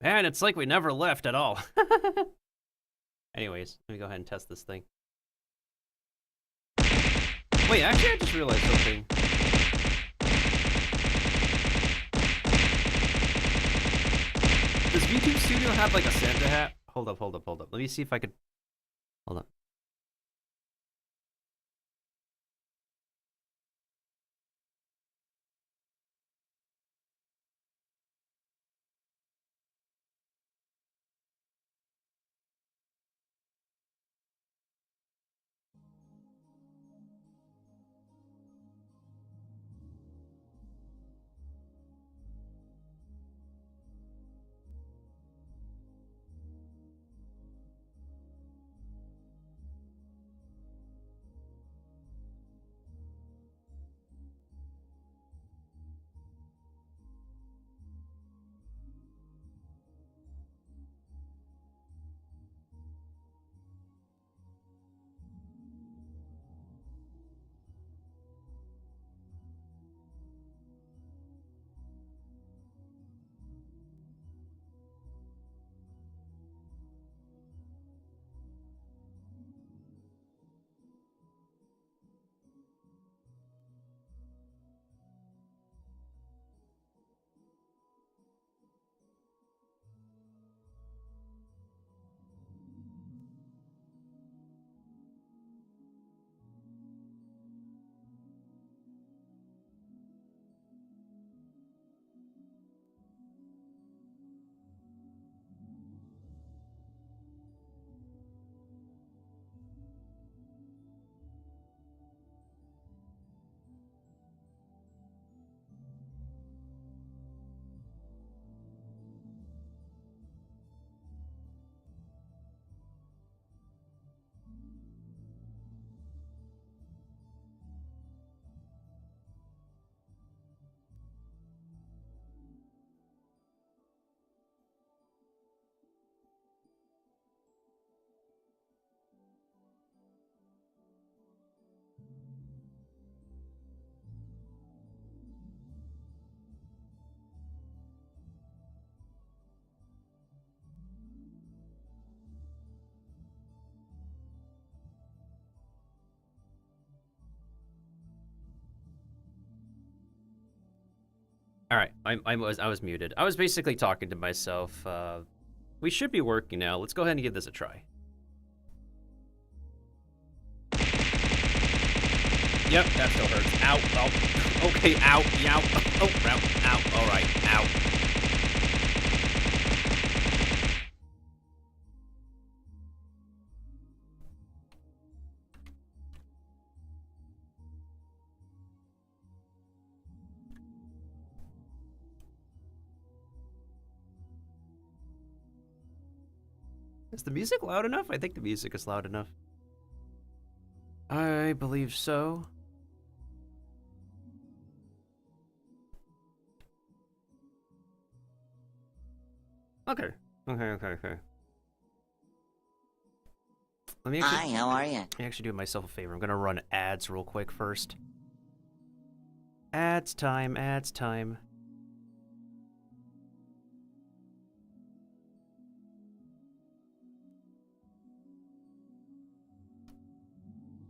Man, it's like we never left at all. Anyways, let me go ahead and test this thing. Wait, actually, I just realized something. Does VTube Studio have like a Santa hat? Hold up. Let me see if I could. Hold up. All right, I was muted. I was basically talking to myself. We should be working now. Let's go ahead and give this a try. Yep, that still hurts. Ow, ow. Okay, ow, yow. Oh, ow, ow. All right, ow. Is the music loud enough? I think the music is loud enough. I believe so. Okay. Okay. Let me actually, Hi, how are you? let me actually do myself a favor. I'm gonna run ads real quick first. Ads time, ads time.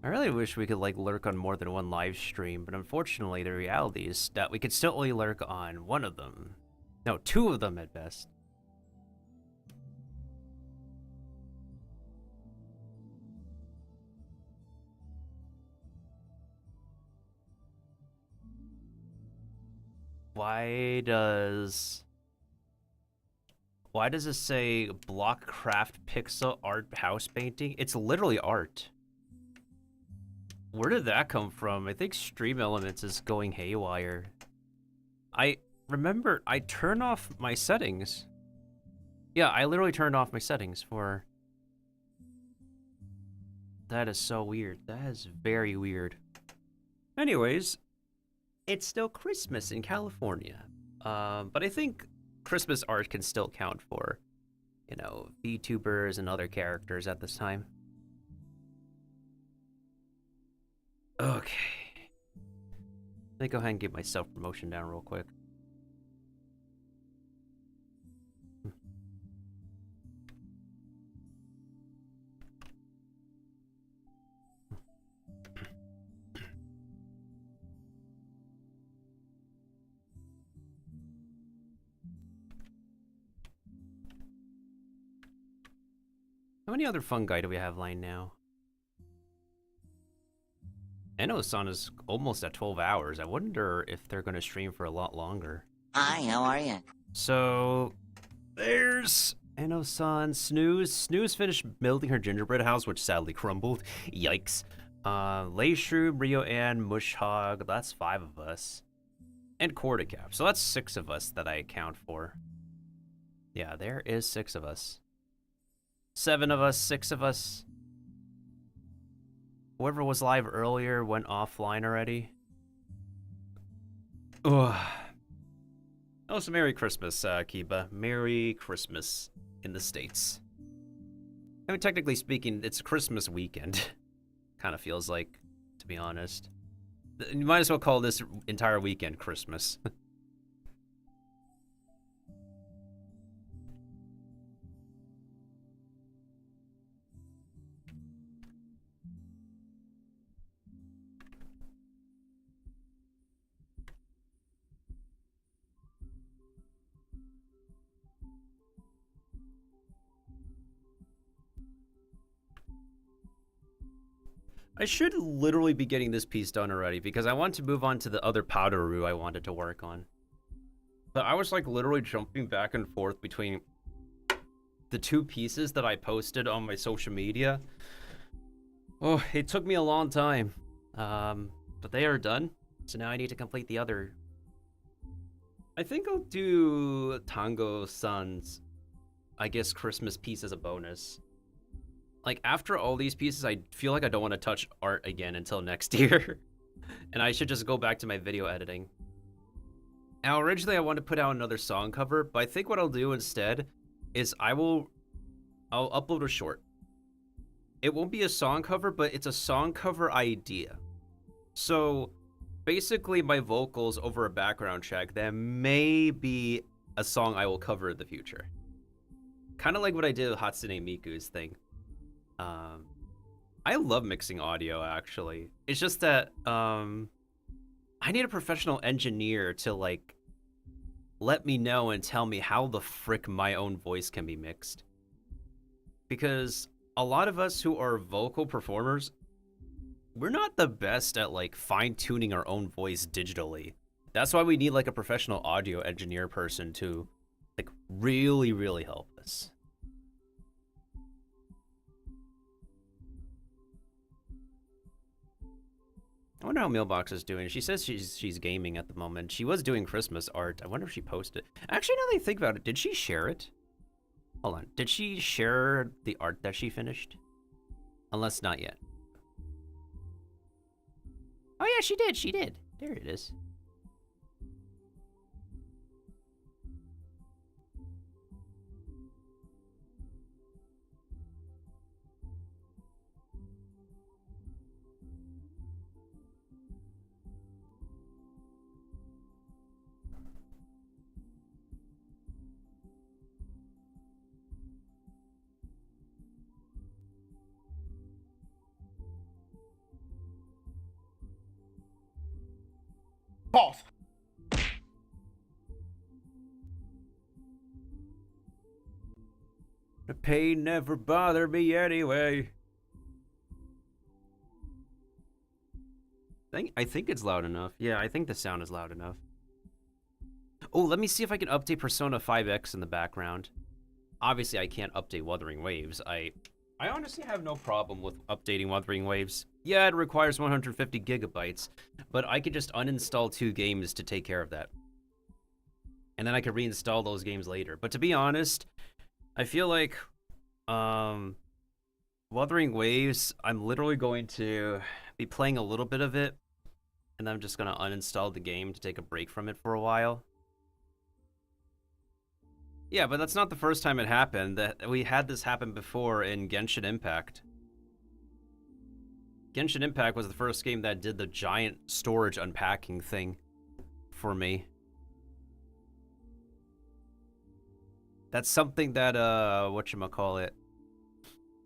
I really wish we could like lurk on more than one live stream, but unfortunately the reality is that we could still only lurk on one of them. No, two of them at best. Why does it say block craft pixel art house painting? It's literally art. Where did that come from? I think Stream Elements is going haywire. I remember I turned off my settings. Yeah, I literally turned off my settings for... That is so weird. That is very weird. Anyways, it's still Christmas in California. But I think Christmas art can still count for, you know, VTubers and other characters at this time. Okay. Let me go ahead and get my self-promotion down real quick. How many other fungi do we have lying now? Eno-san is almost at 12 hours. I wonder if they're going to stream for a lot longer. Hi, how are you? So, there's Eno-san. Snooze finished building her gingerbread house, which sadly crumbled. Yikes. Leishroom, Rio Ann, Mushhog. That's 5 of us. And Cordycap. So that's 6 of us that I account for. Yeah, there is 6 of us. 7 of us, 6 of us. Whoever was live earlier went offline already. Ugh. Oh, so Merry Christmas, Kiba. Merry Christmas in the States. I mean, technically speaking, it's Christmas weekend. Kind of feels like, to be honest. You might as well call this entire weekend Christmas. I should literally be getting this piece done already because I want to move on to the other powder roux I wanted to work on. But I was like literally jumping back and forth between the 2 pieces that I posted on my social media. Oh, it took me a long time. But they are done. So now I need to complete the other. I think I'll do Tango-san's, I guess, Christmas piece as a bonus. Like, after all these pieces, I feel like I don't want to touch art again until next year. And I should just go back to my video editing. Now, originally I wanted to put out another song cover, but I think what I'll do instead is I'll upload a short. It won't be a song cover, but it's a song cover idea. So, basically my vocals over a background track that may be a song I will cover in the future. Kind of like what I did with Hatsune Miku's thing. I love mixing audio, actually. It's just that I need a professional engineer to like let me know and tell me how the frick my own voice can be mixed. Because a lot of us who are vocal performers, we're not the best at like fine-tuning our own voice digitally. That's why we need like a professional audio engineer person to like really help us. I wonder how Mailbox is doing. She says she's gaming at the moment. She was doing Christmas art. I wonder if she posted. Actually, now that I think about it, did she share it? Hold on. Did she share the art that she finished? Unless not yet. Oh yeah, she did. She did. There it is. Pause. The pain never bothered me anyway. I think it's loud enough. Yeah, I think the sound is loud enough. Oh, let me see if I can update Persona 5X in the background. Obviously, I can't update Wuthering Waves. I honestly have no problem with updating Wuthering Waves. Yeah, it requires 150 gigabytes, but I could just uninstall 2 games to take care of that. And then I could reinstall those games later. But to be honest, I feel like Wuthering Waves, I'm literally going to be playing a little bit of it, and then I'm just going to uninstall the game to take a break from it for a while. Yeah, but that's not the first time it happened. That we had this happen before in Genshin Impact. Genshin Impact was the first game that did the giant storage unpacking thing for me. That's something that, whatchamacallit,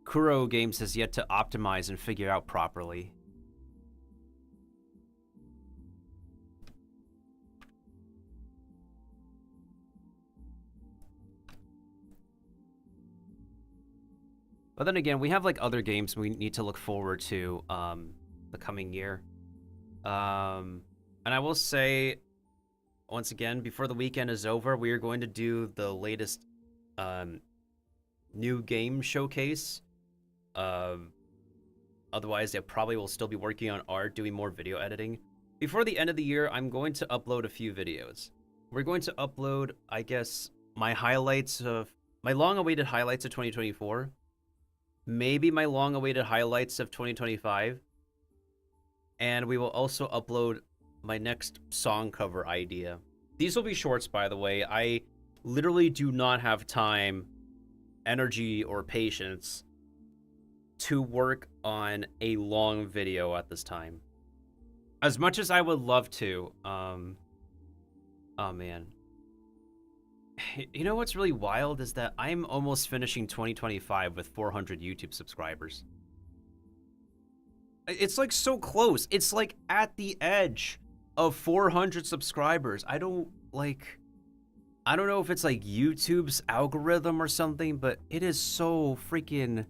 Kuro Games has yet to optimize and figure out properly. But then again, we have like other games we need to look forward to the coming year. And I will say, once again, before the weekend is over, we are going to do the latest new game showcase. Otherwise, they probably will still be working on art, doing more video editing. Before the end of the year, I'm going to upload a few videos. We're going to upload, I guess, my long-awaited highlights of 2024. Maybe my long-awaited highlights of 2025. And we will also upload my next song cover idea. These will be shorts, by the way. I literally do not have time, energy, or patience to work on a long video at this time. As much as I would love to, oh man. You know what's really wild is that I'm almost finishing 2025 with 400 YouTube subscribers. It's like so close. It's like at the edge of 400 subscribers. I don't know if it's like YouTube's algorithm or something, but it is so freaking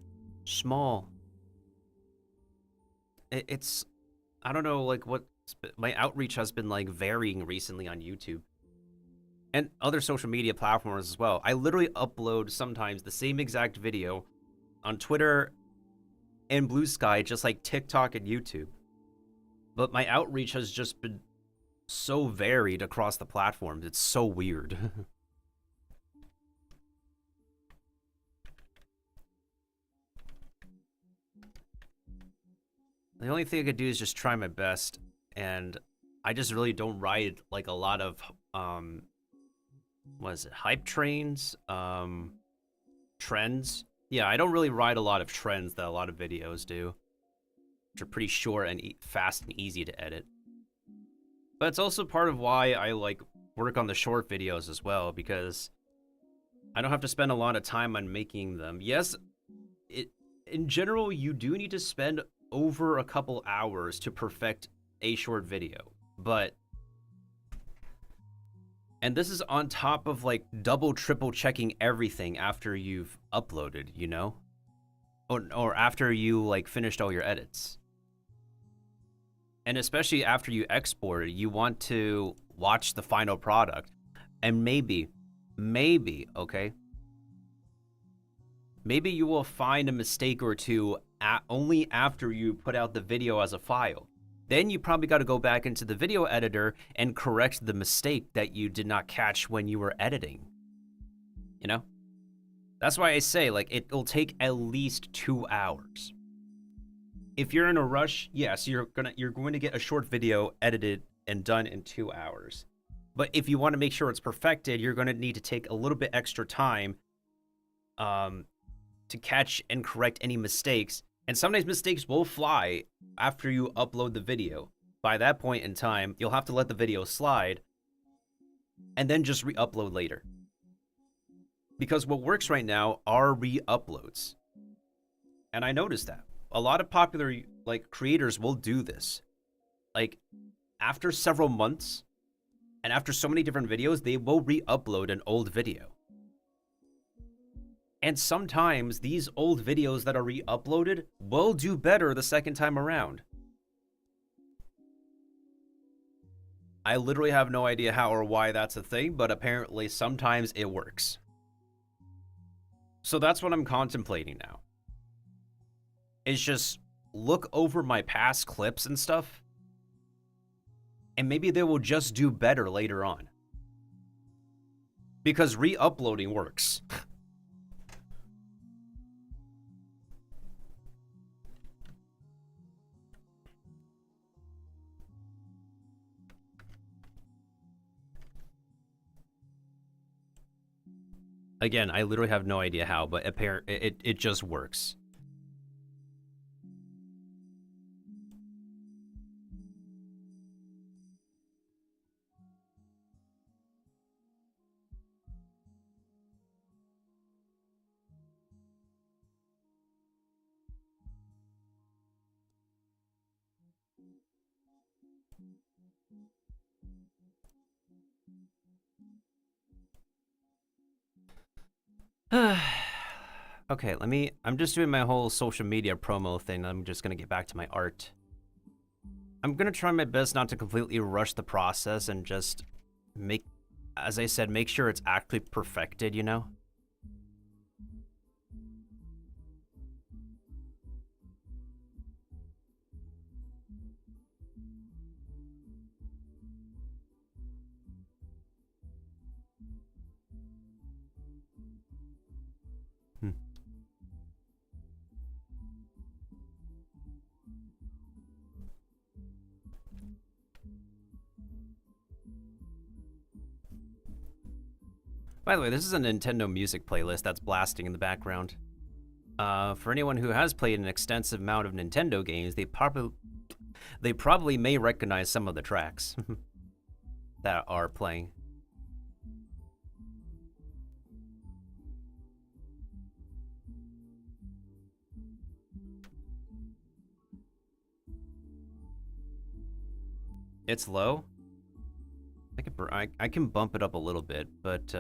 small. I don't know, like, what my outreach has been like varying recently on YouTube and other social media platforms as well. I literally upload sometimes the same exact video on Twitter and Blue Sky, just like TikTok and YouTube. But my outreach has just been so varied across the platforms. It's so weird. The only thing I could do is just try my best, and I just really don't ride like a lot of what is it, hype trains, trends. Yeah, I don't really ride a lot of trends that a lot of videos do, which are pretty short and fast and easy to edit. But it's also part of why I like work on the short videos as well, because I don't have to spend a lot of time on making them. Yes, in general, you do need to spend over a couple hours to perfect a short video, but and this is on top of like double triple checking everything after you've uploaded, you know, or after you like finished all your edits, and especially after you export it, you want to watch the final product, and maybe okay, maybe you will find a mistake or two only after you put out the video as a file. Then you probably got to go back into the video editor and correct the mistake that you did not catch when you were editing. You know? That's why I say, like, it'll take at least 2 hours. If you're in a rush, yes, you're going to get a short video edited and done in 2 hours. But if you want to make sure it's perfected, you're going to need to take a little bit extra time to catch and correct any mistakes. And sometimes mistakes will fly after you upload the video. By that point in time, you'll have to let the video slide and then just re-upload later. Because what works right now are re-uploads. And I noticed that. A lot of popular like creators will do this. Like after several months and after so many different videos, they will re-upload an old video. And sometimes these old videos that are re-uploaded will do better the second time around. I literally have no idea how or why that's a thing, but apparently sometimes it works. So that's what I'm contemplating now. Is just look over my past clips and stuff, and maybe they will just do better later on. Because re-uploading works. Again, I literally have no idea how, but it just works. Okay, I'm just doing my whole social media promo thing. I'm just gonna get back to my art. I'm gonna try my best not to completely rush the process and just as I said, make sure it's actually perfected, you know? Hmm. By the way, this is a Nintendo music playlist that's blasting in the background. For anyone who has played an extensive amount of Nintendo games, they probably may recognize some of the tracks that are playing. It's low. I can bump it up a little bit, but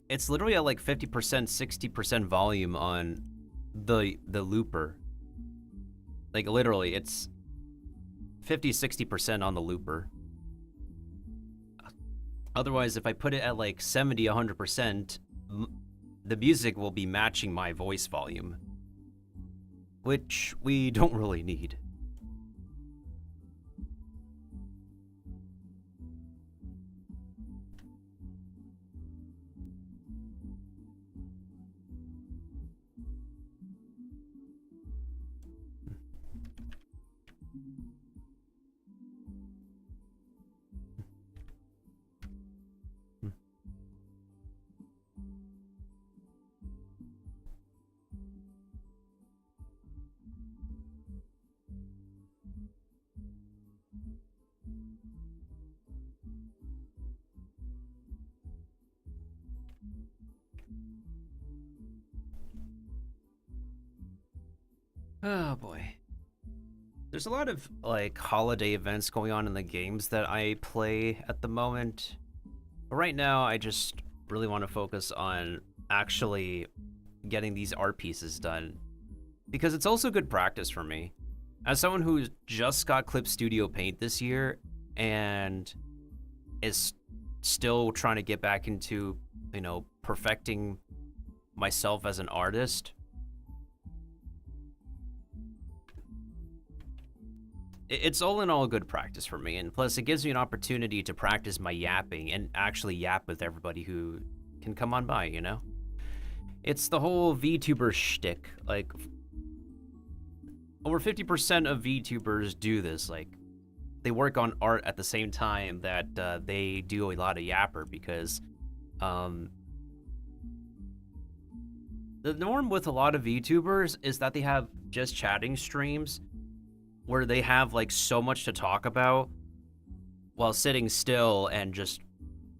it's literally at like 50%, 60% volume on the looper. Like literally, it's 50, 60% on the looper. Otherwise, if I put it at like 70, 100%, the music will be matching my voice volume, which we don't really need. Oh boy. There's a lot of like holiday events going on in the games that I play at the moment. But right now, I just really want to focus on actually getting these art pieces done, because it's also good practice for me. As someone who just got Clip Studio Paint this year and is still trying to get back into, you know, perfecting myself as an artist, it's all in all good practice for me, and plus it gives me an opportunity to practice my yapping and actually yap with everybody who can come on by, you know? It's the whole VTuber shtick. Like, over 50% of VTubers do this. Like, they work on art at the same time that they do a lot of yapper, because the norm with a lot of VTubers is that they have just chatting streams where they have like so much to talk about while sitting still and just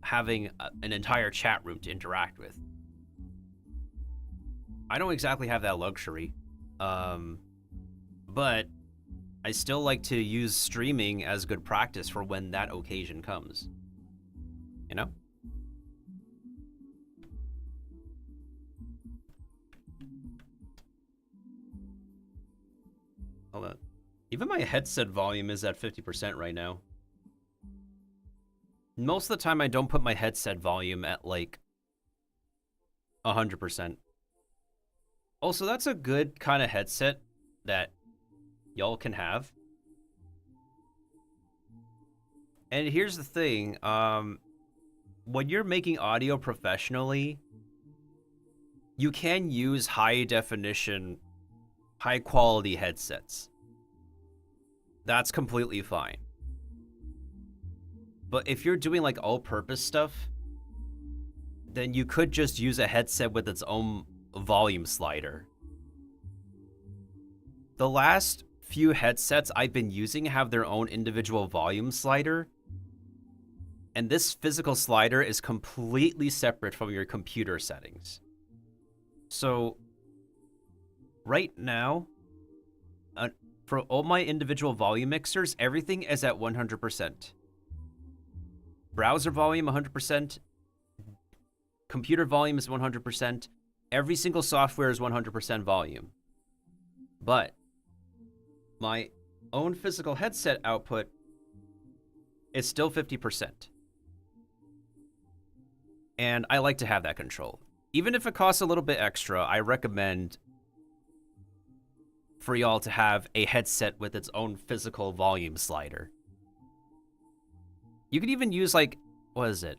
having an entire chat room to interact with. I don't exactly have that luxury, but I still like to use streaming as good practice for when that occasion comes, you know? Hold on. Even my headset volume is at 50% right now. Most of the time, I don't put my headset volume at like 100%. Also, that's a good kind of headset that y'all can have. And here's the thing, when you're making audio professionally, you can use high definition, high quality headsets. That's completely fine. But if you're doing like all-purpose stuff, then you could just use a headset with its own volume slider. The last few headsets I've been using have their own individual volume slider, and this physical slider is completely separate from your computer settings. So right now, for all my individual volume mixers, everything is at 100%. Browser volume 100%, computer volume is 100%. Every single software is 100% volume. But my own physical headset output is still 50%. And I like to have that control. Even if it costs a little bit extra, I recommend for y'all to have a headset with its own physical volume slider. You could even use, like, what is it?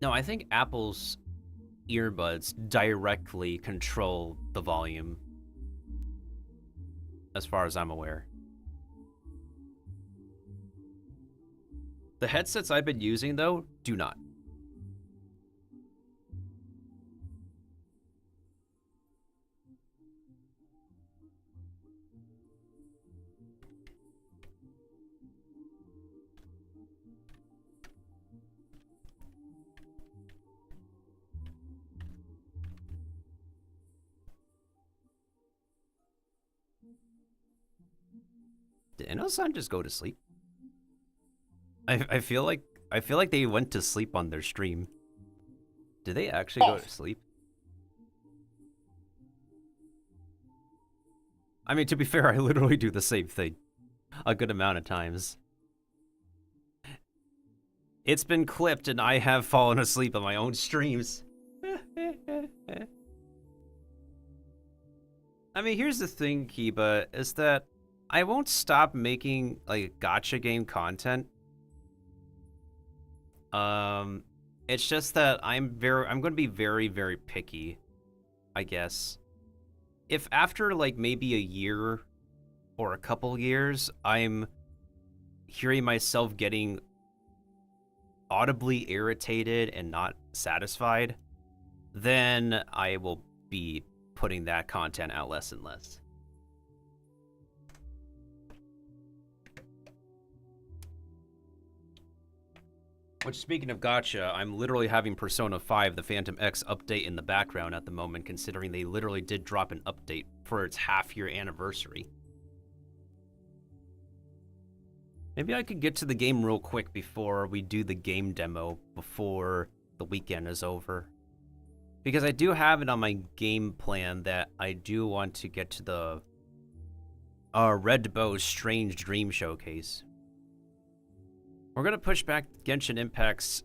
No, I think Apple's earbuds directly control the volume, as far as I'm aware. The headsets I've been using, though, do not. Did Ino-san just go to sleep? I feel like they went to sleep on their stream. Did they actually go to sleep? I mean, to be fair, I literally do the same thing a good amount of times. It's been clipped and I have fallen asleep on my own streams. I mean, here's the thing, Kiba, is that I won't stop making, like, gacha game content. It's just that I'm going to be very, very picky, I guess. If after, like, maybe a year or a couple years, I'm hearing myself getting audibly irritated and not satisfied, then I will be putting that content out less and less. Which, speaking of gacha, I'm literally having Persona 5, the Phantom X update in the background at the moment, considering they literally did drop an update for its half-year anniversary. Maybe I could get to the game real quick before we do the game demo, before the weekend is over. Because I do have it on my game plan that I do want to get to the Red Bow's Strange Dream Showcase. We're going to push back Genshin Impact's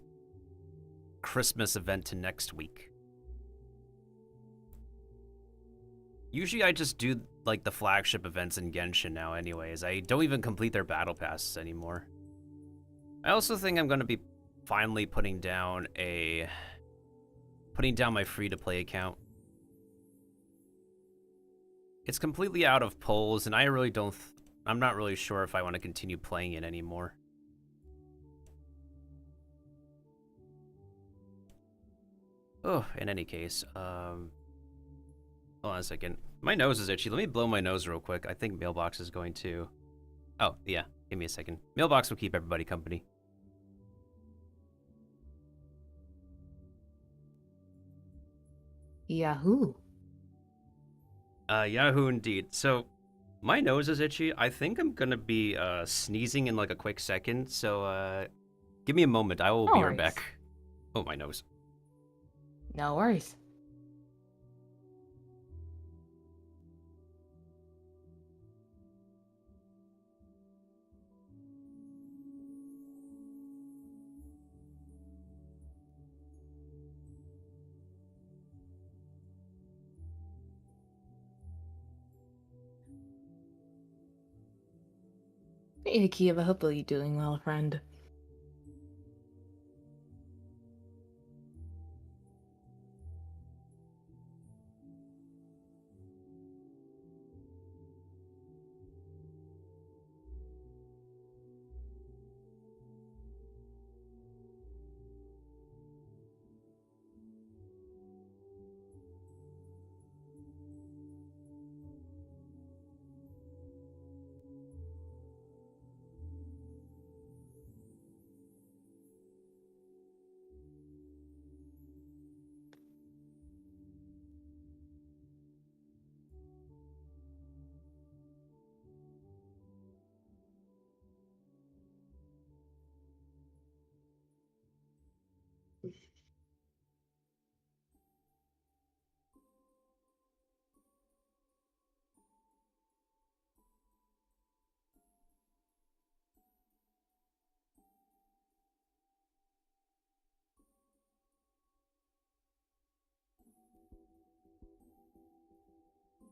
Christmas event to next week. Usually I just do, like, the flagship events in Genshin now anyways. I don't even complete their battle passes anymore. I also think I'm going to be finally putting down my free-to-play account. It's completely out of polls, and I really don't... I'm not really sure if I want to continue playing it anymore. Oh, in any case, hold on a second. My nose is itchy. Let me blow my nose real quick. I think Mailbox is going to... Oh, yeah. Give me a second. Mailbox will keep everybody company. Yahoo. Yahoo indeed. So, my nose is itchy. I think I'm gonna be sneezing in like a quick second. So, give me a moment. I will be right back. Oh, my nose. No worries. Hey, Akiva, hopefully you're doing well, friend.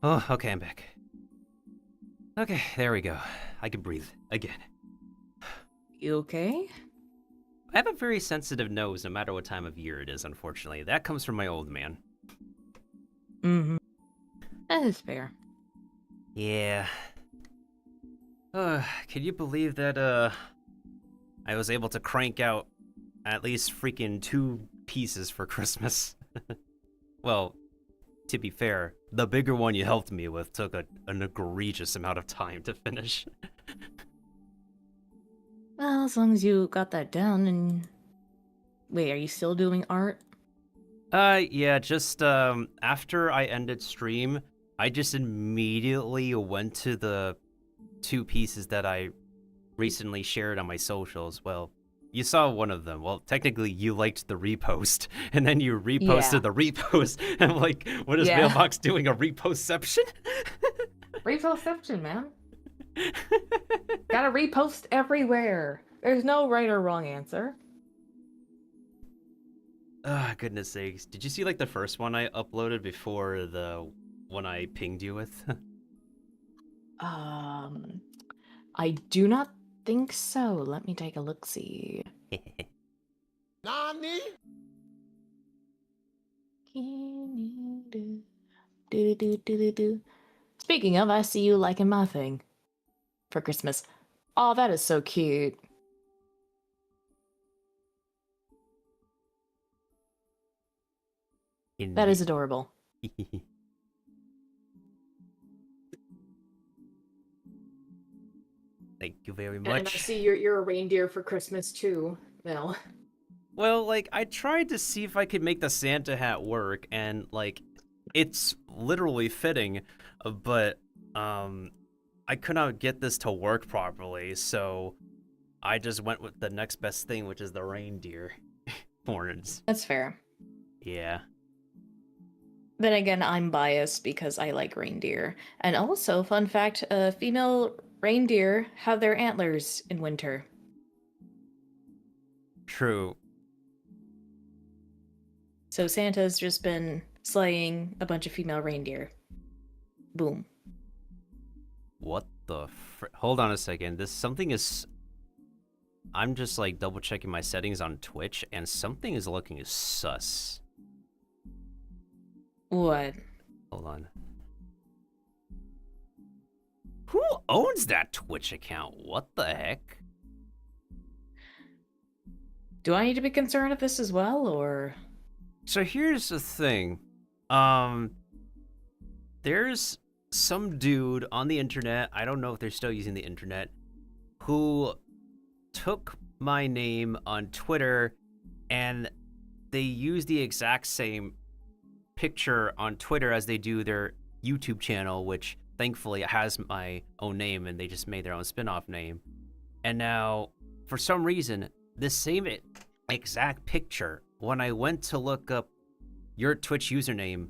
Oh, okay, I'm back. Okay, there we go. I can breathe again. You okay? I have a very sensitive nose no matter what time of year it is, unfortunately. That comes from my old man. Mm-hmm. That is fair. Yeah. Can you believe that, I was able to crank out at least freaking 2 pieces for Christmas? Well, to be fair, the bigger one you helped me with took an egregious amount of time to finish. Well, as long as you got that down and... Wait, are you still doing art? Yeah, just, after I ended stream, I just immediately went to the 2 pieces that I recently shared on my socials. Well, you saw one of them. Well, technically, you liked the repost, and then you reposted Yeah. the repost. And I'm like, what is Yeah. Mailbox doing? A repostception? Repoception, man. Gotta repost everywhere. There's no right or wrong answer. Ah, goodness sakes. Did you see, like, the first one I uploaded before the one I pinged you with? I do not think so. Let me take a look-see. Nani? Speaking of, I see you liking my thing for Christmas. Oh, that is so cute. That is adorable. Thank you very And I much. see you're a reindeer for Christmas too, Mel. Well, like, I tried to see if I could make the Santa hat work, and, like, it's literally fitting, but, I could not get this to work properly, so I just went with the next best thing, which is the reindeer horns. That's fair. Yeah. Then again, I'm biased because I like reindeer. And also, fun fact, female reindeer have their antlers in winter. True. So Santa's just been slaying a bunch of female reindeer. Boom. What the Hold on a second. Something is... I'm just, like, double-checking my settings on Twitch, and something is looking sus. What? Hold on. Who owns that Twitch account? What the heck? Do I need to be concerned with this as well, or...? So here's the thing. There's some dude on the internet, I don't know if they're still using the internet, who took my name on Twitter, and they use the exact same picture on Twitter as they do their YouTube channel, which thankfully has my own name, and they just made their own spin-off name. And now, for some reason, this same exact picture, when I went to look up your Twitch username,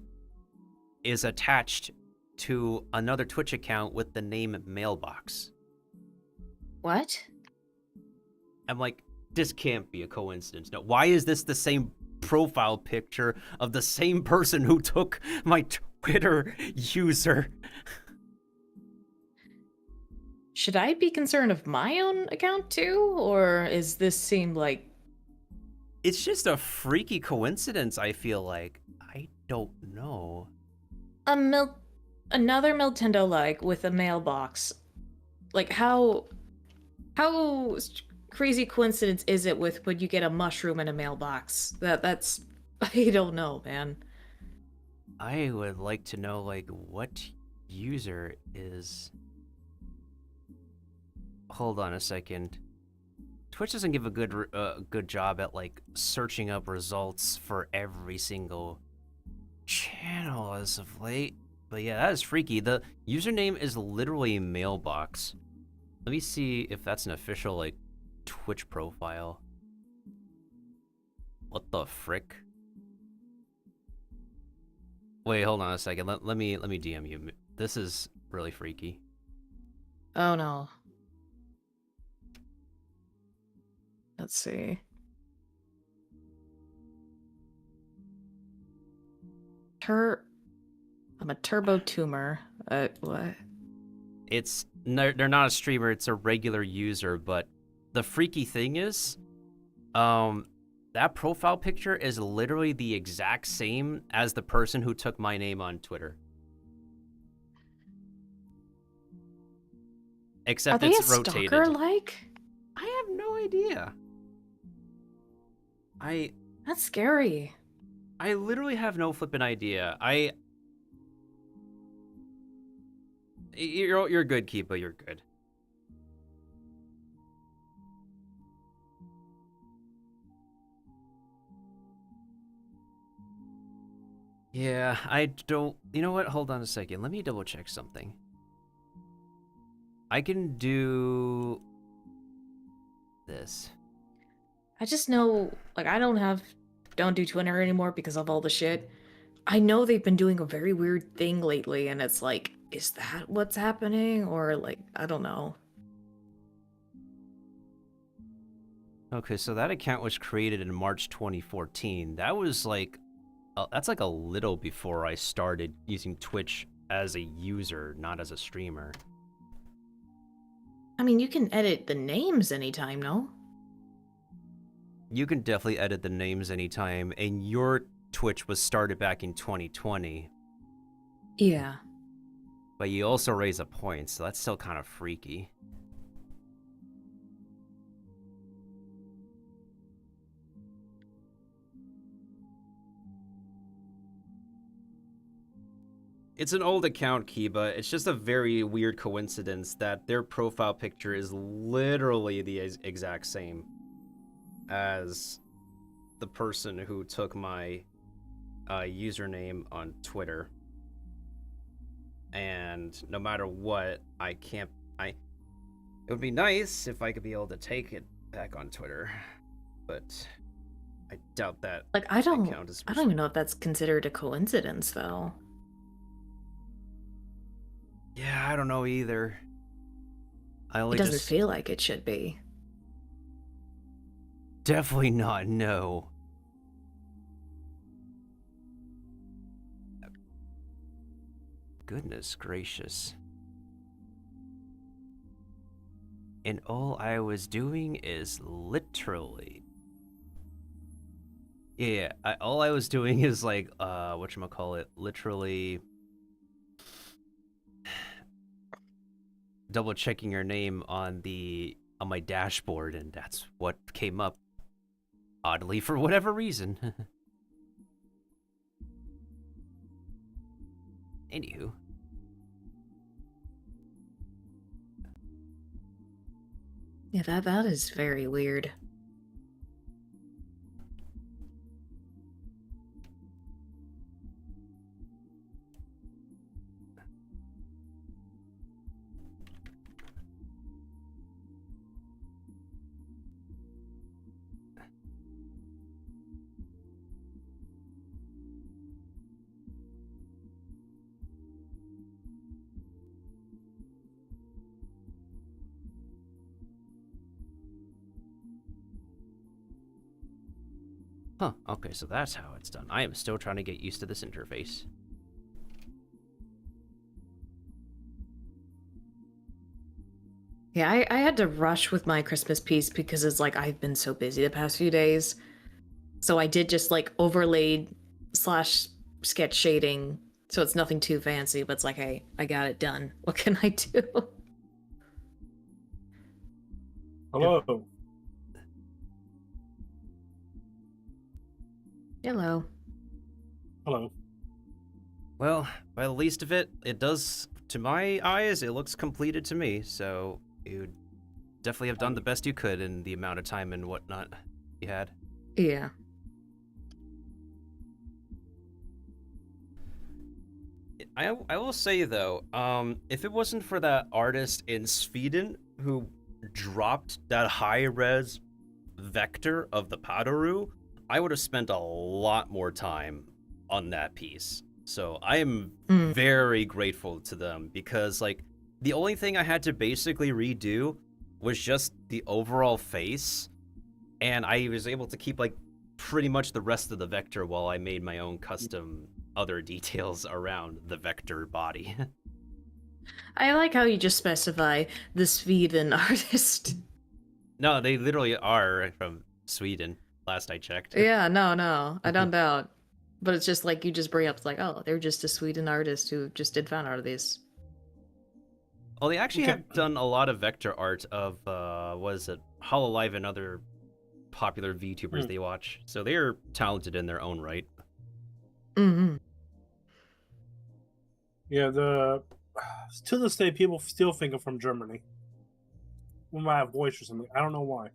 is attached to another Twitch account with the name Mailbox. What? I'm like, this can't be a coincidence. No, why is this the same profile picture of the same person who took my Twitter user? Should I be concerned of my own account too, or is this seem like... It's just a freaky coincidence, I feel like. I don't know. Another Miltendo like with a mailbox. Like how crazy coincidence is it with when you get a mushroom in a mailbox? That's I don't know, man. I would like to know, like, what user is... Hold on a second. Twitch doesn't give a good job at, like, searching up results for every single channel as of late. But yeah, that is freaky. The username is literally Mailbox. Let me see if that's an official, like, Twitch profile. What the frick? Wait, hold on a second. Let me DM you. This is really freaky. Oh no. Let's see. I'm a turbo tumor. What? They're not a streamer, it's a regular user, but the freaky thing is, that profile picture is literally the exact same as the person who took my name on Twitter. Except Are they it's a rotated. stalker like? I have no idea. That's scary. I literally have no flippin' idea. You're good, Keepa, you're good. Yeah, I don't... You know what? Hold on a second. Let me double check something. I can do... this. I just know, like, I don't do Twitter anymore because of all the shit. I know they've been doing a very weird thing lately, and it's like, is that what's happening? Or, like, I don't know. Okay, so that account was created in March 2014. That was like... that's like a little before I started using Twitch as a user, not as a streamer. I mean, you can edit the names anytime, no? You can definitely edit the names anytime, and your Twitch was started back in 2020. Yeah. But you also raise a point, so that's still kind of freaky. It's an old account, Kiba. It's just a very weird coincidence that their profile picture is literally the exact same as the person who took my username on Twitter. And no matter what, I can't... It would be nice if I could be able to take it back on Twitter, but I doubt that. Like, I don't even know if that's considered a coincidence, though. Yeah, I don't know either. It doesn't feel like it should be. Definitely not, no. Goodness gracious. And all I was doing is literally... Yeah, all I was doing is like, whatchamacallit, literally... double checking your name on my dashboard, and that's what came up. Oddly, for whatever reason. Anywho. Yeah, that is very weird. Huh, okay, so that's how it's done. I am still trying to get used to this interface. Yeah, I had to rush with my Christmas piece because it's like I've been so busy the past few days. So I did just like overlaid / sketch shading. So it's nothing too fancy, but it's like, hey, I got it done. What can I do? Hello. Hello. Hello. Well, by the least of it, it does, to my eyes, it looks completed to me, so you definitely have done the best you could in the amount of time and whatnot you had. Yeah. I will say, though, if it wasn't for that artist in Sweden who dropped that high-res vector of the Padaru, I would have spent a lot more time on that piece. So I am Mm. very grateful to them because, like, the only thing I had to basically redo was just the overall face, and I was able to keep, like, pretty much the rest of the vector while I made my own custom other details around the vector body. I like how you just specify the Sweden artist. No, they literally are from Sweden, last I checked. Yeah, no, I don't doubt. But it's just like you just bring up, it's like, oh, they're just a Sweden artist who just did fan art of these. Well, they actually Okay. have done a lot of vector art of, what is it, Hololive and other popular VTubers they watch. So they're talented in their own right. Mm-hmm. Yeah, to this day, people still think I'm from Germany. With my voice or something. I don't know why.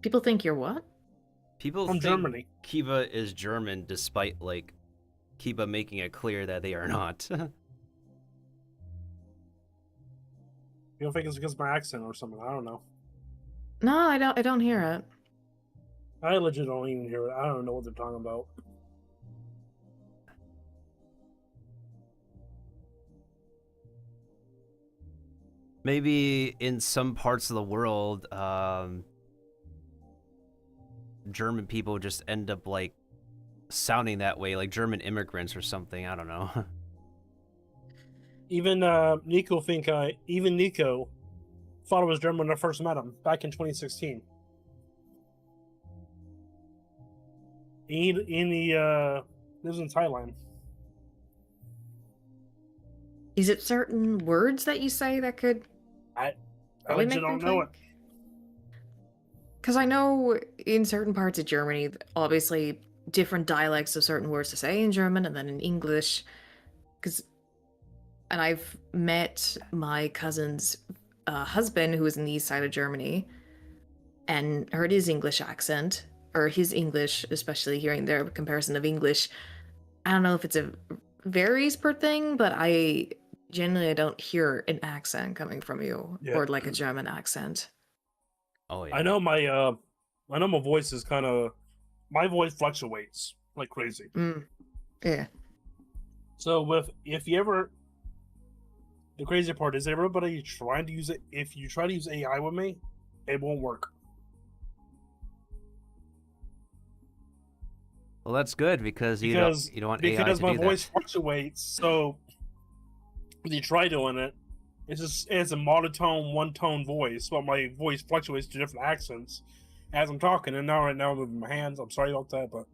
People think you're what? People From think Germany. Kiva is German despite, like, Kiva making it clear that they are not. You don't think it's because of my accent or something? I don't know. No, I don't hear it. I legit don't even hear it. I don't know what they're talking about. Maybe in some parts of the world, German people just end up, like, sounding that way, like German immigrants or something. I don't know. Even Nico thought I was German when I first met him back in 2016. He lives in Thailand. Is it certain words that you say that could I really legit make them don't know it. think? Because I know in certain parts of Germany, obviously different dialects of certain words to say in German and then in English. And I've met my cousin's husband who was in the east side of Germany and heard his English accent, or his English, especially hearing their comparison of English. I don't know if it's a varies per thing, but I generally don't hear an accent coming from you, Yeah. or like a German accent. Oh yeah. I know my voice is kind of, my voice fluctuates like crazy. Yeah. So the crazy part is everybody trying to use it. If you try to use AI with me, it won't work. Well, that's good because you don't want AI to because my do voice that. fluctuates. So when you try doing it, it's a monotone, one tone voice, but my voice fluctuates to different accents as I'm talking. And now right now I'm moving my hands. I'm sorry about that, but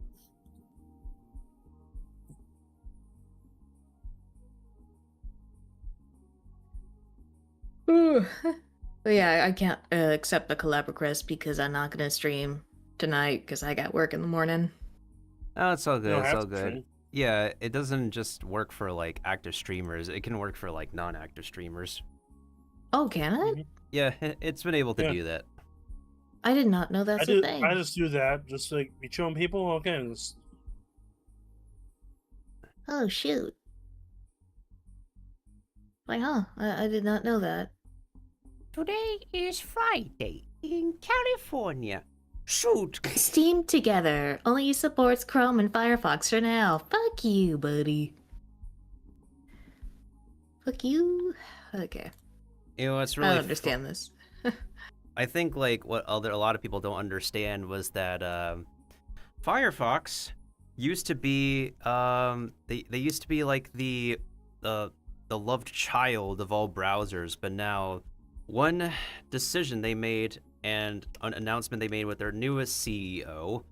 But yeah, I can't accept the collab request because I'm not gonna stream tonight because I got work in the morning. Oh, it's all you good. don't It's have all to good. stream. Yeah, it doesn't just work for, like, active streamers. It can work for, like, non-active streamers. Oh, can it? Mhm. Yeah, it's been able to Yeah. do that. I did not know that's a thing. I just do that, just like be showing people. Okay, Oh shoot! Like, huh? I did not know that. Today is Friday in California. Shoot. Steam together only supports Chrome and Firefox for now. Fuck you, buddy. Fuck you. Okay, You know, it's I really don't understand this. I think, like, what a lot of people don't understand was that Firefox used to be they used to be like the loved child of all browsers, but now one decision they made and an announcement they made with their newest CEO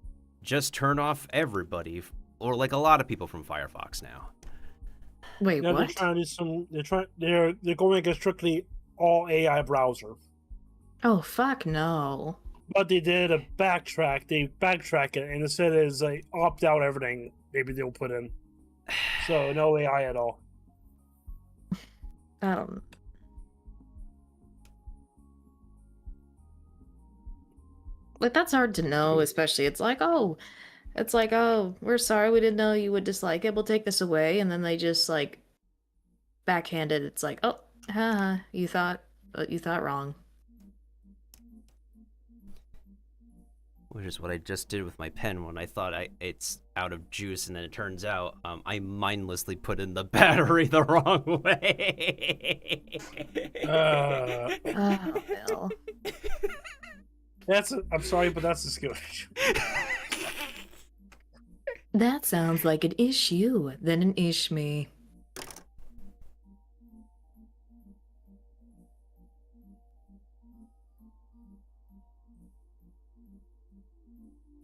just turned off everybody, or like a lot of people from Firefox now. Wait, yeah, what? they're trying to do some. They're going against strictly all AI browser. Oh fuck no. But they did a backtrack. They backtrack it, and instead is like opt out everything. Maybe they'll put in. So no AI at all. Like that's hard to know, especially it's like, oh, we're sorry, we didn't know you would dislike it. We'll take this away, and then they just like backhanded. It's like, oh, haha, you thought wrong. Which is what I just did with my pen when I thought it's out of juice, and then it turns out I mindlessly put in the battery the wrong way. Oh, Bill. I'm sorry, but that's a skill. That sounds like an issue than an ish me.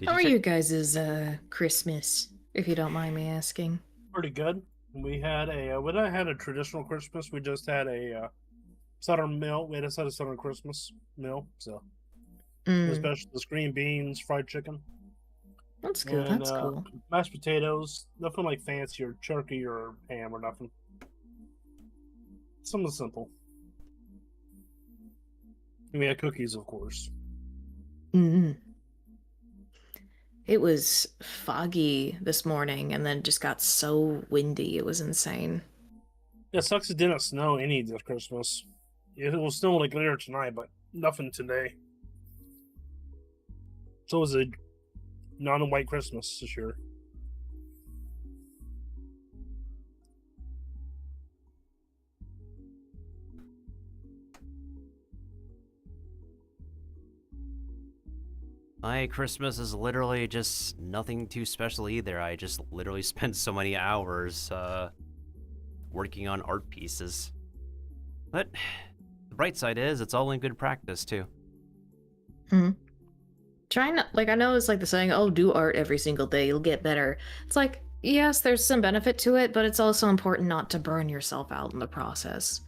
How are you guys' Christmas, if you don't mind me asking? Pretty good. We had a traditional Christmas. We just had a Southern meal. We just had a Southern Christmas meal. So, especially the green beans, fried chicken. That's good. And, That's cool. Mashed potatoes. Nothing like fancy or turkey or ham or nothing. Something simple. And we had cookies, of course. It was foggy this morning, and then just got so windy. It was insane. Yeah, it sucks it didn't snow any this Christmas. It will snow like later tonight, but nothing today. So it was a non-white Christmas this year. My Christmas is literally just nothing too special either. I just literally spent so many hours working on art pieces. But the bright side is it's all in good practice too. Trying not, like, I know it's like the saying, oh, do art every single day, you'll get better. It's like, yes, there's some benefit to it, but it's also important not to burn yourself out in the process.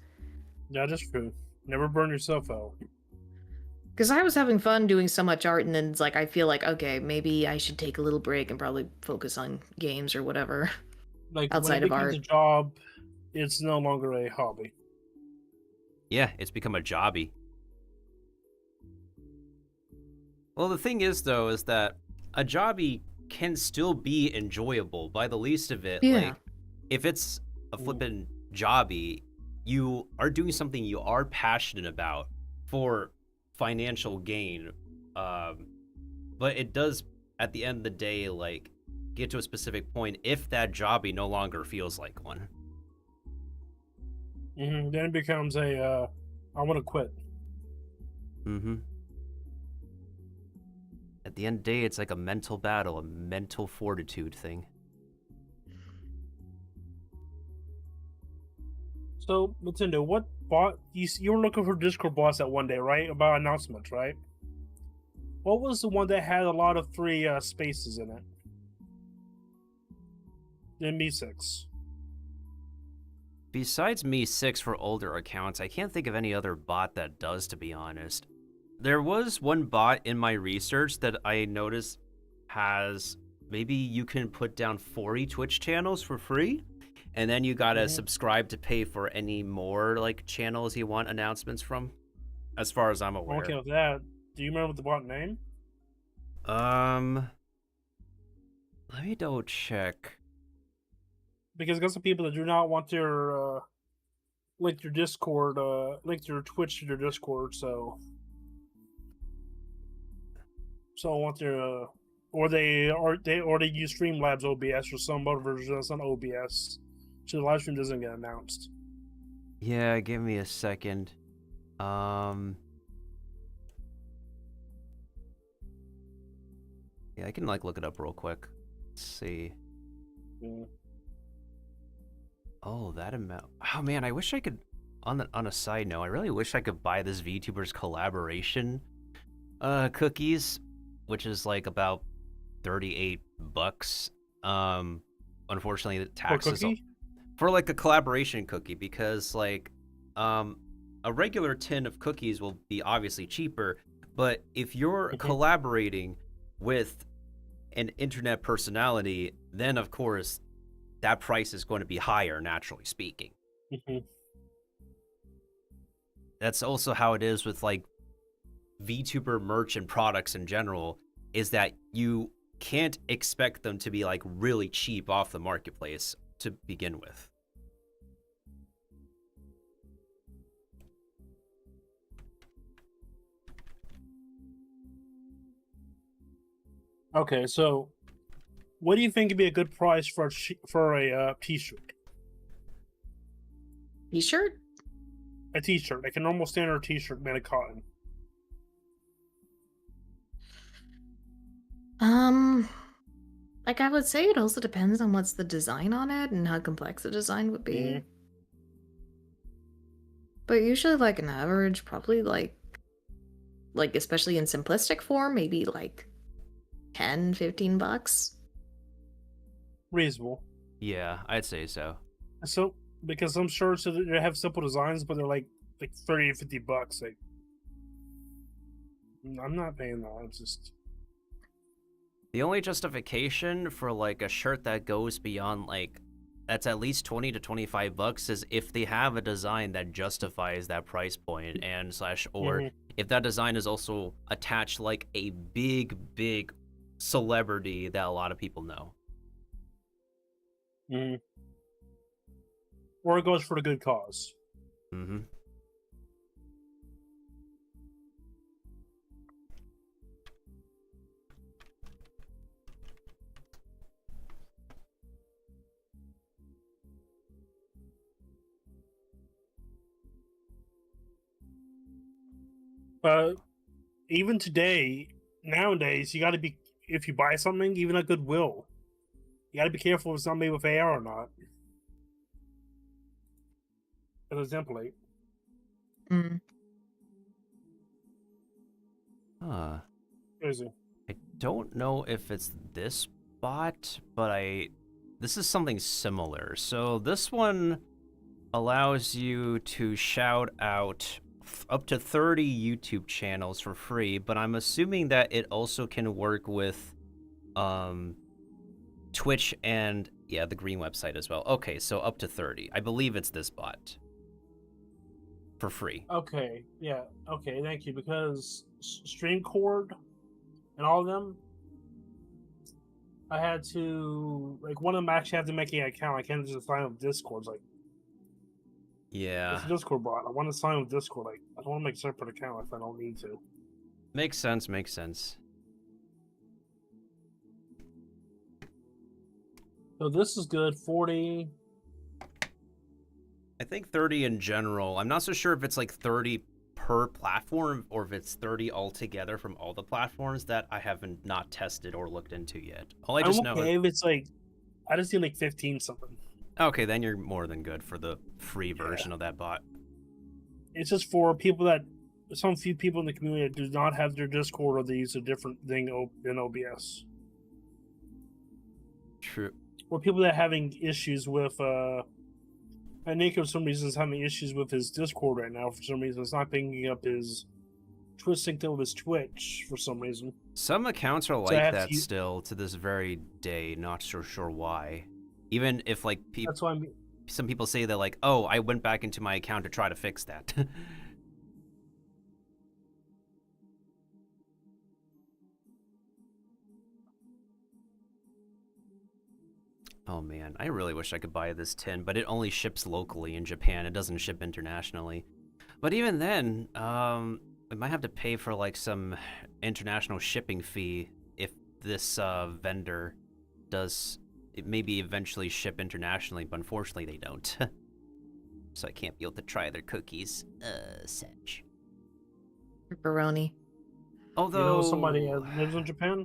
Yeah, that's true. Never burn yourself out. Because I was having fun doing so much art, and then it's like, I feel like, okay, maybe I should take a little break and probably focus on games or whatever. Like, outside when of it art. becomes a job, it's no longer a hobby. Yeah, it's become a jobby. Well, the thing is, though, is that a jobby can still be enjoyable by the least of it. Yeah. Like, if it's a flippin' jobby, you are doing something you are passionate about for financial gain. But it does, at the end of the day, like, get to a specific point if that jobby no longer feels like one. Then it becomes a, I want to quit. At the end of the day, it's like a mental battle, a mental fortitude thing. So, Miltendo, what bot you were looking for Discord bots that one day, right? About announcements, right? What was the one that had a lot of 3 spaces in it? In Me6. Besides Me6 for older accounts, I can't think of any other bot that does, to be honest. There was one bot in my research that I noticed has, maybe you can put down 40 Twitch channels for free, and then you gotta subscribe to pay for any more like channels you want announcements from, as far as I'm aware. Okay, with that, do you remember the bot name? Let me double check. Because I got some people that do not want their link your Discord, link your Twitch to their Discord, so I want their or they use Streamlabs OBS or some other version that's on OBS, so the live stream doesn't get announced. Yeah, give me a second. Yeah, I can like look it up real quick. Let's see. Oh, that amount. Oh man, I wish I could. On a side note, I really wish I could buy this VTubers collaboration cookies, which is like about $38. Unfortunately, the taxes for like a collaboration cookie, because like a regular tin of cookies will be obviously cheaper, but if you're collaborating with an internet personality, then of course that price is going to be higher, naturally speaking. That's also how it is with like VTuber merch and products in general, is that you can't expect them to be like really cheap off the marketplace to begin with. Okay, so what do you think would be a good price for a t-shirt? T-shirt? A t-shirt, like a normal standard t-shirt made of cotton. Um, like I would say it also depends on what's the design on it and how complex the design would be. Mhm. But usually like an average, probably like especially in simplistic form, maybe like 10, 15 bucks. Reasonable. Yeah, I'd say so. So because some shirts they have simple designs, but they're like 30 to 50 bucks. Like I'm not paying that. I'm just The only justification for like a shirt that goes beyond like that's at least 20 to 25 bucks is if they have a design that justifies that price point and slash or Mhm. if that design is also attached like a big celebrity that a lot of people know. Mhm. Or it goes for the good cause. Mm-hmm. But even today, nowadays, you got to be if you buy something, even at Goodwill, you got to be careful if it's not made with AR or not. As a template. Mm. Crazy. I don't know if it's this bot, but this is something similar. So this one allows you to shout out up to 30 YouTube channels for free, but I'm assuming that it also can work with Twitch and yeah, the green website as well. Okay, so up to 30. I believe it's this bot for free. Okay, yeah, okay, thank you. Because Streamcord and all of them, I had to like one of them actually had to make an account. I can't just sign up with Discord. It's like Yeah, it's a Discord bot. I want to sign with Discord. Like I don't want to make a separate account if I don't need to. makes sense, makes sense. So this is good. 40. I think 30 in general. I'm not so sure if it's like 30 per platform or if it's 30 altogether from all the platforms that I haven't not tested or looked into yet. All I just I'm know okay if it's like I just need like 15 something. okay, then you're more than good for the free Yeah. version of that bot. It's just for people that some few people in the community that do not have their Discord or they use a different thing than OBS. True. Or people that are having issues with I think for some reason is having issues with his Discord right now. For some reason, it's not picking up his Twitch synced up with his Twitch for some reason. Some accounts are So I like have that to use, still to this very day, not so sure why. Even if like that's why I'm some people say that like, "Oh, I went back into my account to try to fix that." Oh man, I really wish I could buy this tin, but it only ships locally in Japan. It doesn't ship internationally. But even then, we might have to pay for like some international shipping fee if this vendor does maybe eventually ship internationally, but unfortunately they don't. So I can't be able to try their cookies. Sedge. Pepperoni. Although somebody that lives in Japan.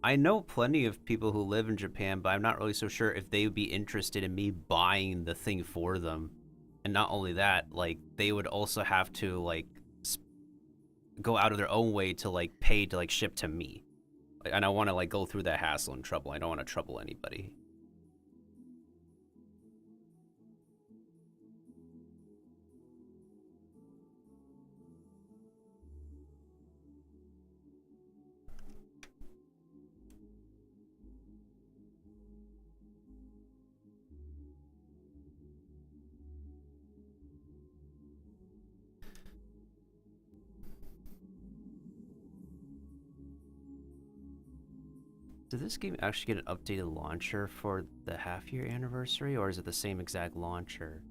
I know plenty of people who live in Japan, but I'm not really so sure if they would be interested in me buying the thing for them. And not only that, like they would also have to like go out of their own way to like pay to like ship to me. And I want to like go through that hassle and trouble. I don't want to trouble anybody. Did this game actually get an updated launcher for the half-year anniversary, or is it the same exact launcher?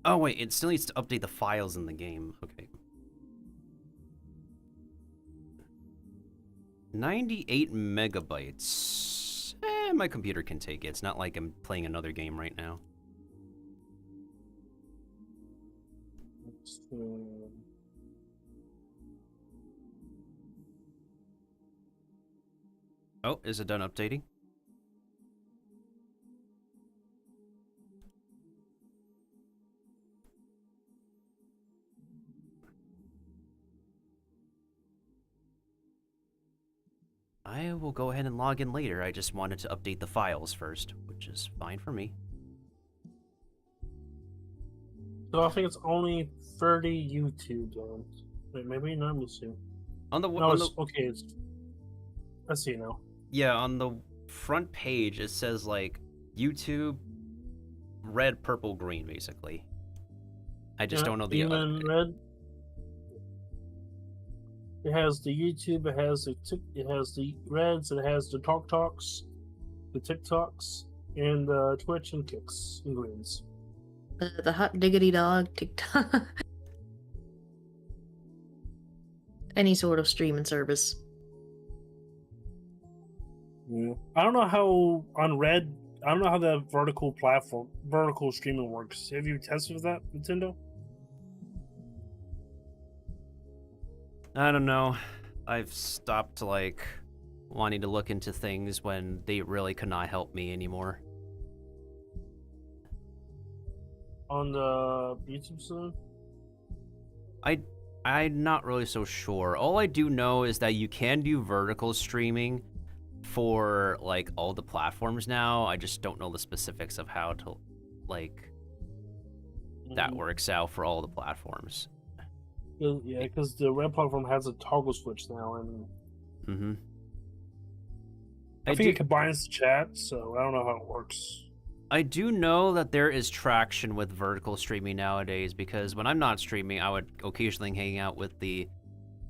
Oh wait, it still needs to update the files in the game. Okay. 98 megabytes. My computer can take it. It's not like I'm playing another game right now. Oh, is it done updating? I will go ahead and log in later. I just wanted to update the files first, which is fine for me. So I think it's only 30 YouTube games. Wait, maybe not. Let me see. On the No, it's okay. It's. I see now. Yeah, on the front page it says like YouTube, red, purple, green, basically. I just don't know the other. Red. It has the YouTube. It has the Reds. It has the Talks, the TikToks, and the Twitch and Kicks and Greens. The hot diggity dog TikTok. Any sort of streaming service. Yeah. I don't know how on Red. I don't know how the vertical streaming works. Have you tested that, Nintendo? I don't know. I've stopped like wanting to look into things when they really could not help me anymore. On the YouTube side? I'm not really so sure. All I do know is that you can do vertical streaming for like all the platforms now. I just don't know the specifics of how to like that works out for all the platforms. Yeah, because the Red platform has a toggle switch now, and I think it combines the chat, so I don't know how it works. I do know that there is traction with vertical streaming nowadays, because when I'm not streaming, I would occasionally hang out with the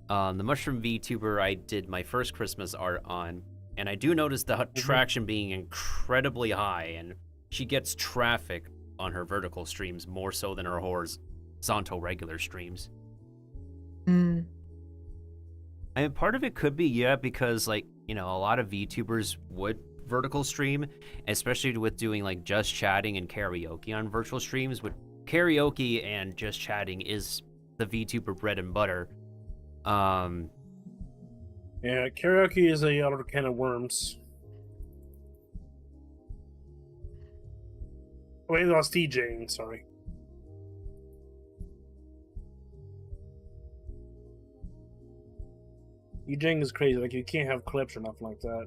Mushroom VTuber I did my first Christmas art on, and I do notice the traction being incredibly high, and she gets traffic on her vertical streams more so than her horizontal regular streams. Mm. I mean, part of it could be, yeah, because, like, you know, a lot of VTubers would vertical stream, especially with doing, like, just chatting and karaoke on virtual streams. With karaoke and just chatting is the VTuber bread and butter. Yeah, karaoke is a other can of worms. Wait, I was DJing, sorry. DJing is crazy, like you can't have clips or nothing like that.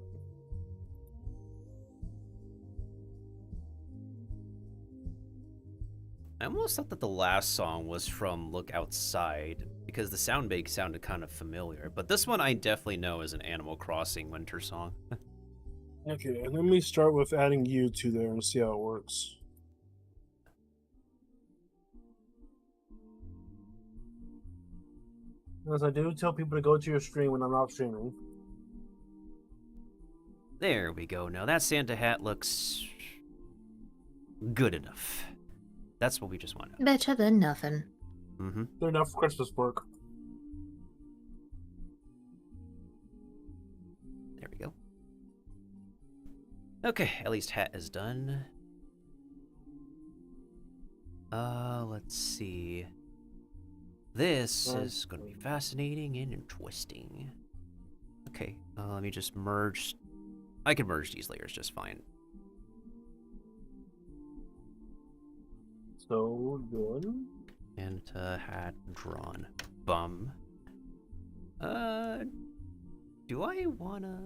I almost thought that the last song was from Look Outside, because the sound bake sounded kind of familiar, but this one I definitely know is an Animal Crossing winter song. Okay, let me start with adding you to there and see how it works. As I do tell people to go to your stream when I'm not streaming. There we go. Now that Santa hat looks good enough. That's what we just wanted. Better than nothing. Mm-hmm. They're enough Christmas work. There we go. Okay, at least hat is done. Let's see. This is going to be fascinating and interesting. Okay, let me just merge. I can merge these layers just fine. So good. And hat drawn. Bum. Do I wanna?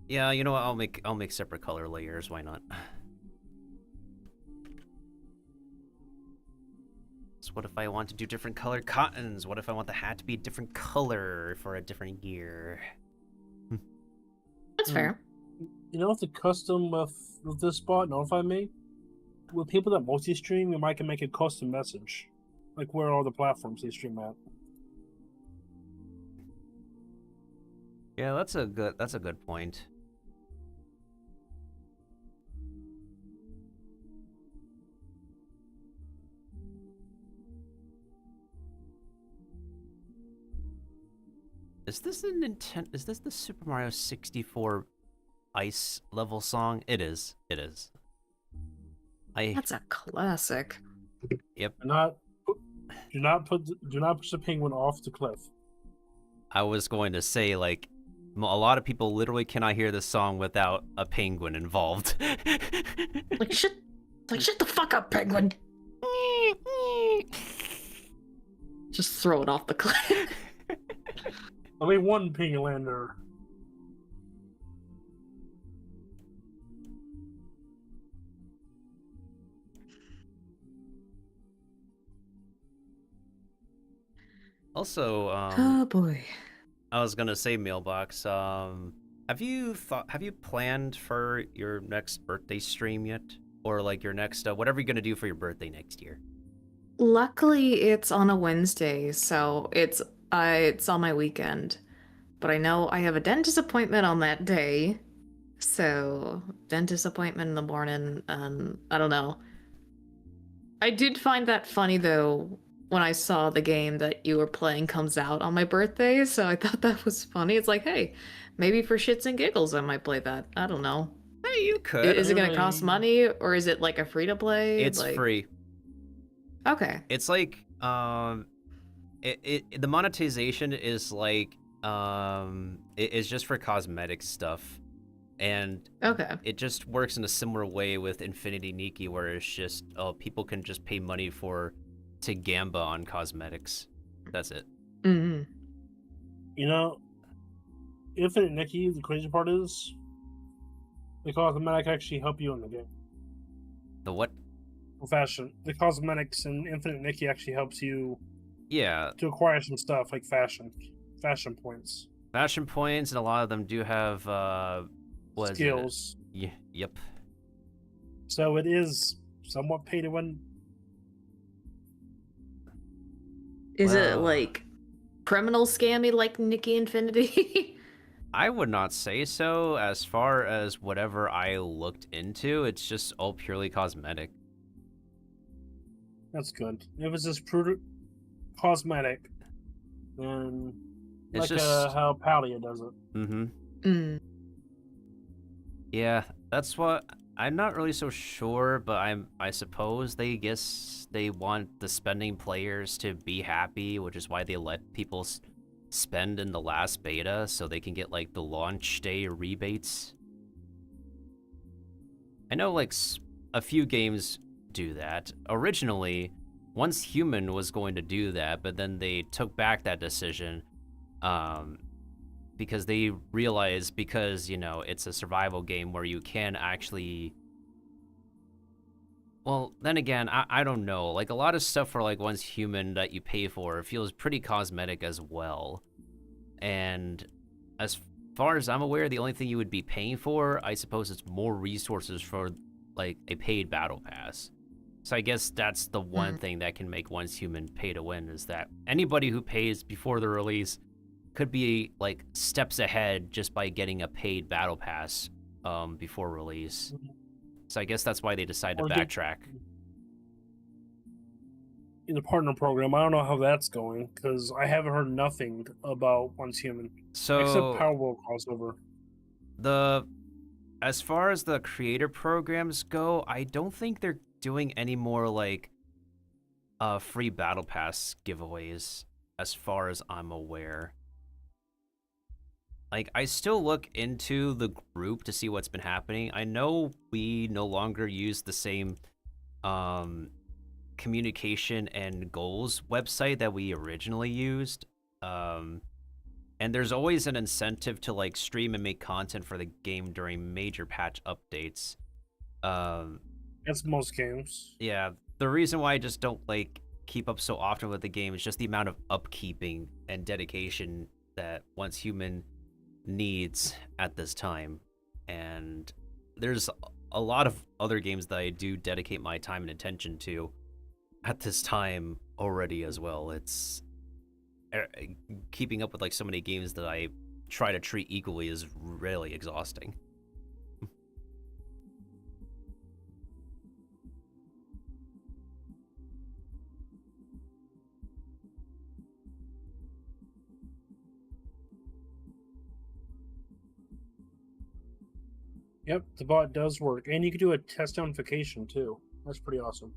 Yeah, you know what? I'll make separate color layers. Why not? So what if I want to do different colored cottons? What if I want the hat to be a different color for a different year? That's fair. You know, if the custom with this spot notify me, with people that multi-stream, you might can make a custom message, like where all the platforms they stream at. Yeah, that's a good point. Is this the Is this the Super Mario 64 ice level song? It is. It is. That's a classic. Yep. Do not push the penguin off the cliff. I was going to say, like, a lot of people literally cannot hear this song without a penguin involved. Like shut the fuck up, penguin. Just throw it off the cliff. Only one Pinglander. Also, Oh boy. I was gonna say, Mailbox, have you planned for your next birthday stream yet? Or like your next, whatever you're gonna do for your birthday next year? Luckily, it's on a Wednesday, so it's on my weekend. But I know I have a dentist appointment on that day, so dentist appointment in the morning. I don't know. I did find that funny though when I saw the game that you were playing comes out on my birthday, so I thought that was funny. It's like, hey, maybe for shits and giggles I might play that. I don't know. Hey, you could. Is it gonna cost money or is it like a free to play? It's free. Okay. It's like the monetization is like it is just for cosmetic stuff, and Okay. it just works in a similar way with Infinity Nikki, where it's just people can just pay money to gamba on cosmetics. That's it. Mm-hmm. You know, Infinite Nikki, the crazy part is the cosmetic actually help you in the game. The what? Fashion. The cosmetics in Infinite Nikki actually helps you Yeah. to acquire some stuff like fashion points. Fashion points, and a lot of them do have skills. Yep. So it is somewhat pay to win. Is it like criminal scammy like Nikki Infinity? I would not say so. As far as whatever I looked into, it's just all purely cosmetic. That's good. If it's just prudent cosmetic, then it's like just how Palia does it. Mm-hmm. Mm. Yeah, that's what I'm not really so sure, but I suppose they want the spending players to be happy, which is why they let people spend in the last beta so they can get like the launch day rebates. I know like a few games do that. Originally, Once Human was going to do that, but then they took back that decision because they realized, because, you know, it's a survival game where you can actually... Well, then again, I don't know. Like, a lot of stuff for, like, Once Human that you pay for feels pretty cosmetic as well. And as far as I'm aware, the only thing you would be paying for, I suppose, is more resources for, like, a paid battle pass. So I guess that's the one thing that can make Once Human pay to win, is that anybody who pays before the release could be, like, steps ahead just by getting a paid battle pass before release. So I guess that's why they decided to backtrack. In the partner program, I don't know how that's going, because I haven't heard nothing about Once Human. So except Powerball crossover. As far as the creator programs go, I don't think they're doing any more, like, free battle pass giveaways, as far as I'm aware. Like, I still look into the group to see what's been happening. I know we no longer use the same communication and goals website that we originally used. And there's always an incentive to, like, stream and make content for the game during major patch updates. That's most games. Yeah, the reason why I just don't, like, keep up so often with the game is just the amount of upkeeping and dedication that Once Human needs at this time. And there's a lot of other games that I do dedicate my time and attention to at this time already as well. It's keeping up with, like, so many games that I try to treat equally is really exhausting. Yep, the bot does work, and you can do a test notification too. That's pretty awesome.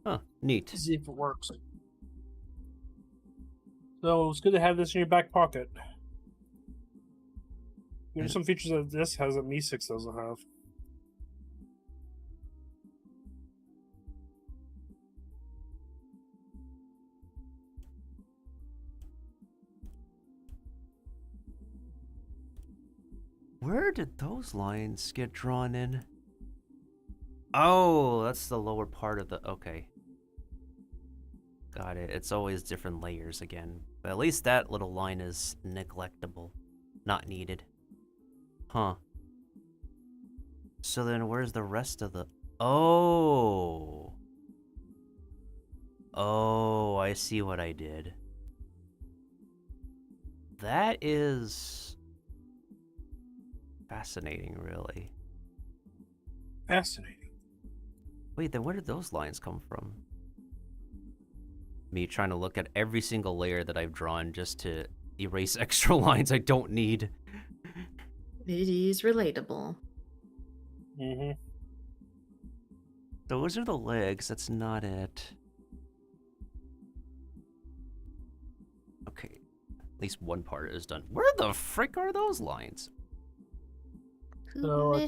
Huh, neat. See if it works. So it's good to have this in your back pocket. There's some features that this has that Mi6 doesn't have. Where did those lines get drawn in? Oh, that's the lower part of the... Okay. Got it. It's always different layers again. But at least that little line is neglectable. Not needed. Huh. So then where's the rest of the... Oh. Oh, I see what I did. That is... fascinating, really. Fascinating. Wait, then where did those lines come from? Me trying to look at every single layer that I've drawn just to erase extra lines I don't need. It is relatable. Mm-hmm. Those are the legs, that's not it. Okay, at least one part is done. Where the frick are those lines? So I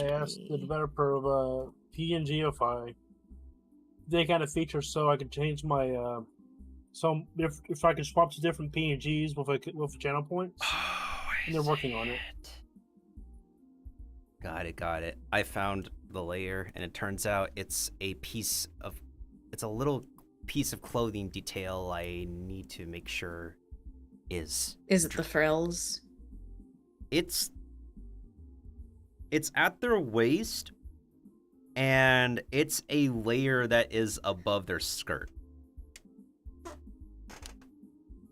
asked the developer of PNGify, they kind of feature so I could change my if I could swap to different PNGs with channel points. Oh, and they're working on it. Got it. I found the layer, and it turns out it's a little piece of clothing detail I need to make sure is. Is it the frills? It's at their waist, and it's a layer that is above their skirt.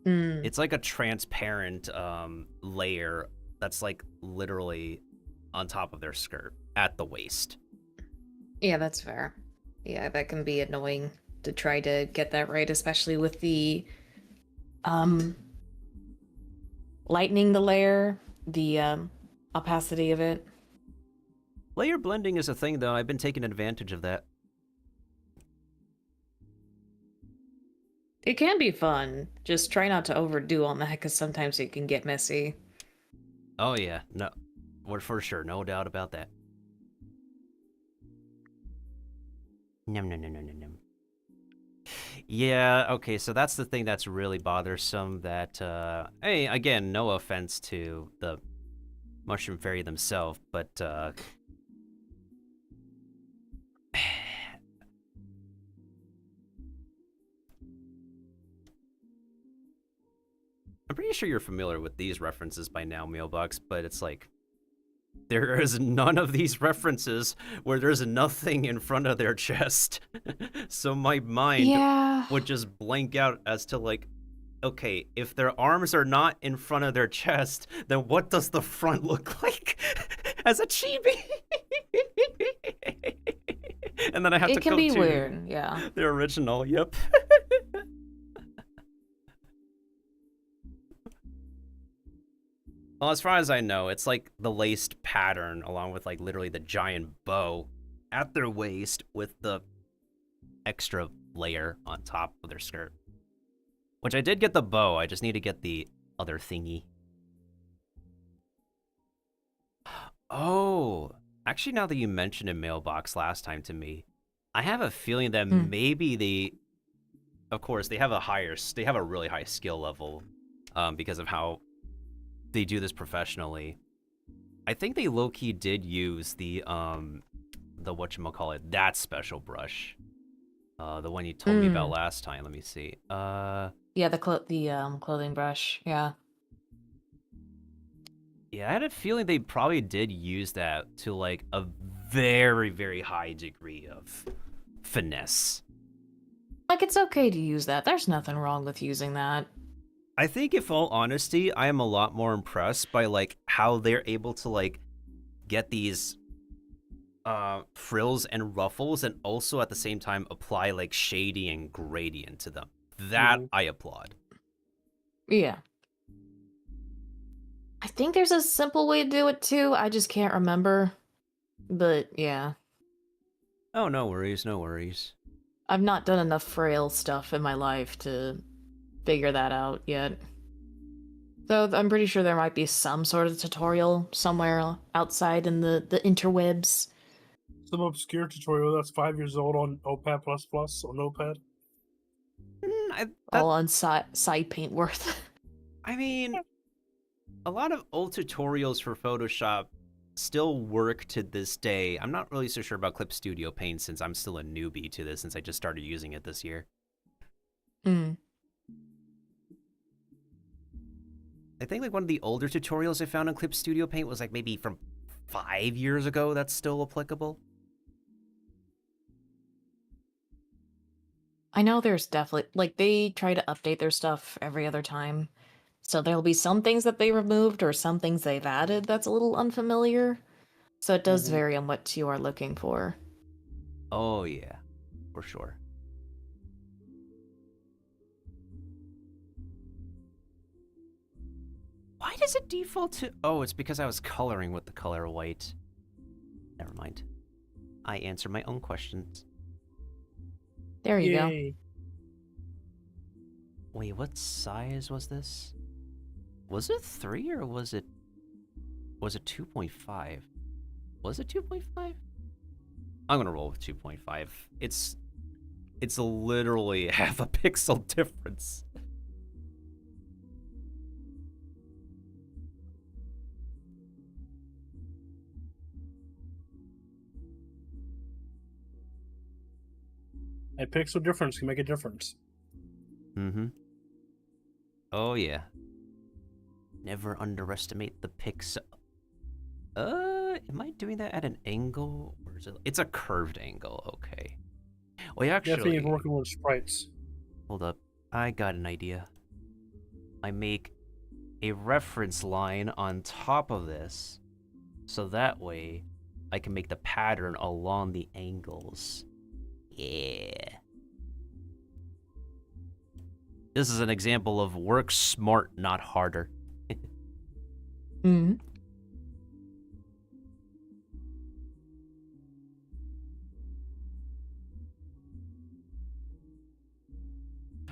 It's like a transparent layer that's like literally on top of their skirt at the waist. Yeah, that's fair. Yeah, that can be annoying to try to get that right, especially with the lightening the layer, the opacity of it. Layer blending is a thing, though. I've been taking advantage of that. It can be fun. Just try not to overdo on that, because sometimes it can get messy. Oh yeah, no, for sure, no doubt about that. Num. Yeah, okay, so that's the thing that's really bothersome. That hey, again, no offense to the Mushroom Fairy themselves, but I'm pretty sure you're familiar with these references by now, Mailbox, but it's like, there is none of these references where there's nothing in front of their chest. So my mind would just blank out as to like, okay, if their arms are not in front of their chest, then what does the front look like as a chibi? And then I have to go to... It can be weird, yeah. The original, yep. Well, as far as I know, it's like the laced pattern along with like literally the giant bow at their waist with the extra layer on top of their skirt. Which I did get the bow, I just need to get the other thingy. Oh, actually now that you mentioned a Mailbox last time to me, I have a feeling that maybe of course, they have a really high skill level because of how they do this professionally. I think they low-key did use the whatchamacallit, that special brush. The one you told me about last time. Let me see. Yeah, the clothing brush, yeah. Yeah, I had a feeling they probably did use that to like a very, very high degree of finesse. Like, it's okay to use that. There's nothing wrong with using that. I think, if all honesty, I am a lot more impressed by like how they're able to like get these frills and ruffles and also at the same time apply like shading and gradient to them. That I applaud. Yeah. I think there's a simple way to do it too. I just can't remember. But yeah, Oh, no worries, no worries. I've not done enough frail stuff in my life to figure that out yet. Though I'm pretty sure there might be some sort of tutorial somewhere outside in the interwebs. Some obscure tutorial that's 5 years old on Notepad++ on Notepad. All on side paint worth. I mean, a lot of old tutorials for Photoshop still work to this day. I'm not really so sure about Clip Studio Paint since I'm still a newbie to this since I just started using it this year. Hmm. I think like one of the older tutorials I found in Clip Studio Paint was like maybe from 5 years ago that's still applicable. I know there's definitely, like, they try to update their stuff every other time. So there'll be some things that they removed or some things they've added that's a little unfamiliar. So it does vary on what you are looking for. Oh yeah, for sure. Why does it default to... Oh, it's because I was coloring with the color white. Never mind. I answer my own questions. There you go. Yay. Wait, what size was this? Was it 3 or was it 2.5? Was it 2.5? I'm gonna roll with 2.5. It's literally half a pixel difference. A pixel difference can make a difference. Mm-hmm. Oh yeah. Never underestimate the pixel. Am I doing that at an angle or is it? It's a curved angle. Okay. Well, Definitely actually, working with sprites. hold up. I got an idea. I make a reference line on top of this, so that way I can make the pattern along the angles. Yeah. This is an example of work smart, not harder. Mm.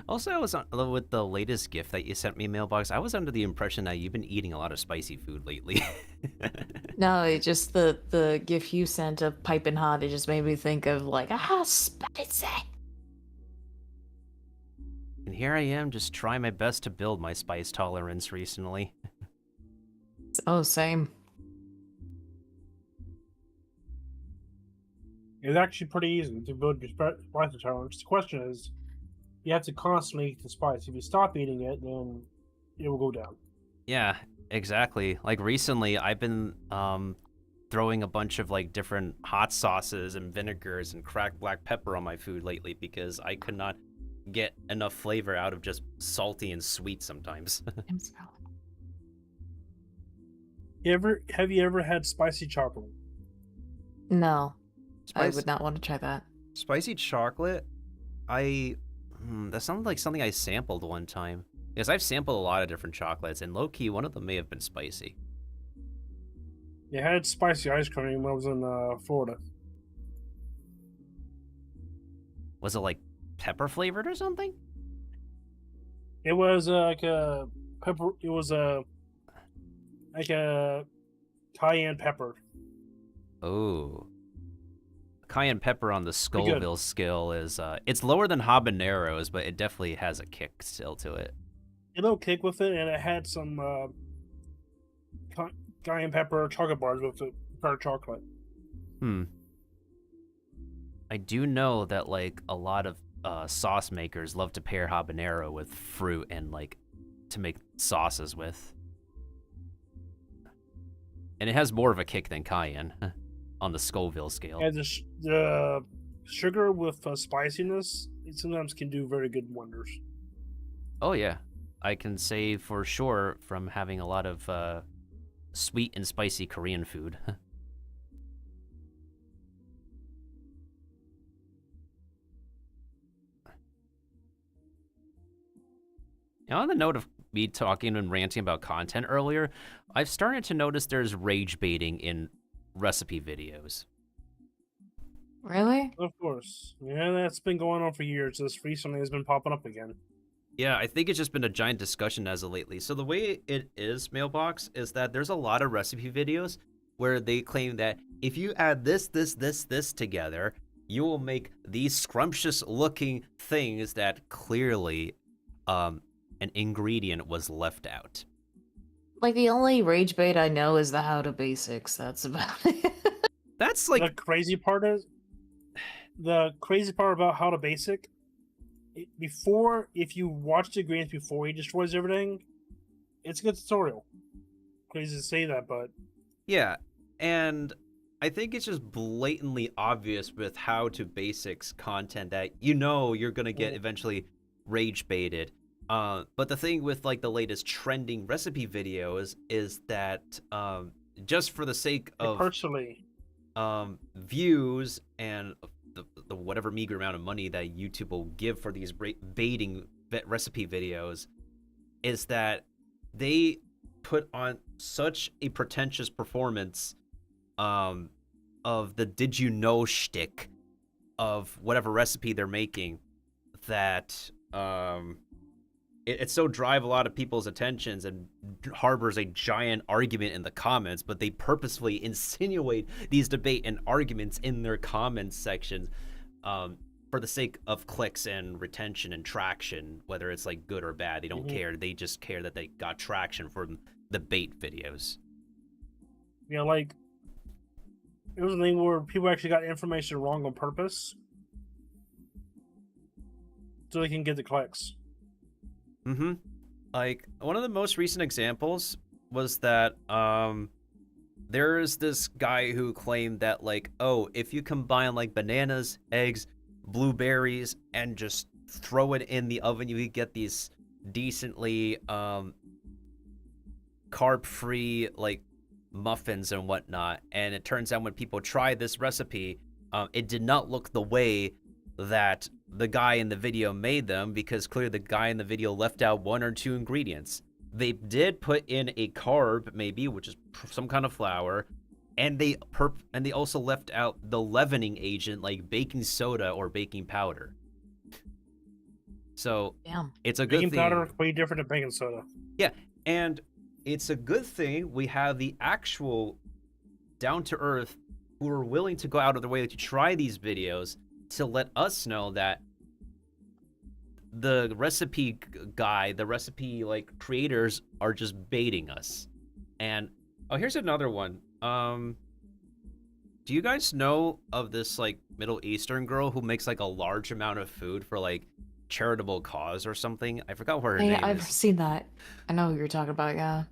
Also, I was on, with the latest gift that you sent me, Mailbox, I was under the impression that you've been eating a lot of spicy food lately. No, it just the gif you sent of piping hot, it just made me think of like, spicy. And here I am, just trying my best to build my spice tolerance recently. Oh, same. It's actually pretty easy to build your spice tolerance. The question is, you have to constantly eat the spice. If you stop eating it, then it will go down. Yeah, exactly. Like recently, I've been throwing a bunch of like different hot sauces and vinegars and cracked black pepper on my food lately because I could not get enough flavor out of just salty and sweet sometimes. Have you ever had spicy chocolate? No, I would not want to try that. Spicy chocolate? That sounded like something I sampled one time. Because I've sampled a lot of different chocolates, and low-key, one of them may have been spicy. I had spicy ice cream when I was in Florida. Was it like pepper flavored or something? It was like a pepper. It was like a cayenne pepper. Oh. Cayenne pepper on the Scoville scale is, it's lower than habaneros, but it definitely has a kick still to it. A little kick with it, and it had some cayenne pepper chocolate bars with it, dark chocolate. I do know that, like, a lot of sauce makers love to pair habanero with fruit and, like, to make sauces with. And it has more of a kick than cayenne on the Scoville scale. And the sugar with spiciness, it sometimes can do very good wonders. Oh, yeah. I can say for sure from having a lot of sweet and spicy Korean food. Now, on the note of me talking and ranting about content earlier, I've started to notice there's rage baiting in recipe videos. Really? Of course. Yeah, that's been going on for years. This recently has been popping up again. Yeah, I think it's just been a giant discussion as of lately. So the way it is, Mailbox, is that there's a lot of recipe videos where they claim that if you add this together, you will make these scrumptious looking things that clearly an ingredient was left out. Like, the only rage bait I know is the how to basics. That's about it. That's like The crazy part about how to basic, before, if you watch the ingredients before he destroys everything, it's a good tutorial. Crazy to say that, but yeah, and I think it's just blatantly obvious with how to basics content that you're gonna get eventually rage baited. But the thing with like the latest trending recipe videos is that just for the sake of personally, views and the whatever meager amount of money that YouTube will give for these baiting recipe videos, is that they put on such a pretentious performance of the did you know shtick of whatever recipe they're making that it so drive a lot of people's attentions and harbors a giant argument in the comments, but they purposefully insinuate these debate and arguments in their comments sections for the sake of clicks and retention and traction, whether it's like good or bad. They don't care. They just care that they got traction from the bait videos. Yeah, like, it was a thing where people actually got information wrong on purpose so they can get the clicks. Like, one of the most recent examples was that there is this guy who claimed that, like, oh, if you combine like bananas, eggs, blueberries, and just throw it in the oven, you could get these decently carb-free like muffins and whatnot. And it turns out when people try this recipe, it did not look the way that the guy in the video made them, because clearly the guy in the video left out one or two ingredients. They did put in a carb, maybe, which is some kind of flour, and they also left out the leavening agent like baking soda or baking powder. So it's a good thing. Baking powder is way different than baking soda. Yeah, and it's a good thing we have the actual down-to-earth who are willing to go out of their way to try these videos to let us know that the recipe guy, the recipe like creators are just baiting us. And oh, here's another one. Do you guys know of this like Middle Eastern girl who makes like a large amount of food for like charitable cause or something? I forgot what her name is. I've seen that. I know what you're talking about, yeah.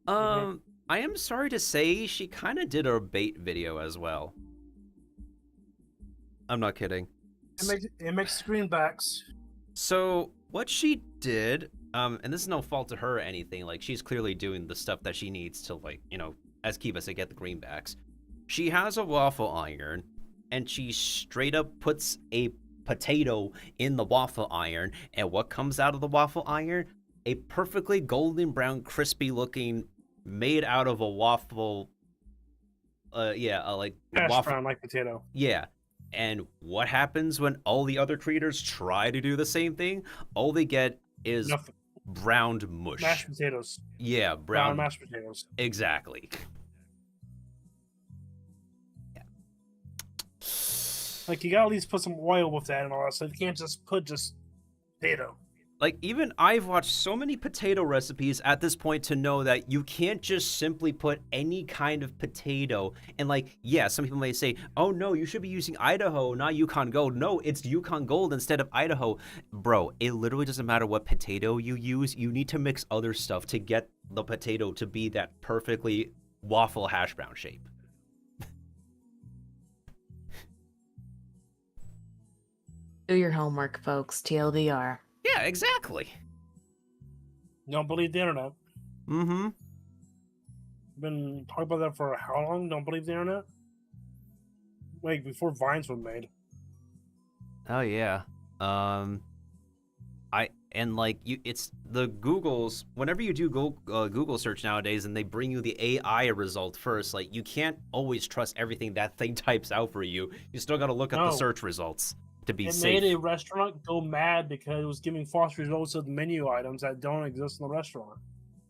I am sorry to say she kind of did a bait video as well. I'm not kidding. It makes greenbacks. So what she did, and this is no fault to her or anything, like she's clearly doing the stuff that she needs to, like, you know, as Kiva said, get the greenbacks. She has a waffle iron, and she straight up puts a potato in the waffle iron, and what comes out of the waffle iron? A perfectly golden brown, crispy looking, made out of a waffle, like hash waffle brown like potato. Yeah. And what happens when all the other creators try to do the same thing? All they get is Nothing. browned mush. Mashed potatoes. Yeah, brown mashed potatoes. Exactly. Yeah. Like, you gotta at least put some oil with that and all that, so you can't just put potato. Like, even I've watched so many potato recipes at this point to know that you can't just simply put any kind of potato. And, like, yeah, some people may say, oh, no, you should be using Idaho, not Yukon Gold. No, it's Yukon Gold instead of Idaho. Bro, it literally doesn't matter what potato you use. You need to mix other stuff to get the potato to be that perfectly waffle hash brown shape. Do your homework, folks. TLDR. Yeah, exactly. Don't believe the internet. Mm-hmm. Been talking about that for how long? Don't believe the internet? Like, before Vines were made. Oh, yeah. I it's the Google's, whenever you do Google search nowadays and they bring you the AI result first, like, you can't always trust everything that thing types out for you. You still got to look up the search results to be safe. It made a restaurant go mad because it was giving false results of menu items that don't exist in the restaurant.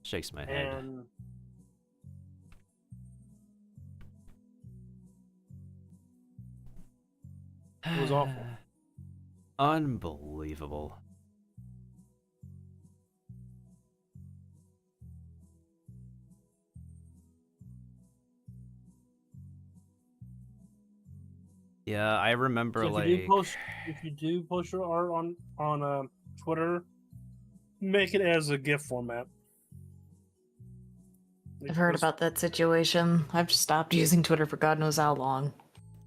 Shakes my head. And it was awful. Unbelievable. Yeah, I remember, So like, if you do post your art on Twitter, make it as a GIF format. I've heard about that situation. I've stopped using Twitter for God knows how long.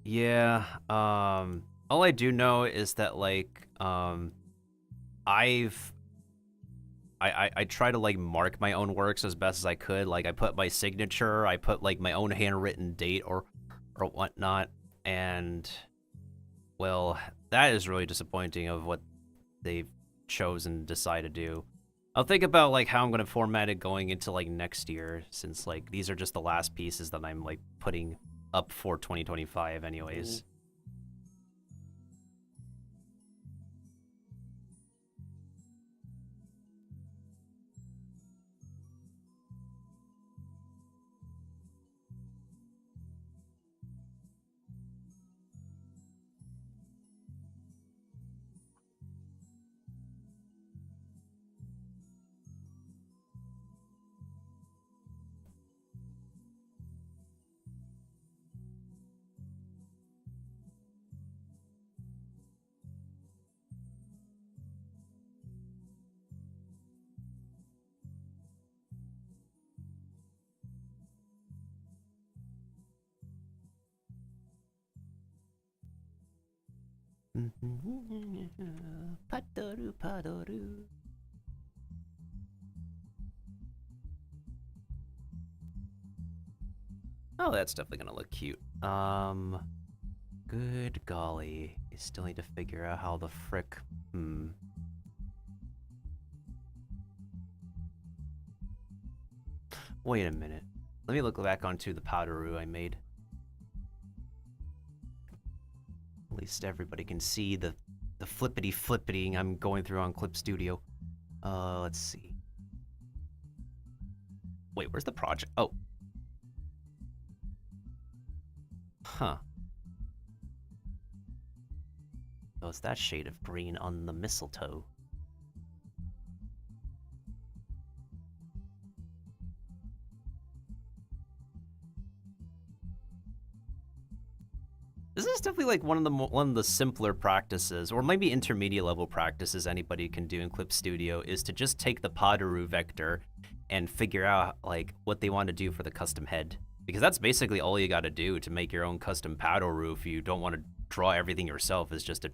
yeah, all I do know is that, like, I try to, like, mark my own works as best as I could. Like, I put my signature, I put, like, my own handwritten date or whatnot, and, well, that is really disappointing of what they've chosen to decide to do. I'll think about, like, how I'm going to format it going into, like, next year, since, like, these are just the last pieces that I'm, like, putting up for 2025 anyways. Padoru, padoru. Oh, that's definitely gonna look cute. Good golly. You still need to figure out how the frick. Wait a minute. Let me look back onto the powderoo I made. At least everybody can see the flippity I'm going through on Clip Studio. Let's see. Wait, where's the project? Oh. Huh. Oh, it's that shade of green on the mistletoe. This is definitely like one of the simpler practices, or maybe intermediate level practices anybody can do in Clip Studio, is to just take the Podaroo vector and figure out like what they want to do for the custom head, because that's basically all you got to do to make your own custom Podaroo. If you don't want to draw everything yourself, is just to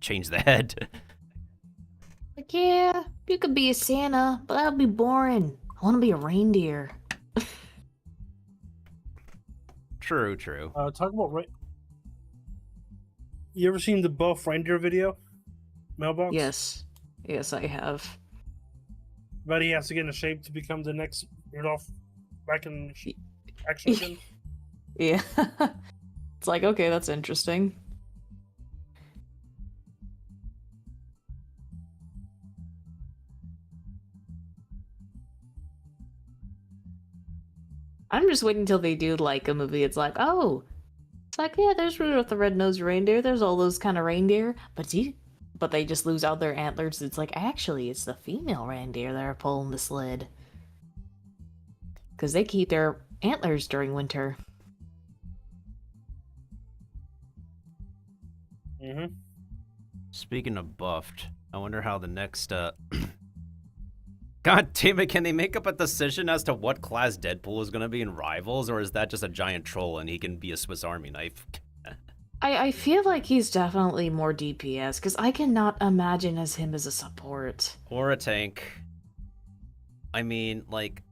change the head. Like, yeah, you could be a Santa, but that would be boring. I want to be a reindeer. True. Talk about You ever seen the buff reindeer video? Mailbox? Yes, I have. But he has to get into shape to become the next Rudolph back in action again. Yeah. It's like, okay, that's interesting. I'm just waiting until they do like a movie. It's like, oh, it's like, yeah, there's Rudolph the Red-Nosed Reindeer. There's all those kind of reindeer, but they just lose out their antlers. It's like, actually, it's the female reindeer that are pulling the sled, because they keep their antlers during winter. Speaking of buffed, I wonder how the next God damn it, can they make up a decision as to what class Deadpool is gonna be in Rivals, or is that just a giant troll and he can be a Swiss Army knife? I feel like he's definitely more DPS, because I cannot imagine him as a support. Or a tank. I mean, like,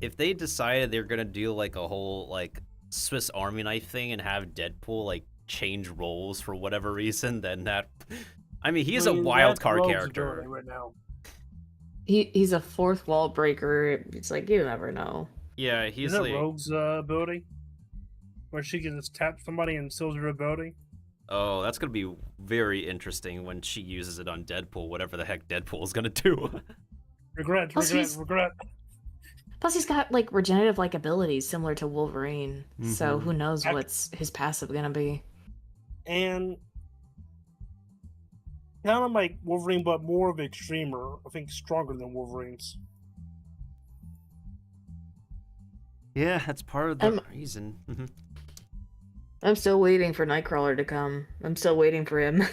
if they decided they're gonna do like a whole like Swiss Army knife thing and have Deadpool like change roles for whatever reason, then that I mean, he is I a mean, wild that's card Rogue's character. ability right now. He's a fourth wall breaker. It's like you never know. Yeah, he's Is that like, Rogue's ability? Where she can just tap somebody and steals her ability? oh, that's gonna be very interesting when she uses it on Deadpool, whatever the heck Deadpool is gonna do. Regret, Plus regret, he's- regret. Plus, he's got like regenerative like abilities similar to Wolverine. So Mhm. who knows what's his passive gonna be? And kind of like Wolverine, but more of an extremer. I think stronger than Wolverine's. Yeah, that's part of the reason. I'm still waiting for Nightcrawler to come. I'm still waiting for him.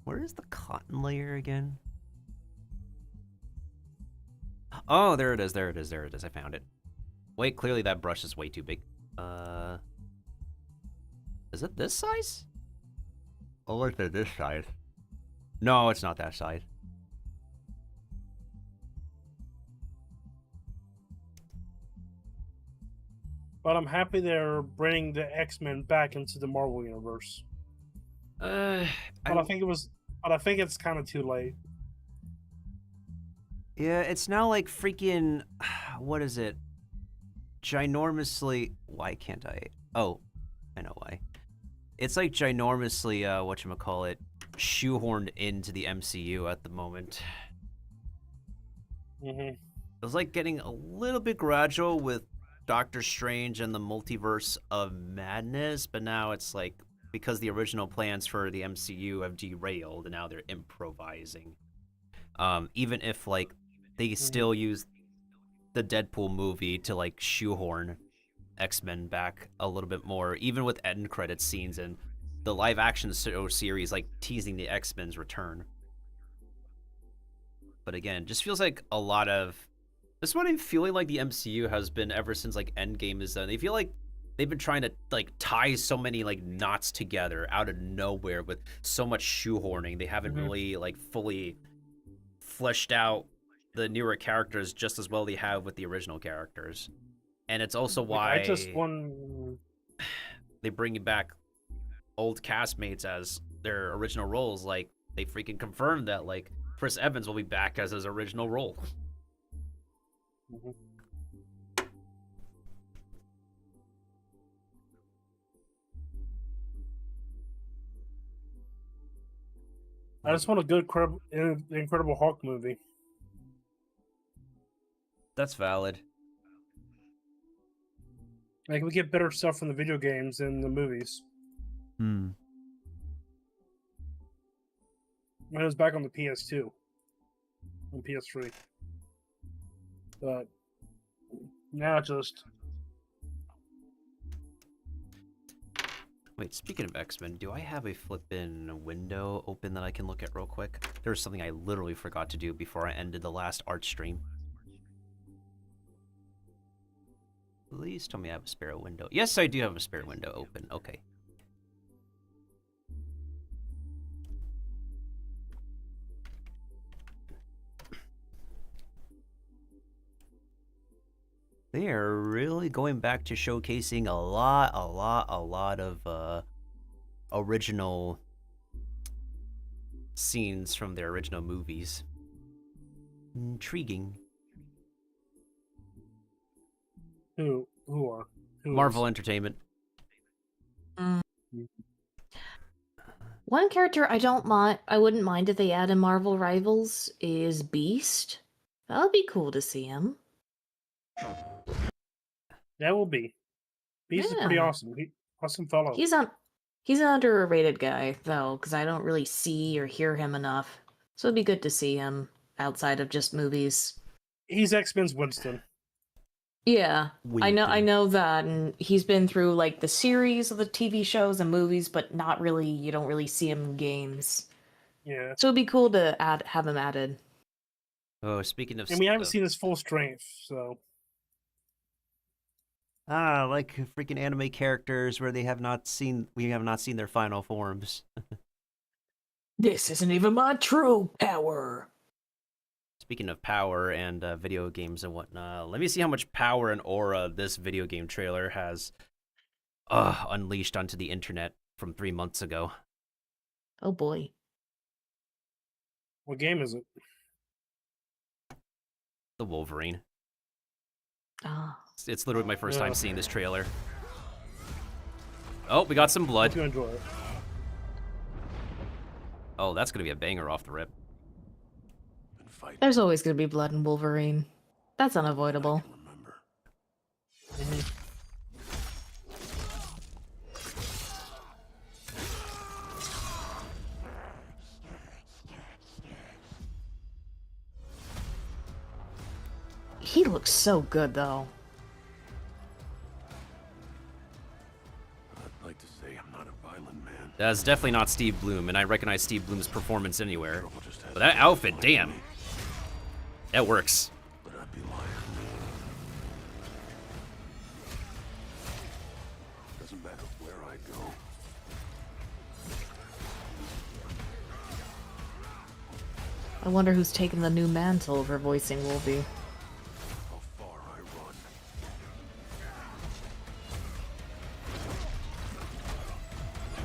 Where is the cotton layer again? Oh, there it is, there it is, there it is. I found it. Wait, clearly that brush is way too big. Is it this size? Oh, it's this size. No, it's not that size. But I'm happy they're bringing the X-Men back into the Marvel universe. But I think it's kind of too late. Yeah, it's now like freaking, what is it? Ginormously, why can't I? Oh, I know why. It's like ginormously, whatchamacallit, shoehorned into the MCU at the moment. Mm-hmm. It was like getting a little bit gradual with Doctor Strange and the Multiverse of Madness, but now it's like, because the original plans for the MCU have derailed, and now they're improvising. Even if, like, they still use the Deadpool movie to, like, shoehorn X-Men back a little bit more, even with end credit scenes and the live-action show series, like, teasing the X-Men's return. But again, just feels like a lot of... This is what I'm feeling like the MCU has been ever since, like, Endgame is done. They feel like they've been trying to, like, tie so many, like, knots together out of nowhere with so much shoehorning. They haven't really, like, fully fleshed out the newer characters just as well they have with the original characters. And it's also why they bring back old castmates as their original roles. Like, they freaking confirmed that, like, Chris Evans will be back as his original role. I just want a good Incredible Hulk movie. That's valid. Like, we get better stuff from the video games than the movies. Hmm. When it was back on the PS2. On PS3. But now just... Wait, speaking of X-Men, do I have a flippin' window open that I can look at real quick? There was something I literally forgot to do before I ended the last art stream. Please tell me I have a spare window. Yes, I do have a spare window open. Okay. They are really going back to showcasing a lot of original scenes from their original movies. Intriguing. Who are? Marvel Entertainment. One character I wouldn't mind if they add in Marvel Rivals is Beast. That would be cool to see him. That will be. Beast is pretty awesome. Awesome fellow. He's an underrated guy though, because I don't really see or hear him enough. So it'd be good to see him outside of just movies. He's X-Men's Winston. Yeah, I know that, and he's been through like the series of the TV shows and movies, but not really. You don't really see him in games. Yeah. So it'd be cool to have him added. Oh, speaking of, and we haven't seen his full strength, so. Like freaking anime characters where we have not seen their final forms. This isn't even my true power. Speaking of power and video games and whatnot, let me see how much power and aura this video game trailer has unleashed onto the internet. from 3 months ago. Oh boy. What game is it? The Wolverine. Ah. It's literally my first time Yeah. seeing this trailer. Oh, we got some blood. Hope you enjoy it. Oh, that's gonna be a banger off the rip. There's always gonna be blood in Wolverine. That's unavoidable. Mhm. He looks so good though. I'd like to say I'm not a violent man. That's definitely not Steve Blum, and I recognize Steve Blum's performance anywhere. Trouble just has But that to outfit, like damn. me, That works. But I'd be lying. Doesn't matter where I go. I wonder who's taking the new mantle over voicing Wolvie. How far I run.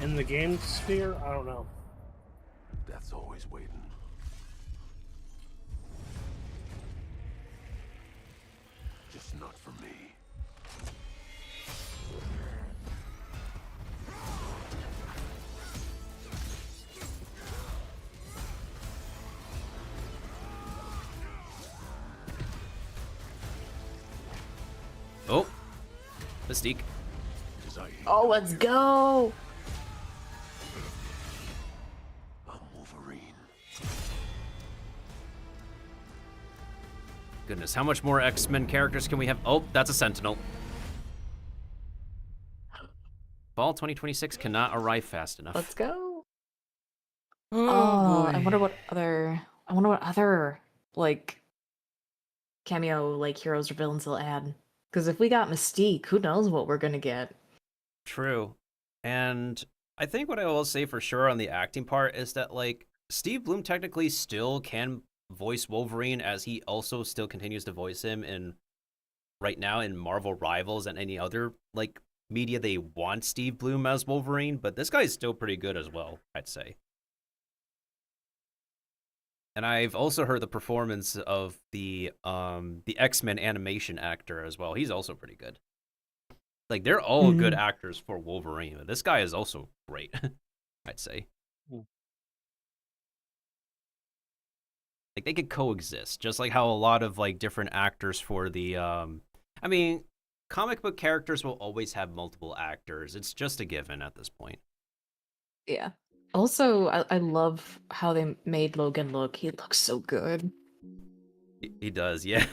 In the game sphere, I don't know. Death's always waiting. Just not for me. Oh, Mystique. 'Cause I hate Oh, let's go! I'm Wolverine. Goodness, how much more X-Men characters can we have? Oh, that's a Sentinel. Fall 2026 cannot arrive fast enough. Let's go. Oh, I wonder what other like cameo like heroes or villains they'll add. Because if we got Mystique, who knows what we're gonna get? True. And I think what I will say for sure on the acting part is that, like, Steve Blum technically still can voice Wolverine, as he also still continues to voice him in right now in Marvel Rivals and any other, like, media they want Steve Blum as Wolverine, but this guy's still pretty good as well, I'd say. And I've also heard the performance of the X-Men animation actor as well. He's also pretty good. Like, they're all good actors for Wolverine, but this guy is also great, I'd say. Mm. Like, they could coexist, just like how a lot of, like, different actors for the, I mean, comic book characters will always have multiple actors. It's just a given at this point. Yeah. Also, I love how they made Logan look. He looks so good. He does, yeah.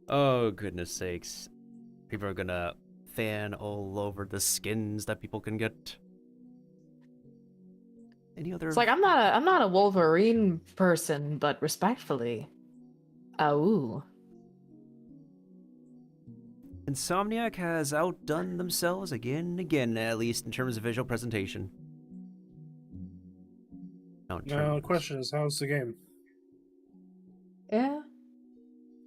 Oh, goodness sakes. People are gonna fan all over the skins that people can get. Any other? It's like I'm not a Wolverine person, but respectfully. Oh. Insomniac has outdone themselves again and again, at least in terms of visual presentation. Now the question is, how's the game? Yeah.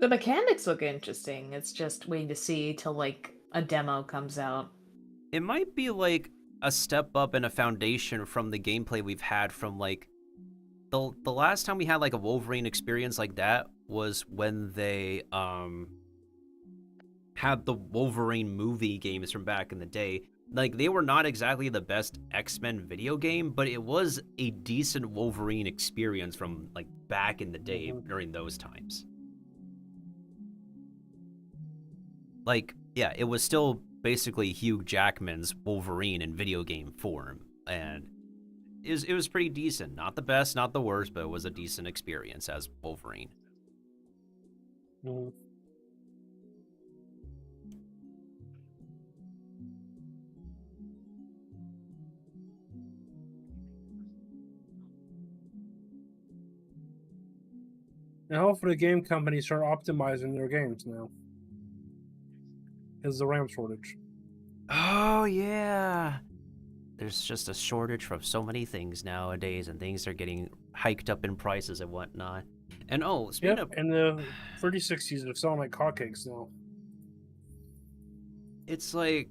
The mechanics look interesting. It's just waiting to see till like a demo comes out. It might be like a step up and a foundation from the gameplay we've had from like the last time we had like a Wolverine experience like that was when they had the Wolverine movie games from back in the day. Like, they were not exactly the best X-Men video game, but it was a decent Wolverine experience from like back in the day during those times. Like, yeah, it was still basically Hugh Jackman's Wolverine in video game form, and it was pretty decent. Not the best, not the worst, but it was a decent experience as Wolverine. Mhm. And hopefully the game companies start optimizing their games now. Because the RAM shortage. Oh, yeah. There's just a shortage of so many things nowadays, and things are getting hiked up in prices and whatnot. And oh, speaking Yep, of, and the 3060s are selling like hotcakes now. it's like,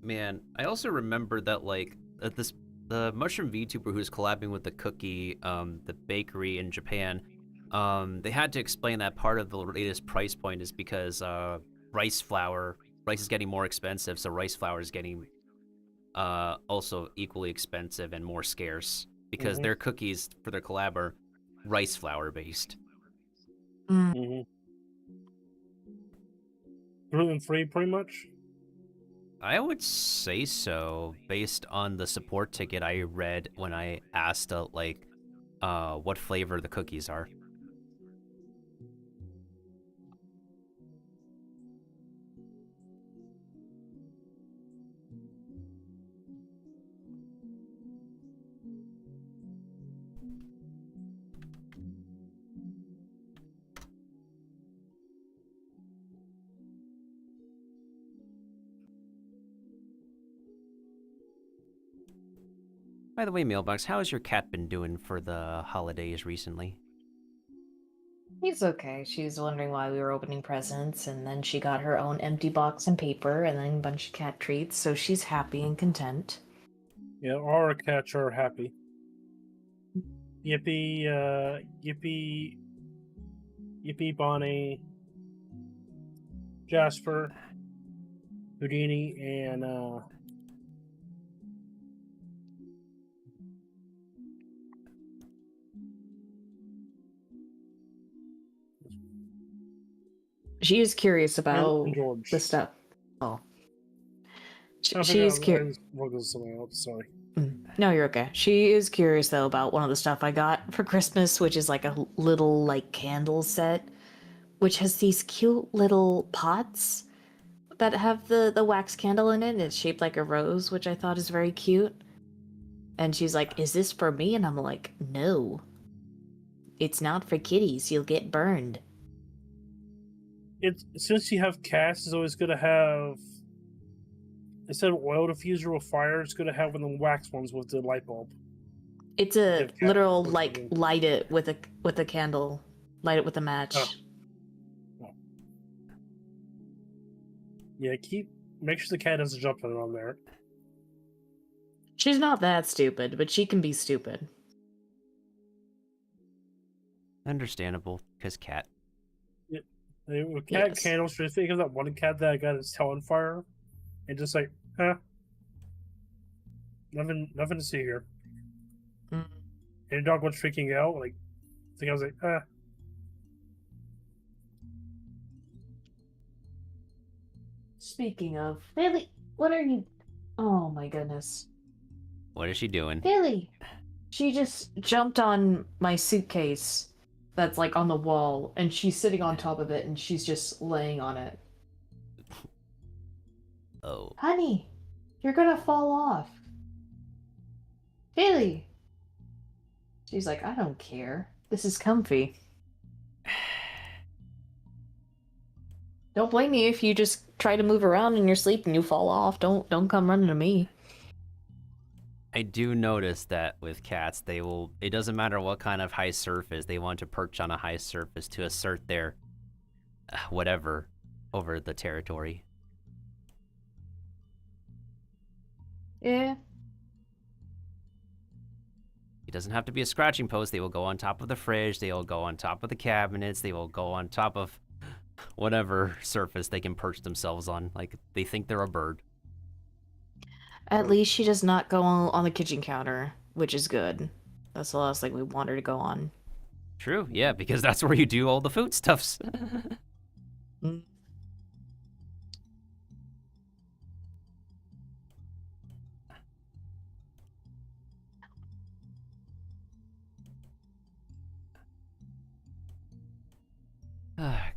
Man, I also remember that like the mushroom VTuber who's collabing with the cookie, the bakery in Japan, they had to explain that part of the latest price point is because rice is getting more expensive, so rice flour is getting also equally expensive and more scarce because their cookies for their collab are rice flour based. Mm-hmm. Gluten-free, pretty much. I would say so, based on the support ticket I read when I asked, what flavor the cookies are. By the way, Mailbox, how has your cat been doing for the holidays recently? She's okay. She's wondering why we were opening presents, and then she got her own empty box and paper, and then a bunch of cat treats, so she's happy and content. Yeah, our cats are happy. Yippee, Yippee, Yippee, Bonnie, Jasper, Houdini, and She is curious about George. the stuff. Oh. I She's forgot, curious. Something else, sorry. No, you're okay. She is curious though about one of the stuff I got for Christmas, which is like a little like candle set, which has these cute little pots that have the wax candle in it. And it's shaped like a rose, which I thought is very cute. And she's like, "Is this for me?" And I'm like, "No. It's not for kitties. You'll get burned." Since you have cats, it's always good to have, instead of oil diffuser with fire, it's good to have one of the wax ones with the light bulb. It's a cat literal was like looking. light it with a candle, light it with a match. Oh. Yeah, make sure the cat doesn't jump on there. She's not that stupid, but she can be stupid. Understandable, because cat. With cat Yes. candles, I think of that one cat that got his tail on fire, and just like, nothing to see here. Mm. And the dog was freaking out. Like, I think I was like, Speaking of, Billy, what are you? Oh my goodness, What is she doing? Billy! She just jumped on my suitcase that's like on the wall, and she's sitting on top of it, and she's just laying on it. Oh. Honey, you're gonna fall off. Billy! She's like, I don't care. This is comfy. Don't blame me if you just try to move around in your sleep and you fall off. Don't come running to me. I do notice that with cats, it doesn't matter what kind of high surface, they want to perch on a high surface to assert their whatever over the territory. Yeah. It doesn't have to be a scratching post. They will go on top of the fridge. They will go on top of the cabinets. They will go on top of whatever surface they can perch themselves on. Like, they think they're a bird. At least she does not go on the kitchen counter, which is good. That's the last thing we want her to go on. True, yeah, because that's where you do all the foodstuffs. Mm.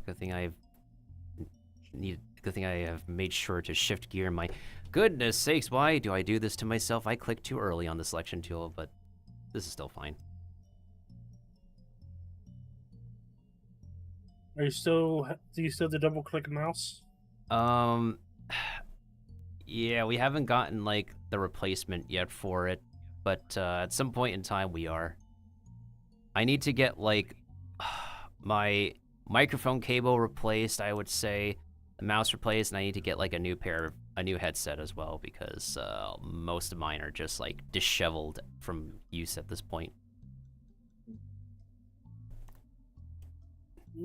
Good thing I have made sure to shift gear. My goodness sakes, why do I do this to myself? I clicked too early on the selection tool, but this is still fine. do you still have the double click mouse? Yeah, we haven't gotten like the replacement yet for it, but at some point in time we are. I need to get like my microphone cable replaced, I would say, the mouse replaced, and I need to get like a a new headset as well because most of mine are just like disheveled from use at this point.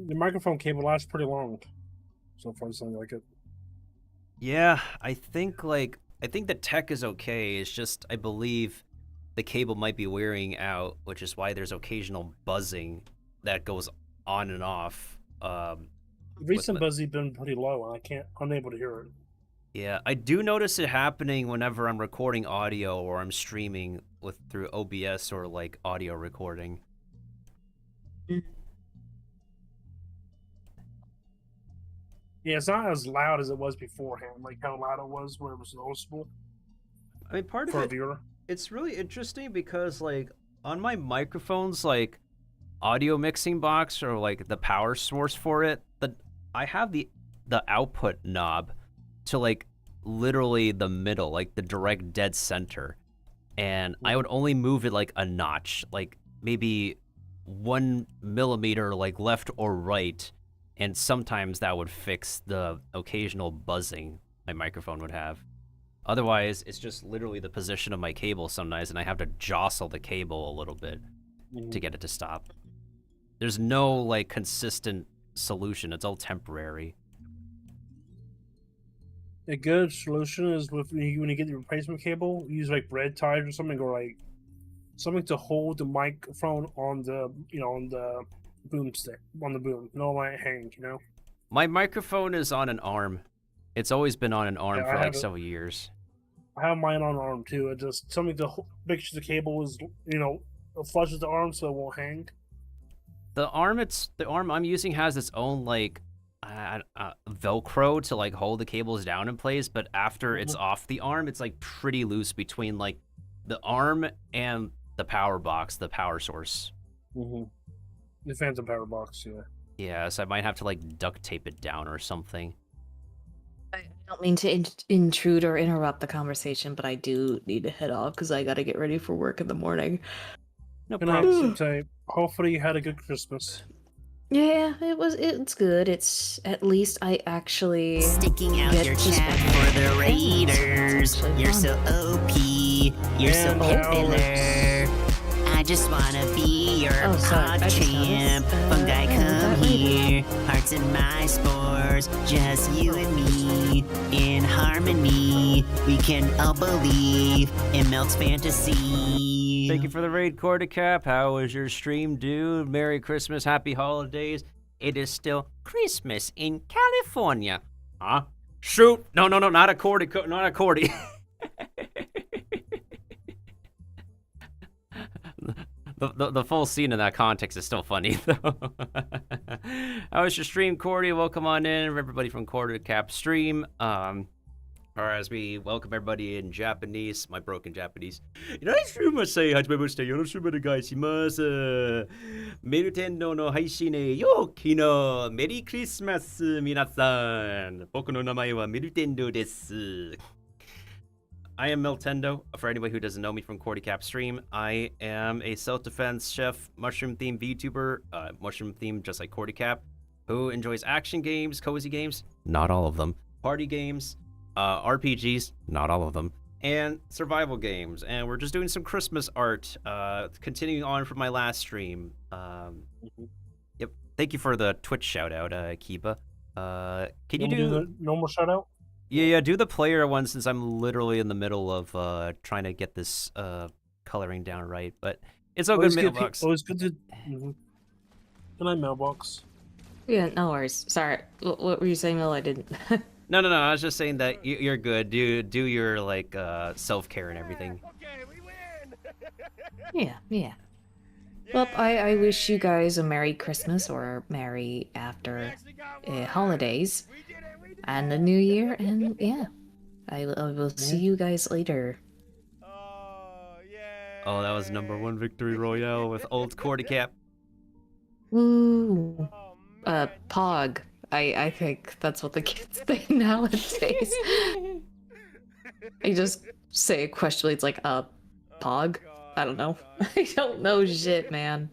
The microphone cable lasts pretty long. So far, something like it. Yeah, I think the tech is okay. It's just I believe the cable might be wearing out, which is why there's occasional buzzing that goes on and off. Recent buzzy been pretty low, and I'm unable to hear it. Yeah, I do notice it happening whenever I'm recording audio or I'm streaming through OBS or like audio recording. Yeah, it's not as loud as it was beforehand, like how loud it was when it was noticeable. I mean, part of for a it, viewer. It's really interesting because like on my microphones, like audio mixing box or like the power source for it, I have the output knob to like literally the middle, like the direct dead center, and I would only move it like a notch, like maybe 1 millimeter like left or right, and sometimes that would fix the occasional buzzing my microphone would have. Otherwise, it's just literally the position of my cable sometimes, and I have to jostle the cable a little bit to get it to stop. There's no like consistent solution. It's all temporary. A good solution is when you get the replacement cable, use like red ties or something, or like something to hold the microphone on the on the boomstick, on the boom. No light hang, My microphone is on an arm. It's always been on an arm Yeah, for like several years. I have mine on arm too. It just something to make sure the cable is flush with the arm so it won't hang. The arm I'm using has its own like Velcro to like hold the cables down in place, but after it's off the arm, it's like pretty loose between like the arm and the power box, the power source. The phantom power box, yeah. Yeah, so I might have to like duct tape it down or something. I don't mean to intrude or interrupt the conversation, but I do need to head off because I got to get ready for work in the morning. No Good problem. night, Sensei. Hopefully you had a good Christmas. Yeah, it's good. It's at least I actually sticking out get your to chat spend for the time. Raiders. It's actually You're fun. so OP. You're so And popular. I just wanna be your Oh, sorry, I pod just champ. noticed. Fungi, Yeah, come that way. here. Hearts in my spores. Just you and me. In harmony. We can all believe in Melt's fantasy. Thank you for the raid, Cordycap. How was your stream, dude? Merry Christmas, Happy Holidays. It is still Christmas in California. Huh? Shoot! No, not a Cordy, not a Cordy. The full scene in that context is still funny, though. How was your stream, Cordy? Welcome on in, everybody from Cordycap stream. Or as we welcome everybody in Japanese, my broken Japanese. Miltendo no haishin e yoki no Merry Christmas, minasan. Boku no namae wa Miltendo desu. I am Miltendo. For anybody who doesn't know me from Cordycap stream, I am a self-defense chef, mushroom-themed VTuber, mushroom-themed just like Cordycap, who enjoys action games, cozy games, not all of them, party games, RPGs, not all of them, and survival games. And we're just doing some Christmas art, continuing on from my last stream. Yep. Thank you for the Twitch shout-out, Kiba. Can you do the normal shout out? Yeah, do the player one since I'm literally in the middle of trying to get this coloring down right. But it's all good, Mailbox. Always good to. Good night, Mailbox. Yeah, no worries. Sorry, what were you saying, Mel? I didn't. No. I was just saying that you're good. Do your like self-care and everything. Okay, we win. Yeah. Well, I wish you guys a Merry Christmas or Merry after holidays and the New Year, and yeah, I will see you guys later. Oh, yeah. Oh, that was #1 victory royale with old Cordycap. Woo! Oh, man. Pog. I think that's what the kids say nowadays. You just say questionably, it's like, Pog? God, I don't know. God. I don't know shit, man.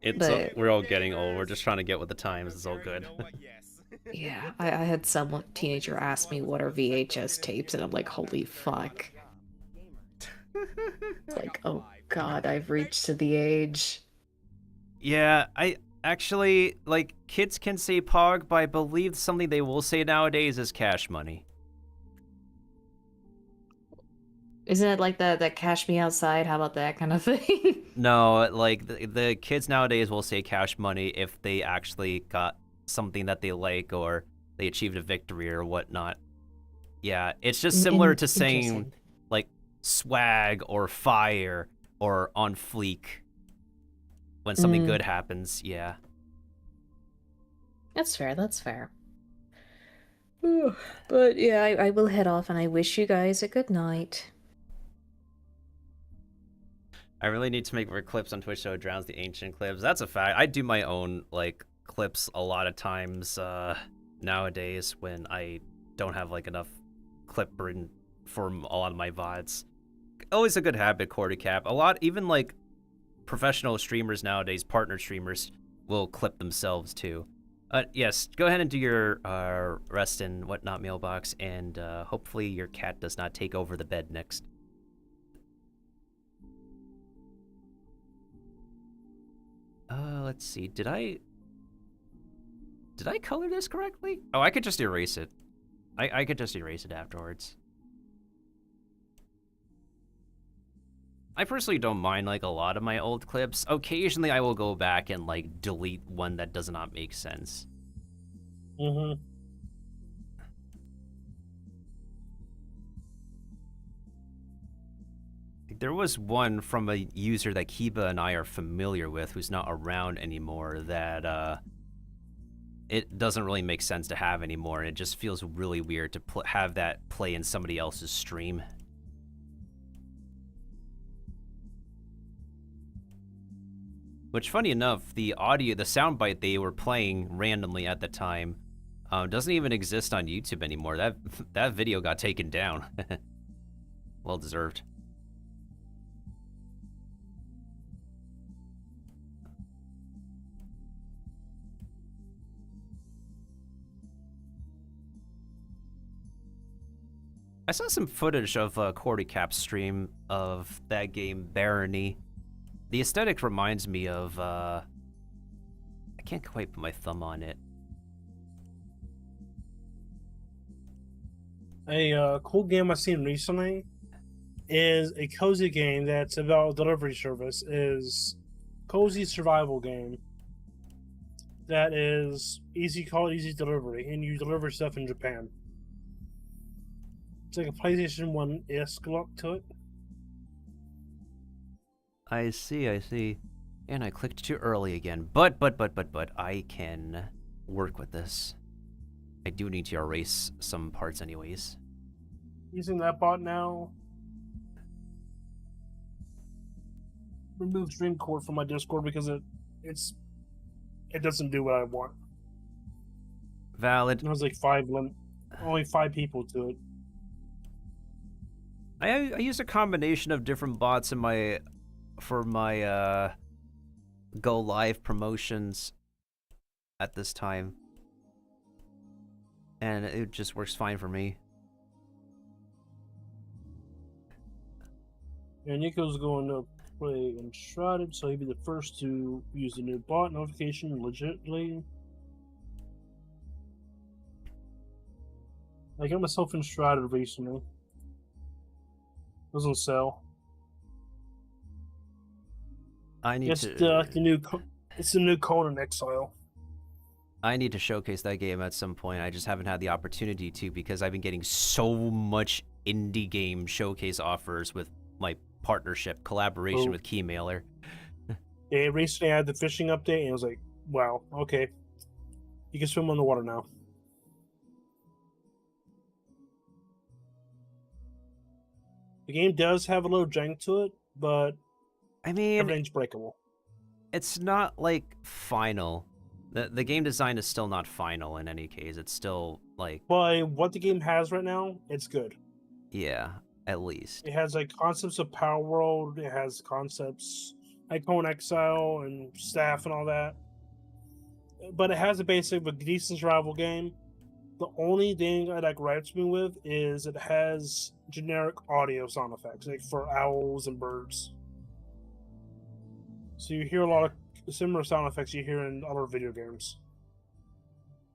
It's But- we're all getting old. We're just trying to get with the times. It's all good. You know what? Yes. Yeah, I had some teenager ask me what are VHS tapes, and I'm like, holy fuck. It's like, oh god, I've reached to the age. Yeah, I actually, like, kids can say Pog, but I believe something they will say nowadays is cash money. Isn't it like that cash me outside? How about that kind of thing? No, like, the kids nowadays will say cash money if they actually got something that they like or they achieved a victory or whatnot. Yeah, it's just similar to saying, Interesting. like, swag or fire or on fleek when something good happens, yeah. That's fair, that's fair. But yeah, I will head off, and I wish you guys a good night. I really need to make more clips on Twitch so it drowns the ancient clips. That's a fact. I do my own, like, clips a lot of times nowadays when I don't have, like, enough clip written for a lot of my VODs. Always a good habit, Cordy Cap. A lot, even, like, professional streamers nowadays, partner streamers, will clip themselves, too. Yes, go ahead and do your rest and whatnot mailbox, and hopefully your cat does not take over the bed next. Let's see. Did I color this correctly? Oh, I could just erase it. I could just erase it afterwards. I personally don't mind, like, a lot of my old clips. Occasionally, I will go back and, like, delete one that does not make sense. Mm-hmm. There was one from a user that Kiba and I are familiar with who's not around anymore that, it doesn't really make sense to have anymore, and it just feels really weird to have that play in somebody else's stream. Which, funny enough, the soundbite they were playing randomly at the time, doesn't even exist on YouTube anymore. That video got taken down. Well deserved. I saw some footage of Cordy Cap's stream of that game, Barony. The aesthetic reminds me of, I can't quite put my thumb on it. A cool game I've seen recently is a cozy game that's about a delivery service. Is cozy survival game that is easy call, easy delivery, and you deliver stuff in Japan. It's like a PlayStation 1-esque look to it. I see. And I clicked too early again. But, I can work with this. I do need to erase some parts anyways. Using that bot now. Remove Dream Core from my Discord because it doesn't do what I want. Valid. It has like only 5 people to it. I use a combination of different bots for my go live promotions at this time, and it just works fine for me. And Nico's going to play Enshrouded, so he'll be the first to use the new bot notification legitly. I got myself Enshrouded recently. Doesn't sell. I need It's to. It's the new Conan Exile. I need to showcase that game at some point. I just haven't had the opportunity to because I've been getting so much indie game showcase offers with my collaboration with Keymailer. Yeah, recently I had the fishing update, and I was like, wow, okay. You can swim on the water now. The game does have a little jank to it, but I mean, everything's breakable. It's not like final. The game design is still not final in any case. It's still like. But what the game has right now, it's good. Yeah, at least. It has like concepts of Power World. It has concepts like Conan Exile and Staff and all that. but it has a basic but decent survival game. The only thing that gripes me with is it has generic audio sound effects, like for owls and birds. So you hear a lot of similar sound effects you hear in other video games.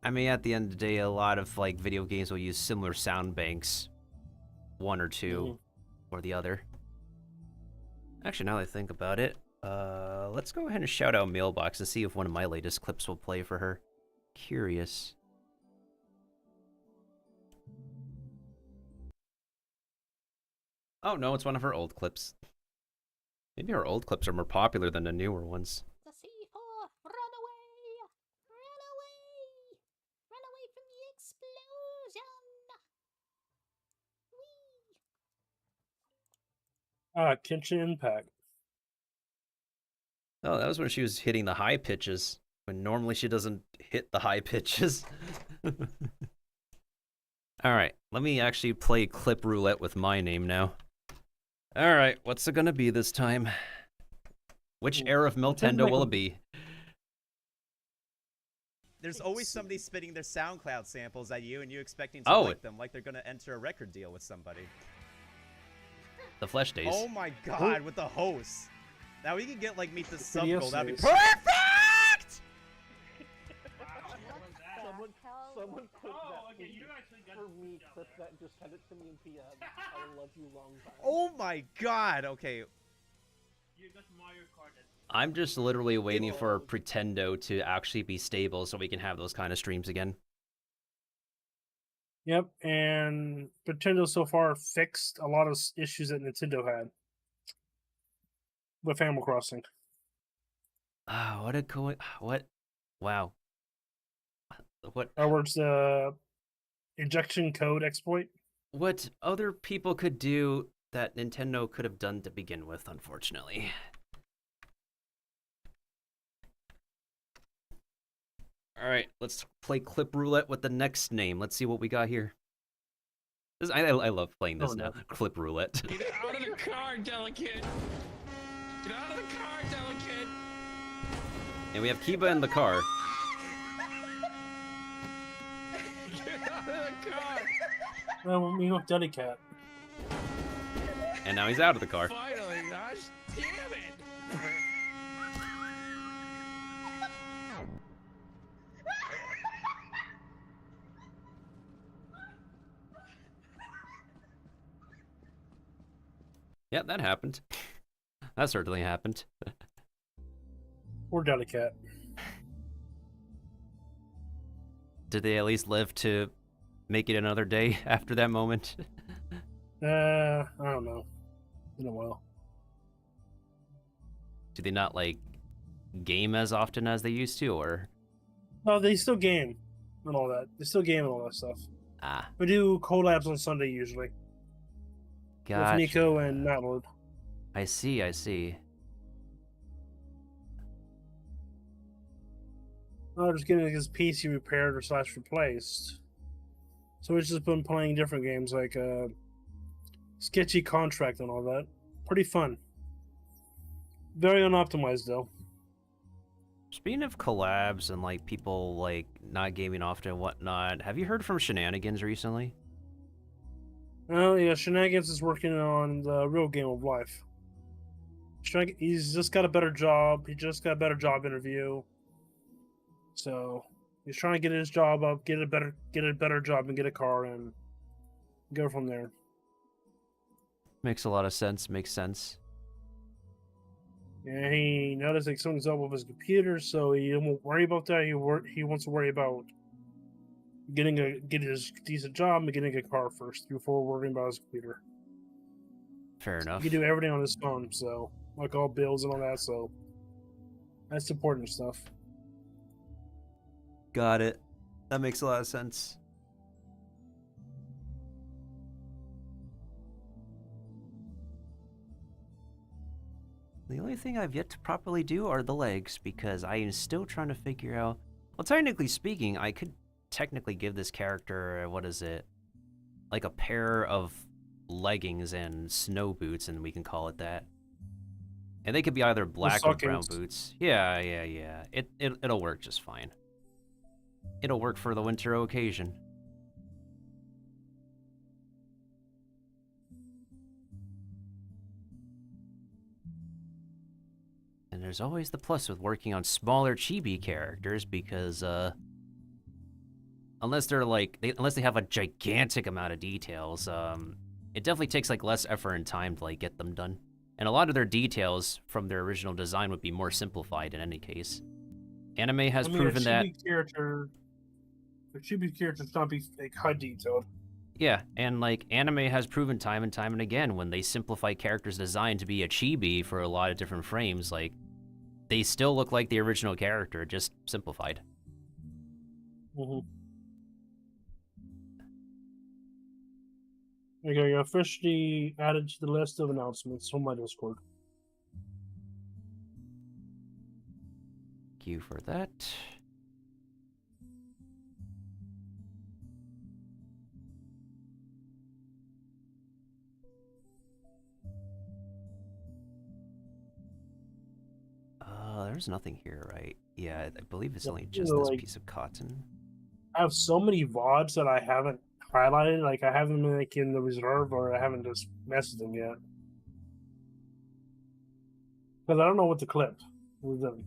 I mean, at the end of the day, a lot of like video games will use similar sound banks, one or two, or the other. Actually, now that I think about it, let's go ahead and shout out Mailbox and see if one of my latest clips will play for her. Curious. Oh no, it's one of her old clips. Maybe her old clips are more popular than the newer ones. The C4, run away! Run away! Run away from the explosion! Whee! Kitchen Impact. Oh, that was when she was hitting the high pitches, when normally she doesn't hit the high pitches. Alright, let me actually play clip roulette with my name now. Alright, what's it gonna be this time? Which era of Miltendo will it be? There's always somebody spitting their SoundCloud samples at you and you expecting to like them, like they're gonna enter a record deal with somebody. The Flesh Days. Oh my god, with the host. Now we can get like Meet the Sub Video Girl, that'd be series. perfect! Someone clip that for me, clip that, just send it to me in PM. I love you long time. Oh my god, okay. I'm just literally waiting for Pretendo to actually be stable so we can have those kind of streams again. Yep, and Nintendo so far fixed a lot of issues that Nintendo had with Animal Crossing. Ah, what a what? Wow. What? In other words, the injection code exploit. What other people could do that Nintendo could have done to begin with, unfortunately. Alright, let's play clip roulette with the next name. Let's see what we got here. I love playing this now. Clip roulette. Get out of the car, Delicate! Get out of the car, Delicate! And we have Kiba in the car. Get out of the car! Well, we have Dedicat. And now he's out of the car. Finally, gosh damn it! Yep, that happened. That certainly happened. Or Dedicat. Did they at least live to make it another day after that moment? I don't know. Been a while. Do they not, like, game as often as they used to, or? No, they still game and all that. They still game and all that stuff. Ah. We do collabs on Sunday usually. Gotcha. With Nico and Matlord. I see, I see. I'm just getting his PC repaired or / replaced. So we've just been playing different games like Sketchy Contract and all that. Pretty fun. Very unoptimized though. Speaking of collabs and like people like not gaming often and whatnot, have you heard from Shenanigans recently? Oh yeah, Shenanigans is working on the real game of life. He's just got a better job. He just got a better job interview. So he's trying to get his job up, get a better job, and get a car, and go from there. Makes a lot of sense. Makes sense. Yeah, he noticed like something's up with his computer, so he won't worry about that. He wants to worry about getting his decent job and getting a car first before worrying about his computer. Fair enough. He can do everything on his phone, so like all bills and all that. So that's important stuff. Got it. That makes a lot of sense. The only thing I've yet to properly do are the legs, because I am still trying to figure out... Well, technically speaking, I could technically give this character, what is it? Like a pair of leggings and snow boots, and we can call it that. And they could be either black or brown boots. Yeah. It'll work just fine. It'll work for the winter occasion. And there's always the plus with working on smaller chibi characters because, unless they're like, unless they have a gigantic amount of details, it definitely takes like less effort and time to like get them done. And a lot of their details from their original design would be more simplified in any case. Anime has proven that. The chibi characters not be like high detailed. Yeah, and like anime has proven time and time and again when they simplify characters' design to be a chibi for a lot of different frames, like they still look like the original character, just simplified. Okay, you're officially added to the list of announcements on my Discord. Thank you for that. There's nothing here, right? Yeah, I believe it's only just this piece of cotton. I have so many VODs that I haven't highlighted. Like, I have them like in the reserve, or I haven't just messaged them yet. Because I don't know what to clip with them.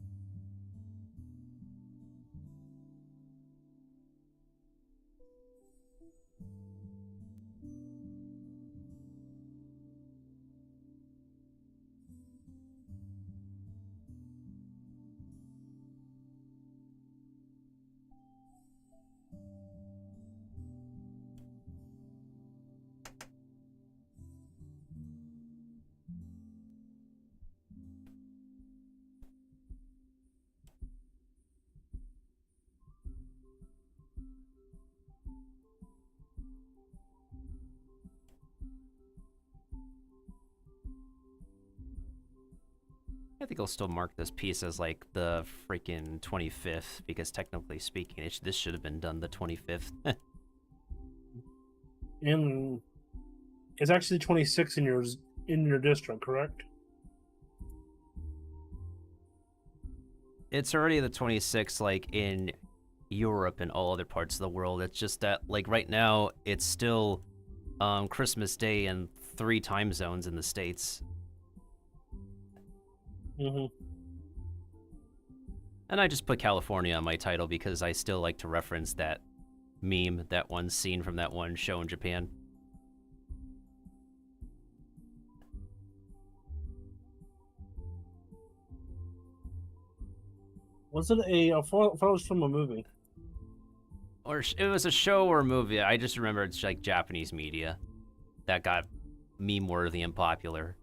I think I'll still mark this piece as like the freaking 25th because technically speaking, this should have been done the 25th. And it's actually 26 in your district, correct? It's already the 26th, like in Europe and all other parts of the world. It's just that, like right now, it's still Christmas Day in 3 time zones in the States. And I just put California on my title because I still like to reference that meme, that one scene from that one show in Japan. Was it I thought it was from a movie. Or it was a show or a movie. I just remember it's like Japanese media that got meme-worthy and popular.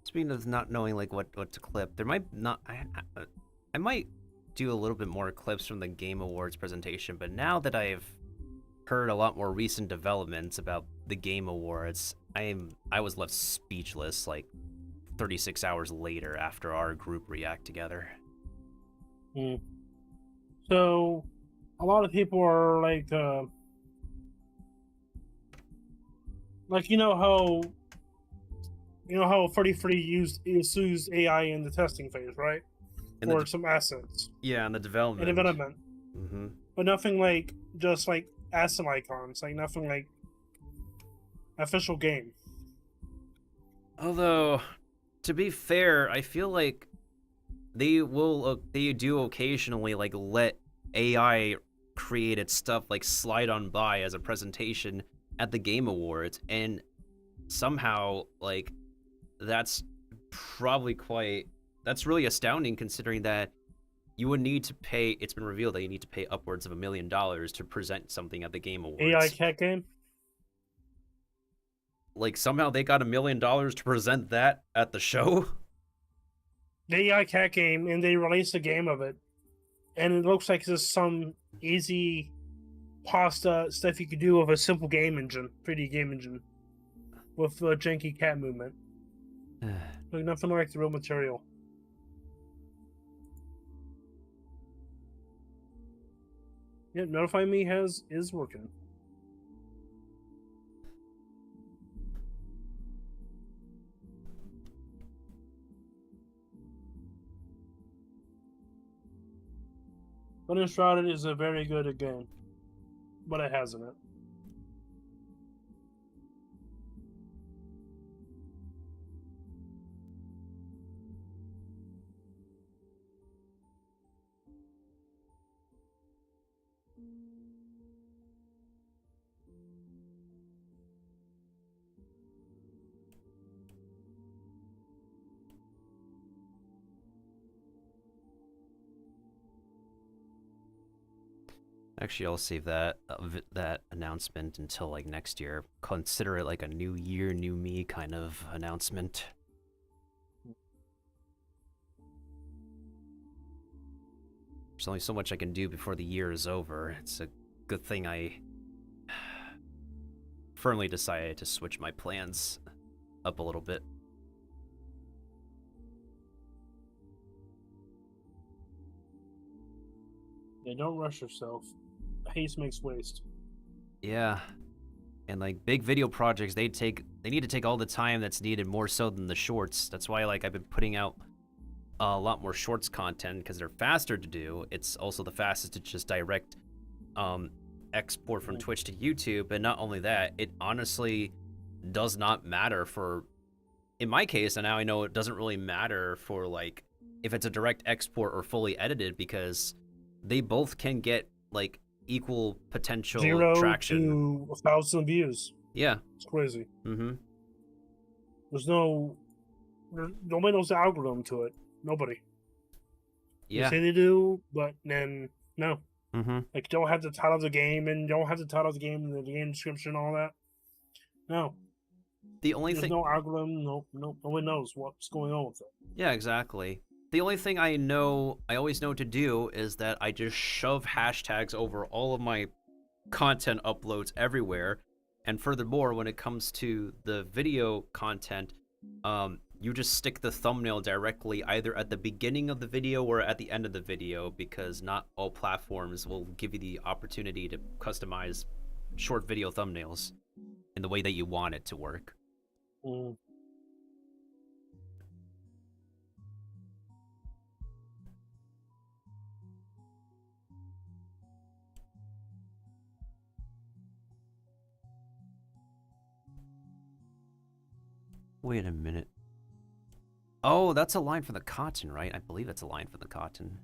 Speaking of not knowing like what to clip, there might not. I might do a little bit more clips from the Game Awards presentation, but now that I've heard a lot more recent developments about the Game Awards, I was left speechless like 36 hours later after our group react together. So, a lot of people are like you know how 33 used AI in the testing phase, right? For some assets. Yeah, in the development. But nothing like just like asset icons, like nothing like official game. Although, to be fair, I feel like they do occasionally like let AI created stuff like slide on by as a presentation at the Game Awards, and somehow like that's really astounding considering that you would need to pay. It's been revealed that you need to pay upwards of $1 million to present something at the Game Awards. AI cat game. Like somehow they got $1 million to present that at the show. The AI cat game, and they released a game of it, and it looks like it's just some easy pasta stuff you could do with a simple game engine, 3D game engine, with a janky cat movement. Like nothing like the real material. Yeah, Notify Me is working. Unshrouded is a very good game, but it hasn't it. Actually, I'll save that that announcement until like next year. Consider it like a new year, new me kind of announcement. There's only so much I can do before the year is over. It's a good thing I firmly decided to switch my plans up a little bit. Yeah, don't rush yourself. Haste makes waste. Yeah. And like big video projects, they need to take all the time that's needed, more so than the shorts. That's why like I've been putting out a lot more shorts content, because they're faster to do. It's also the fastest to just direct export from Twitch to YouTube. And not only that, it honestly does not matter for, in my case, and now I know it doesn't really matter for like if it's a direct export or fully edited, because they both can get like equal potential 0 traction. to 1,000 views. Yeah. It's crazy. Mm-hmm. Nobody knows the algorithm to it. Nobody. Yeah. They say they do, but then no. Mm-hmm. Like, don't have the title of the game, and don't have the title of the game and the game description and all that. No. The only There's thing. no algorithm. Nobody knows what's going on with it. Yeah, exactly. The only thing I always know to do is that I just shove hashtags over all of my content uploads everywhere. And furthermore, when it comes to the video content, you just stick the thumbnail directly either at the beginning of the video or at the end of the video, because not all platforms will give you the opportunity to customize short video thumbnails in the way that you want it to work. Mm. Wait a minute. Oh, that's a line for the cotton, right? I believe it's a line for the cotton.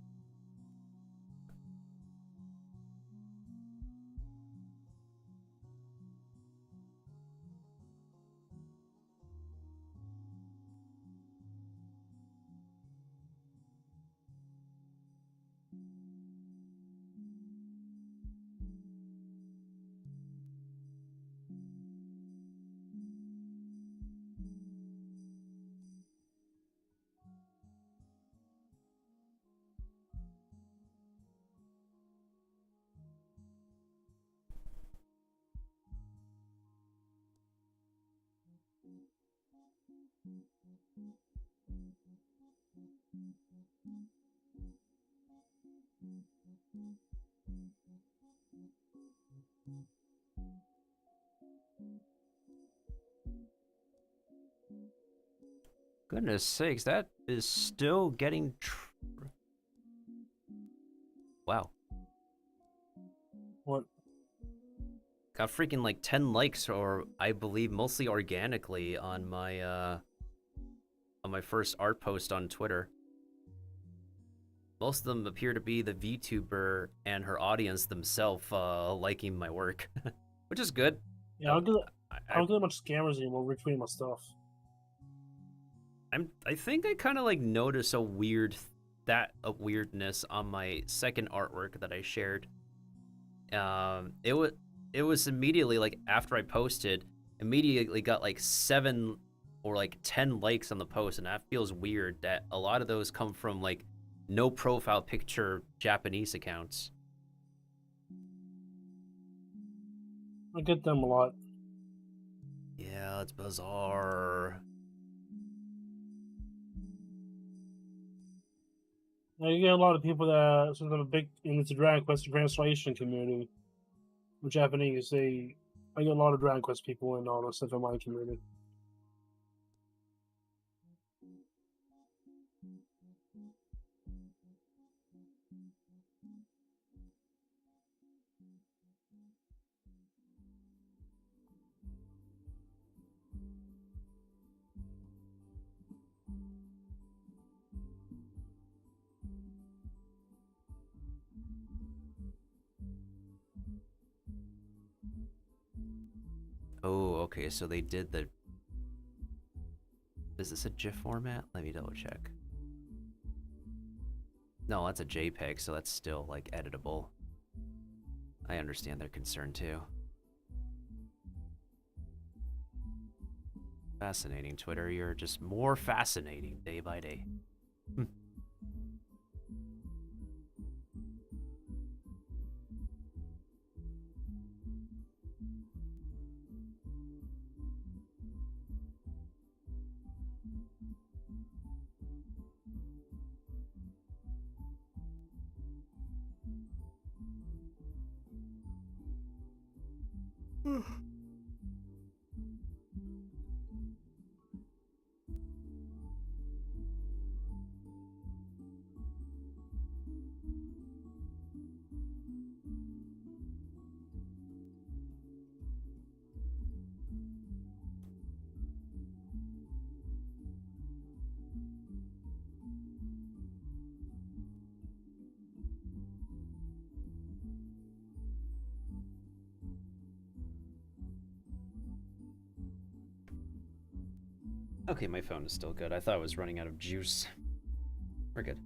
Goodness sakes, that is still getting wow. What? Got freaking like 10 likes, or I believe mostly organically, on my first art post on Twitter. Most of them appear to be the VTuber and her audience themselves liking my work, which is good. Yeah, I don't get much scammers anymore retweeting my stuff. I think I kind of like notice a weird that weirdness on my second artwork that I shared. It was immediately, like, after I posted, immediately got like 7 or like 10 likes on the post, and that feels weird that a lot of those come from like no profile picture Japanese accounts. I get them a lot. Yeah, it's bizarre. Now, you get a lot of people that since I'm a big into Dragon Quest translation community with Japanese. I get a lot of Dragon Quest people and all that stuff in my community. Oh, okay, so they did the... Is this a GIF format? Let me double check. No, that's a JPEG, so that's still, like, editable. I understand their concern, too. Fascinating, Twitter. You're just more fascinating day by day. Okay, my phone is still good. I thought I was running out of juice. We're good.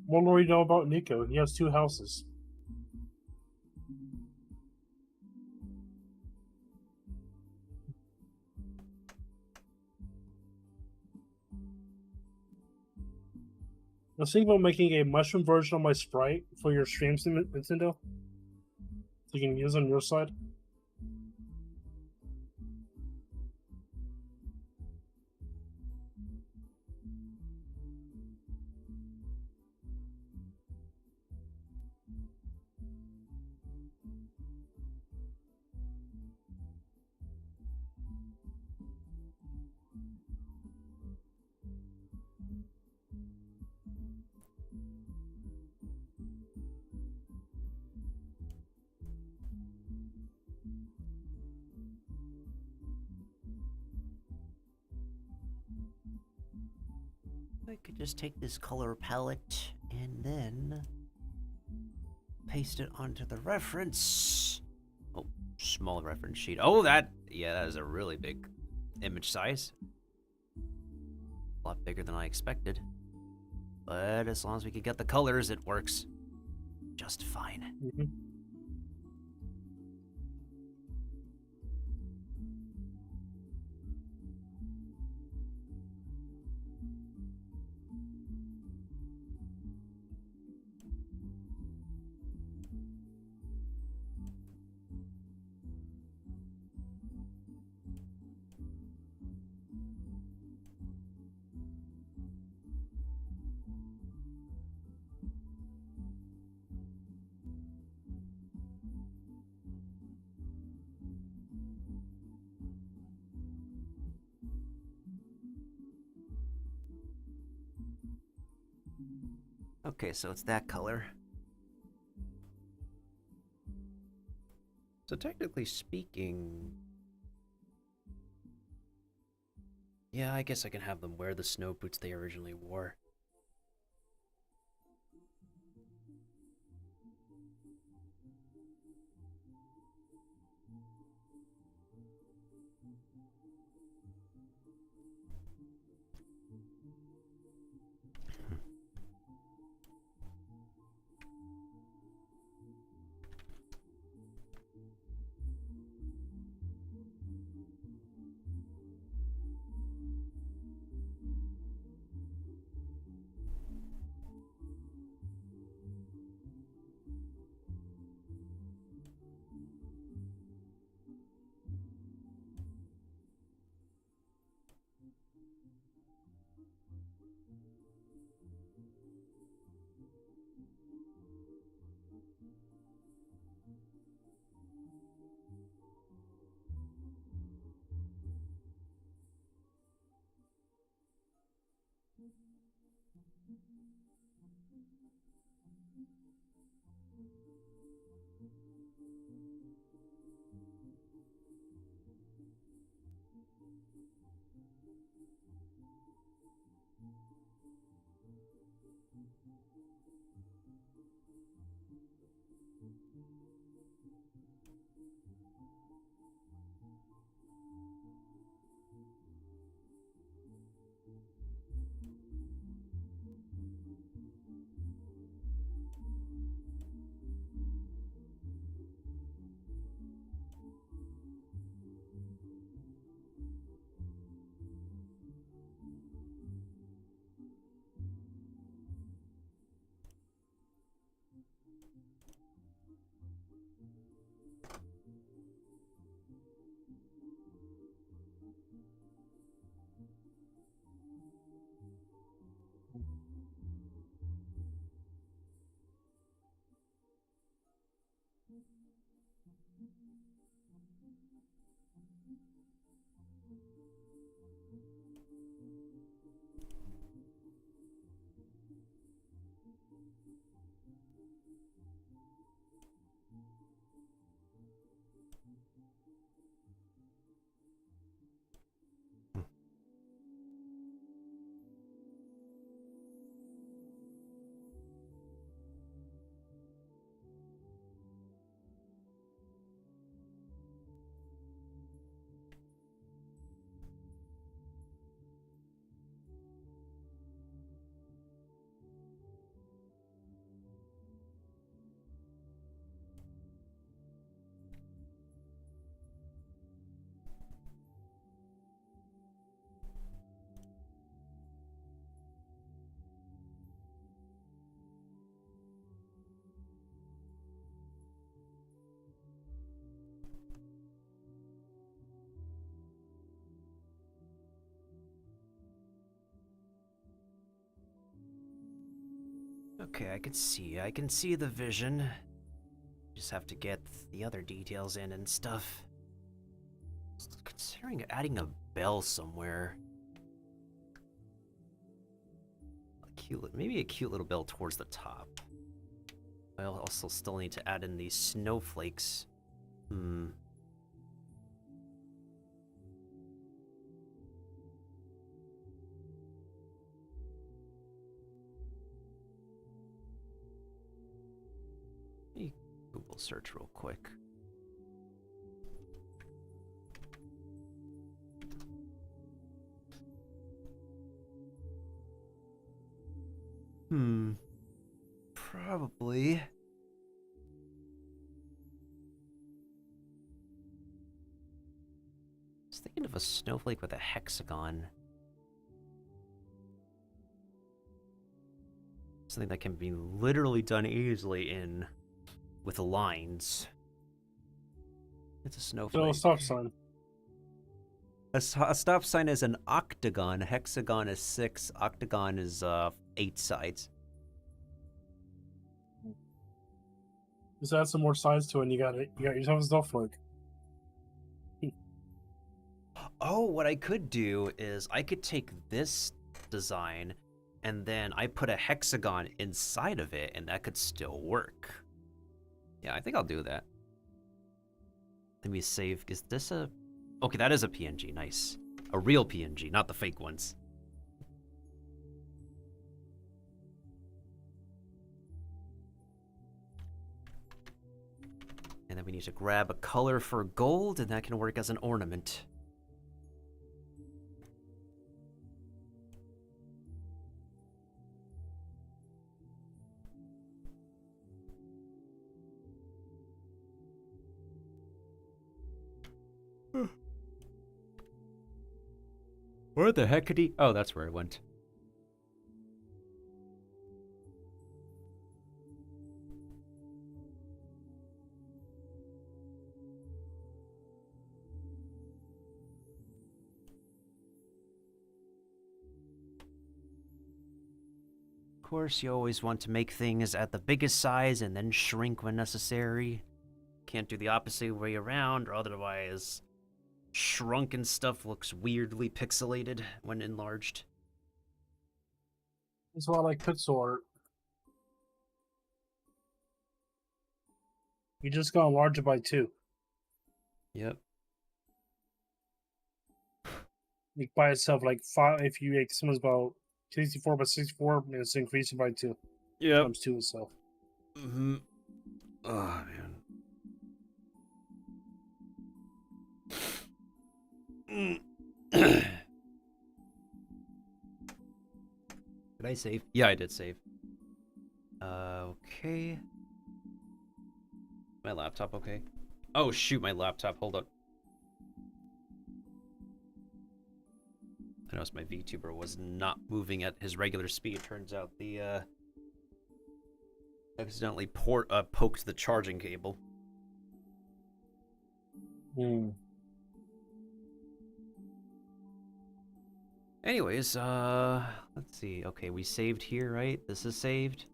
What more do you know about Nico? He has 2 houses. I was thinking about making a mushroom version of my sprite for your streams, Nintendo. So you can use on your side. I could just take this color palette and then paste it onto the reference. Oh, small reference sheet. Oh, that is a really big image size. A lot bigger than I expected. But as long as we can get the colors, it works just fine. Mm-hmm. Okay, so it's that color. So technically speaking... Yeah, I guess I can have them wear the snow boots they originally wore. Okay, I can see the vision. Just have to get the other details in and stuff. Considering adding a bell somewhere. Maybe a cute little bell towards the top. I'll also still need to add in these snowflakes. Google search real quick. Probably. I was thinking of a snowflake with a hexagon. Something that can be literally done easily in with lines. It's a snowflake. So, stop sign. A stop sign is an octagon. A hexagon is 6. Octagon is 8 sides. Just add some more sides to it and you got yourself a snowflake. Oh, what I could do is I could take this design and then I put a hexagon inside of it and that could still work. Yeah, I think I'll do that. Let me save. Is this a... Okay, that is a PNG. Nice. A real PNG, not the fake ones. And then we need to grab a color for gold, and that can work as an ornament. Where the heck did he... Oh, that's where it went. Of course, you always want to make things at the biggest size and then shrink when necessary. Can't do the opposite way around, or otherwise shrunken stuff looks weirdly pixelated when enlarged. That's why I like pixel art. You just gotta enlarge it by 2. Yep. Like by itself, like 5. If you make someone's about 64 by 64, and it's increasing by 2. Yep. Times 2 itself. Mm-hmm. Oh, man. Did I save? Yeah, I did save. Okay. My laptop okay? Oh, shoot, my laptop. Hold up. I noticed my Vtuber was not moving at his regular speed. Turns out the, accidentally poked the charging cable. Anyways, let's see. Okay, we saved here, right? This is saved.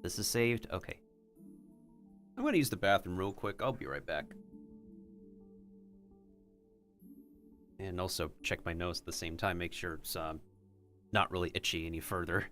This is saved. Okay. I'm gonna use the bathroom real quick. I'll be right back. And also check my nose at the same time, make sure it's not really itchy any further.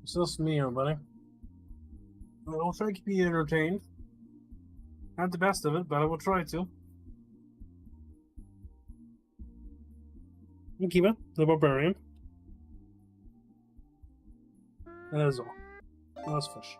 It's just me, everybody. I will try to be entertained. Not the best of it, but I will try to. Kiva, the barbarian. That is all. Let's fish.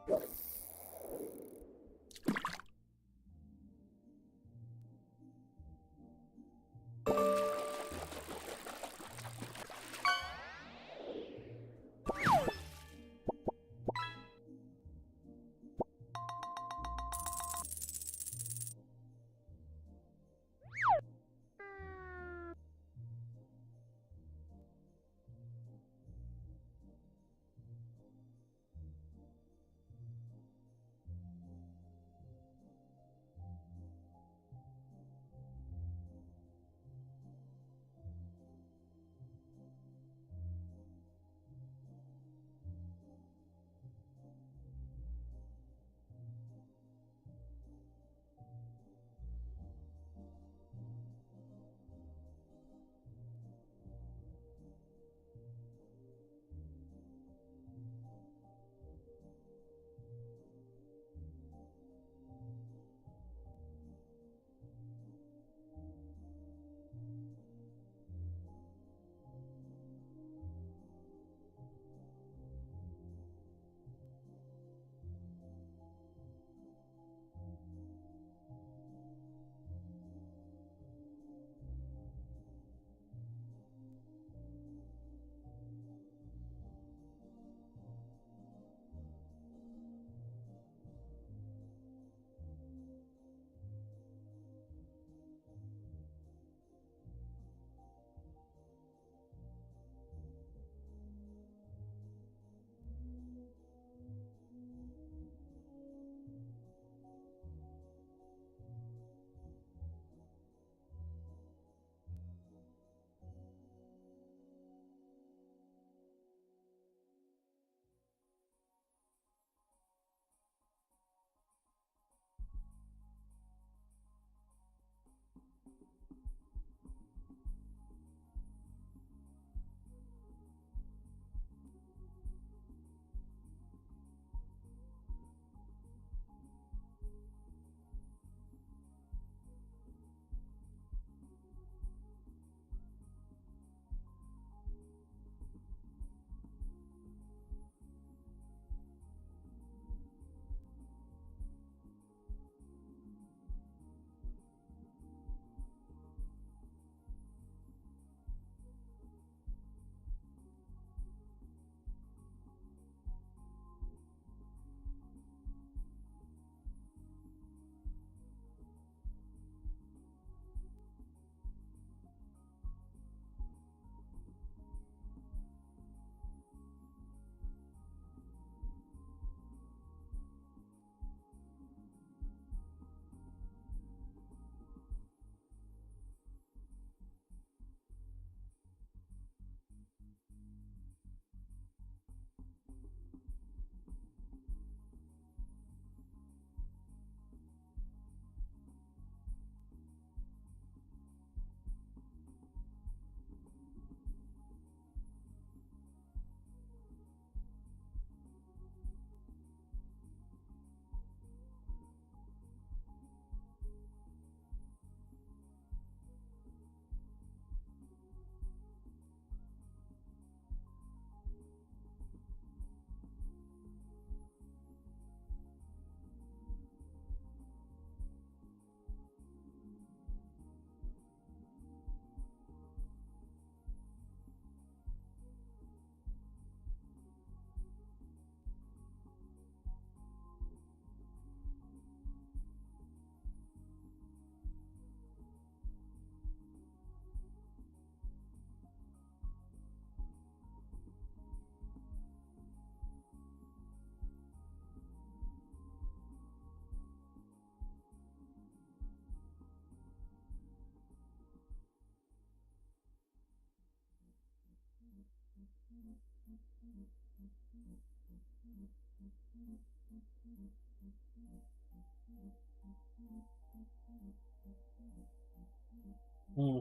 Hmm.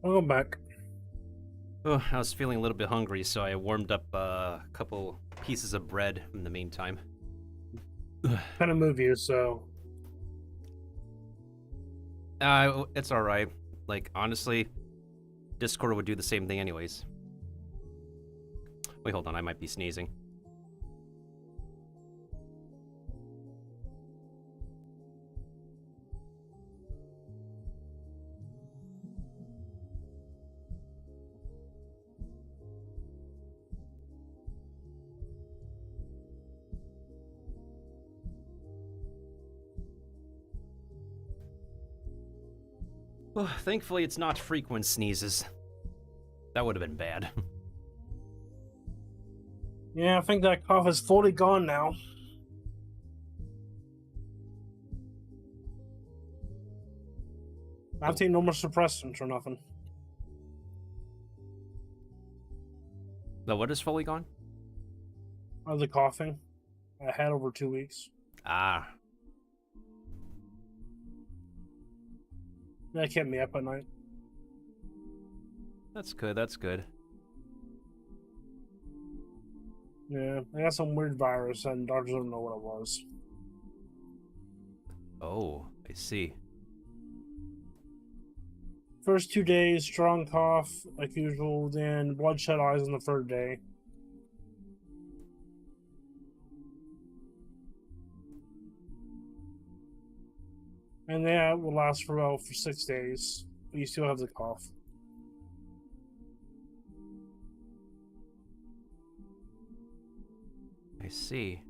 Welcome back. Oh, I was feeling a little bit hungry, so I warmed up a couple pieces of bread in the meantime. Kind of move you, so. It's alright. Like, honestly, Discord would do the same thing anyways. Wait, hold on, I might be sneezing. Well, thankfully it's not frequent sneezes. That would have been bad. Yeah, I think that cough is fully gone now. I've taken no more suppressants or nothing. The what is fully gone? Of the coughing. I had over 2 weeks. Ah. That kept me up at night. That's good, that's good. Yeah, I got some weird virus and doctors don't know what it was. Oh, I see. First 2 days, strong cough, like usual, then bloodshot eyes on the third day. And that will last for 6 days, but you still have the cough. I see.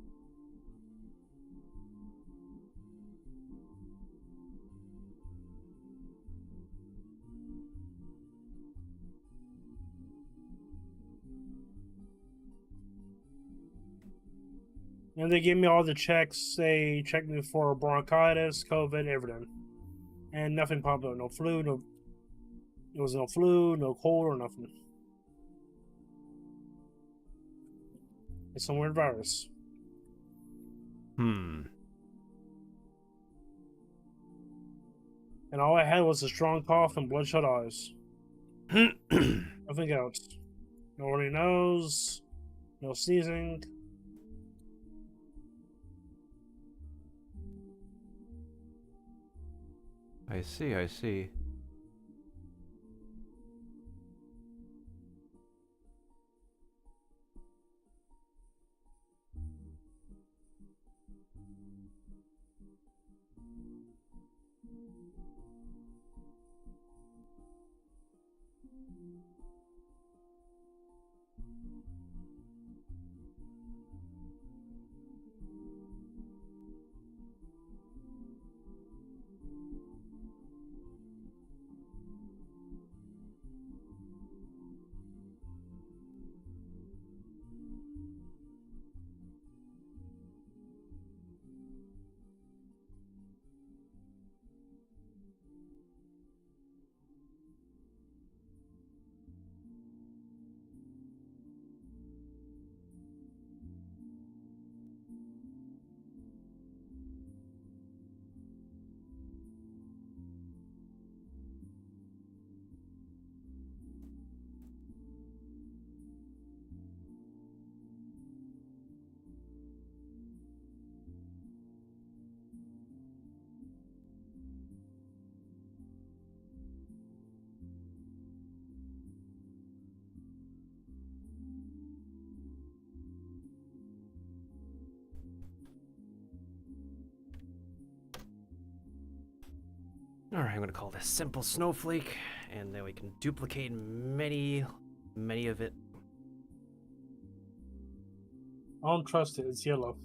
And they gave me all the checks. They checked me for bronchitis, COVID, everything. And nothing popped up. No flu, there was no flu, no cold, or nothing. It's some weird virus. Hmm. And all I had was a strong cough and bloodshot eyes. Nothing else. No runny nose, no sneezing. I see, I see. Alright, I'm gonna call this simple snowflake, and then we can duplicate many of it. I don't trust it, it's yellow.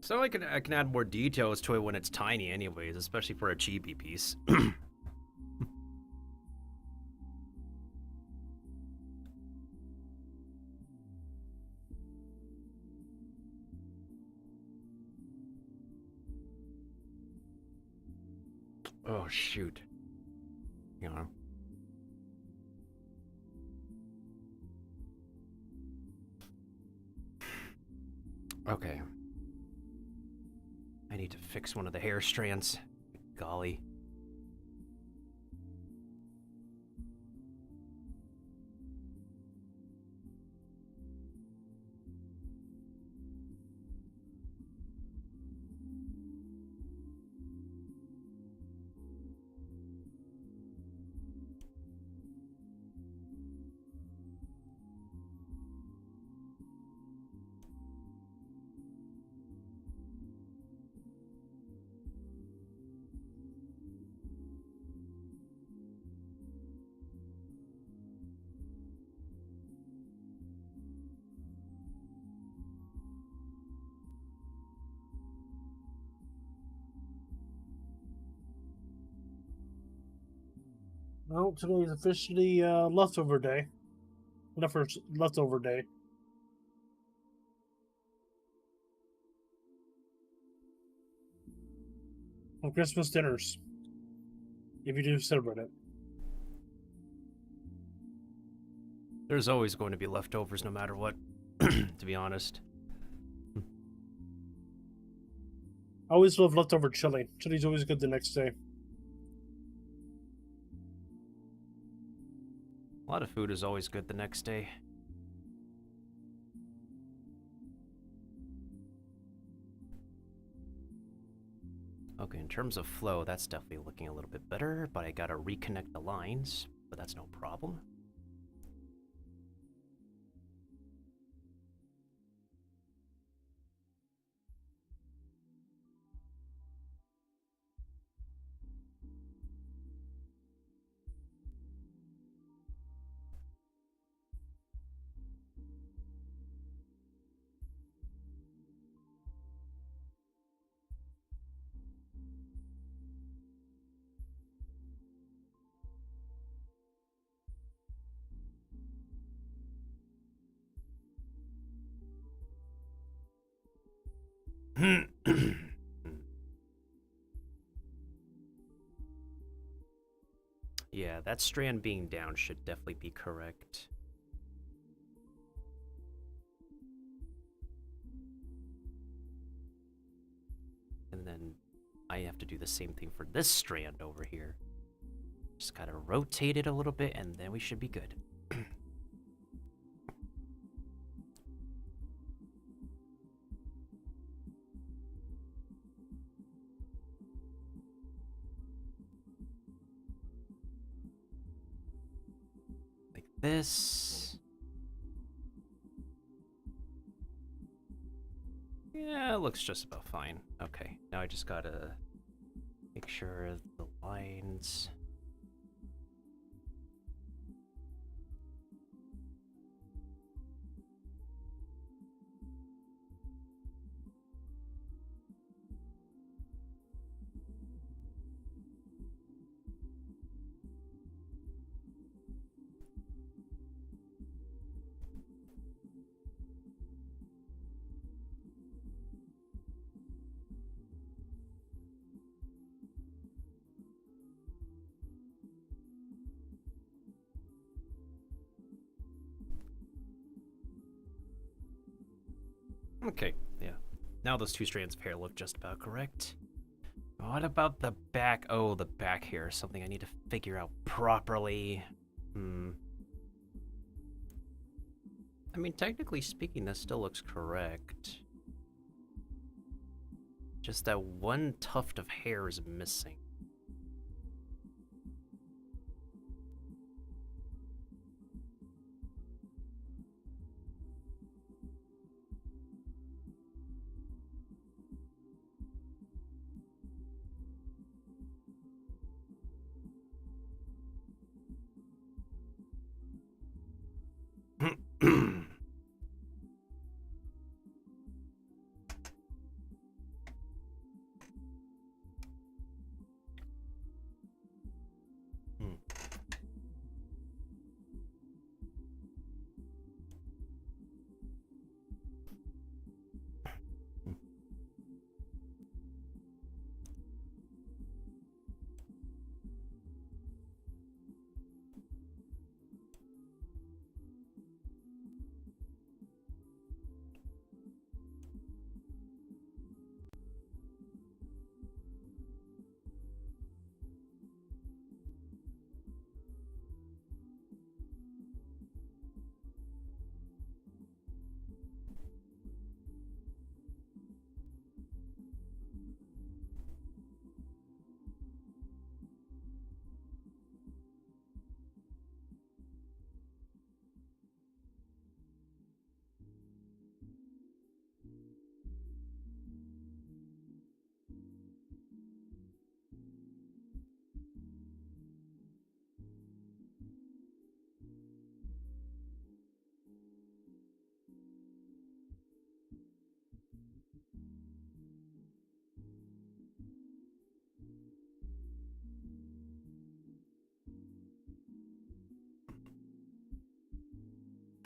So I can add more details to it when it's tiny anyways, especially for a chibi piece. Oh shoot. Hang on. Okay. I need to fix one of the hair strands. golly. Well, today is officially leftover day. Leftover day. On Christmas dinners. If you do celebrate it. There's always going to be leftovers no matter what, to be honest. I always love leftover chili. Chili's always good the next day. A lot of food is always good the next day. Okay, in terms of flow, that's definitely looking a little bit better, but I gotta reconnect the lines, but that's no problem. Yeah, that strand being down should definitely be correct. And then I have to do the same thing for this strand over here. Just gotta rotate it a little bit and then we should be good. This. Yeah, it looks just about fine. Okay, now I just gotta make sure the lines. Okay, yeah. Now those two strands of hair look just about correct. What about the back? Oh, the back hair is something I need to figure out properly. I mean, technically speaking, this still looks correct. Just that one tuft of hair is missing.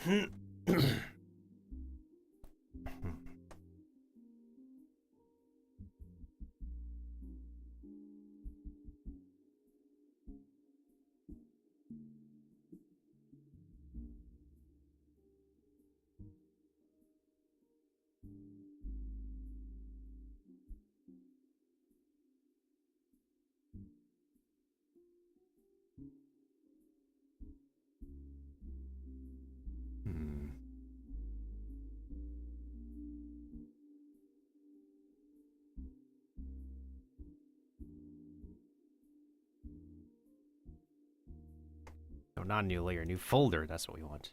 No, not a new layer, new folder. That's what we want.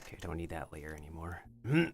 Okay, don't need that layer anymore. Okay.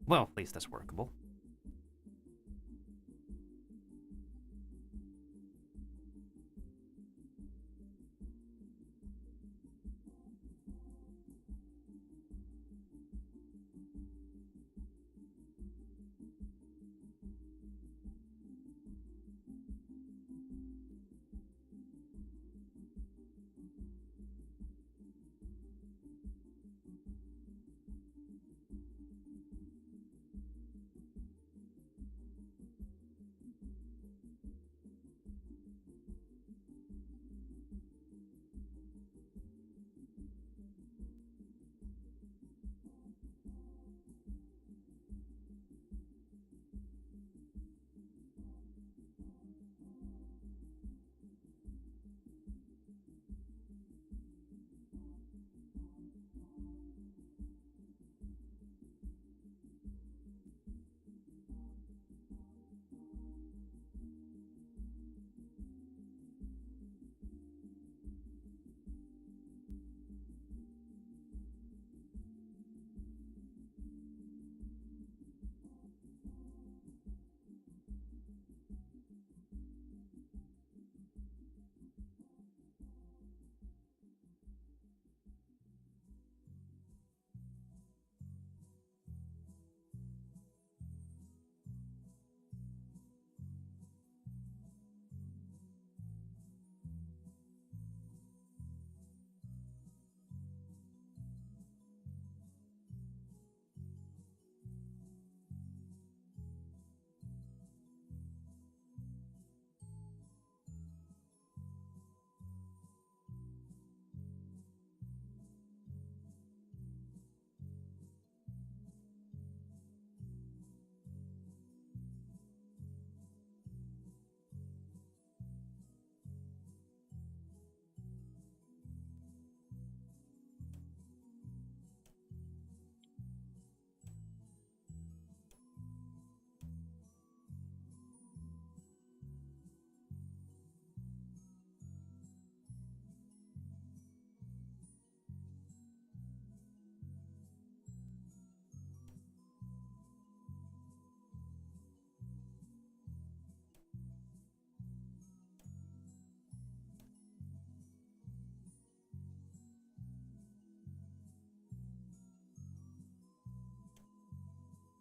Well, at least that's workable.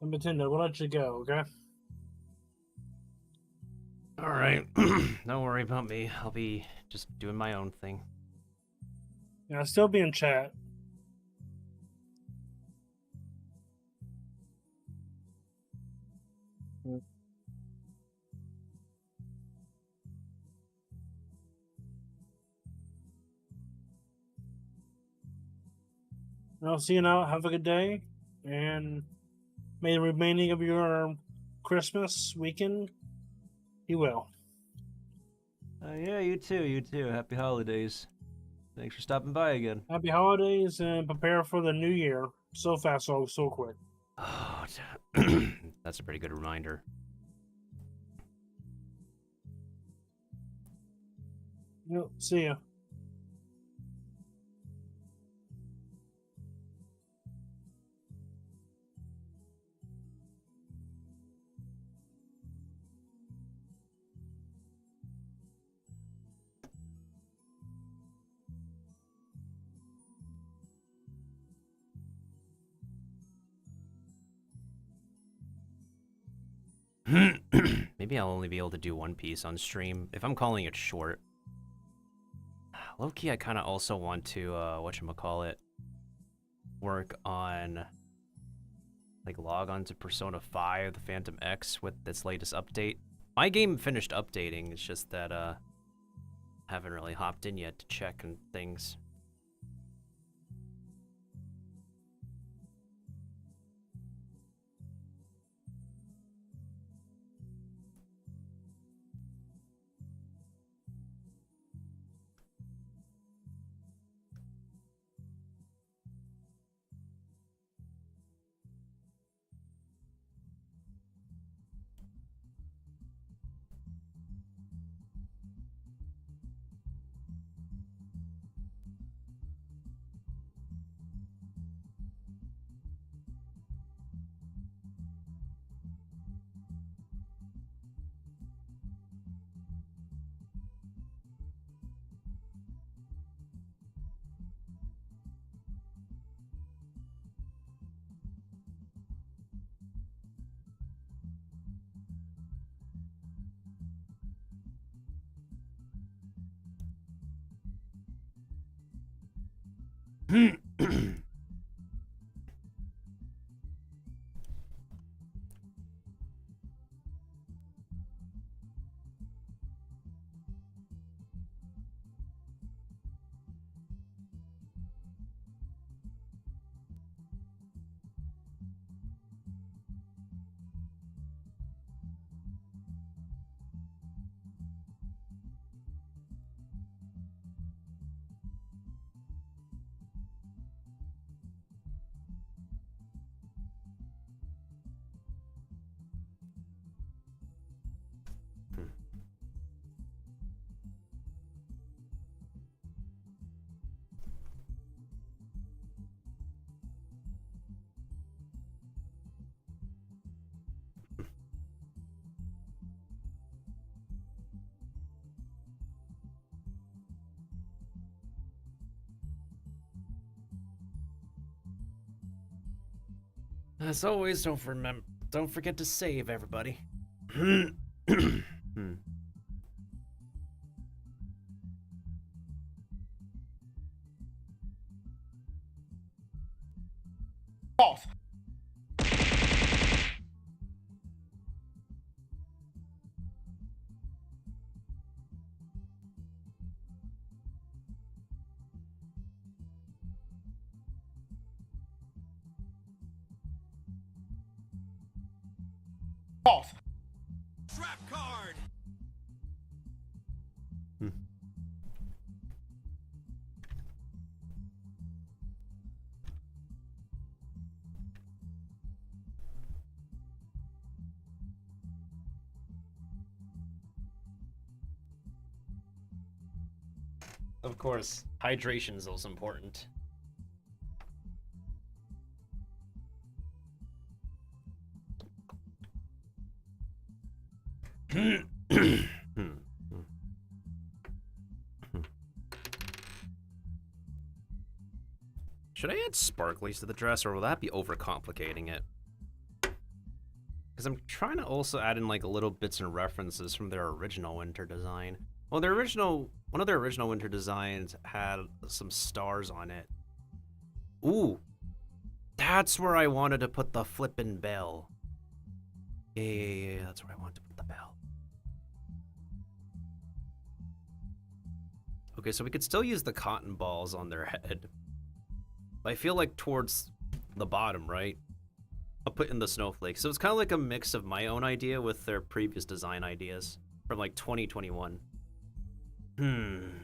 Miltendo, we'll let you go, okay? All right. Don't worry about me. I'll be just doing my own thing. Yeah, I'll still be in chat. I'll see you now. Have a good day, and may the remaining of your Christmas weekend be well. Yeah, you too. You too. Happy holidays. Thanks for stopping by again. Happy holidays and prepare for the new year. So fast, so quick. Oh, that's a pretty good reminder. Yep, see ya. Maybe I'll only be able to do one piece on stream if I'm calling it short. Low-key, I kind of also want to, whatchamacallit, work on, like, log on to Persona 5, the Phantom X, with its latest update. My game finished updating, it's just that, I haven't really hopped in yet to check and things. As always, don't forget to save, everybody. False. False. Trap card. Of course, hydration is also important. Should I add sparklies to the dress, or will that be overcomplicating it? Because I'm trying to also add in like little bits and references from their original winter design. Well, one of their original winter designs had some stars on it. Ooh, that's where I wanted to put the flippin' bell. Yeah, that's where I wanted to put the bell. Okay, so we could still use the cotton balls on their head. But I feel like towards the bottom, right? I'll put in the snowflakes. So it's kind of like a mix of my own idea with their previous design ideas from like 2021. And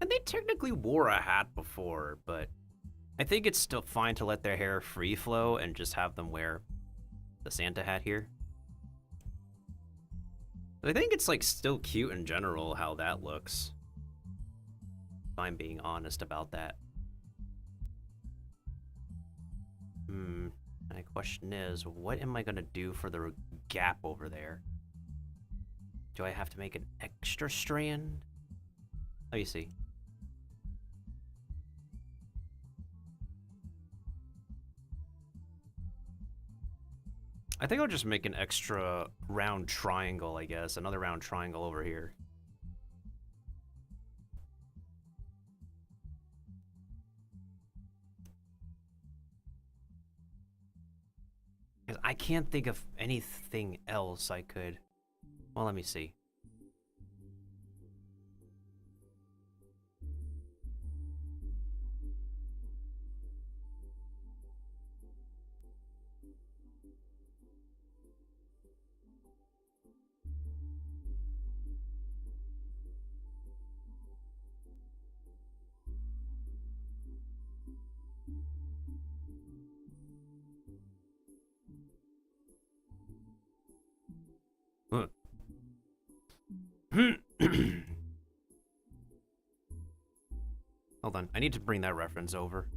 they technically wore a hat before, but I think it's still fine to let their hair free flow and just have them wear the Santa hat here. But I think it's like still cute in general how that looks. If I'm being honest about that. My question is, what am I gonna do for the gap over there? Do I have to make an extra strand? Let me see. I think I'll just make an extra round triangle, I guess. Another round triangle over here. Because I can't think of anything else I could... Well, let me see. Hold on, I need to bring that reference over.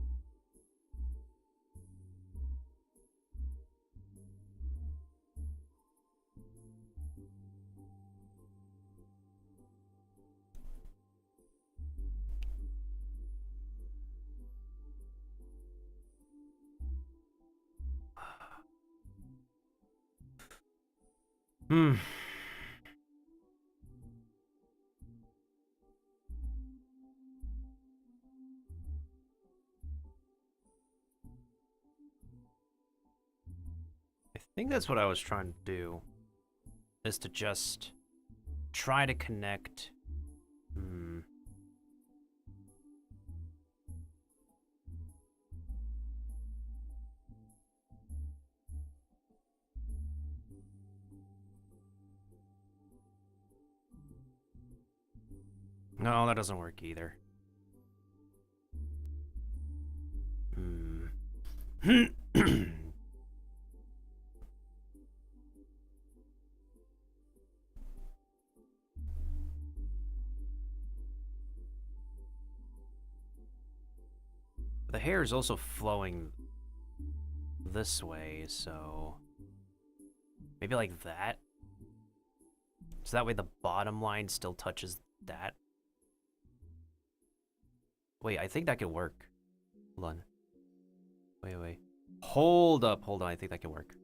think that's what I was trying to do, is to just try to connect. No, that doesn't work either. The hair is also flowing this way, so maybe like that. So that way the bottom line still touches that. Wait, I think that could work. Hold on. Wait. Hold on, I think that can work.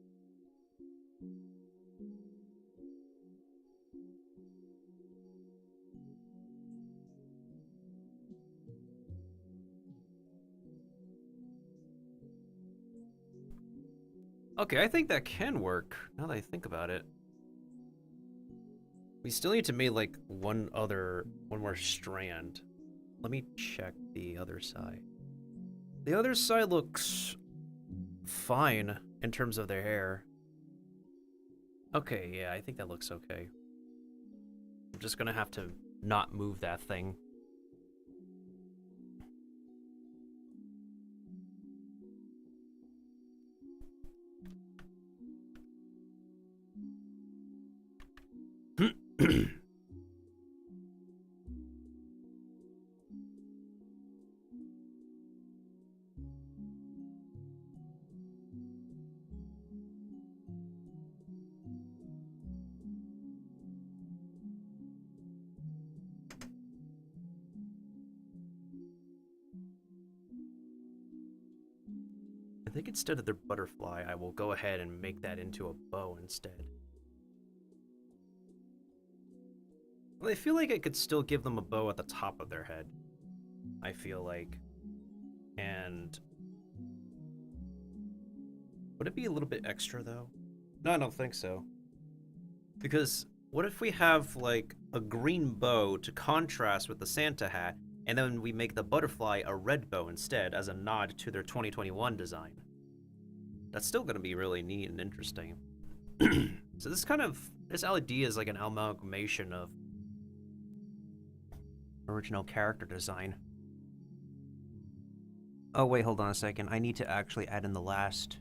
Okay, I think that can work, now that I think about it. We still need to make, like, one more strand. Let me check the other side. The other side looks fine in terms of their hair. Okay, yeah, I think that looks okay. I'm just gonna have to not move that thing. I think instead of their butterfly, I will go ahead and make that into a bow instead. Well, I feel like I could still give them a bow at the top of their head. I feel like. And would it be a little bit extra though? No, I don't think so. Because what if we have like a green bow to contrast with the Santa hat, and then we make the butterfly a red bow instead as a nod to their 2021 design? That's still going to be really neat and interesting. So this LED is like an amalgamation of original character design. Oh wait, hold on a second. I need to actually add in the last.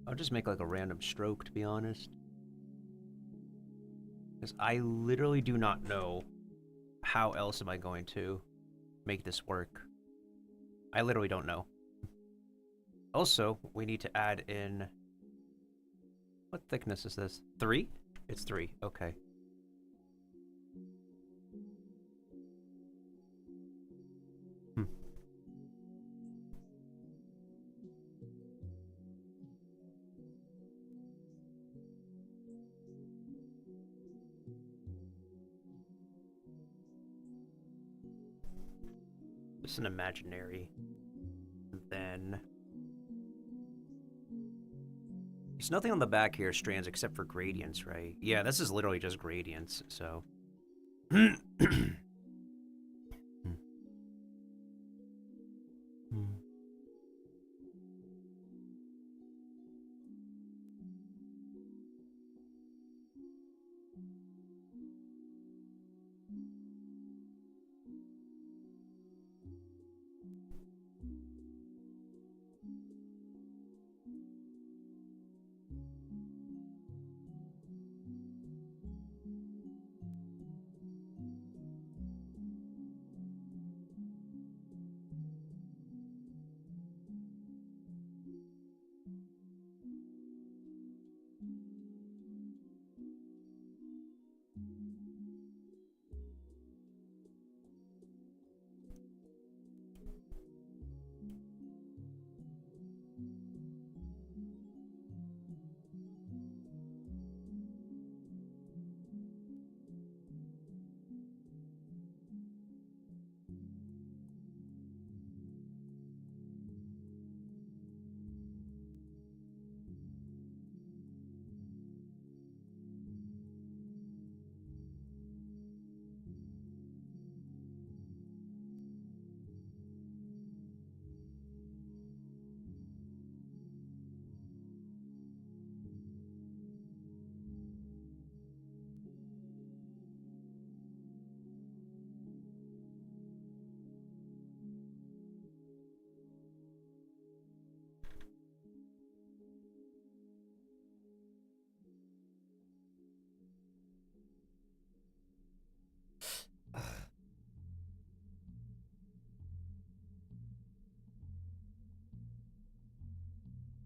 I'll just make like a random stroke, to be honest. Because I literally do not know how else am I going to make this work. I literally don't know. Also, we need to add in... What thickness is this? 3? It's 3, okay. Just an imaginary. And then... There's nothing on the back here, strands, except for gradients, right? Yeah, this is literally just gradients, so...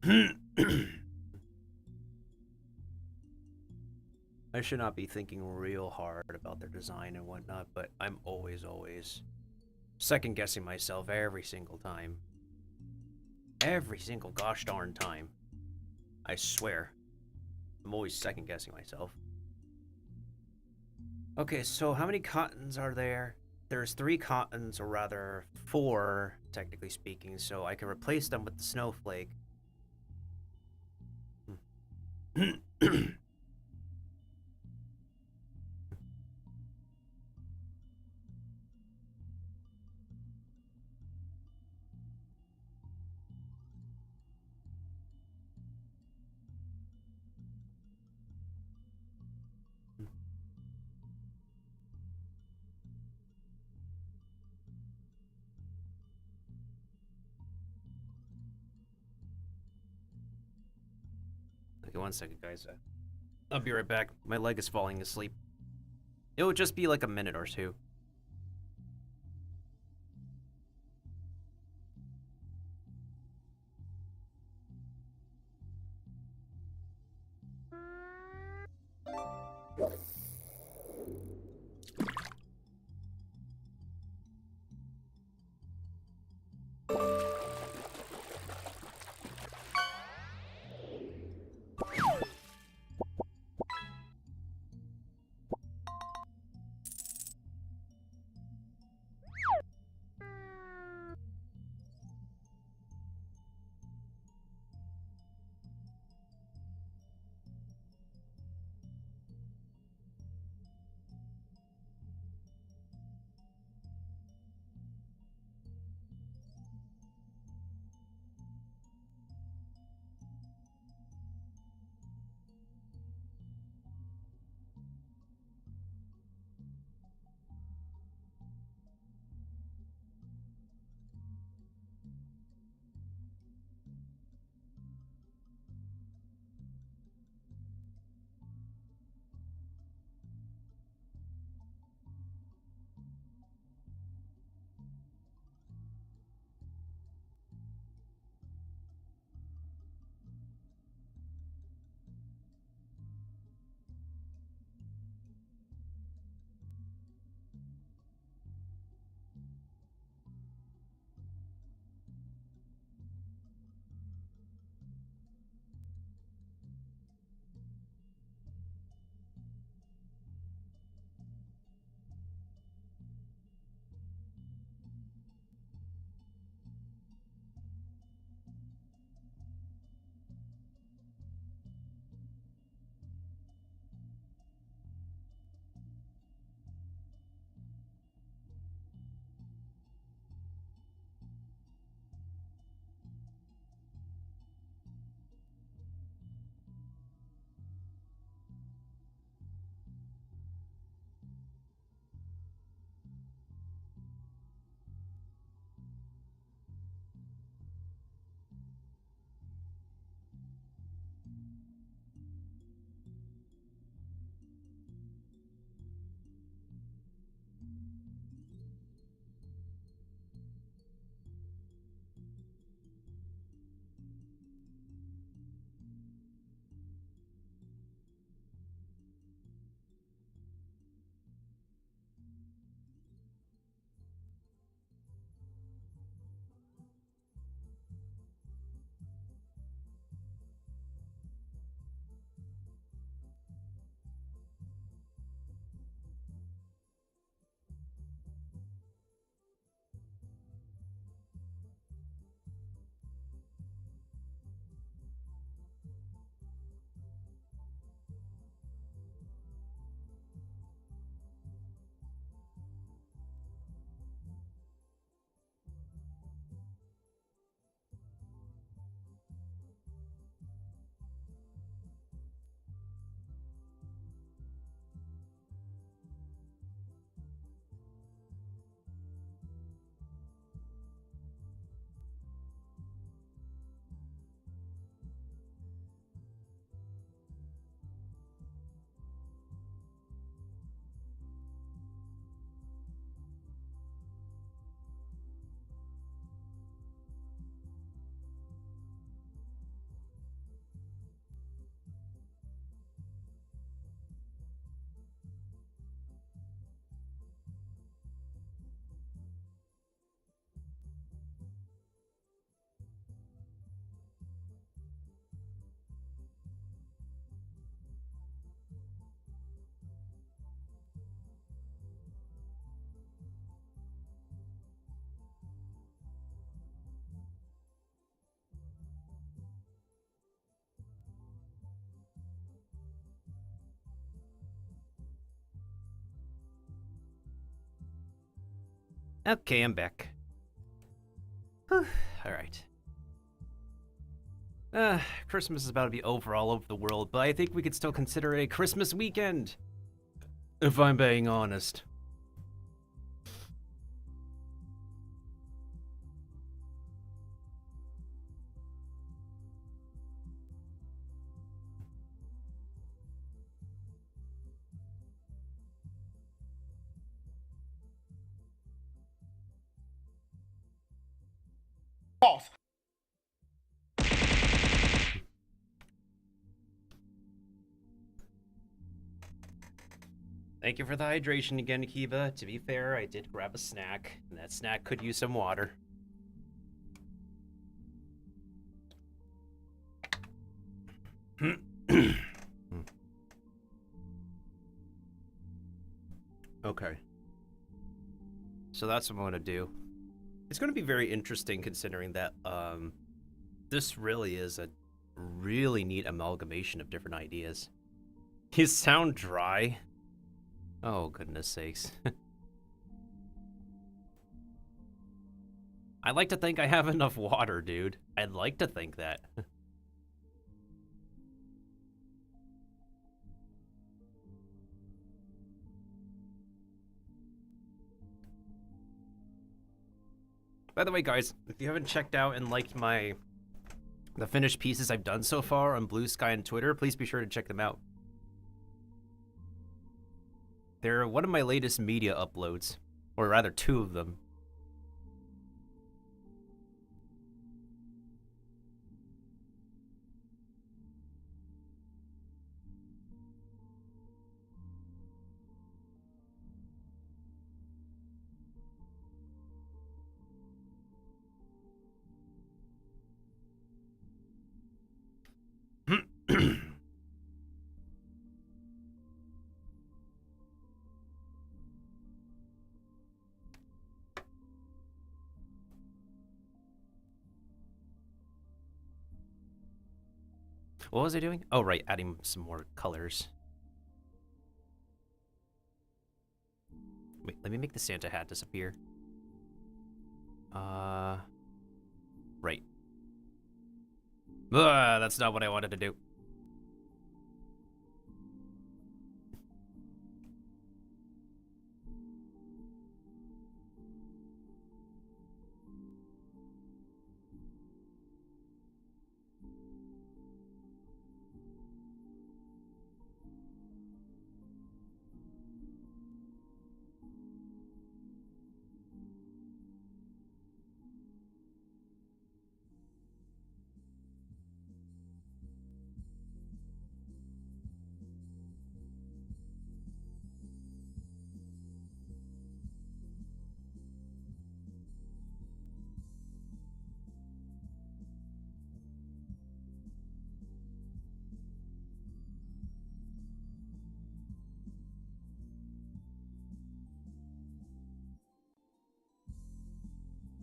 I should not be thinking real hard about their design and whatnot, but I'm always second guessing myself every single time. Every single gosh darn time. I swear. I'm always second guessing myself. Okay, so how many cottons are there? There's 3 cottons, or rather 4, technically speaking, so I can replace them with the snowflake. Okay, 1 second, guys. I'll be right back. My leg is falling asleep. It would just be like a minute or 2. Okay, I'm back. Whew. All right. Christmas is about to be over all over the world, but I think we could still consider it a Christmas weekend. If I'm being honest. Off. Thank you for the hydration again, Kiba. To be fair, I did grab a snack, and that snack could use some water. Okay. So that's what I'm going to do. It's going to be very interesting considering that this really is a really neat amalgamation of different ideas. You sound dry. Oh, goodness sakes. I'd like to think I have enough water, dude. I'd like to think that. By the way, guys, if you haven't checked out and liked the finished pieces I've done so far on Blue Sky and Twitter, please be sure to check them out. They're one of my latest media uploads, or rather 2 of them. What was I doing? Oh, right, adding some more colors. Wait, let me make the Santa hat disappear. Right. That's not what I wanted to do.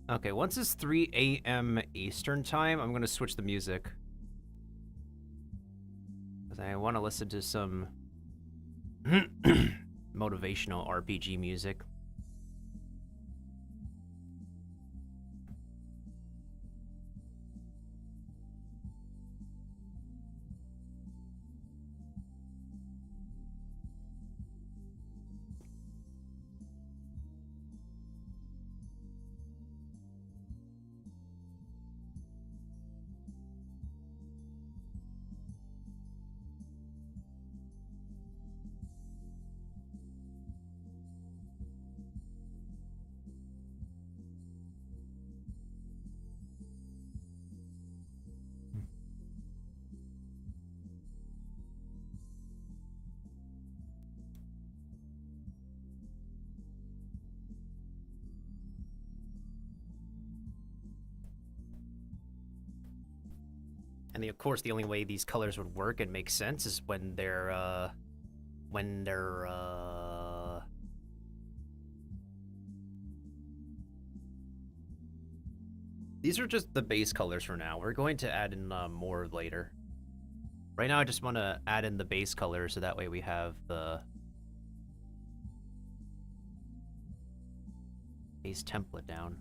Okay, once it's 3 a.m. Eastern time, I'm gonna switch the music. Because I want to listen to some motivational RPG music. And of course, the only way these colors would work and make sense is when they're, These are just the base colors for now. We're going to add in more later. Right now, I just want to add in the base colors so that way we have the base template down.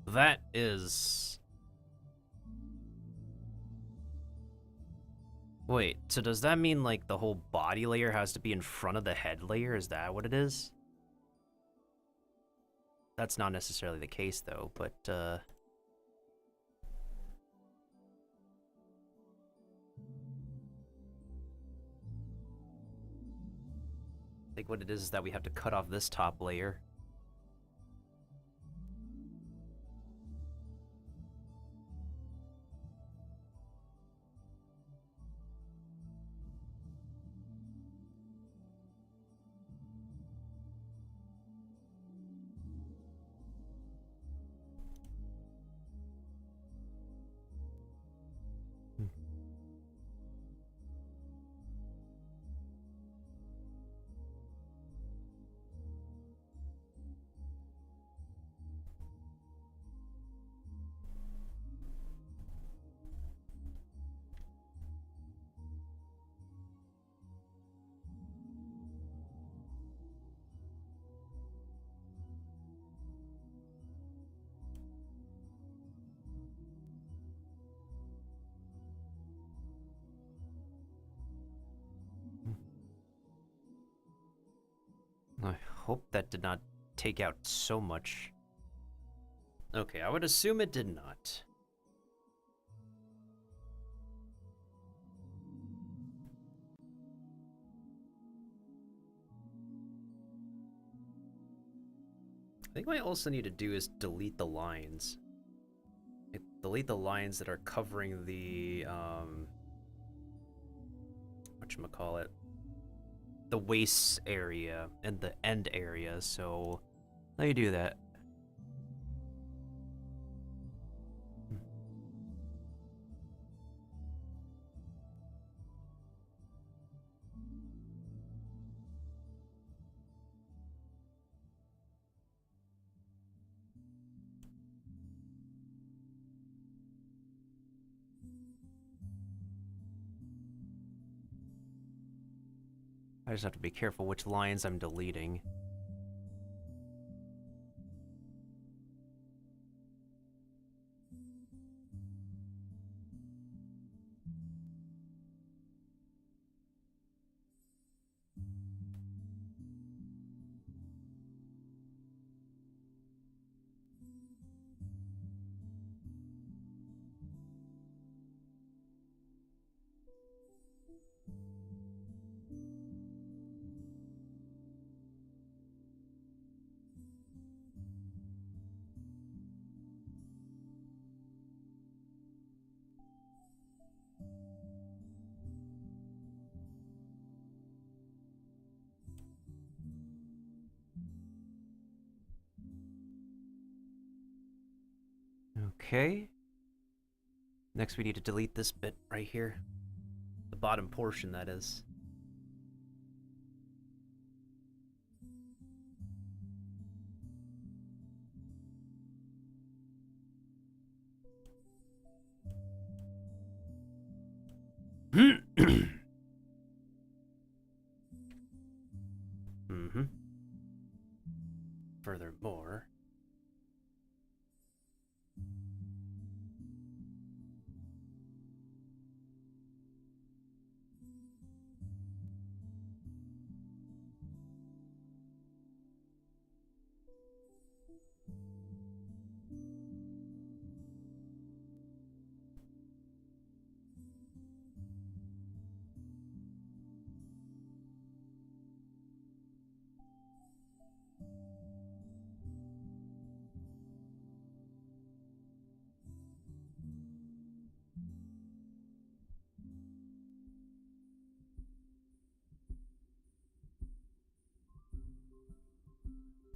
That is... Wait, so does that mean, like, the whole body layer has to be in front of the head layer? Is that what it is? That's not necessarily the case, though, but, I think what it is that we have to cut off this top layer. I hope that did not take out so much. Okay, I would assume it did not. I think what I also need to do is delete the lines. Like, delete the lines that are covering the, whatchamacallit, the waist area and the end area, so let me do that. I just have to be careful which lines I'm deleting. Okay. Next we need to delete this bit right here. The bottom portion, that is. Mm-hmm. Furthermore...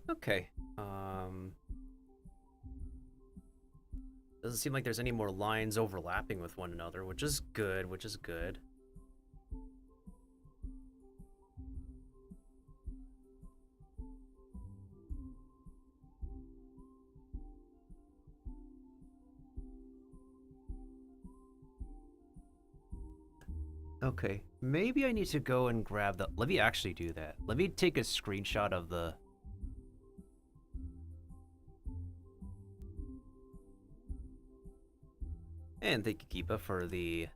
Okay. Doesn't seem like there's any more lines overlapping with one another, which is good, which is good. Okay, maybe I need to go and grab the... Let me actually do that. Let me take a screenshot of the... And thank you, Keepa, for the...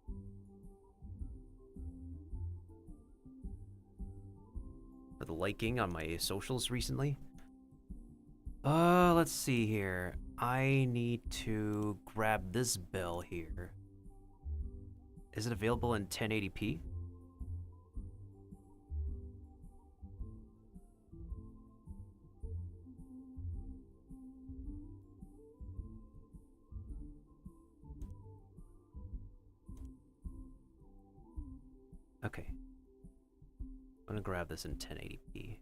liking on my socials recently. Let's see here. I need to grab this bell here. Is it available in 1080p? Okay. I'm gonna grab this in 1080p.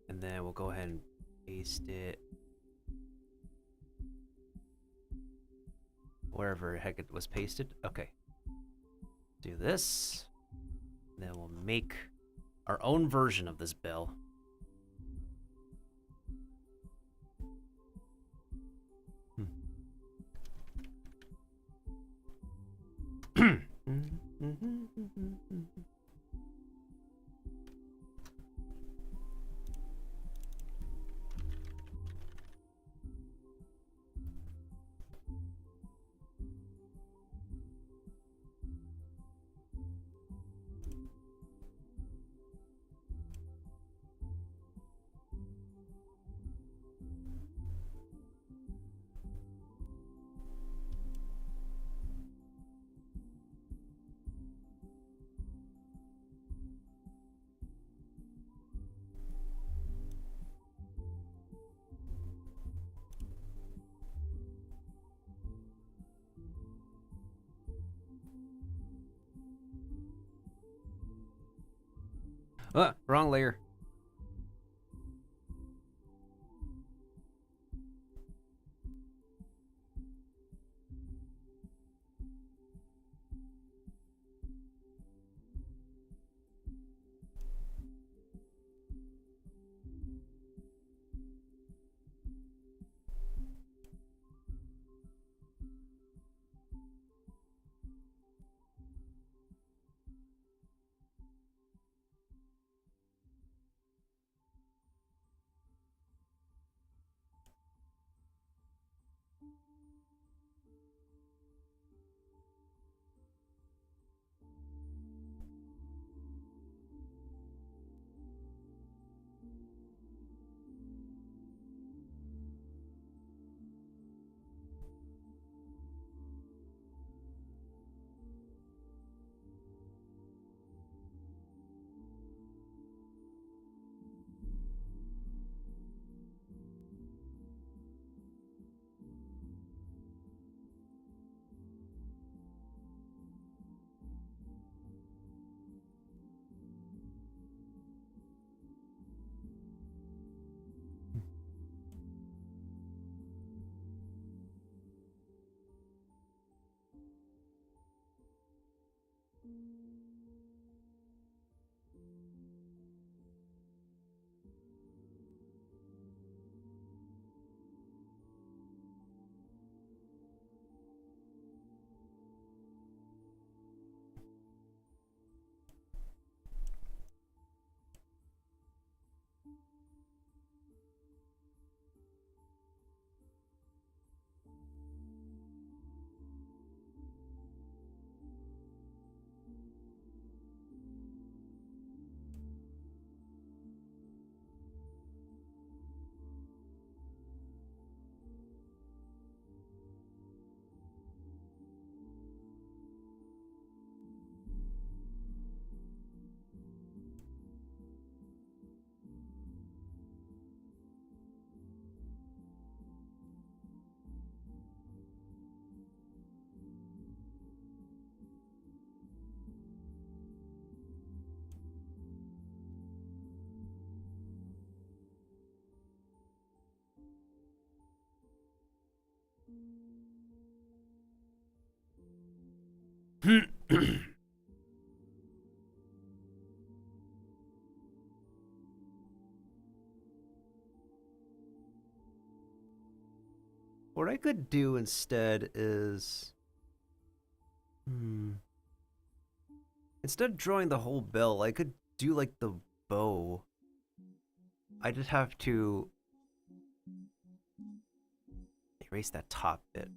And then we'll go ahead and paste it wherever the heck it was pasted. Okay. Do this. And then we'll make our own version of this bell. Wrong layer. What I could do instead is... Instead of drawing the whole bell, I could do like the bow. I just have to erase that top bit,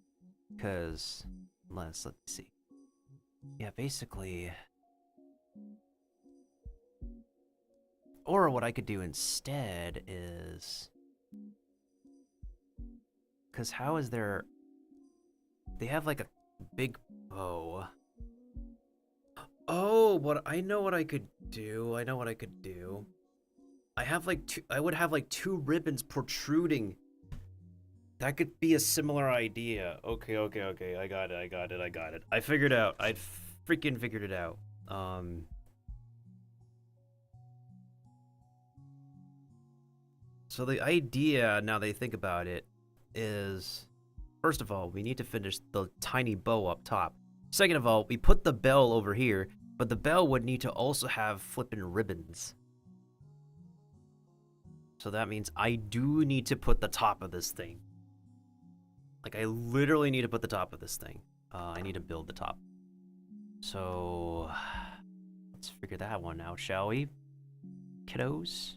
because let me see. Yeah, basically. Or what I could do instead is, because how is there? They have like a big bow. Oh, I know what I could do. I know what I could do. I have like I would have like 2 ribbons protruding. That could be a similar idea. Okay. I got it. I figured it out. I freaking figured it out. So the idea, now that I think about it, is, first of all, we need to finish the tiny bow up top. Second of all, we put the bell over here, but the bell would need to also have flippin' ribbons. So that means I do need to put the top of this thing. Like, I literally need to put the top of this thing. I need to build the top. So, let's figure that one out, shall we? Kiddos?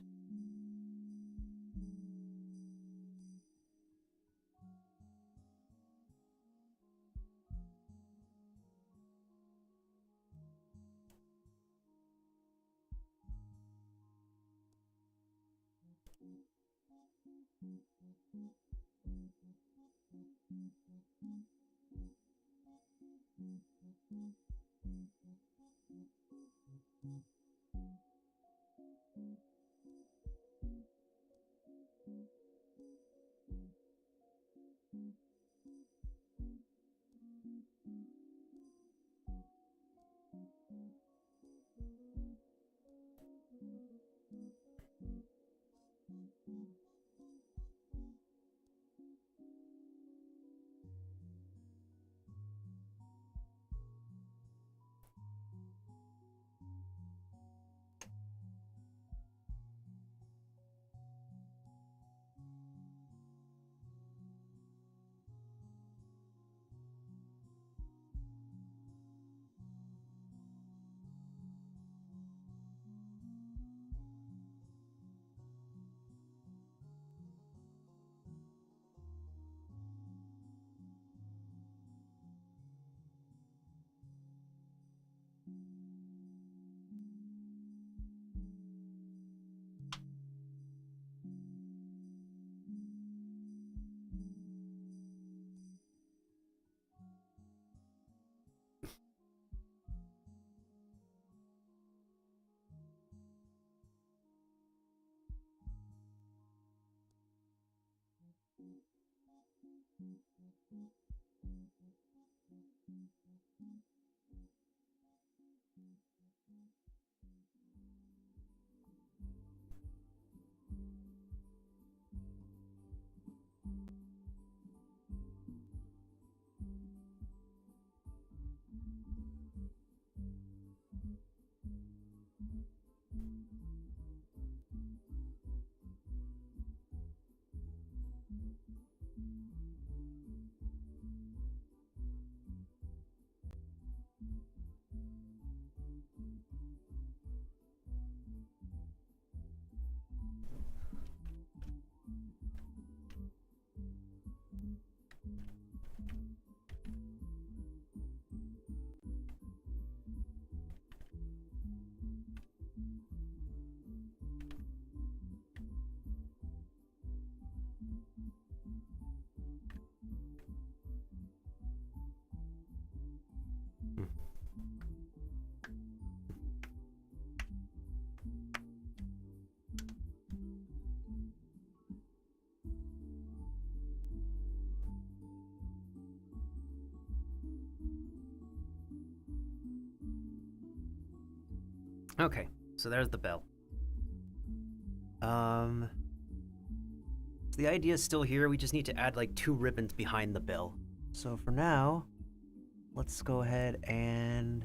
Okay, so there's the bell. So the idea is still here, we just need to add like 2 ribbons behind the bell. So for now, let's go ahead and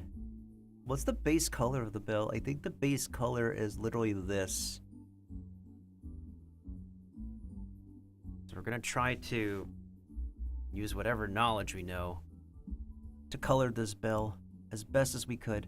What's the base color of the bell? I think the base color is literally this. So we're gonna try to use whatever knowledge we know to color this bell as best as we could.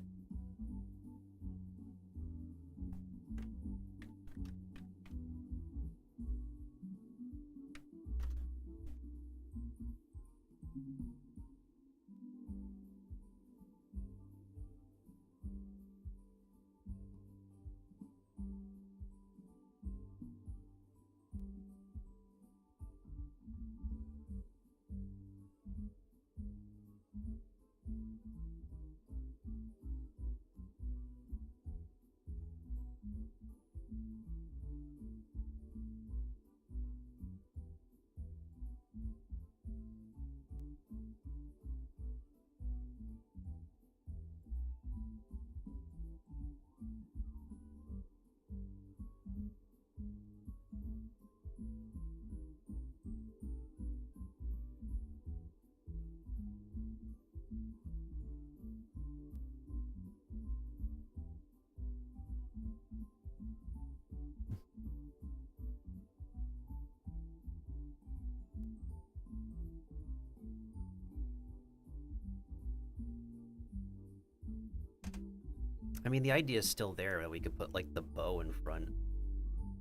I mean, the idea is still there that we could put, like, the bow in front.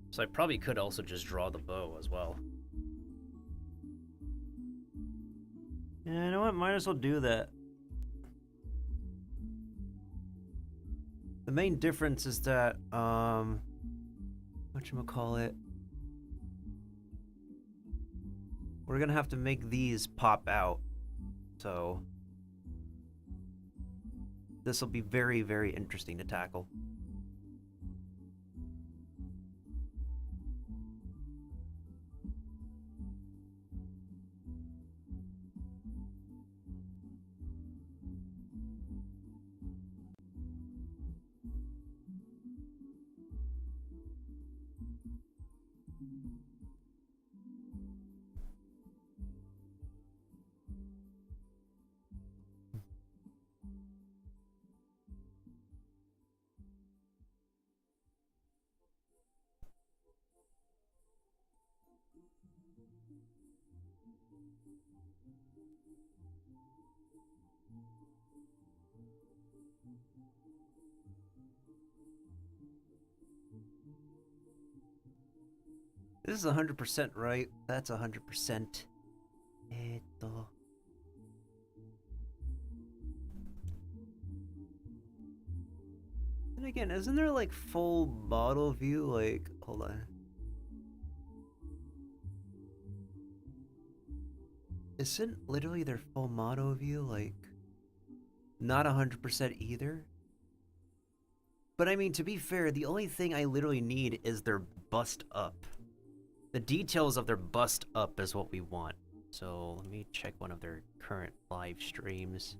So I probably could also just draw the bow as well. Yeah, you know what? Might as well do that. The main difference is that, whatchamacallit? We're gonna have to make these pop out. So this will be very, very interesting to tackle. This is 100% right. That's 100%. And again, isn't there like full model view? Like, hold on. Isn't literally their full model view like not 100% either? But I mean, to be fair, the only thing I literally need is their bust up. The details of their bust up is what we want. So let me check one of their current live streams.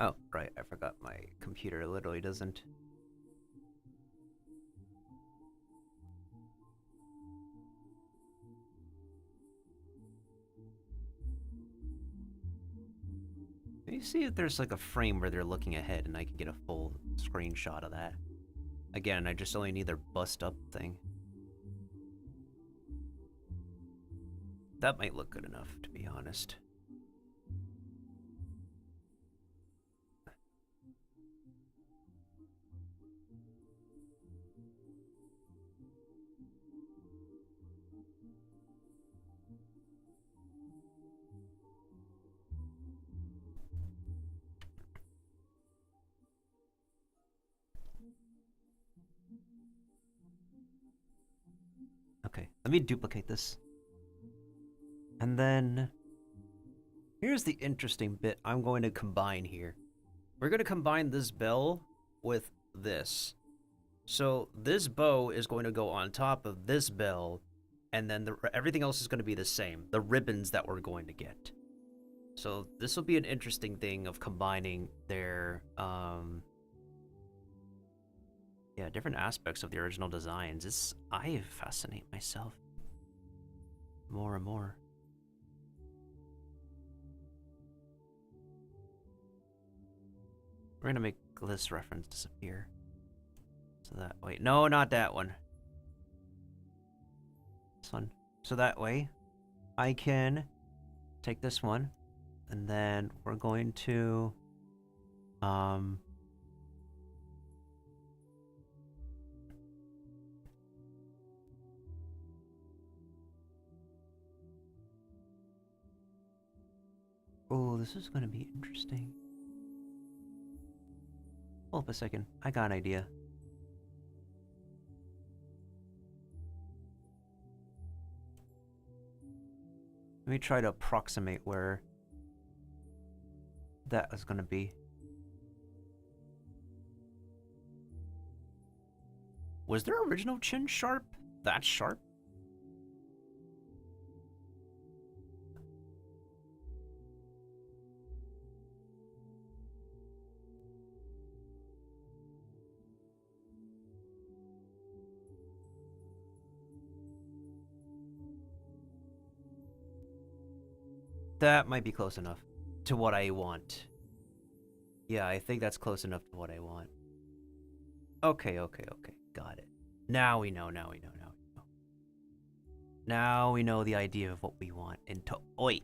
Oh, right, I forgot my computer literally doesn't. Let me see if there's like a frame where they're looking ahead and I can get a full screenshot of that. Again, I just only need their bust up thing. That might look good enough, to be honest. Okay, let me duplicate this. And then here's the interesting bit I'm going to combine here. We're going to combine this bell with this. So this bow is going to go on top of this bell, and then everything else is going to be the same. The ribbons that we're going to get. So this will be an interesting thing of combining their different aspects of the original designs. I fascinate myself more and more. We're gonna make this reference disappear. So that way, no, not that one. This one. So that way, I can take this one, and then we're going to, oh, this is gonna be interesting. Hold up a second. I got an idea. Let me try to approximate where that is going to be. Was their original chin sharp? That sharp? That might be close enough to what I want. Yeah, I think that's close enough to what I want. Okay. Got it. Now we know. Now we know the idea of what we want into Oi.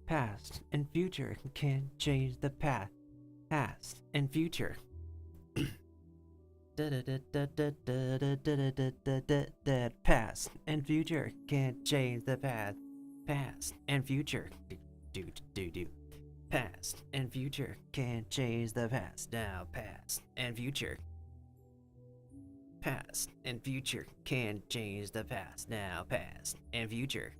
Past and future can change the path. Past and future. Past and future can't change the path. Past and future. Do. Past and future can't change the past. Now past and future. Past and future can't change the past. Now past and future.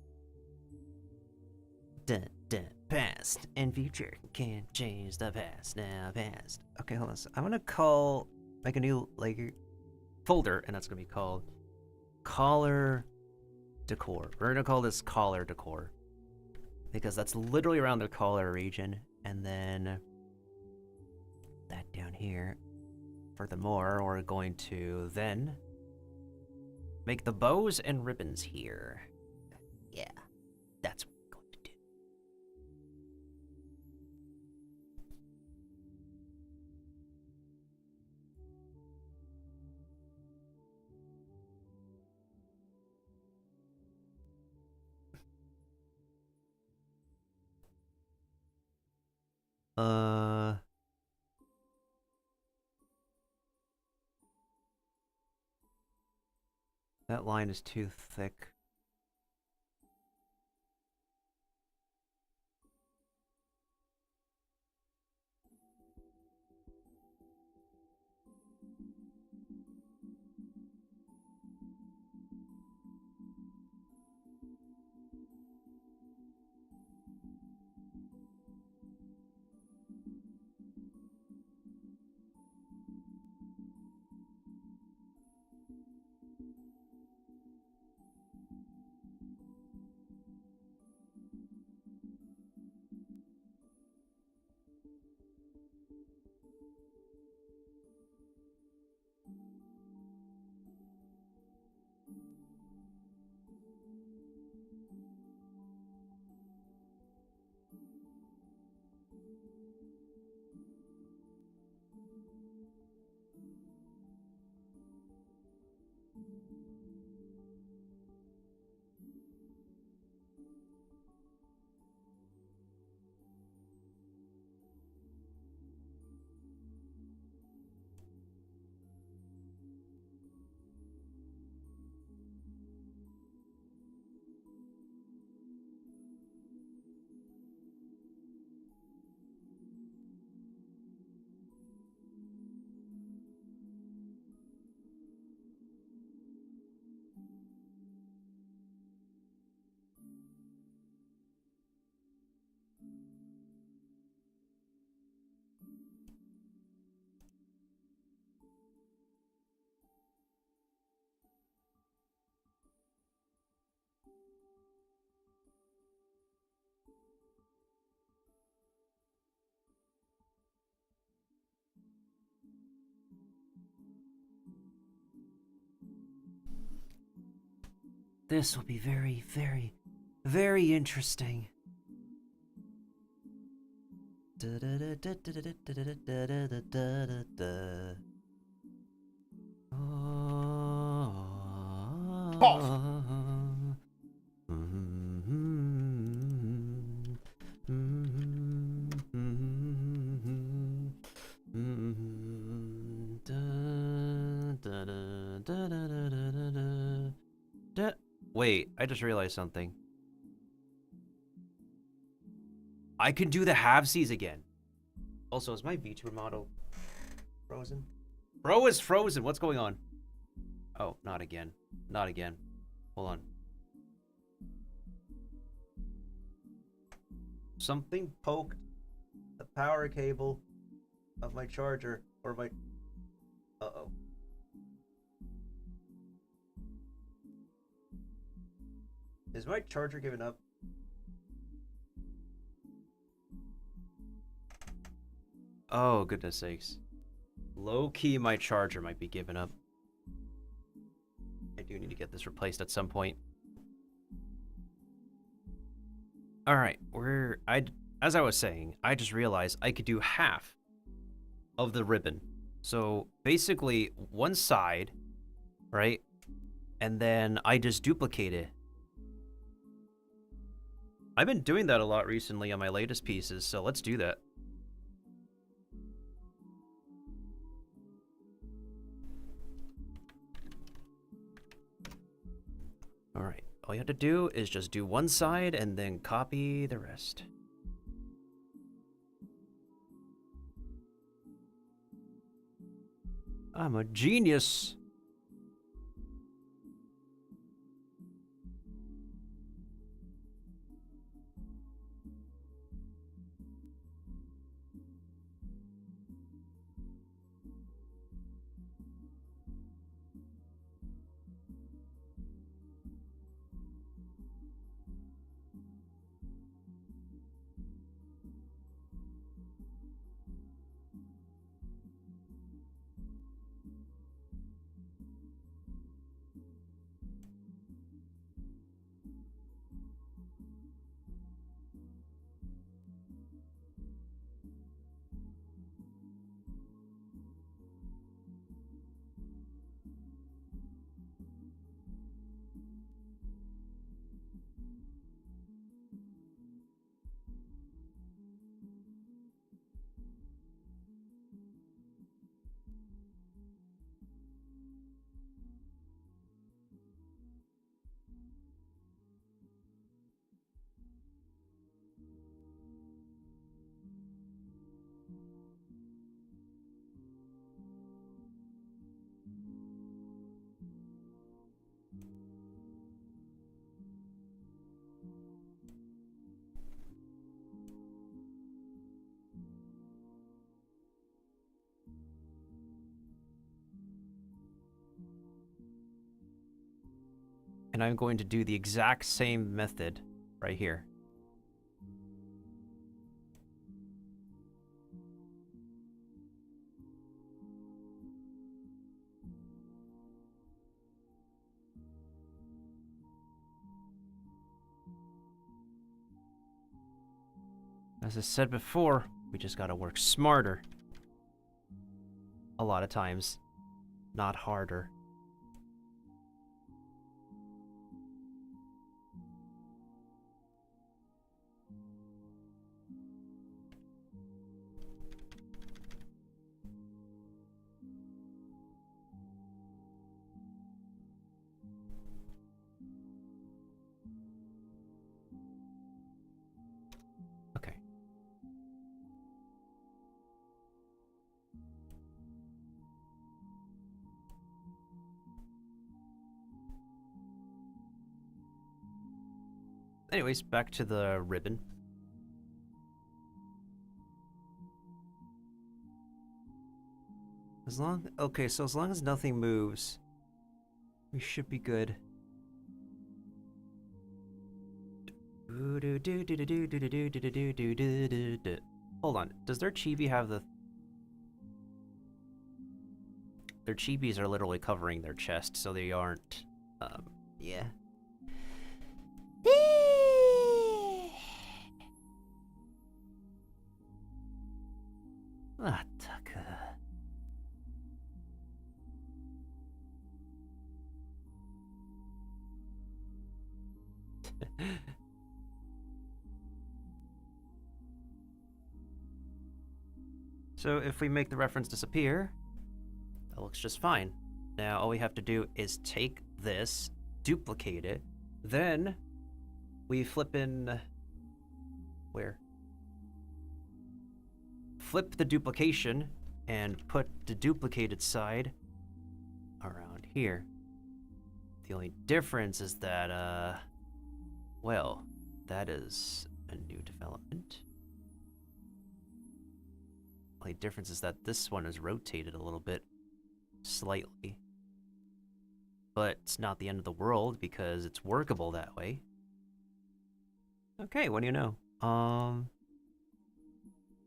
Past and future can't change the past. Now past. Okay, hold on. I'm gonna make a new folder, and that's gonna be called collar decor. We're gonna call this collar decor because that's literally around the collar region, and then that down here. Furthermore, we're going to then make the bows and ribbons here. Yeah, that's what we're going to do. That line is too thick. This will be very, very, very interesting. Wait, I just realized something. I can do the halvesies again. Also, is my Vtuber model frozen? Bro is frozen. What's going on? Oh, not again. Not again. Hold on. Something poked the power cable of my charger or my... Uh-oh. Is my charger giving up? Oh, goodness sakes. Low-key, my charger might be giving up. I do need to get this replaced at some point. Alright, as I was saying, I just realized I could do half of the ribbon. So, basically, one side, right? And then I just duplicate it. I've been doing that a lot recently on my latest pieces, so let's do that. Alright, all you have to do is just do one side and then copy the rest. I'm a genius! And I'm going to do the exact same method right here. As I said before, we just gotta work smarter. A lot of times, not harder. Okay. Anyways, back to the ribbon. Okay, so as long as nothing moves, we should be good. Hold on, does their chibi have the... Their chibis are literally covering their chest, so they aren't, yeah. So if we make the reference disappear, that looks just fine. Now all we have to do is take this, duplicate it, then we flip in... where? Flip the duplication and put the duplicated side around here. The only difference is that, well, that is a new development. The only difference is that this one is rotated a little bit, slightly. But it's not the end of the world because it's workable that way. Okay, what do you know?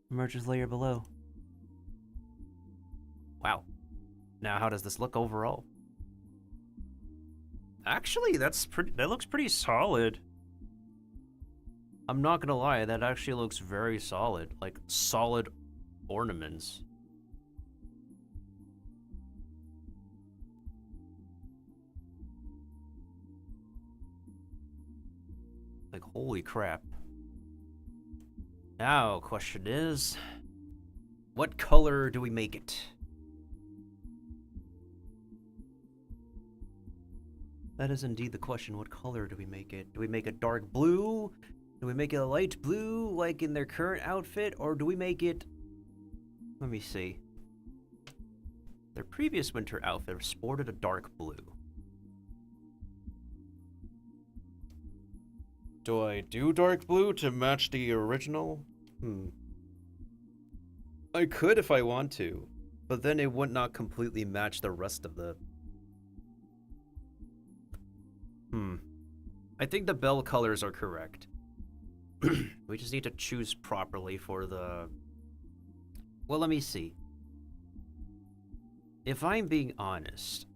Merges layer below. Wow. Now how does this look overall? Actually, that looks pretty solid. I'm not gonna lie, that actually looks very solid. Like, solid ornaments. Like, holy crap. Now, question is, what color do we make it? That is indeed the question. What color do we make it? Do we make it dark blue? Do we make it a light blue, like in their current outfit? Or do we make it... Let me see. Their previous winter outfit sported a dark blue. Do I do dark blue to match the original? I could if I want to, but then it would not completely match the rest of the... I think the bell colors are correct. We just need to choose properly for the... Well, let me see. If I'm being honest,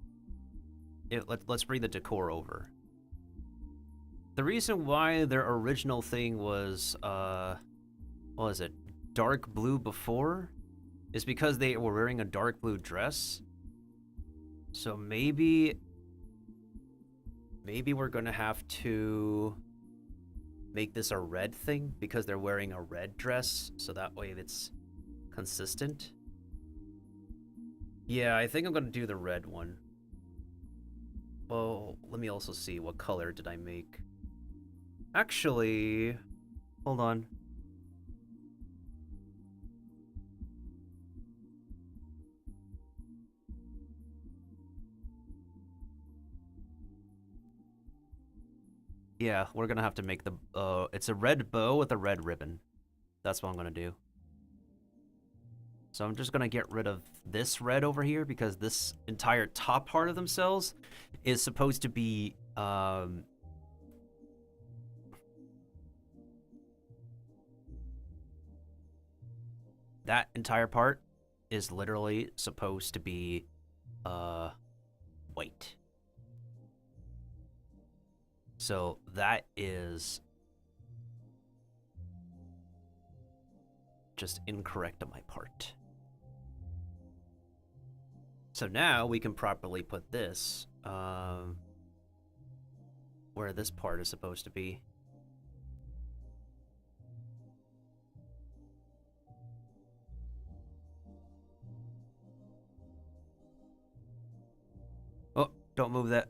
let's bring the decor over. The reason why their original thing was, what was it, dark blue before, is because they were wearing a dark blue dress. So maybe we're gonna have to make this a red thing because they're wearing a red dress, so that way it's consistent. Yeah, I think I'm gonna do the red one. Well, let me also see, what color did I make? Actually, hold on. Yeah, we're gonna have to make the, it's a red bow with a red ribbon. That's what I'm gonna do. So I'm just gonna get rid of this red over here because this entire top part of themselves is supposed to be, that entire part is literally supposed to be, white. So that is just incorrect on my part. So now we can properly put this, where this part is supposed to be. Oh, don't move that.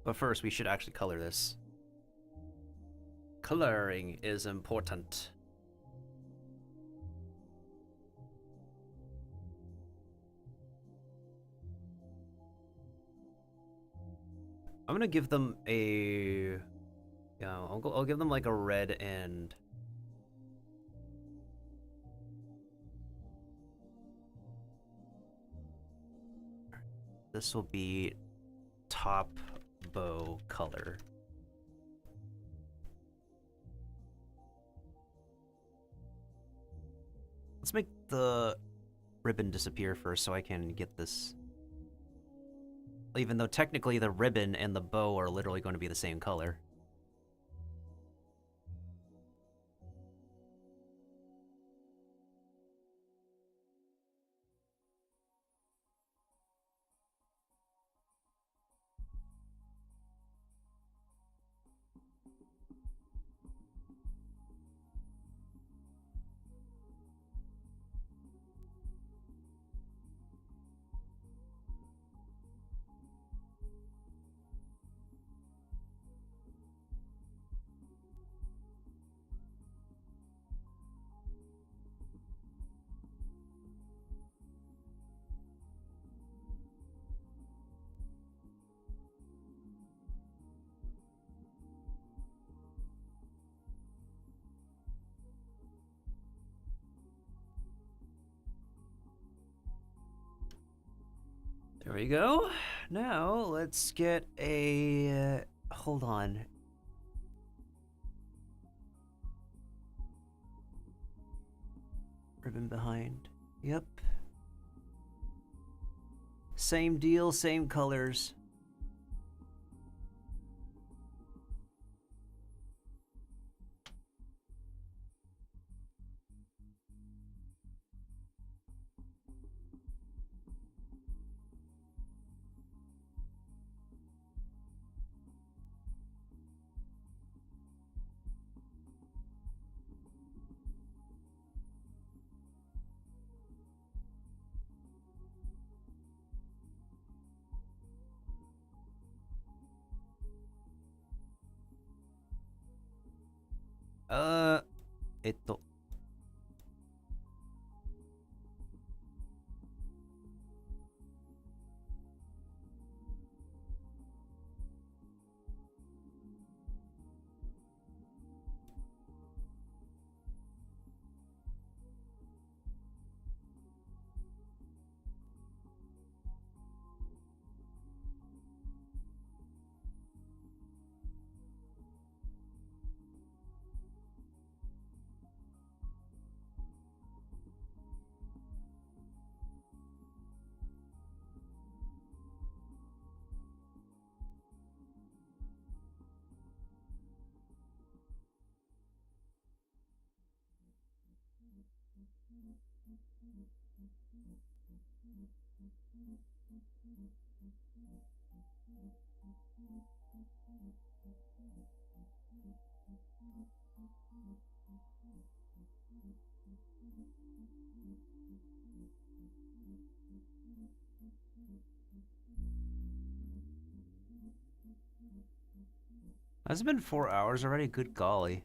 But first, we should actually color this. Coloring is important. I'm gonna give them a... Yeah, I'll give them like a red and... This will be top bow color. Let's make the ribbon disappear first so I can get this. Even though technically the ribbon and the bow are literally going to be the same color. There we go. Now let's get a. Hold on. Ribbon behind. Yep. Same deal, same colors. Uh, えっと。Has it been 4 hours already? Good golly.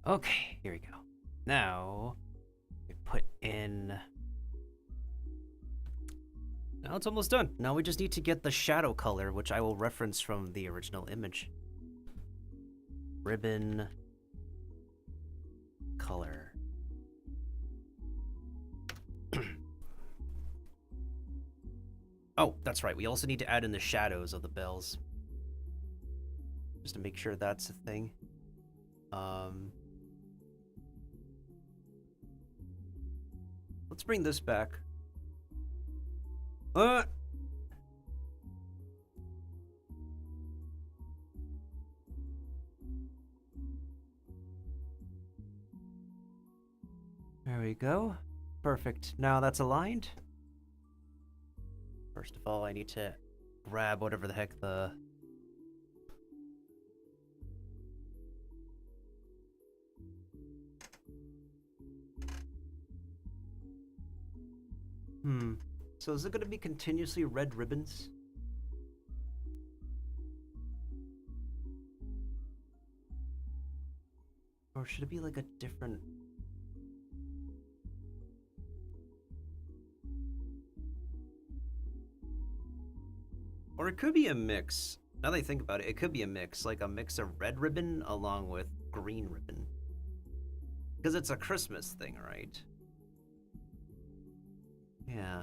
Okay, here we go. Now, we put in... Now it's almost done. Now we just need to get the shadow color, which I will reference from the original image. Ribbon color. Oh, that's right. We also need to add in the shadows of the bells. Just to make sure that's a thing. Let's bring this back. There we go. Perfect. Now that's aligned. First of all, I need to grab whatever the heck the... So is it going to be continuously red ribbons? Or should it be like a different... Or it could be a mix. Now that I think about it, it could be a mix. Like a mix of red ribbon along with green ribbon. Because it's a Christmas thing, right? Yeah.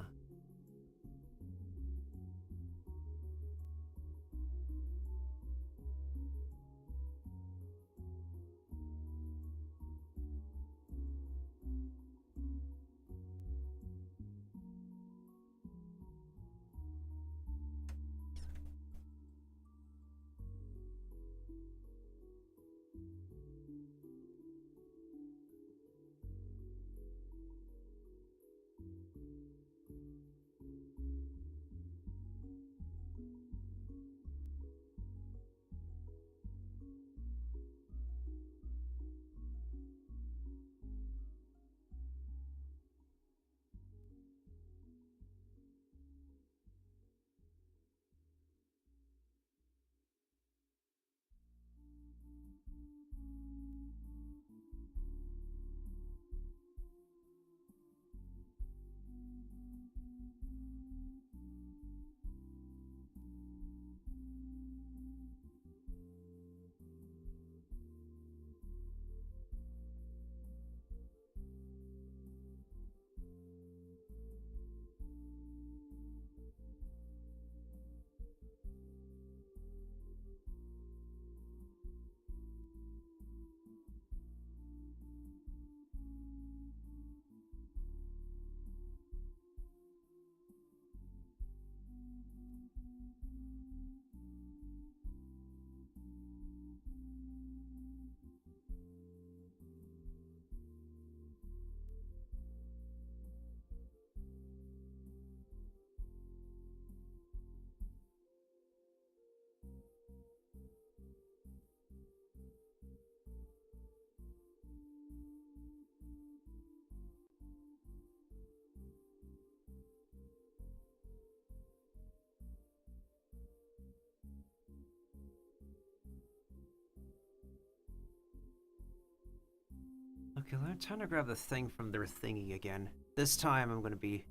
Okay, I'm trying to grab the thing from their thingy again. This time I'm gonna be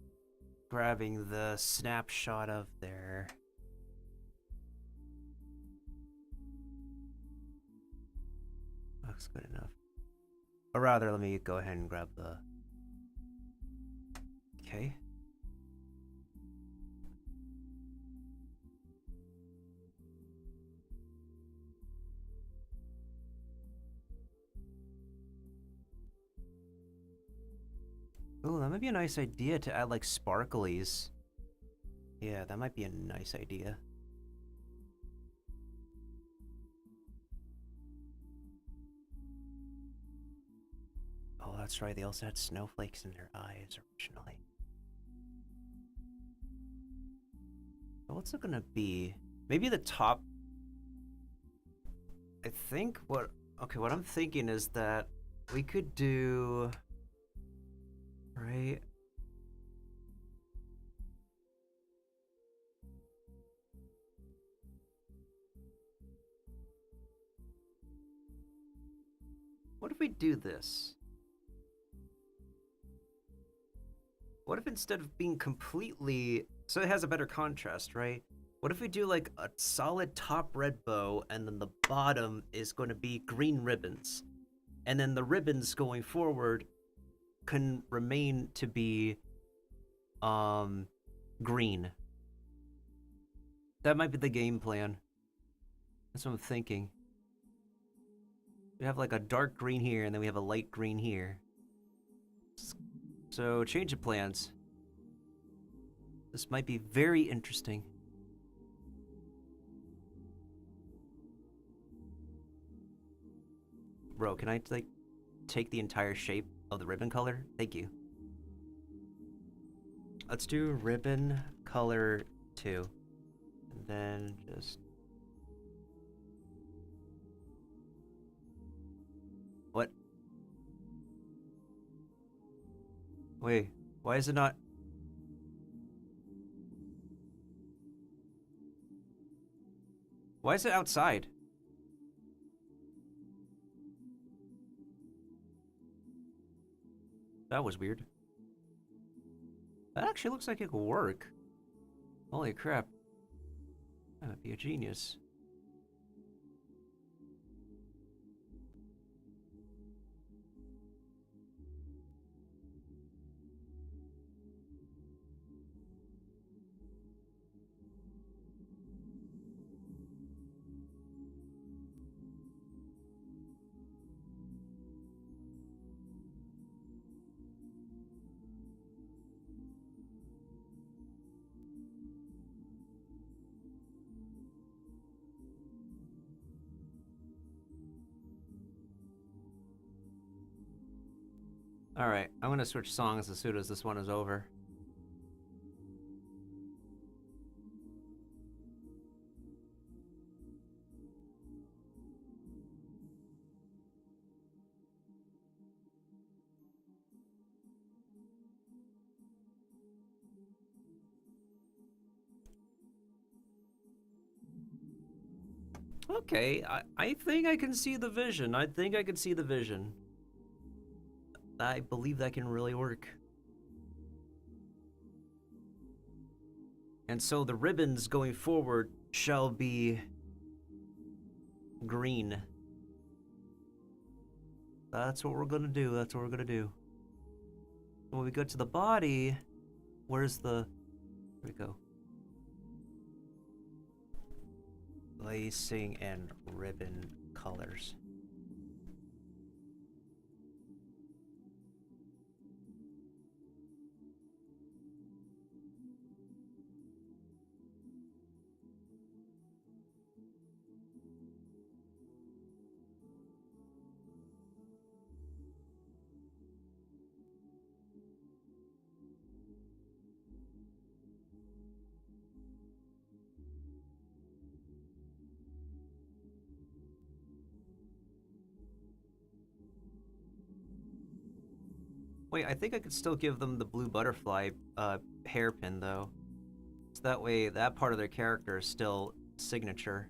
grabbing the snapshot of their... Looks good enough. Or rather, let me go ahead and grab the... Okay. Ooh, that might be a nice idea to add like sparklies. Yeah, that might be a nice idea. Oh, that's right, they also had snowflakes in their eyes originally. So what's it gonna be? Maybe the top... I think what... Okay, what I'm thinking is that we could do... Right? What if we do this? What if instead of being completely... So it has a better contrast, right? What if we do like a solid top red bow and then the bottom is going to be green ribbons? And then the ribbons going forward can remain to be green. That might be the game plan. That's what I'm thinking. We have like a dark green here and then we have a light green here. So change of plans. This might be very interesting. Bro, can I like take the entire shape of the ribbon color? Thank you. Let's do ribbon color 2. And then just... What? Wait, why is it not... Why is it outside? That was weird. That actually looks like it could work. Holy crap. That might be a genius. Alright, I'm gonna switch songs as soon as this one is over. Okay, I think I can see the vision. I think I can see the vision. I believe that can really work. And so the ribbons going forward shall be green. That's what we're gonna do. That's what we're gonna do. When we go to the body, where's the... Here we go. Lacing and ribbon colors. Wait, I think I could still give them the blue butterfly hairpin, though. So that way, that part of their character is still signature.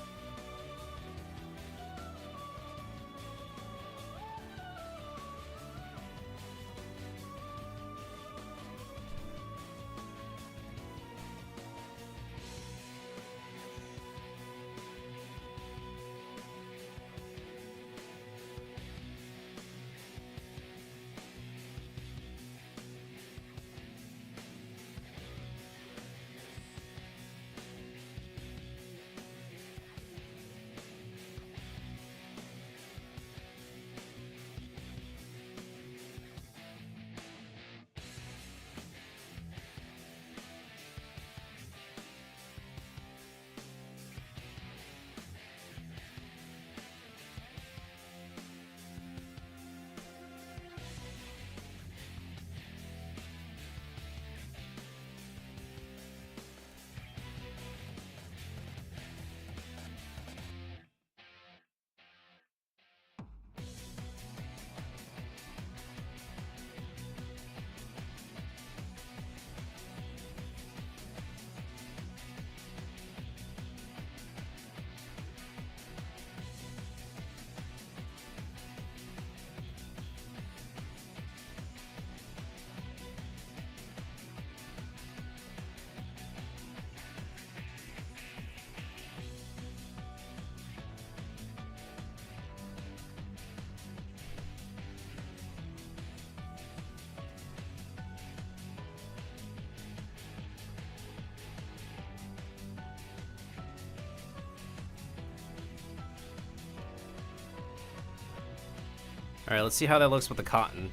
All right, let's see how that looks with the cotton.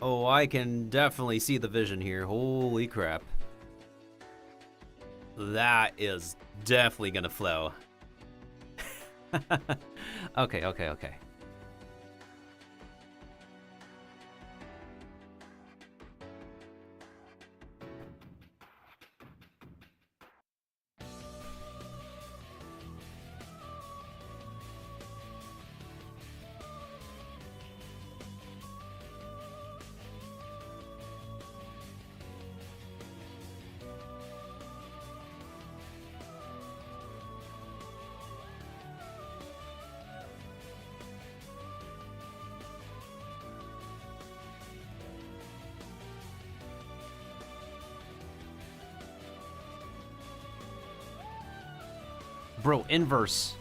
Oh, I can definitely see the vision here. Holy crap. That is definitely gonna flow. Okay, okay, okay. Bro, inverse.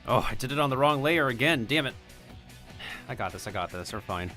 Oh, I did it on the wrong layer again. Damn it. I got this. I got this. We're fine.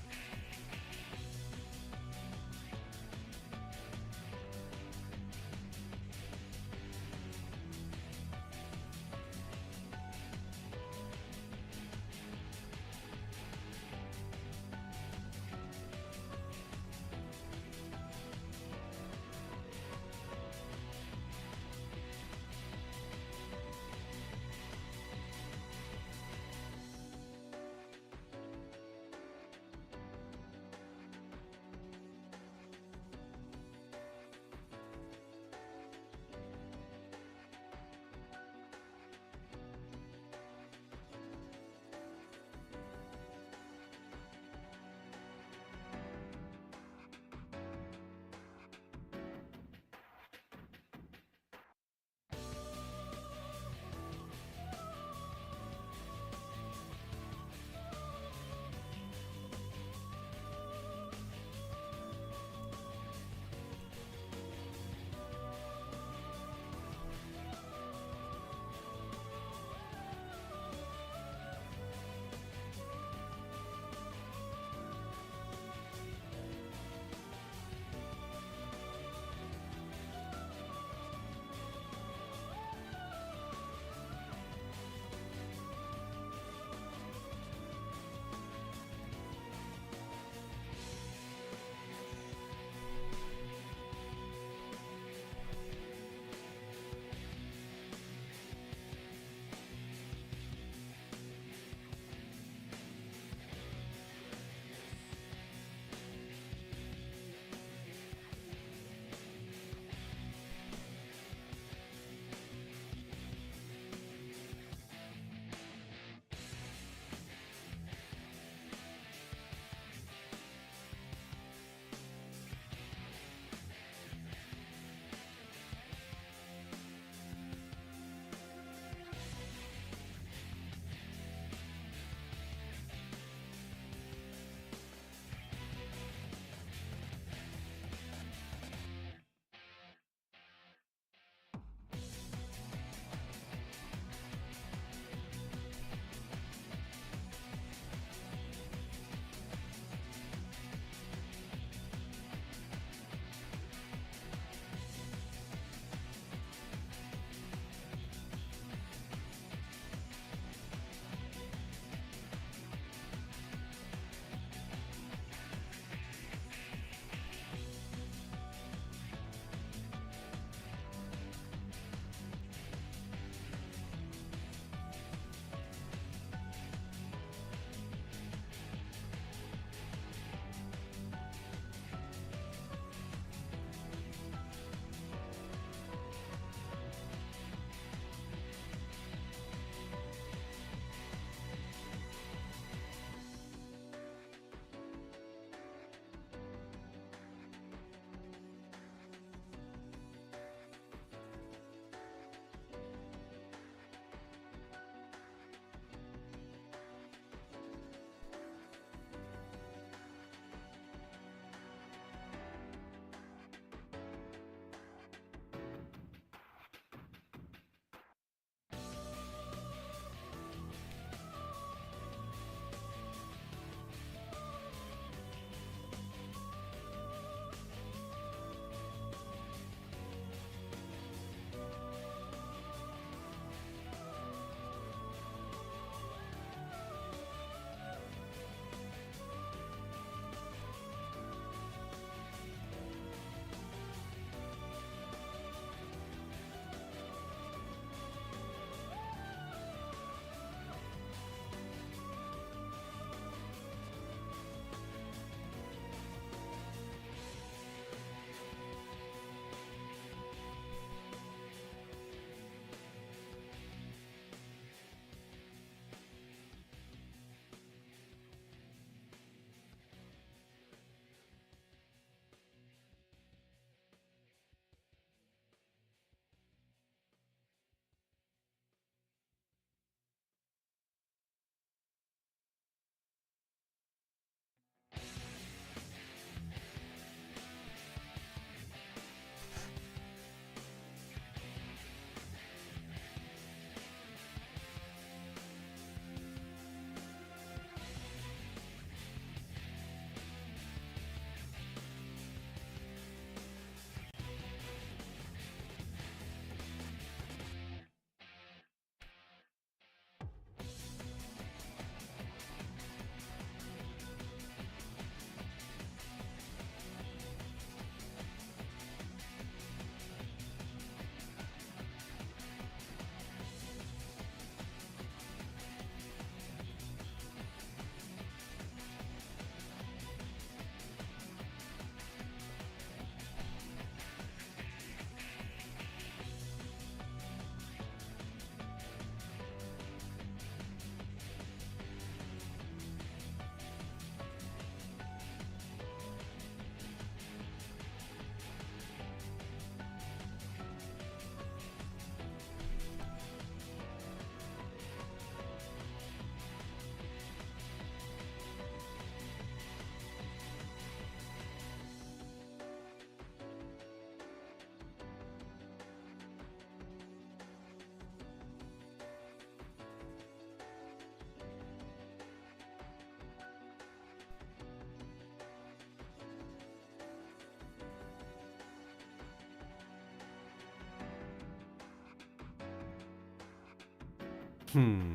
Hmm.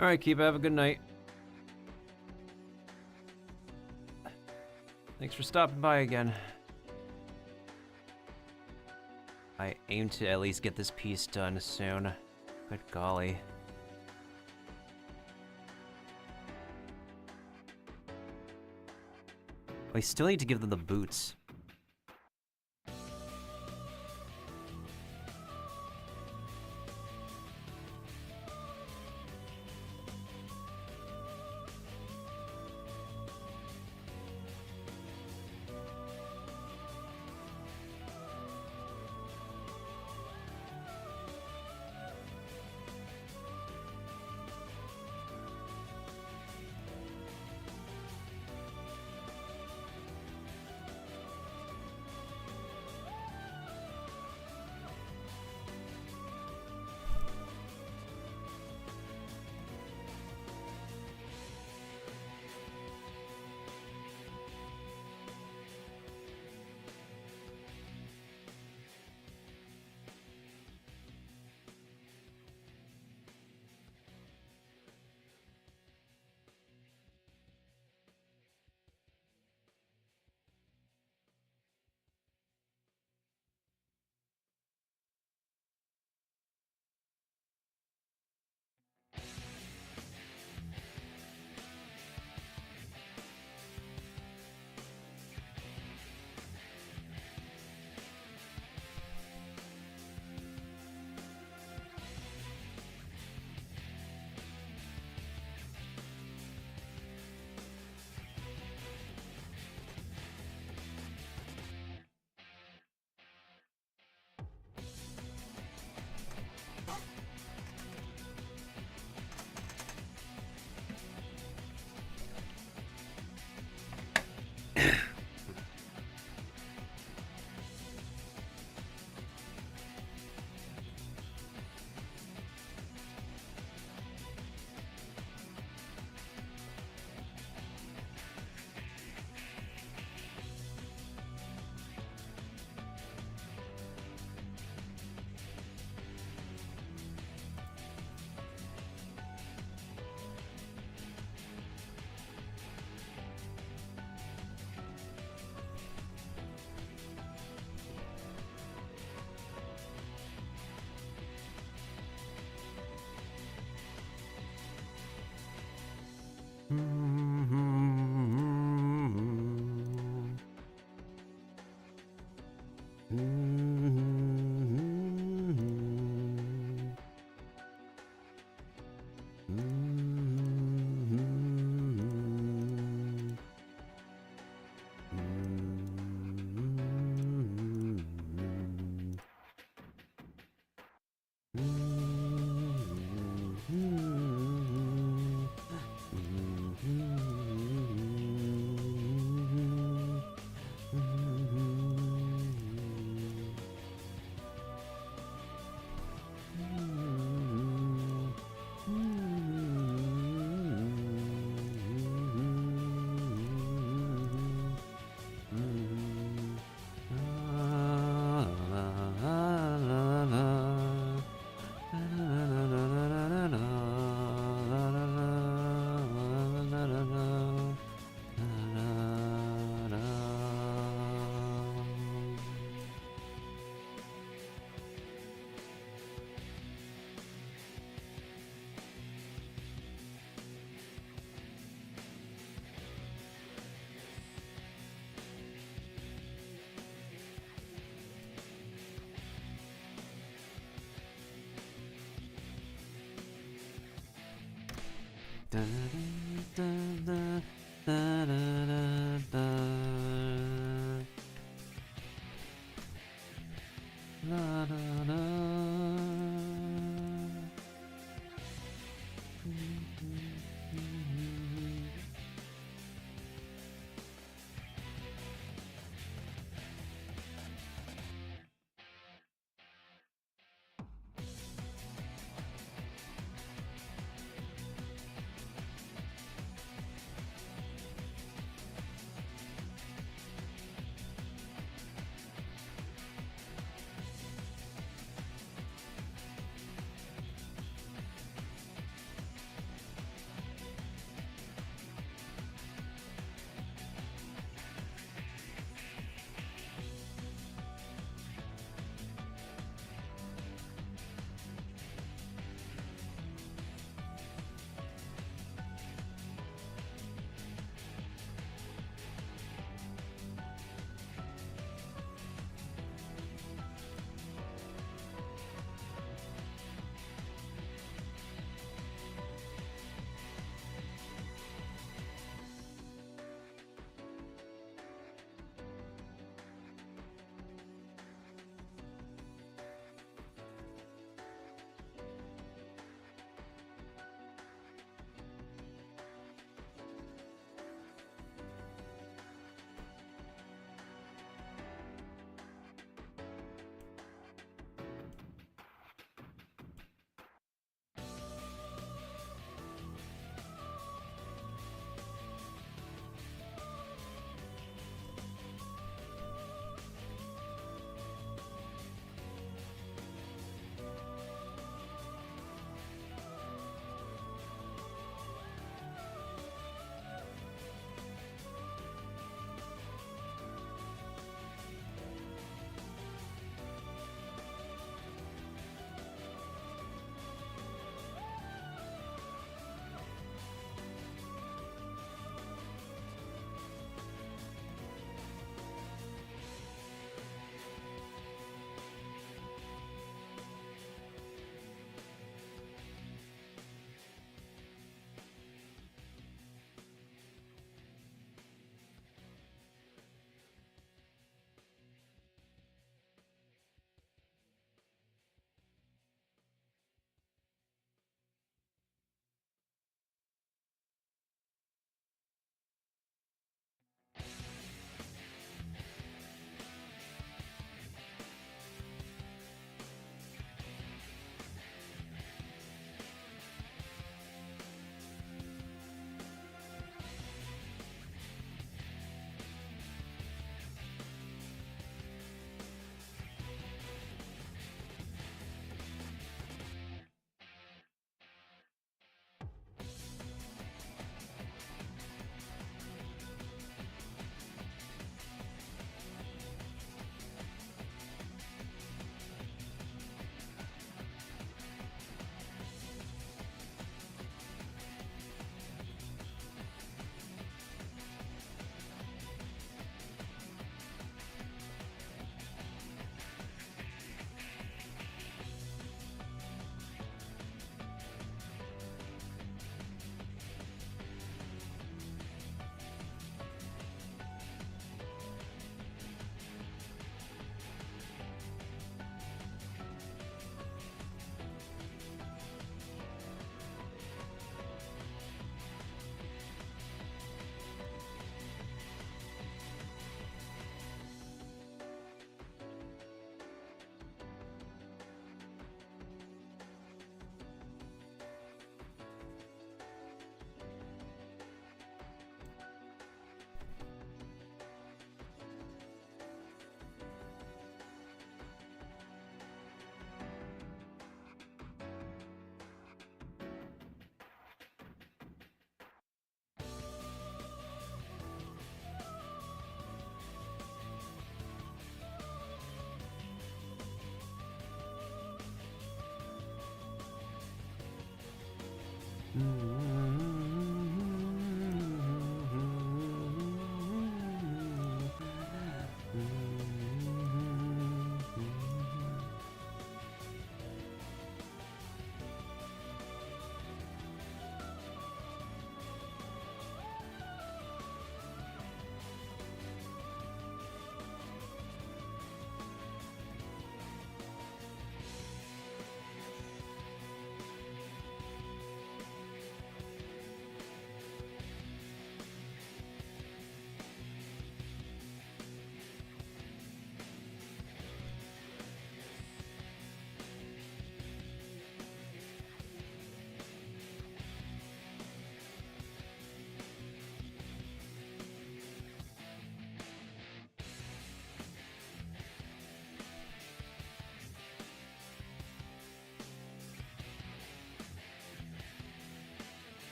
Alright, keep have a good night. Thanks for stopping by again. I aim to at least get this piece done soon. Good golly. I still need to give them the boots.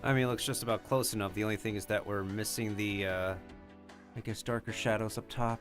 I mean, it looks just about close enough. The only thing is that we're missing the, I guess, darker shadows up top.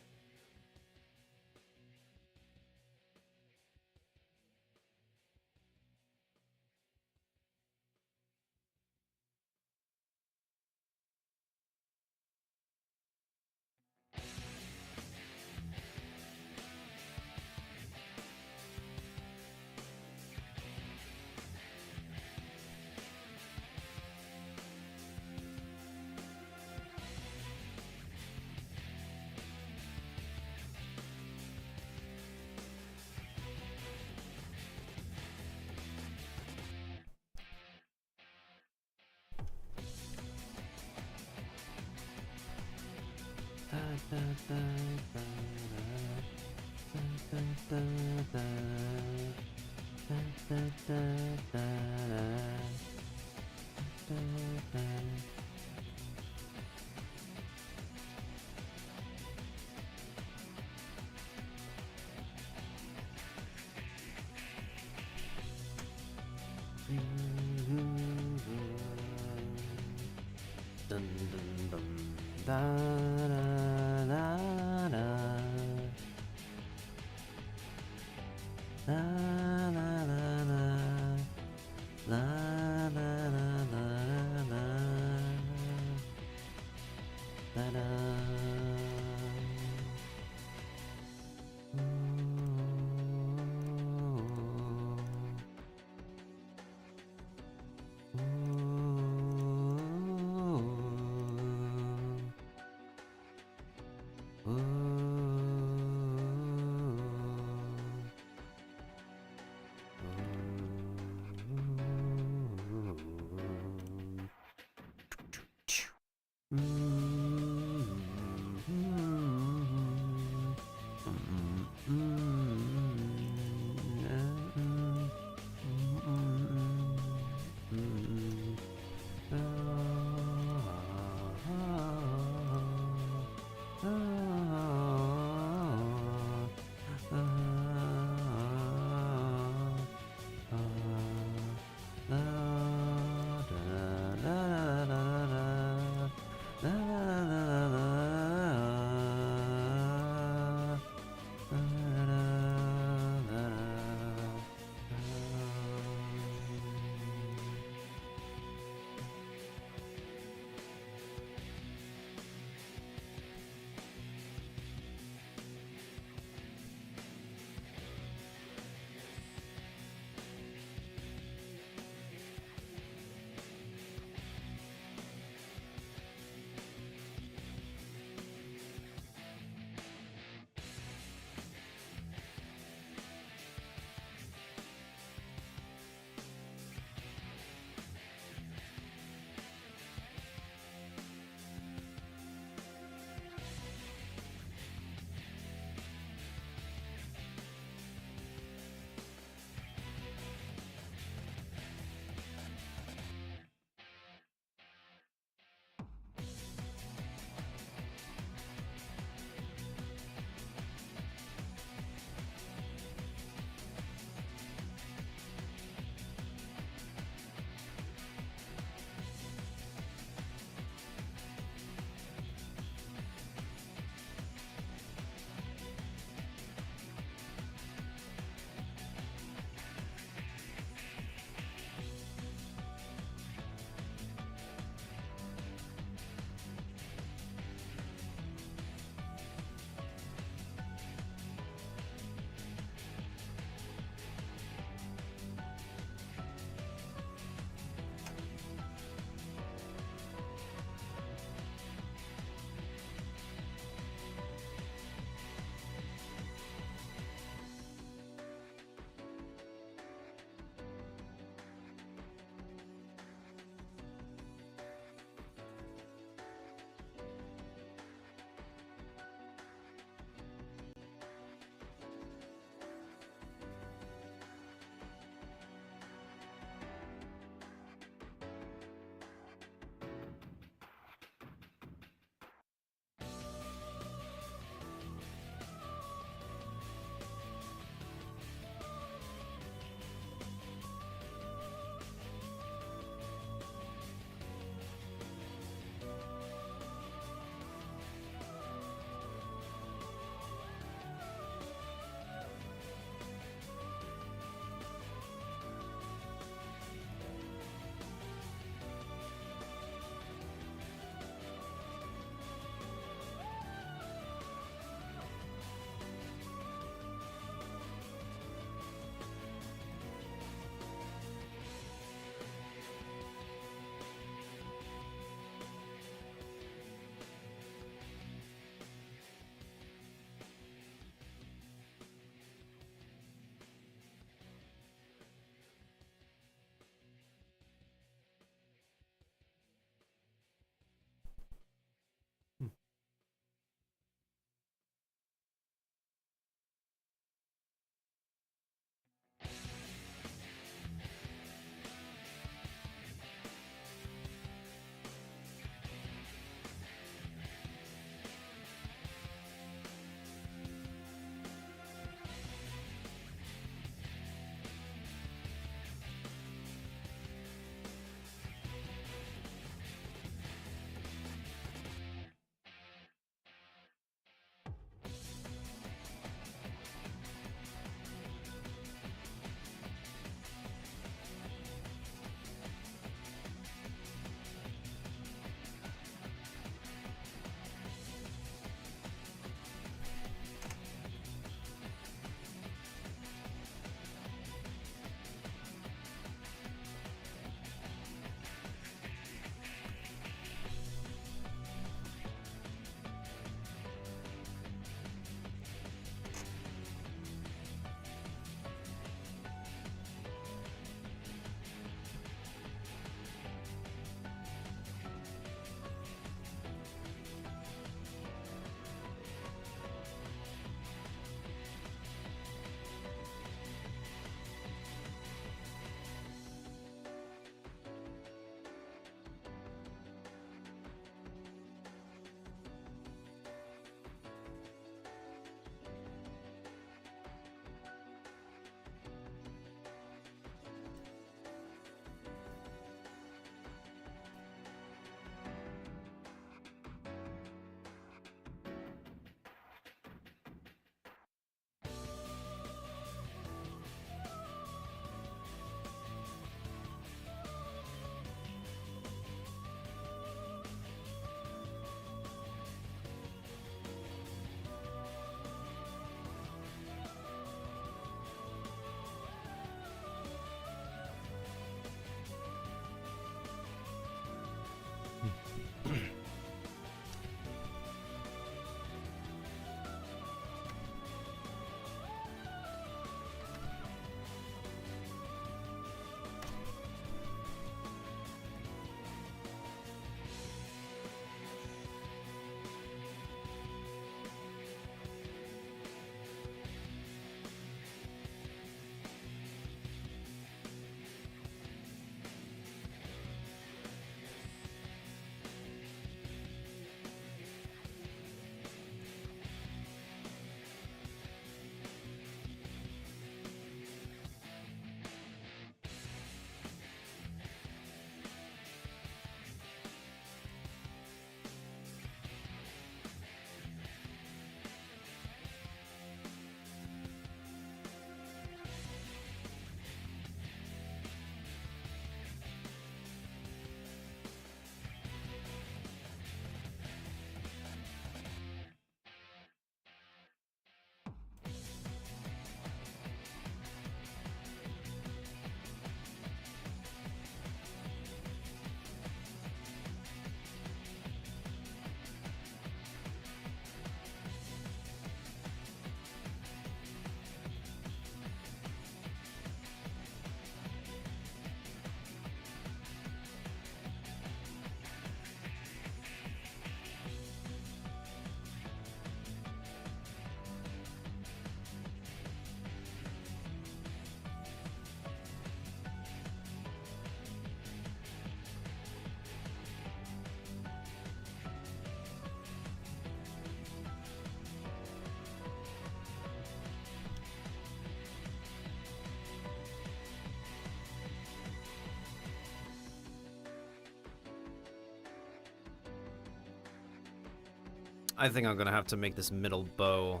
I think I'm gonna have to make this middle bow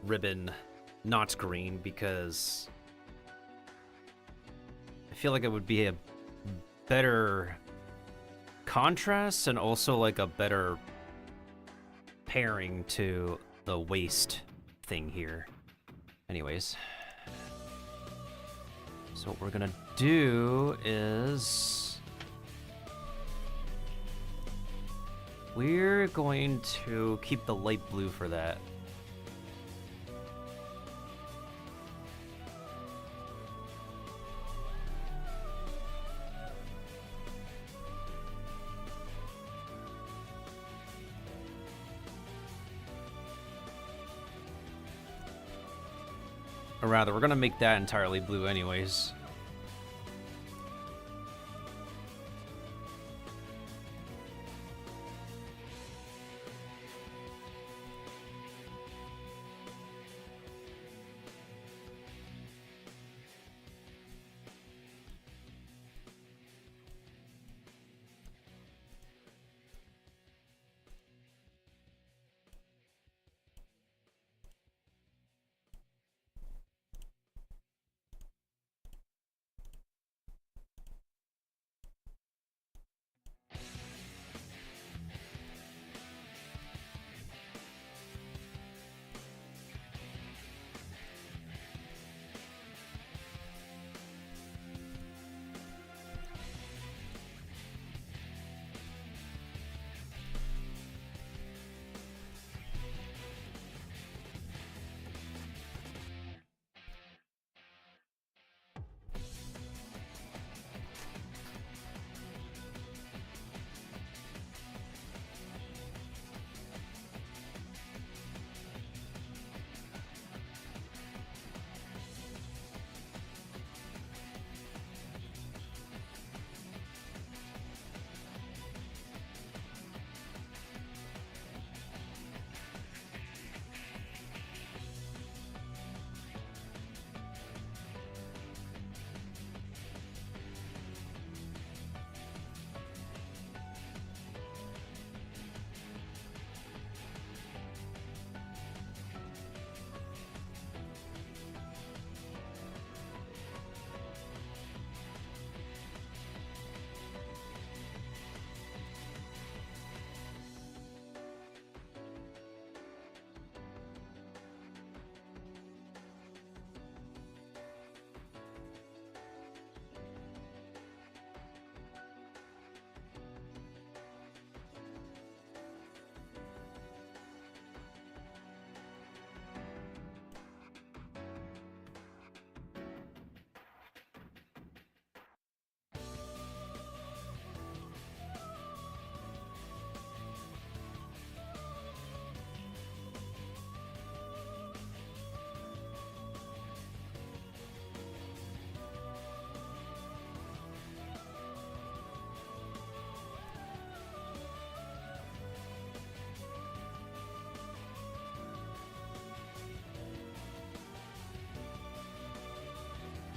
ribbon not green because I feel like it would be a better contrast and also like a better pairing to the waist thing here. Anyways, so what we're gonna do is we're going to keep the light blue for that. Or rather, we're gonna make that entirely blue anyways.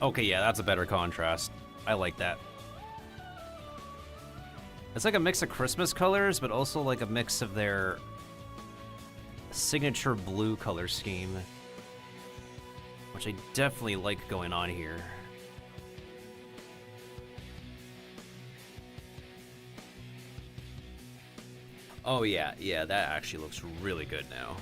Okay, yeah, that's a better contrast. I like that. It's like a mix of Christmas colors, but also like a mix of their signature blue color scheme, which I definitely like going on here. Oh yeah, yeah, that actually looks really good now.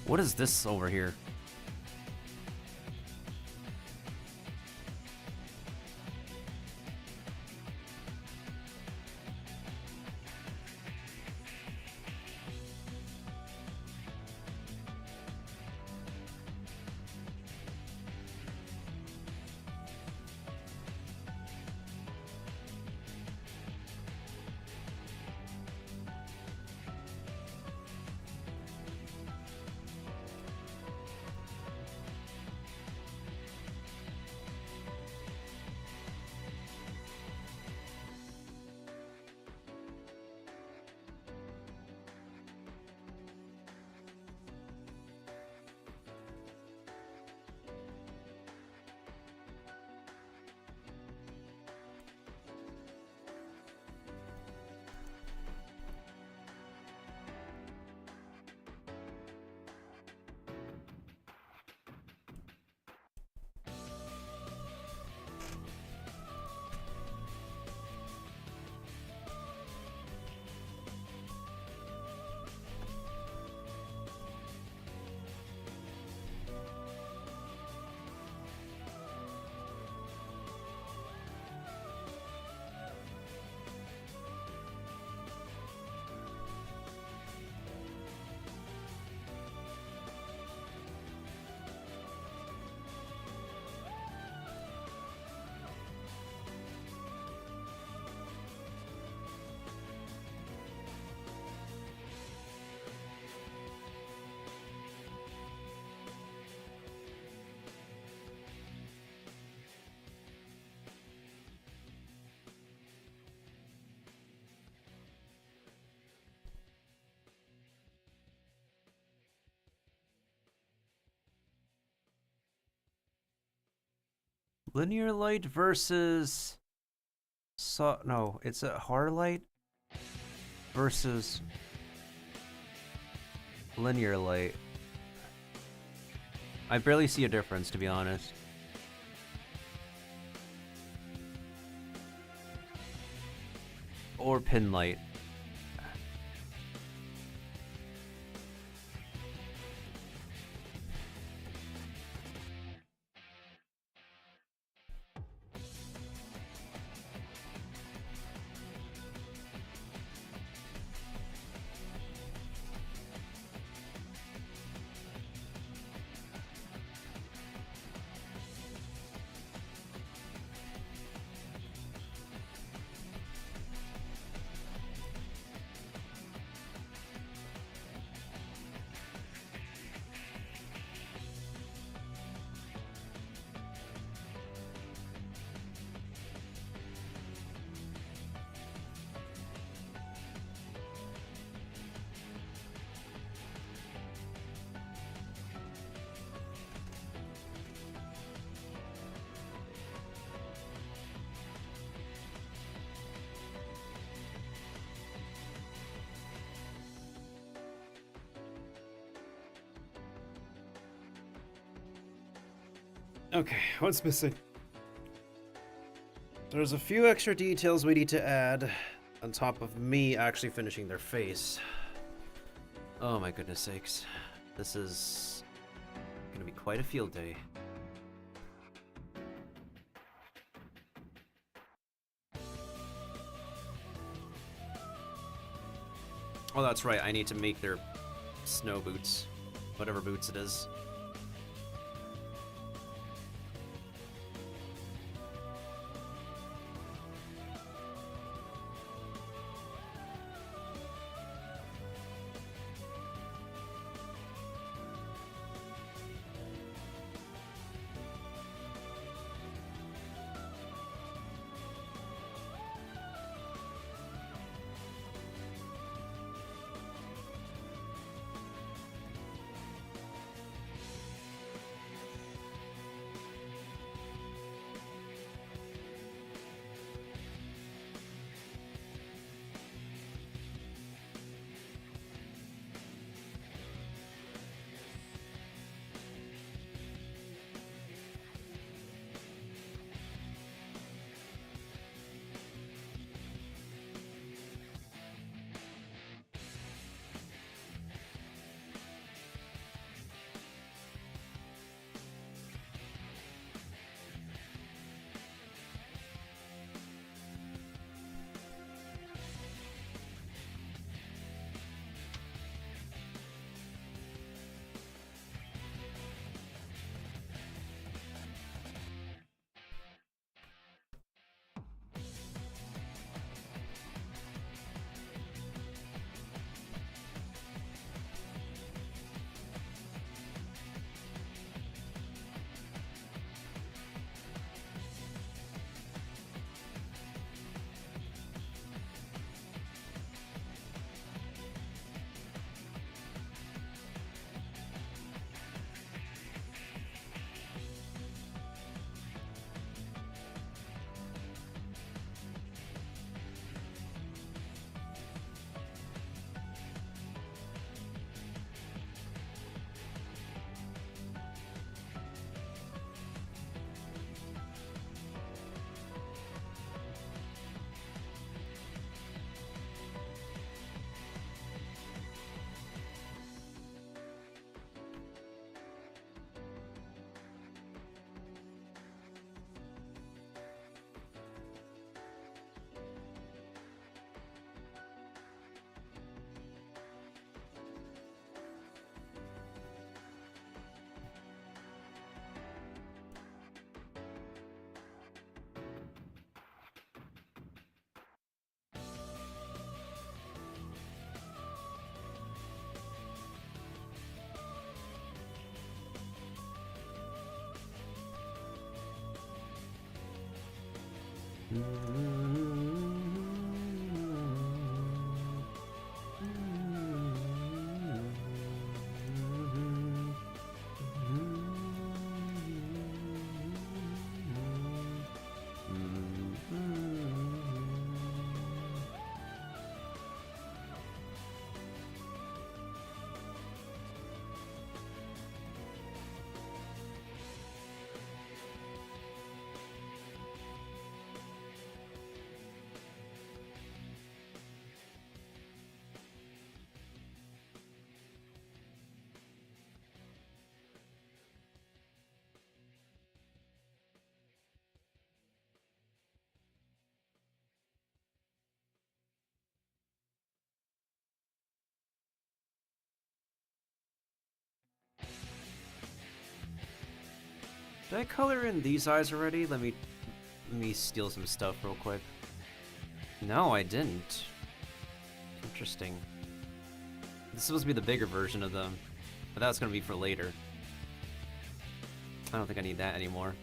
What is this over here? Linear light versus... no, it's a hard light versus linear light. I barely see a difference, to be honest. Or pin light. Okay, what's missing? There's a few extra details we need to add on top of me actually finishing their face. Oh my goodness sakes. This is gonna be quite a field day. Oh, that's right, I need to make their snow boots. Whatever boots it is. Did I color in these eyes already? Let me steal some stuff real quick. No, I didn't. Interesting. This is supposed to be the bigger version of them, but that's gonna be for later. I don't think I need that anymore.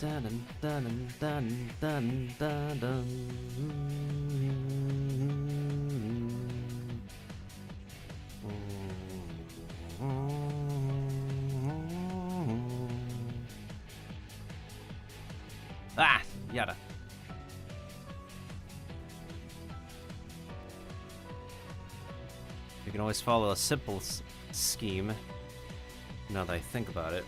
Dun, dun, dun, dun, dun, dun. Ah, yada. You can always follow a simple scheme. Now that I think about it.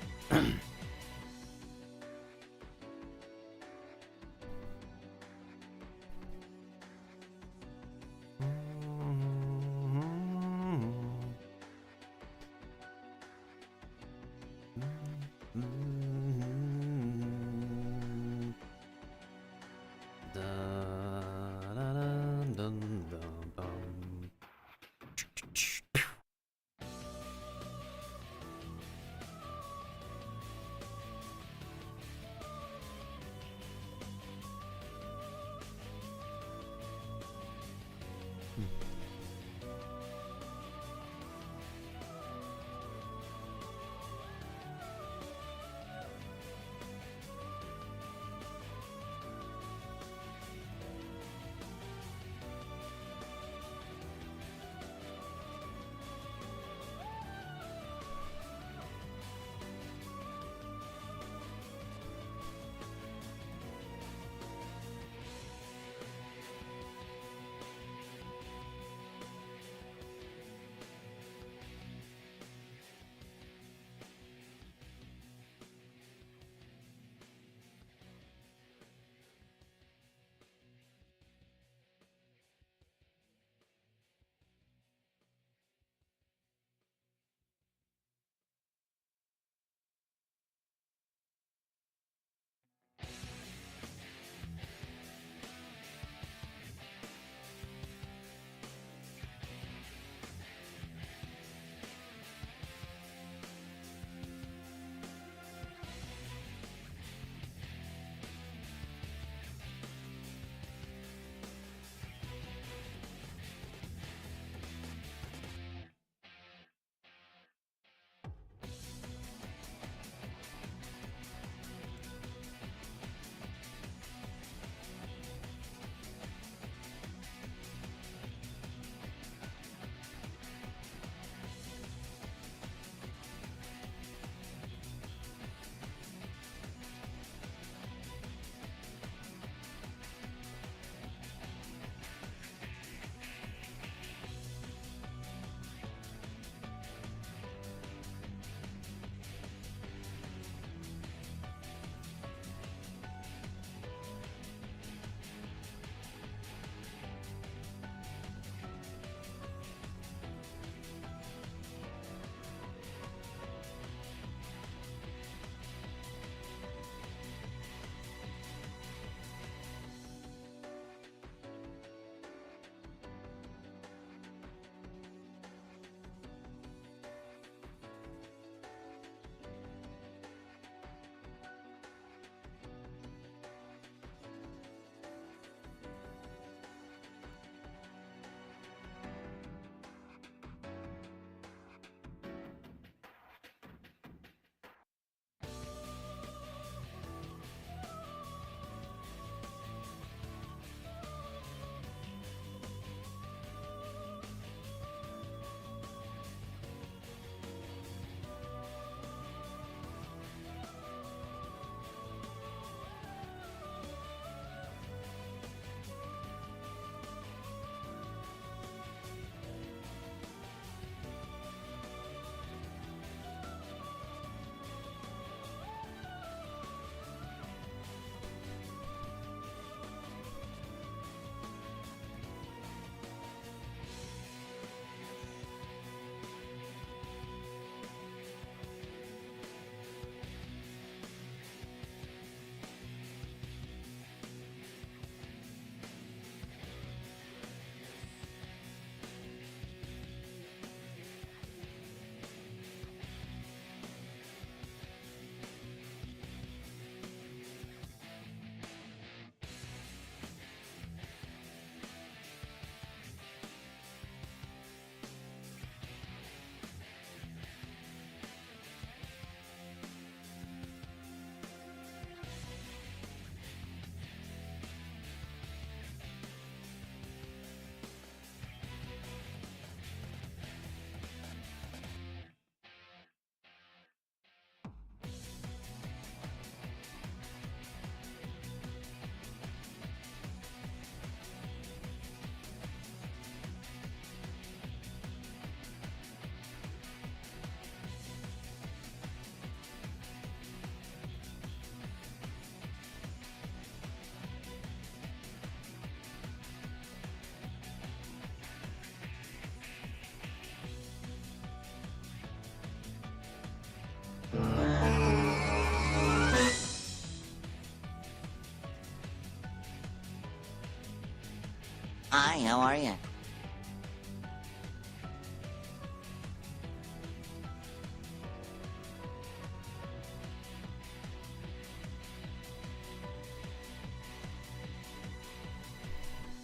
Hi, how are you?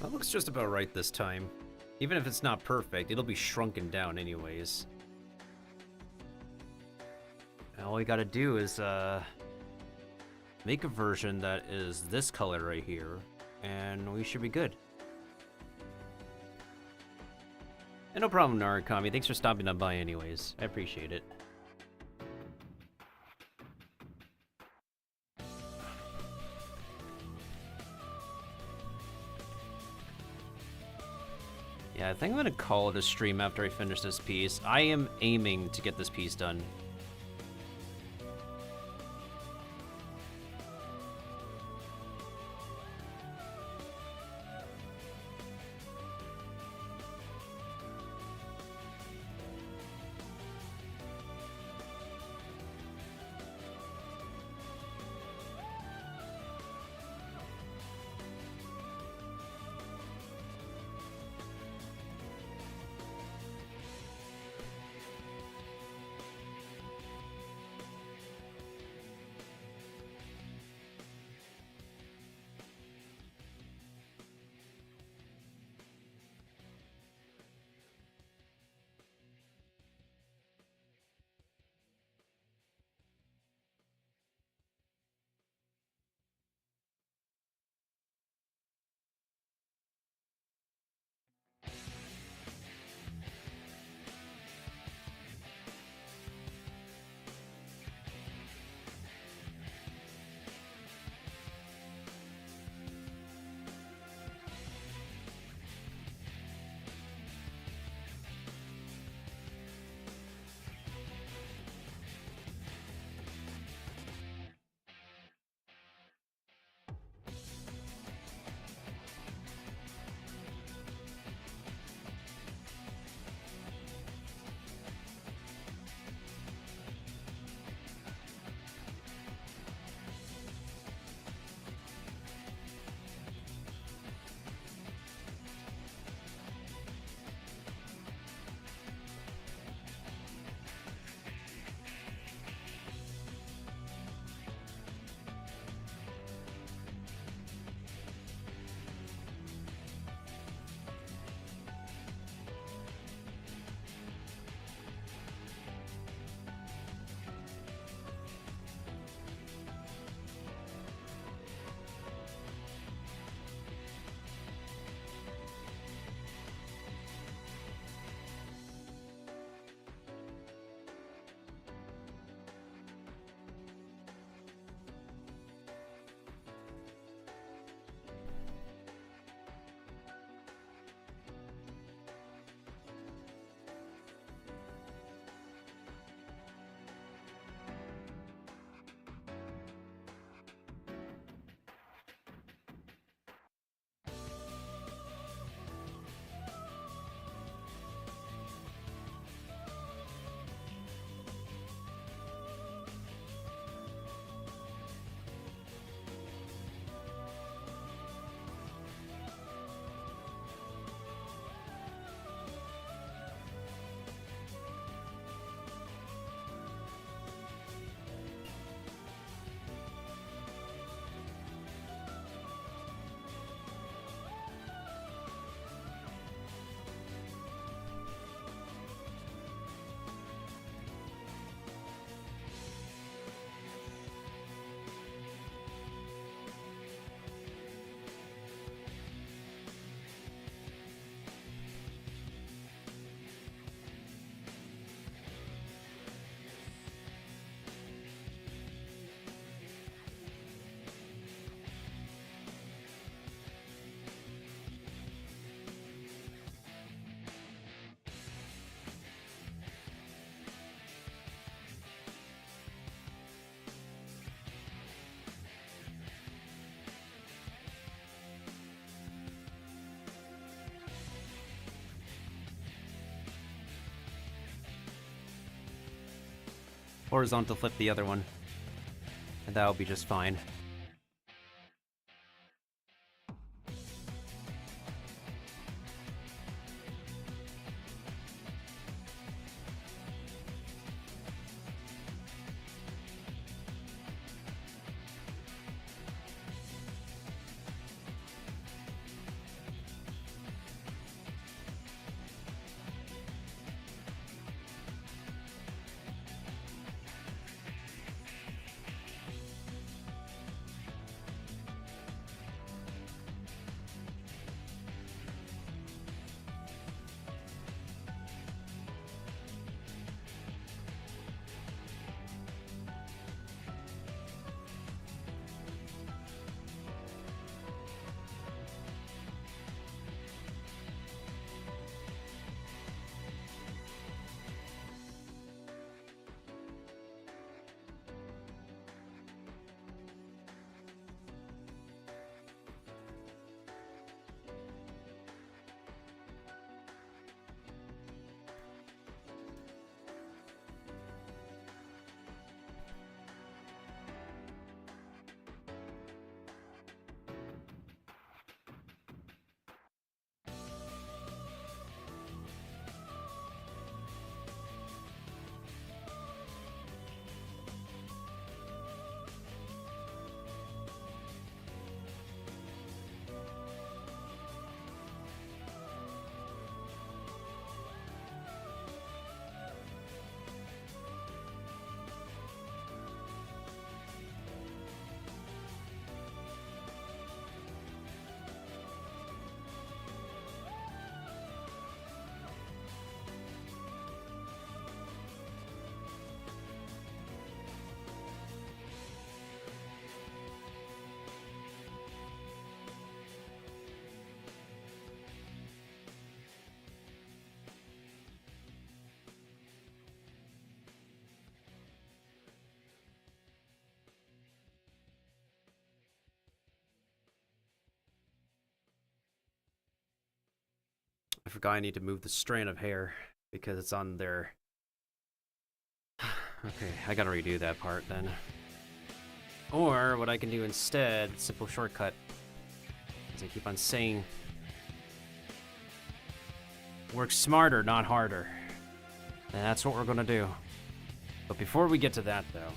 That looks just about right this time. Even if it's not perfect, it'll be shrunken down anyways. And all we gotta do is, make a version that is this color right here, and we should be good. And no problem, Narukami. Thanks for stopping on by anyways. I appreciate it. Yeah, I think I'm gonna call it a stream after I finish this piece. I am aiming to get this piece done. Horizontal flip the other one. And that'll be just fine. forgot I need to move the strand of hair because it's on there. Okay, I gotta redo that part then. Or what I can do instead, simple shortcut, as I keep on saying, work smarter, not harder. And that's what we're gonna do. But before we get to that though,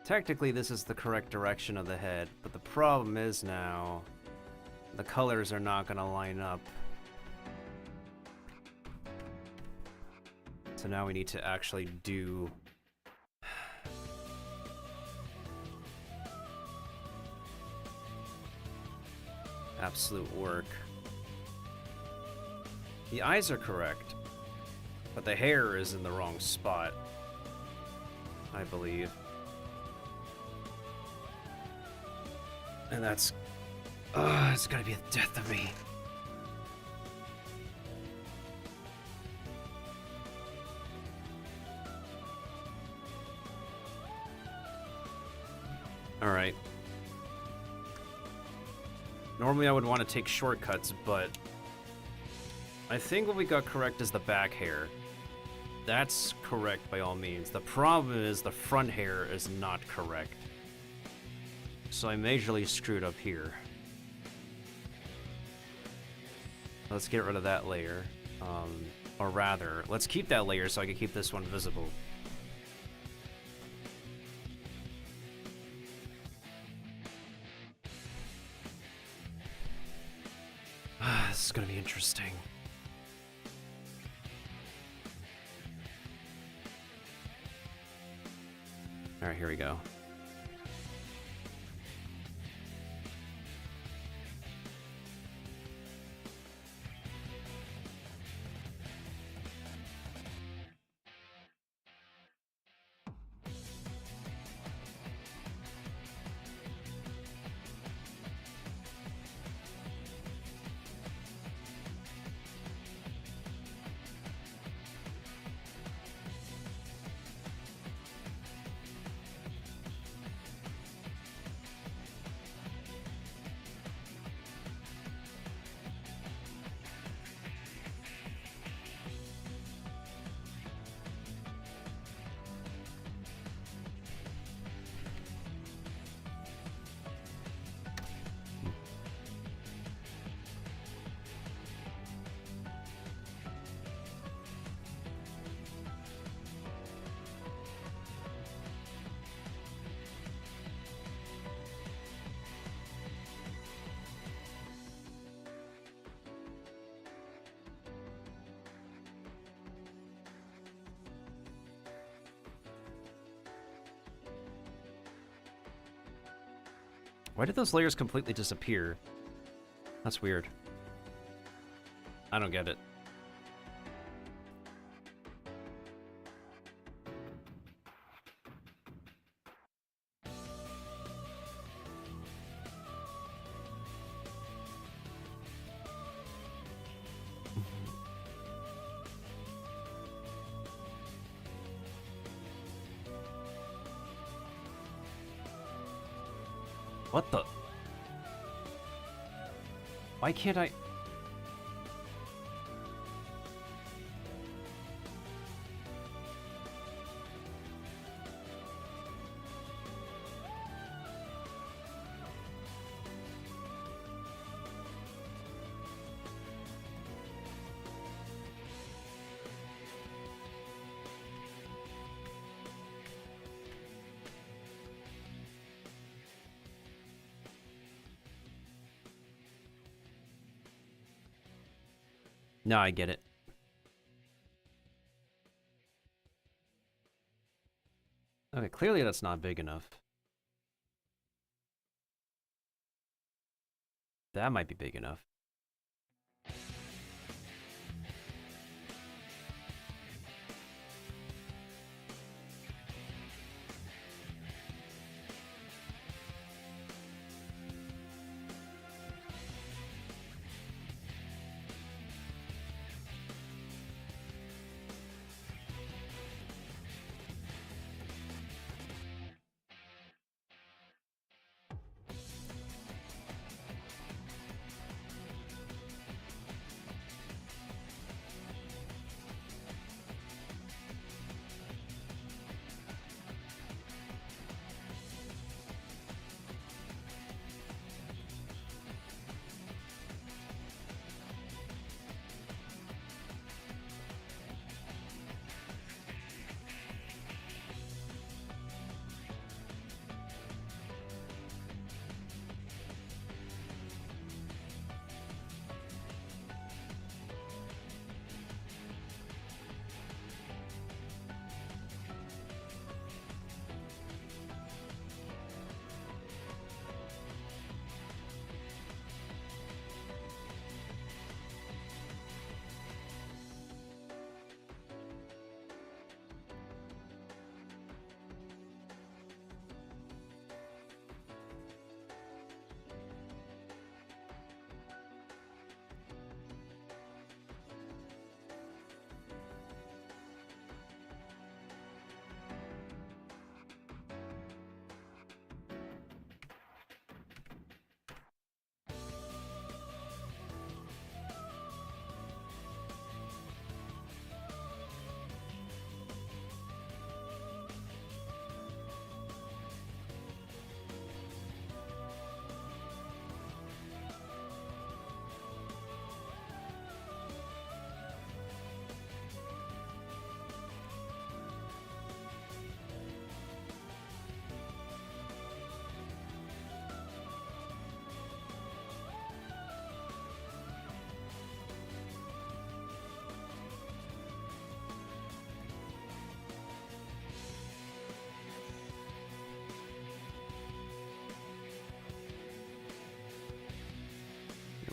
technically this is the correct direction of the head, but the problem is now the colors are not gonna line up. So now we need to actually do absolute work. The eyes are correct, but the hair is in the wrong spot, I believe. And that's... it's gonna be the death of me. Alright. Normally I would want to take shortcuts, but I think what we got correct is the back hair. That's correct by all means. The problem is the front hair is not correct. So I majorly screwed up here. Let's get rid of that layer. Or rather, let's keep that layer so I can keep this one visible. This is gonna be interesting. Alright, here we go. Why did those layers completely disappear? That's weird. I don't get it. What the? Why can't I? No, I get it. Okay, clearly that's not big enough. That might be big enough.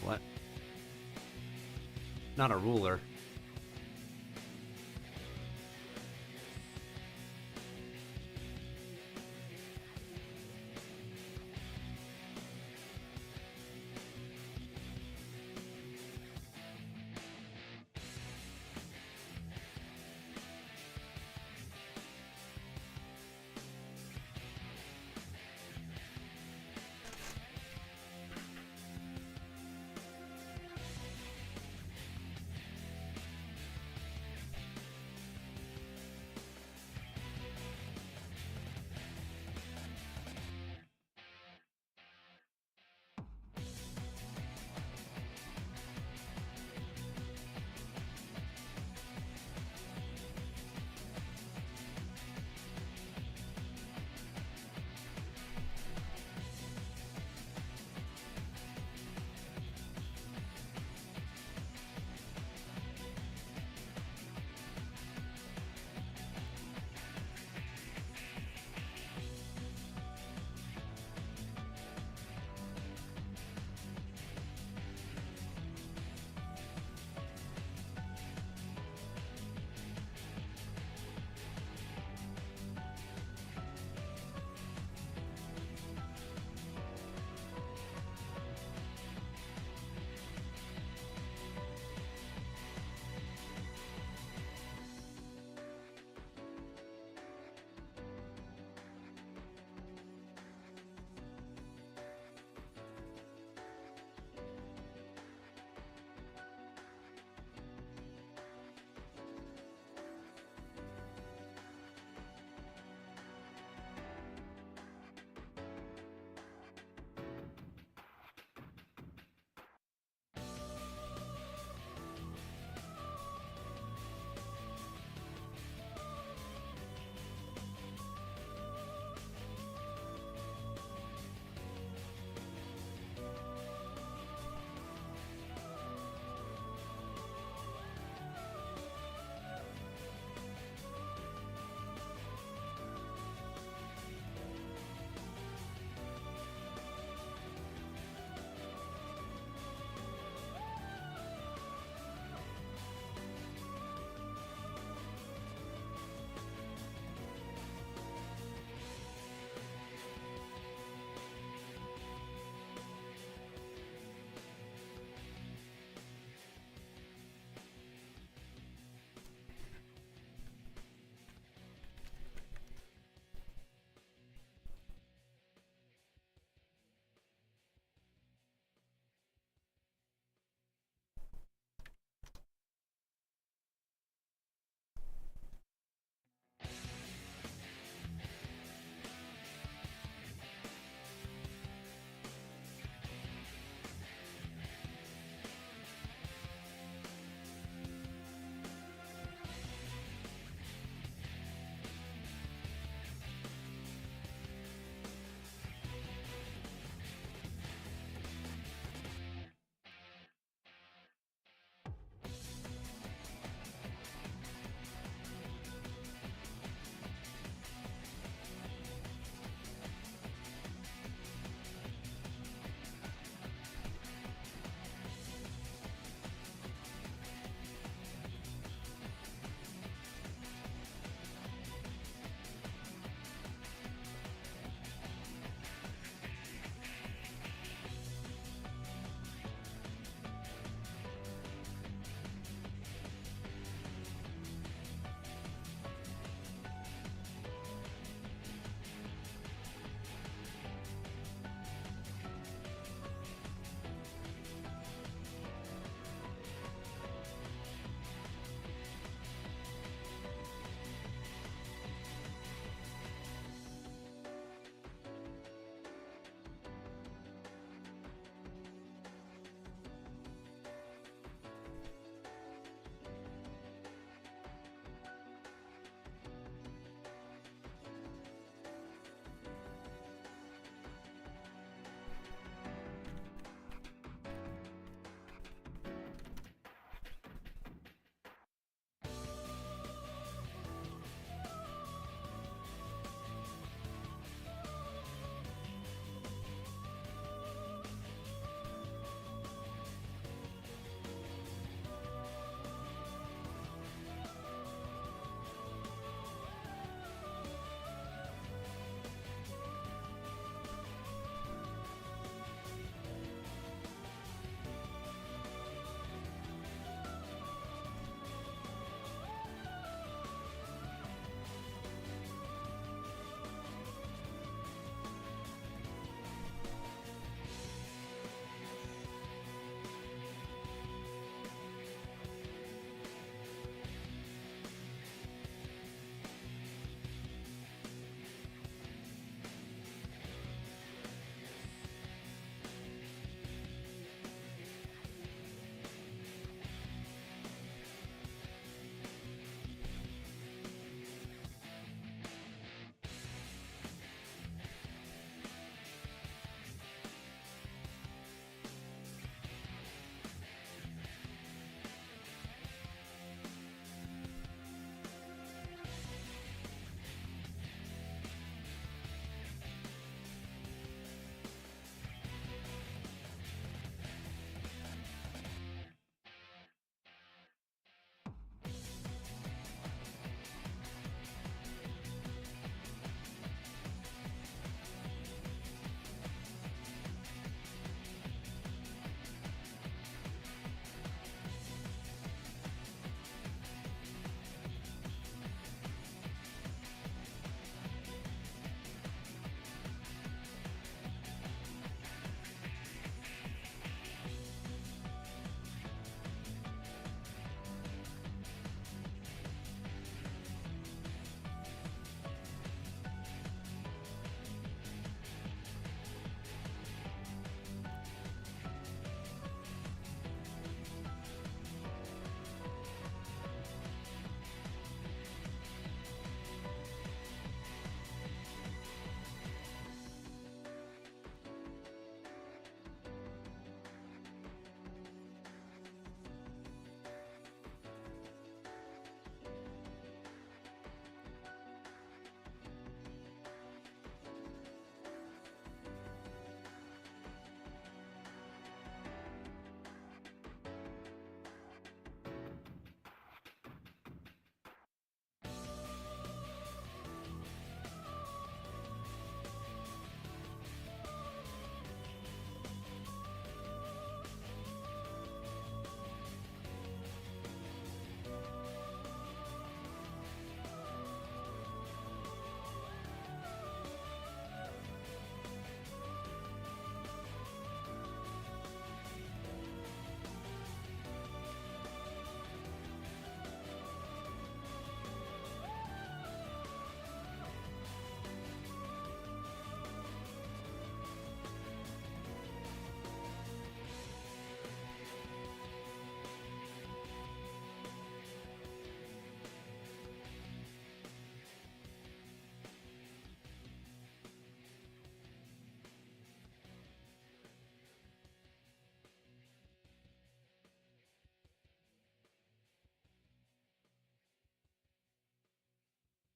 What? Not a ruler.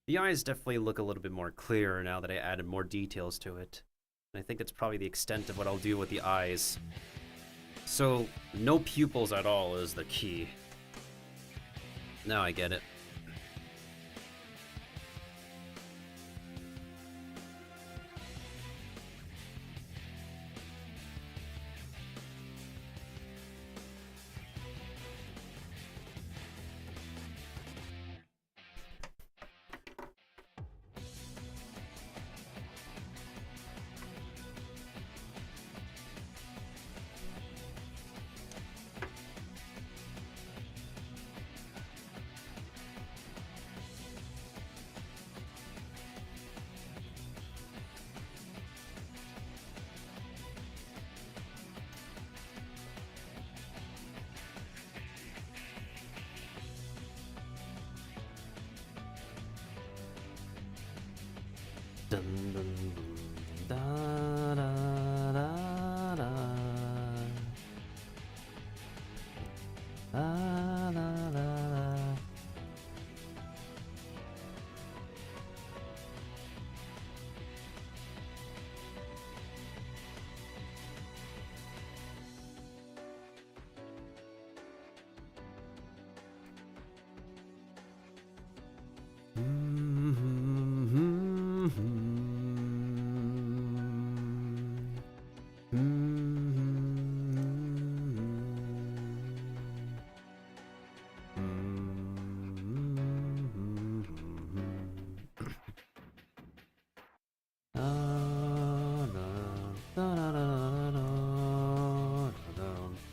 The eyes definitely look a little bit more clearer now that I added more details to it. And I think that's probably the extent of what I'll do with the eyes. So, no pupils at all is the key. Now I get it. Dun, dun, dun, da, da, da, da.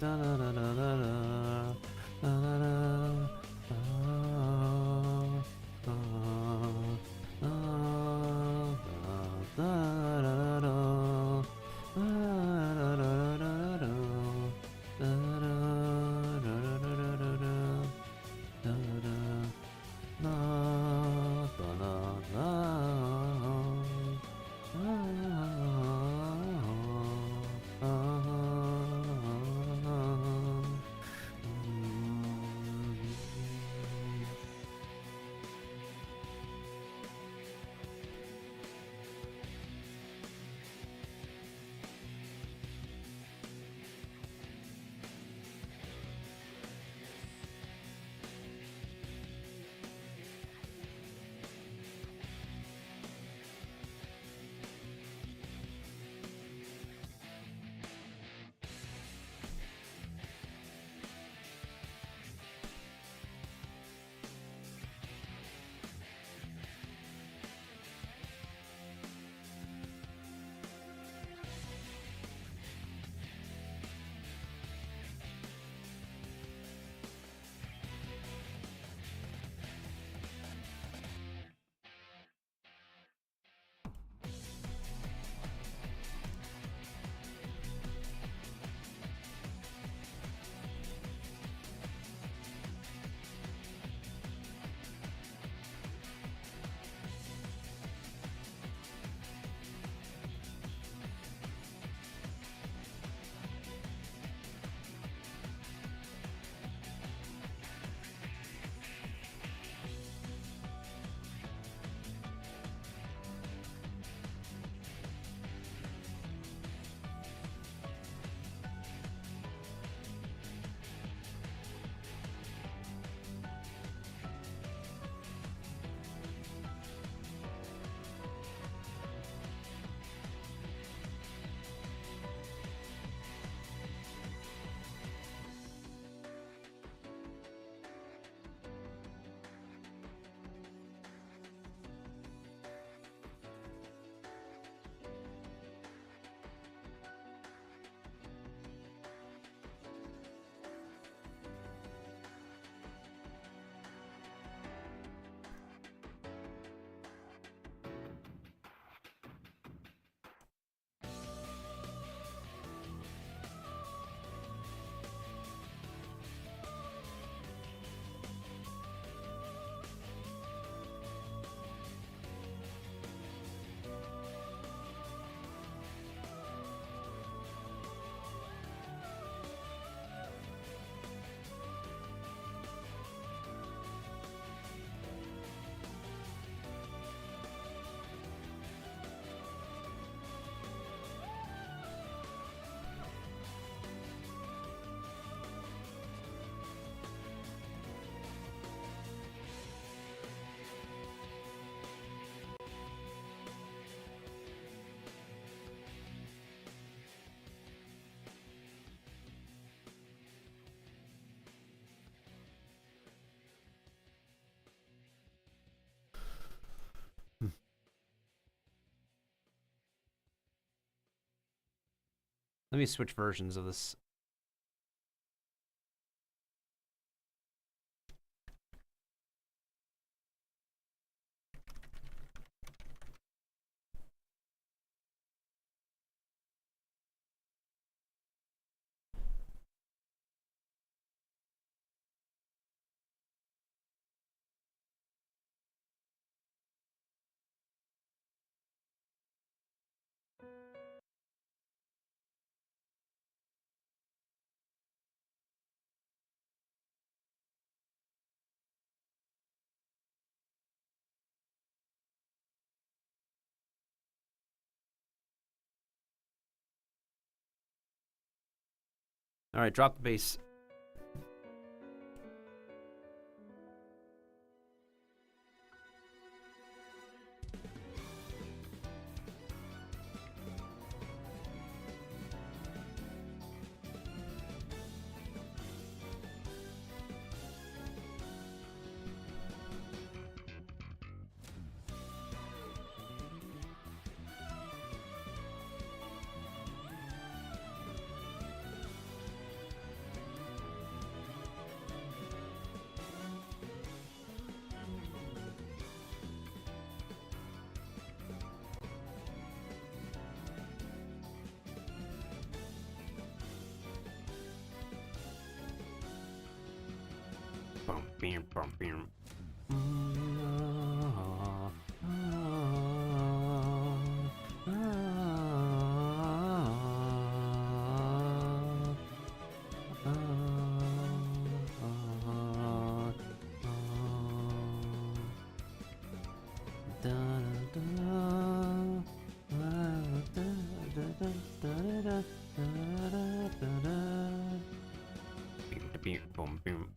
Da, da, da, da. Let me switch versions of this. All right, drop the bass. Bum, bam, bum, bam. Boom, boom.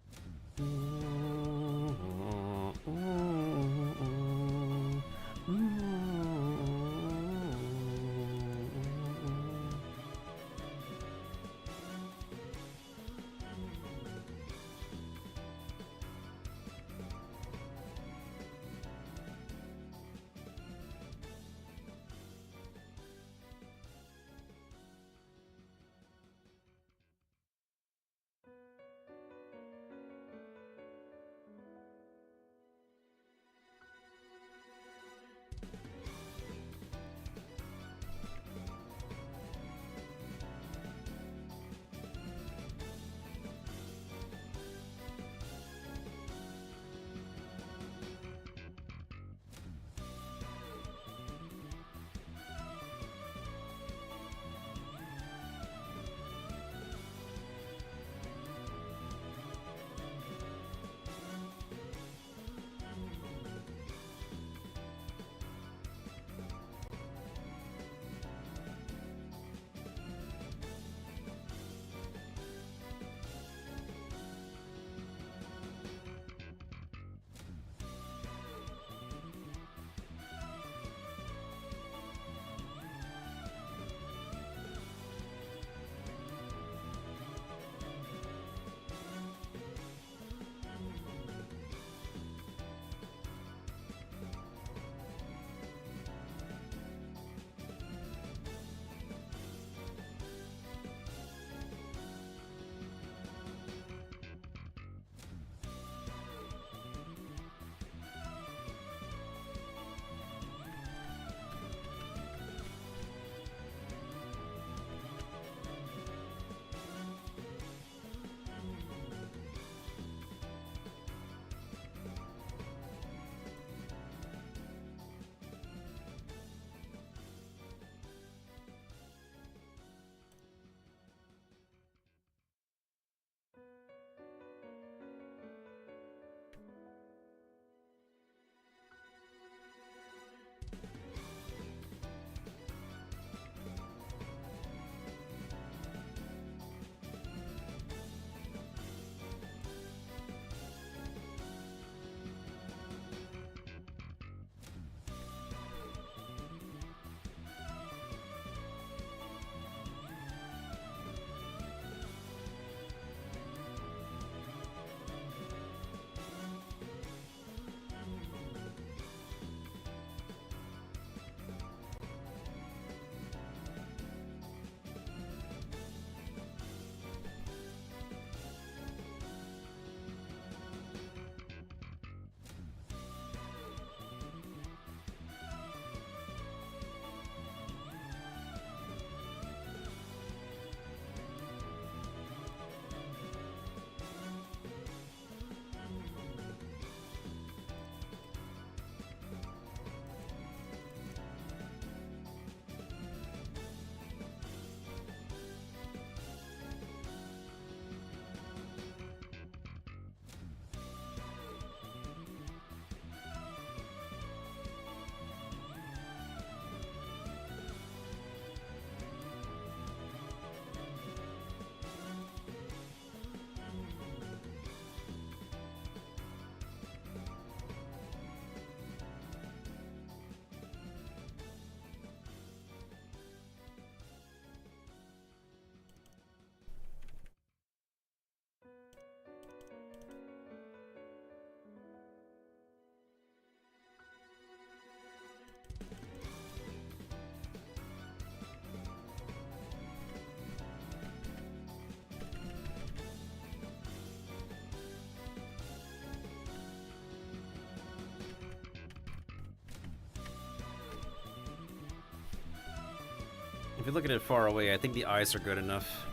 If you're looking at it far away, I think the eyes are good enough.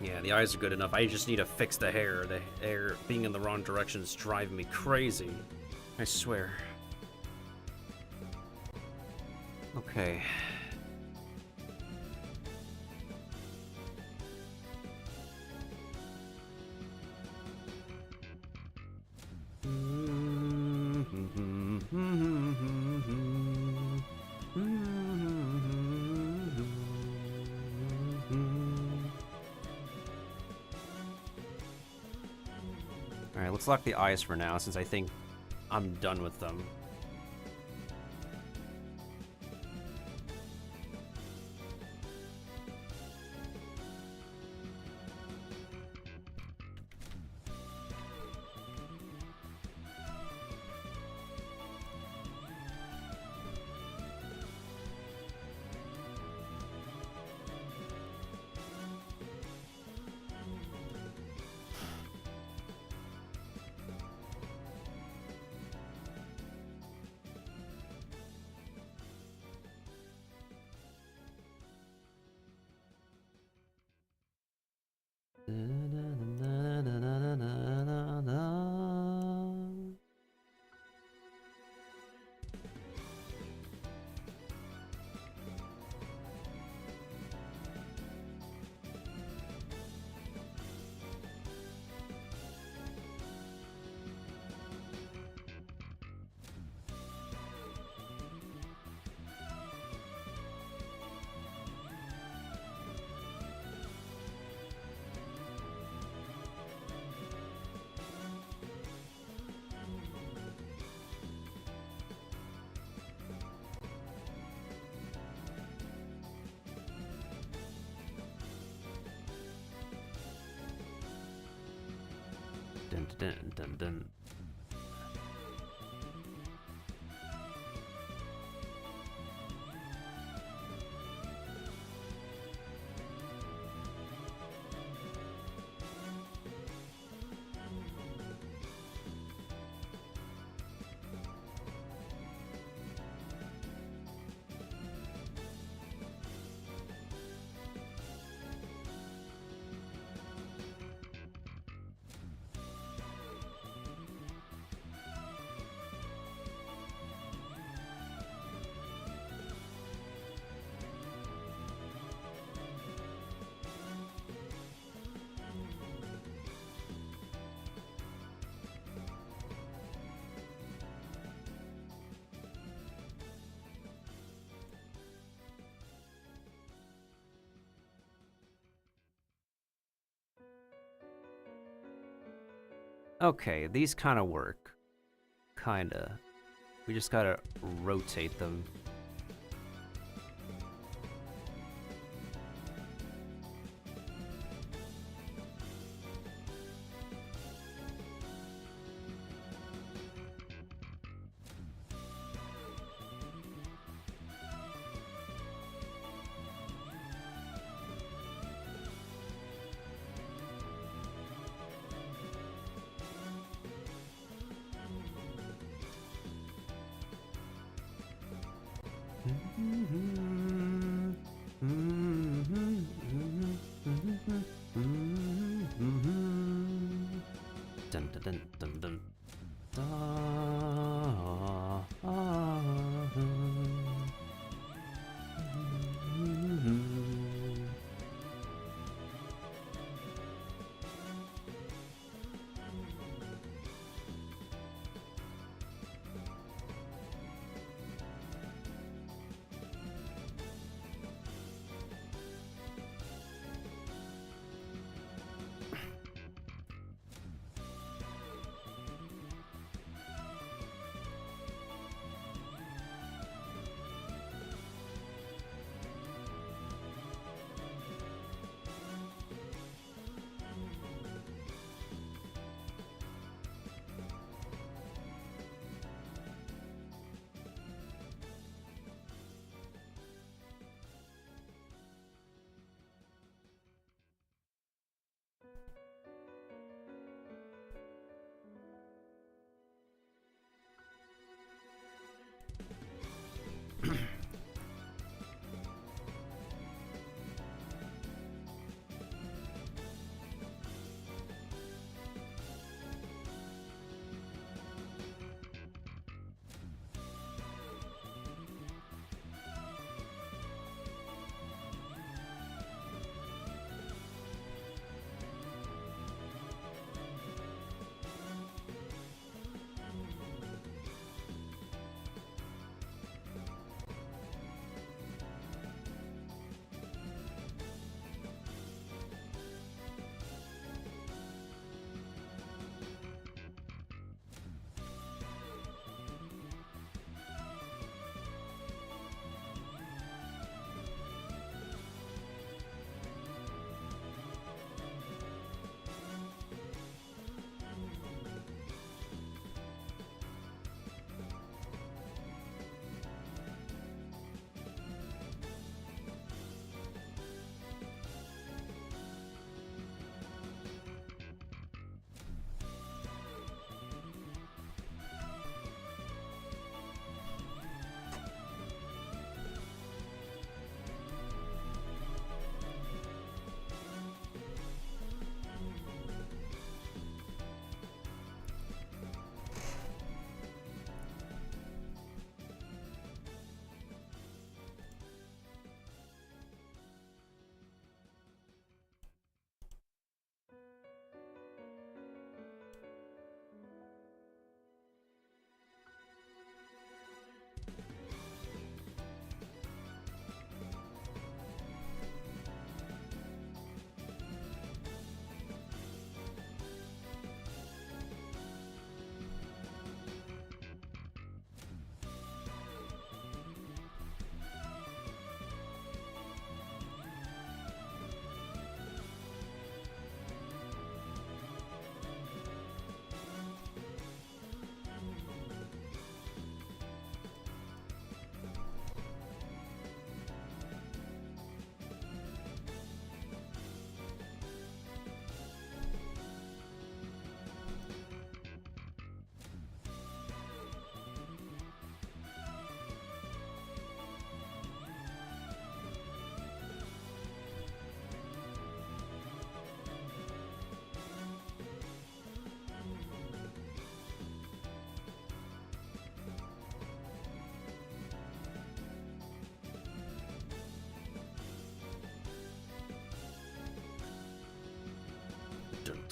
Yeah, the eyes are good enough. I just need to fix the hair. The hair being in the wrong direction is driving me crazy. I swear. Okay. Alright, let's lock the eyes for now, since I think I'm done with them. Dun, dun, dun, dun. Okay, these kind of work. Kinda. We just gotta rotate them. Dun, dun, dun, dun, dun.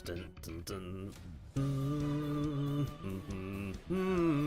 Dun, dun, dun. Mm-hmm.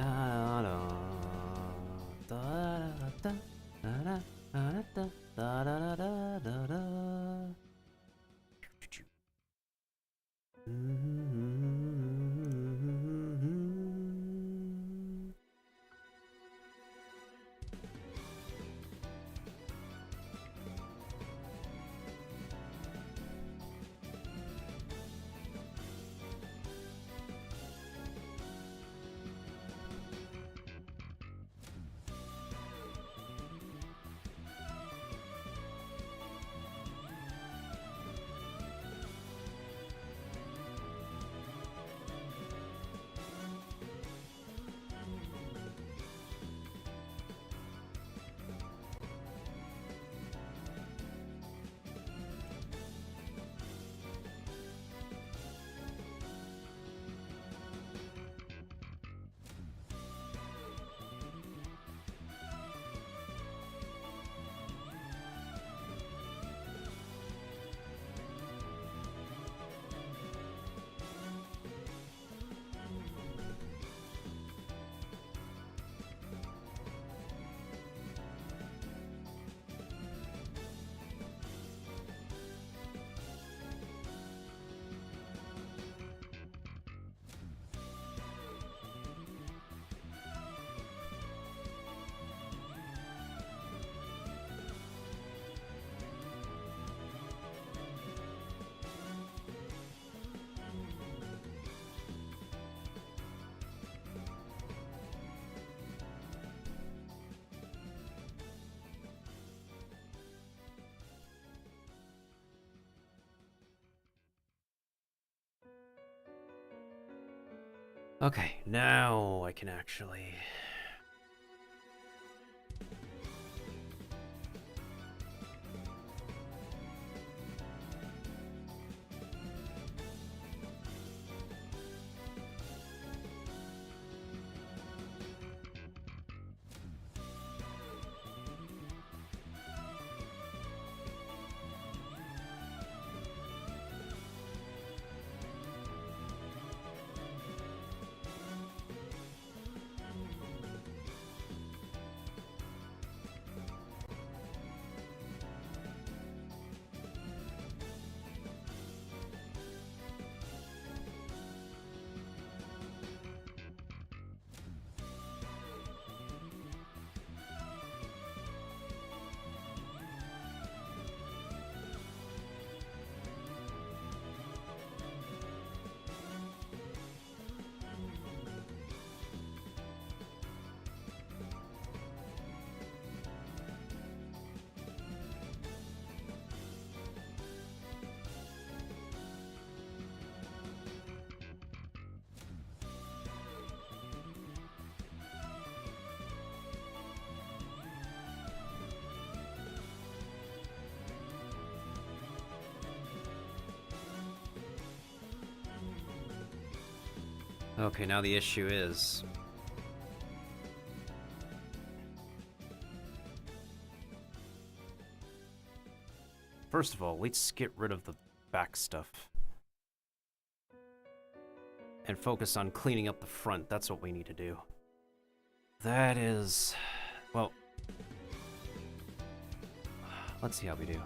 Da da da da da da da da da da da da. Okay, now I can actually... Okay, now the issue is... First of all, let's get rid of the back stuff. And focus on cleaning up the front. That's what we need to do. That is... Well... Let's see how we do.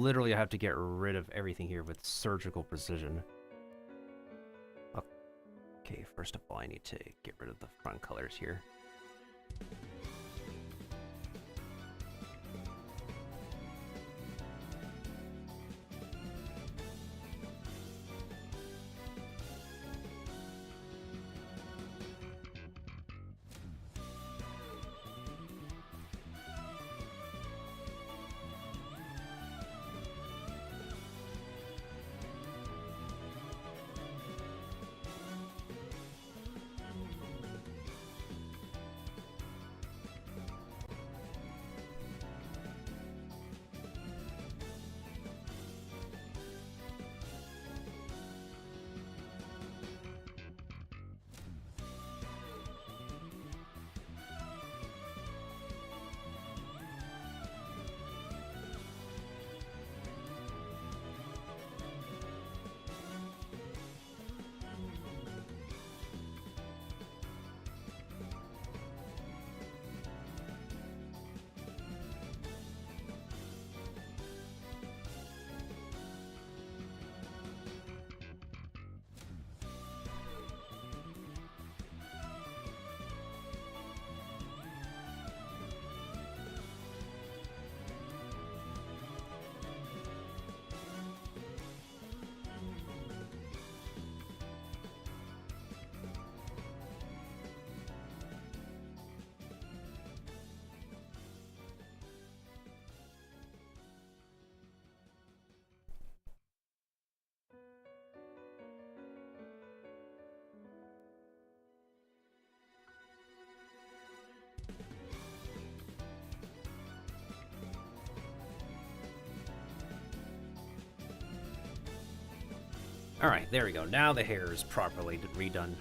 literally have to get rid of everything here with surgical precision. Okay, first of all, I need to get rid of the front colors here. Alright, there we go. Now the hair is properly redone.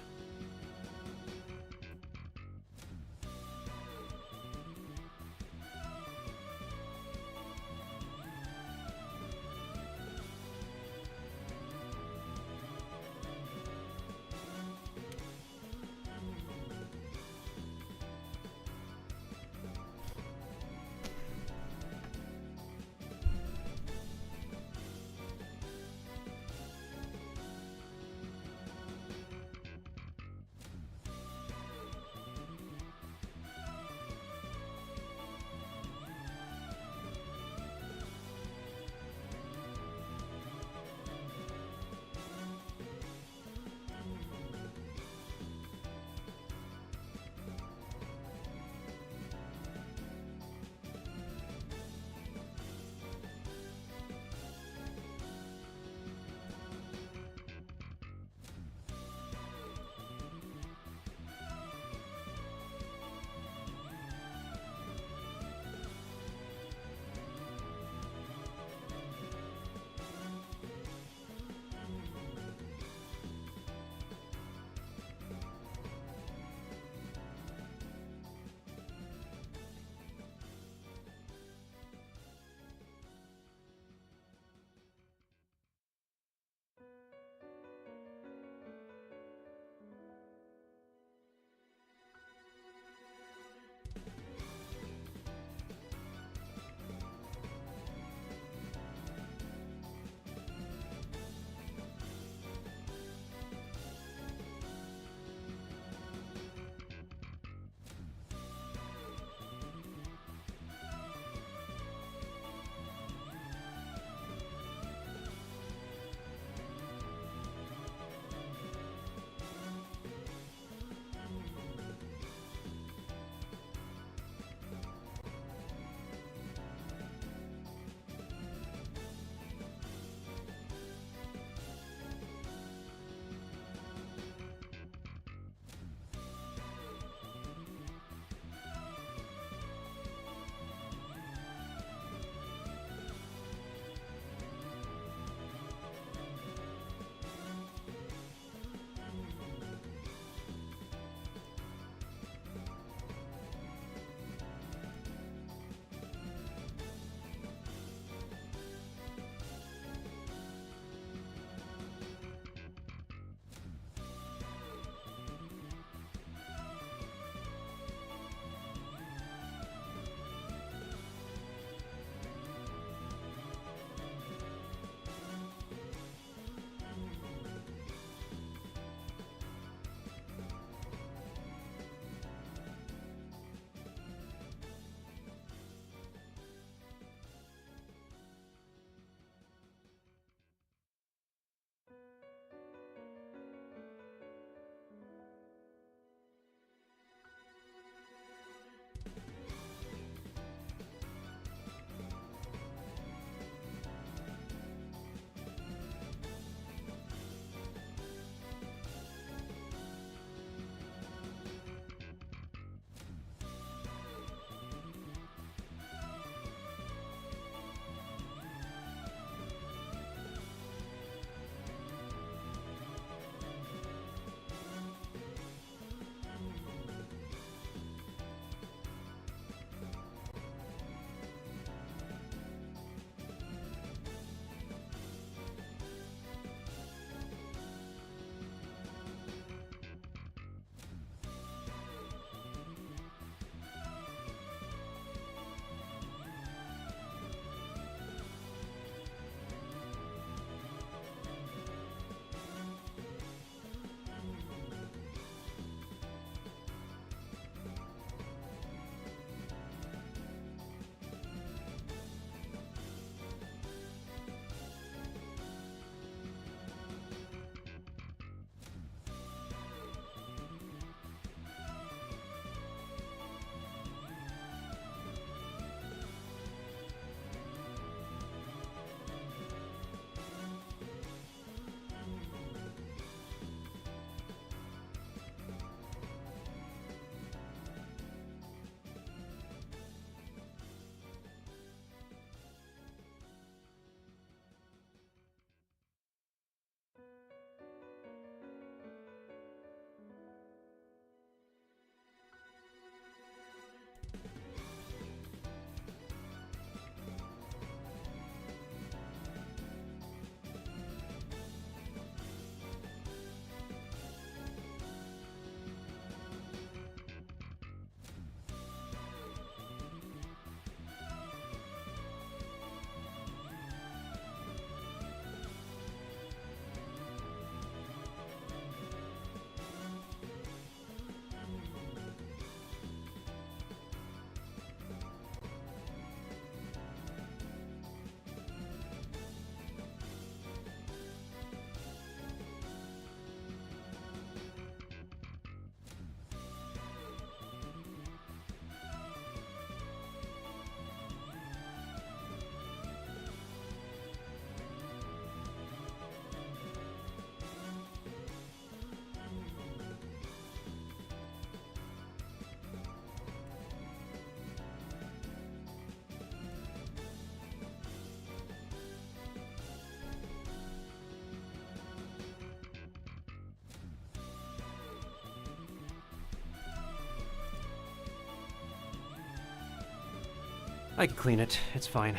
I can clean it. It's fine.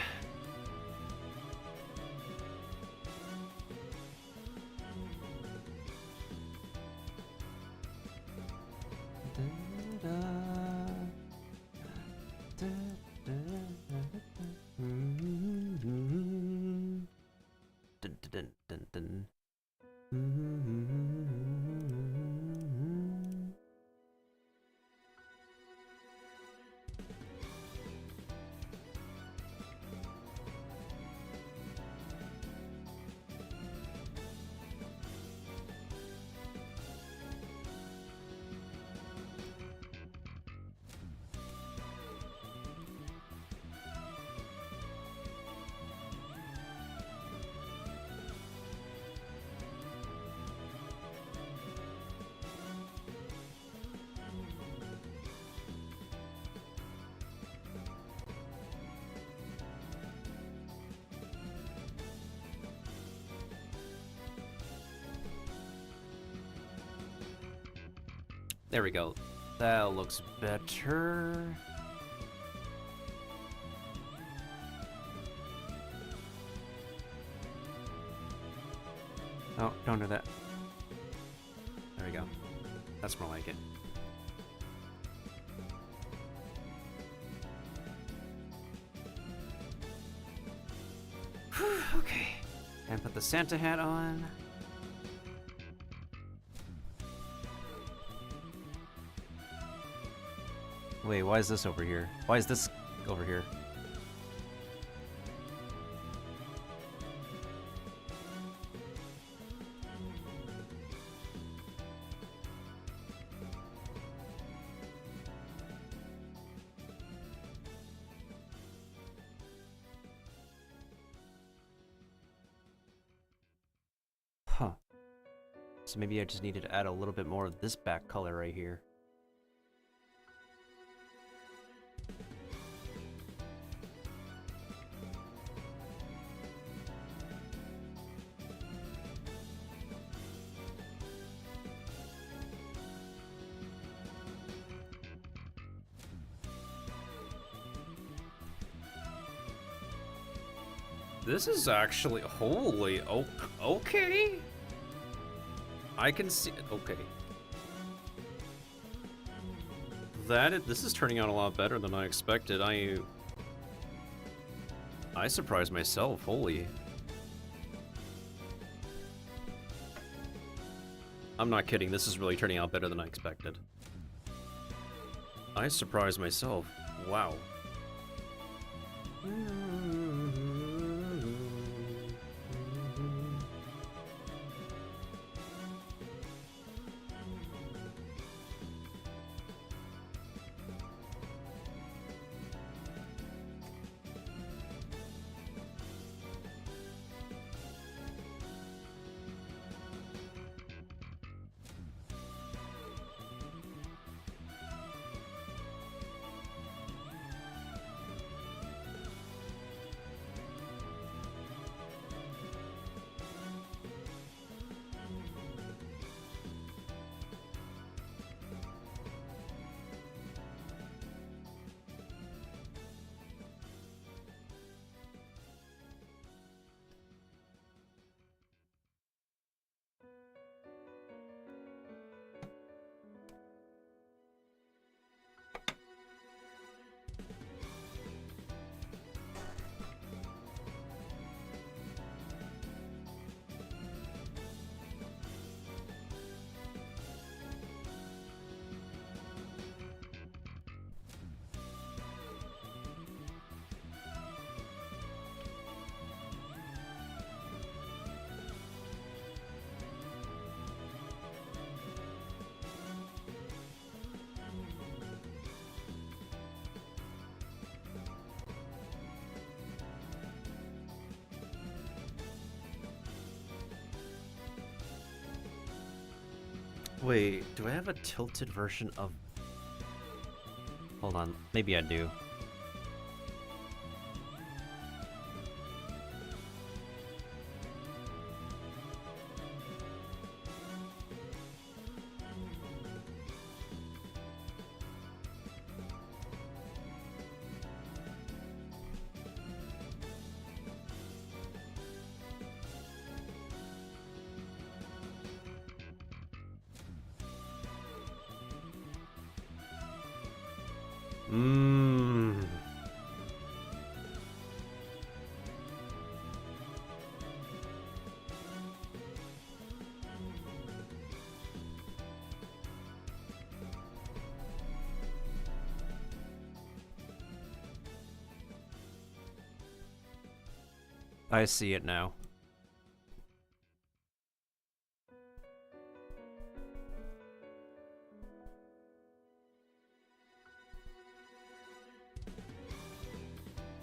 Dun, dun, dun, dun. There we go. That looks better. Oh, don't do that. There we go. That's more like it. Whew, okay. And put the Santa hat on. Wait, why is this over here? Why is this over here? Huh. So maybe I just needed to add a little bit more of this back color right here. This is actually, holy, okay. I can see it, okay. This is turning out a lot better than I expected. I surprised myself, holy. I'm not kidding, this is really turning out better than I expected. I surprised myself, wow. Wait, do I have a tilted version of... Hold on, maybe I do. Mmm. I see it now.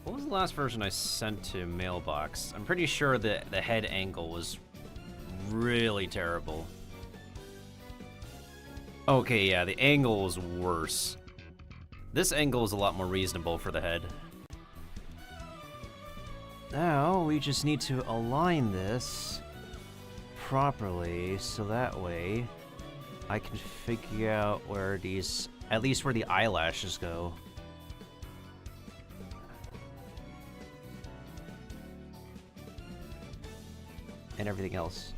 What was the last version I sent to Mailbox? I'm pretty sure that the head angle was really terrible. Okay, yeah, the angle was worse. This angle is a lot more reasonable for the head. Now, we just need to align this properly, so that way I can figure out where these, at least where the eyelashes go. And everything else.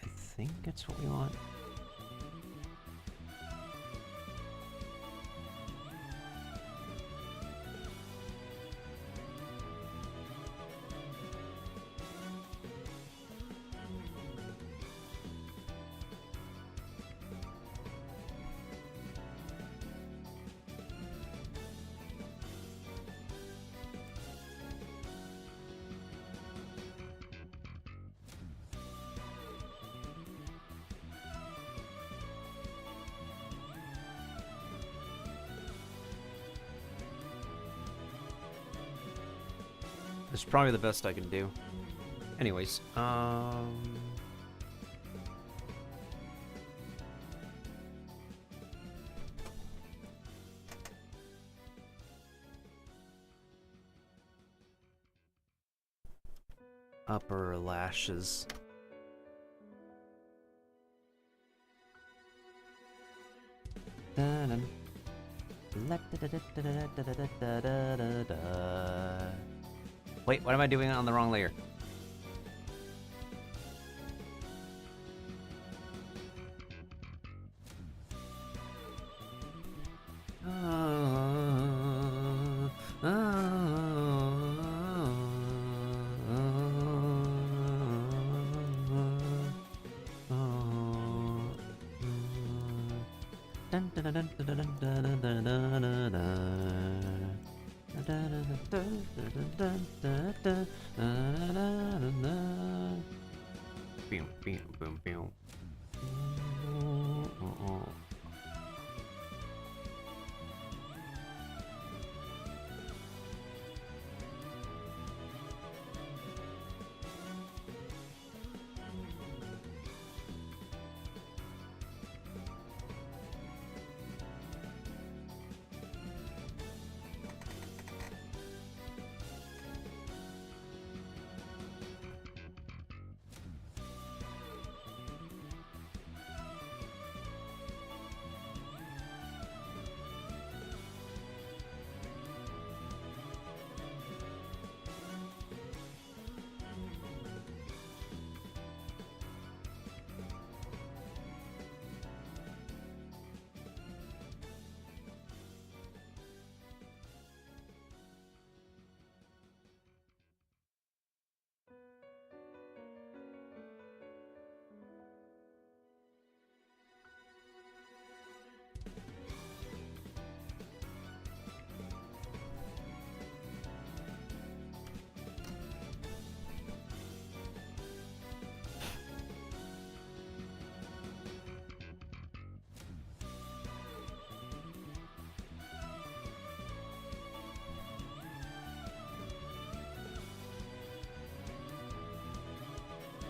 I think that's what we want. This is probably the best I can do. Anyways, upper lashes. Dun-dun. Wait, what am I doing on the wrong layer? Boom, boom, boom, boom.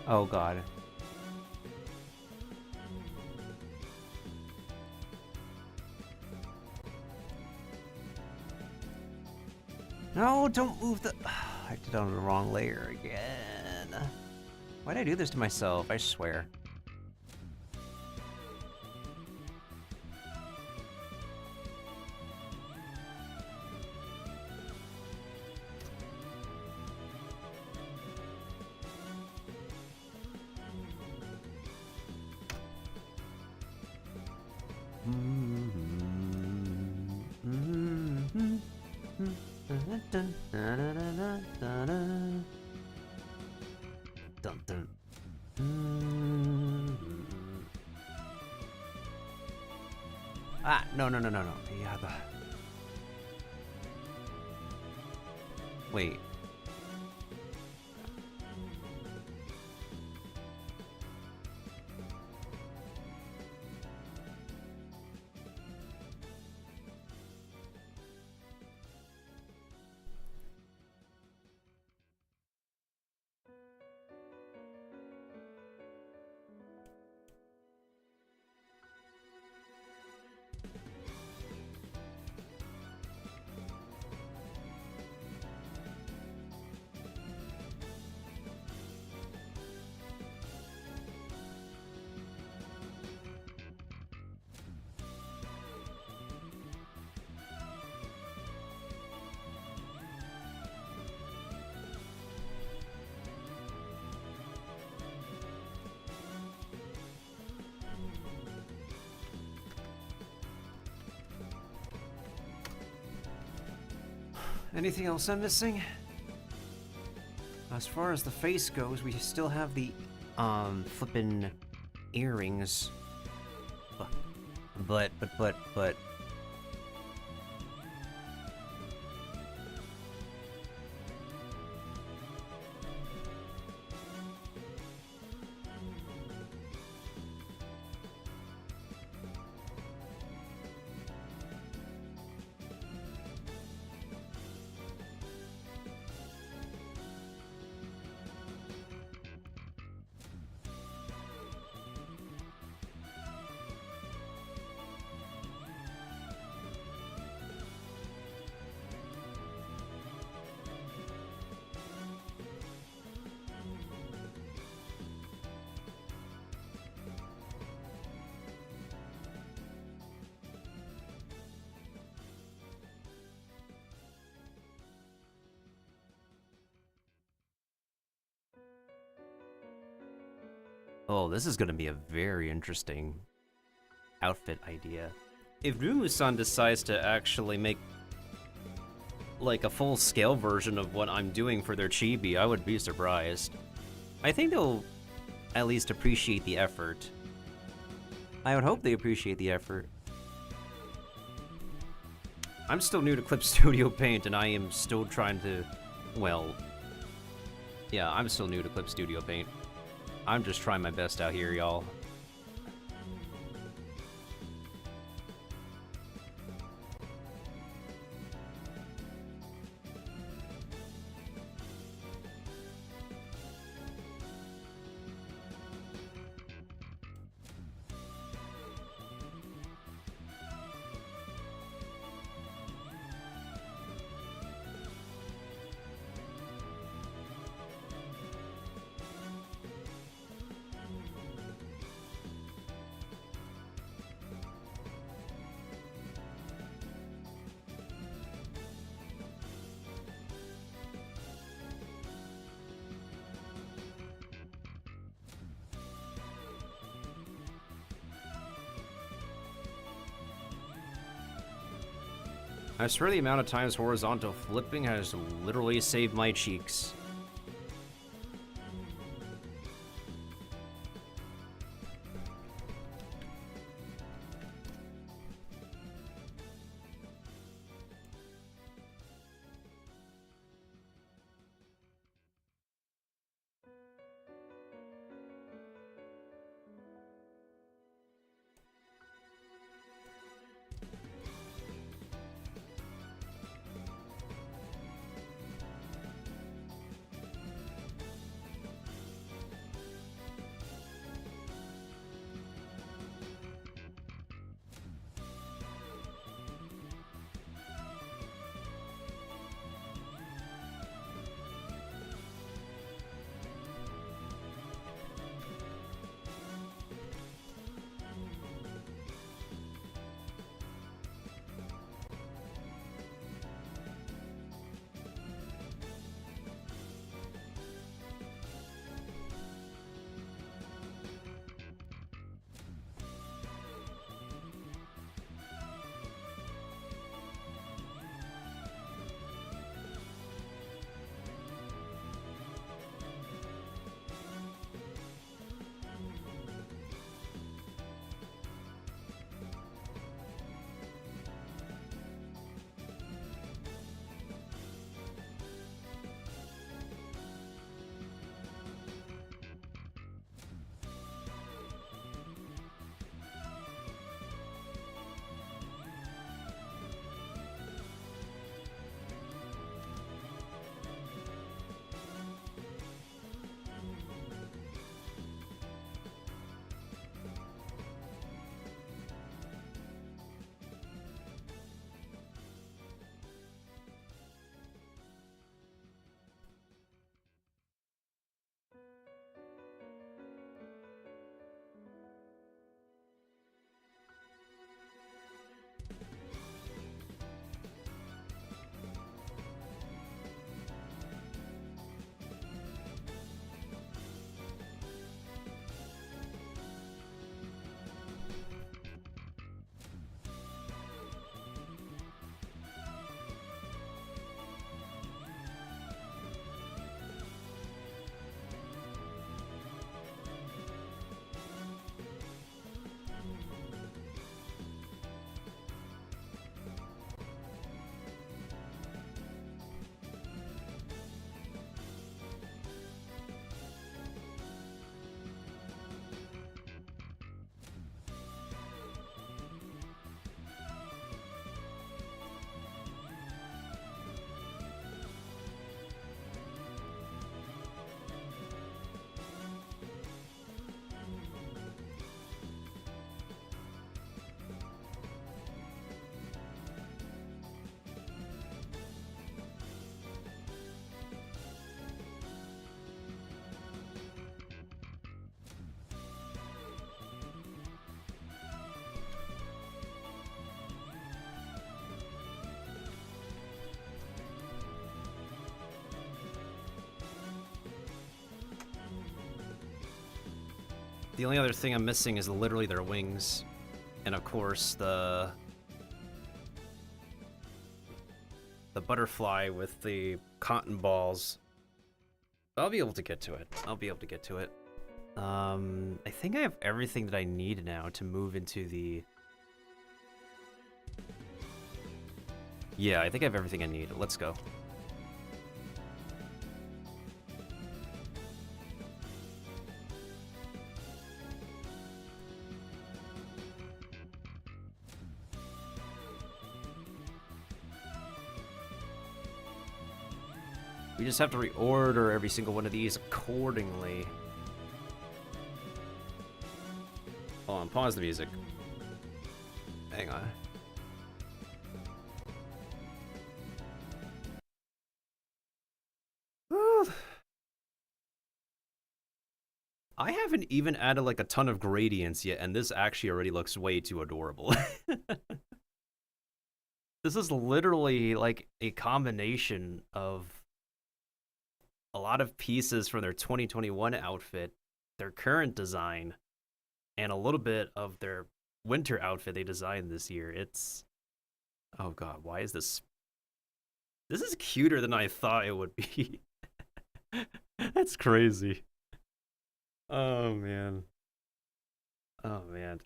Oh god. No, don't move the... I did it on the wrong layer again. Why'd I do this to myself? I swear. dun, dun, dun, dun, dun, dun. Dun, dun. Ah, no. Yeah, wait. Anything else I'm missing? As far as the face goes, we still have the, flippin' earrings. But... Oh, this is gonna be a very interesting outfit idea. If Rumu-san decides to actually make like a full-scale version of what I'm doing for their chibi, I would be surprised. I think they'll at least appreciate the effort. I would hope they appreciate the effort. I'm still new to Clip Studio Paint, and I am still trying to, well, yeah, I'm still new to Clip Studio Paint. I'm just trying my best out here, y'all. I swear the amount of times horizontal flipping has literally saved my cheeks. The only other thing I'm missing is literally their wings. And of course, the butterfly with the cotton balls. I'll be able to get to it. I think I have everything that I need now to move into the... Yeah, I think I have everything I need. Let's go. We just have to reorder every single one of these accordingly. Hold on, pause the music. Hang on. Whew. I haven't even added like a ton of gradients yet, and this actually already looks way too adorable. This is literally like a combination of a lot of pieces from their 2021 outfit, their current design, and a little bit of their winter outfit they designed this year. It's... Oh god, why is this... This is cuter than I thought it would be. That's crazy. Oh man. Oh man.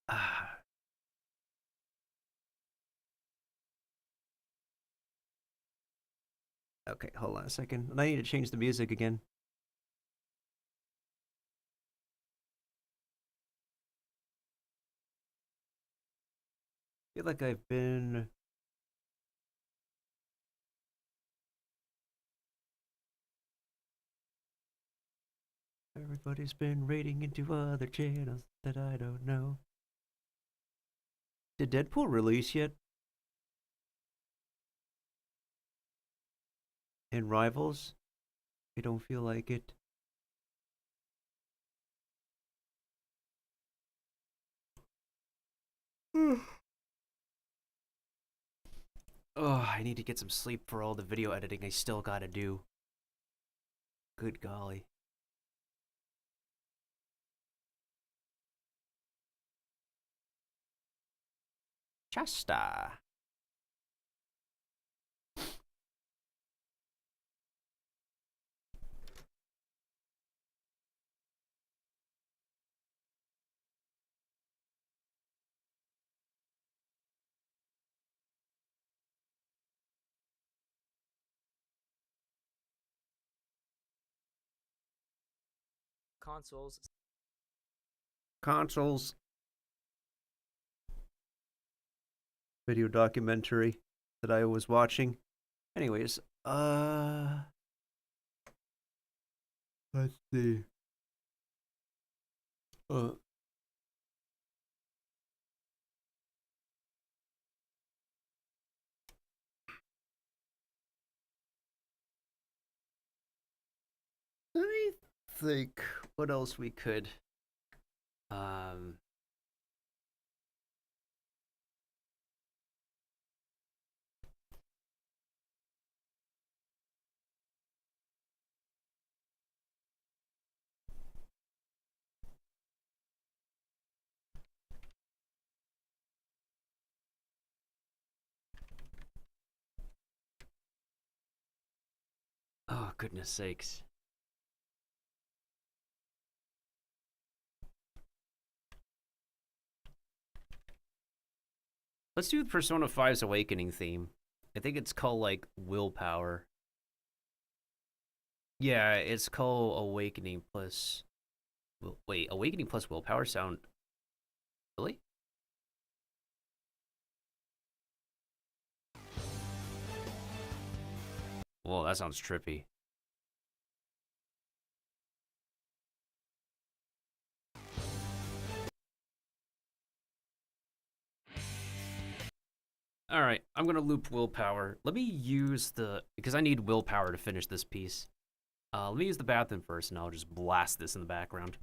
Ah. Okay, hold on a second. I need to change the music again. I feel like I've been... Everybody's been raiding into other channels that I don't know. Did Deadpool release yet? And Rivals? I don't feel like it. Oh, I need to get some sleep for all the video editing I still gotta do. Good golly. Chasta. Consoles. Video documentary that I was watching. Anyways, let's see. Let me think what else we could oh goodness sakes. Let's do Persona 5's Awakening theme. I think it's called, like, Willpower. Yeah, it's called Awakening plus... Wait, Awakening plus Willpower sound... Really? Whoa, that sounds trippy. Alright, I'm gonna loop Willpower. Let me use the... Because I need Willpower to finish this piece. Let me use the bathroom first, and I'll just blast this in the background.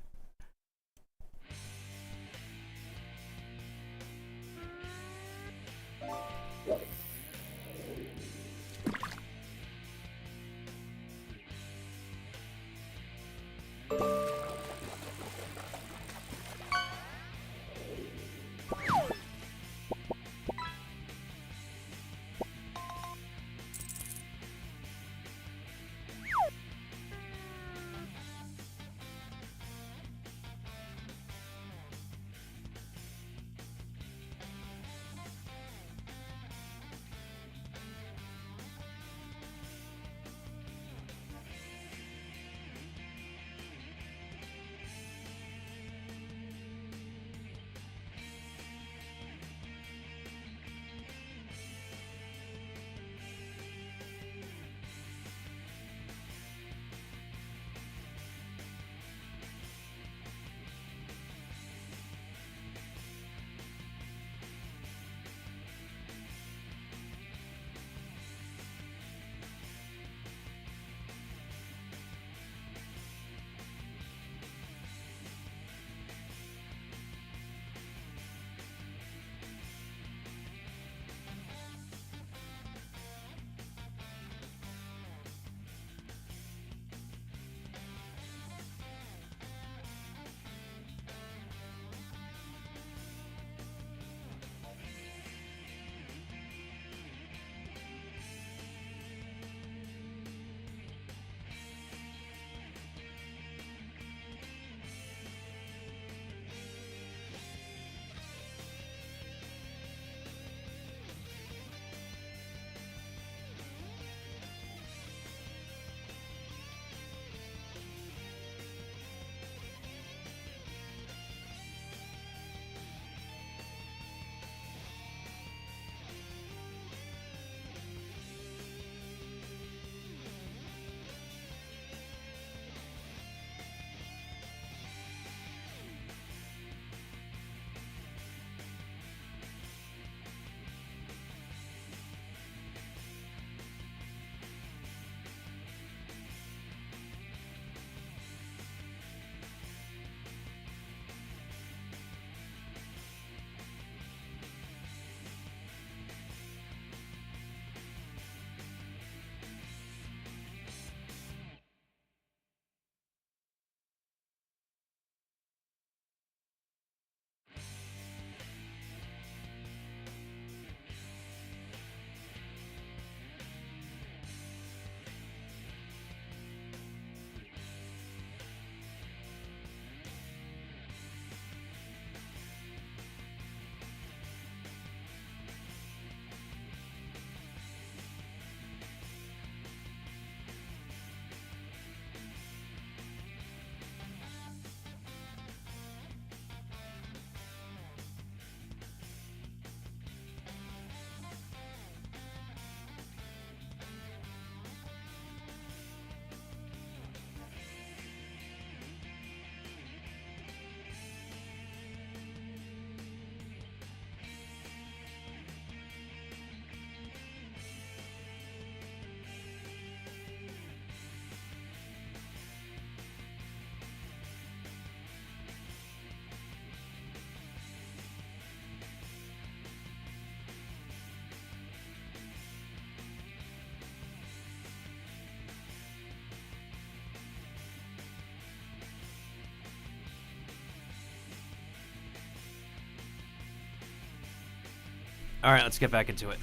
All right, let's get back into it.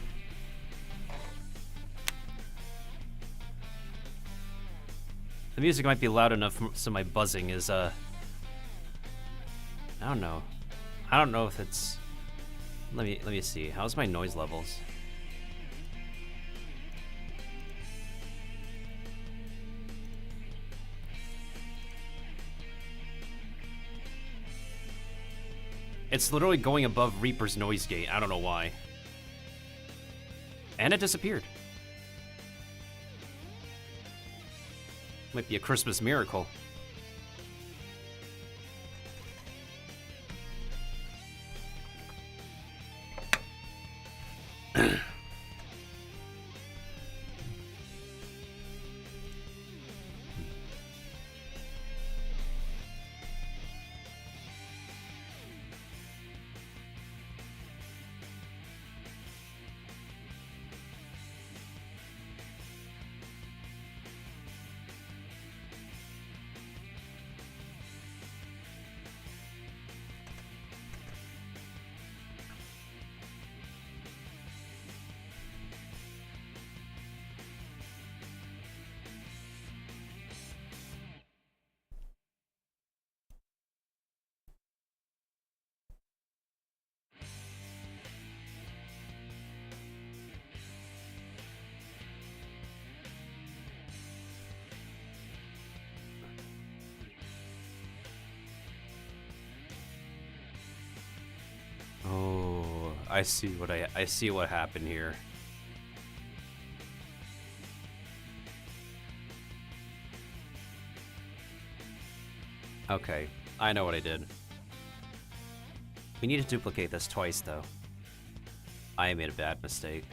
The music might be loud enough so my buzzing is, I don't know. I don't know if it's... Let me see. How's my noise levels? It's literally going above Reaper's noise gate. I don't know why. And it disappeared. Might be a Christmas miracle. Oh, I see what happened here. Okay, I know what I did. We need to duplicate this twice, though. I made a bad mistake.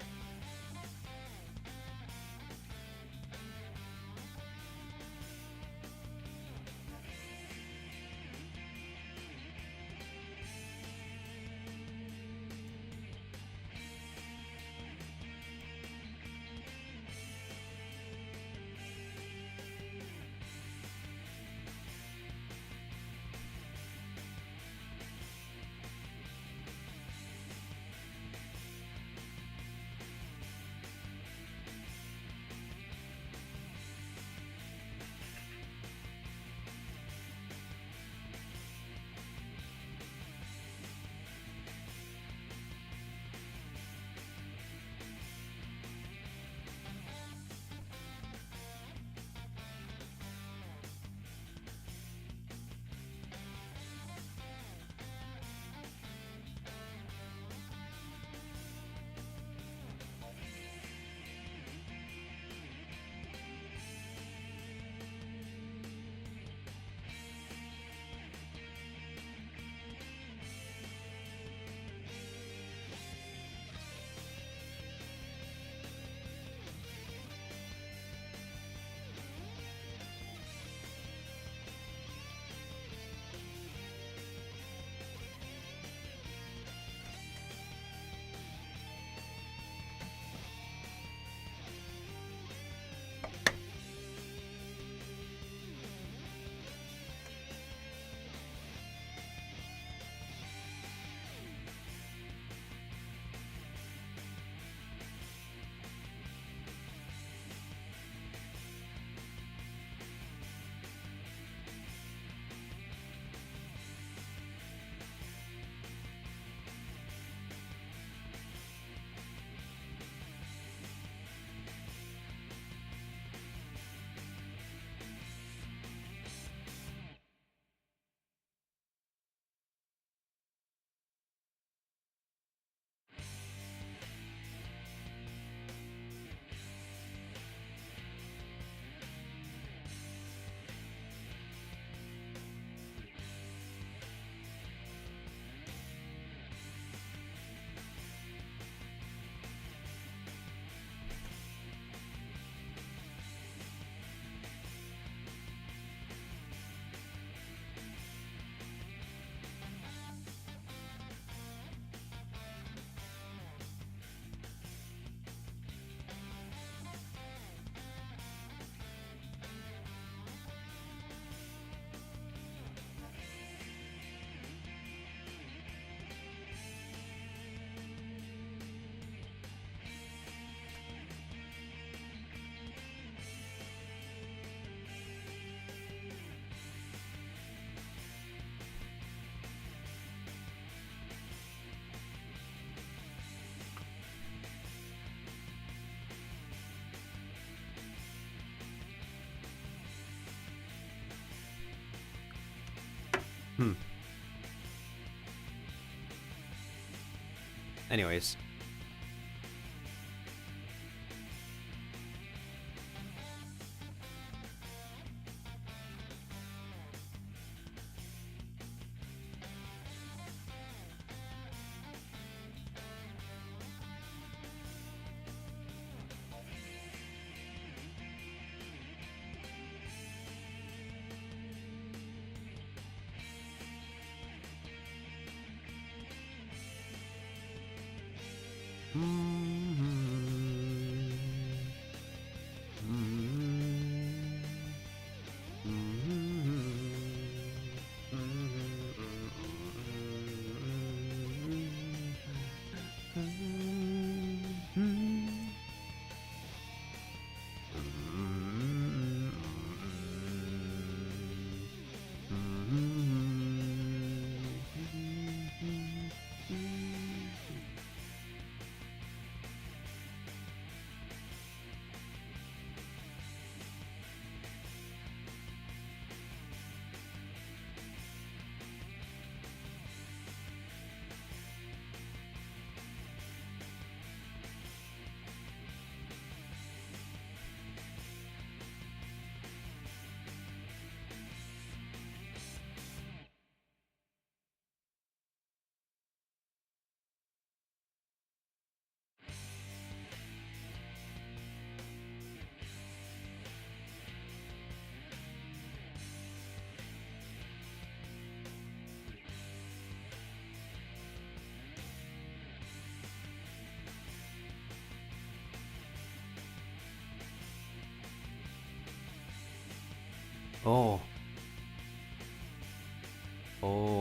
Anyways. Oh. Oh.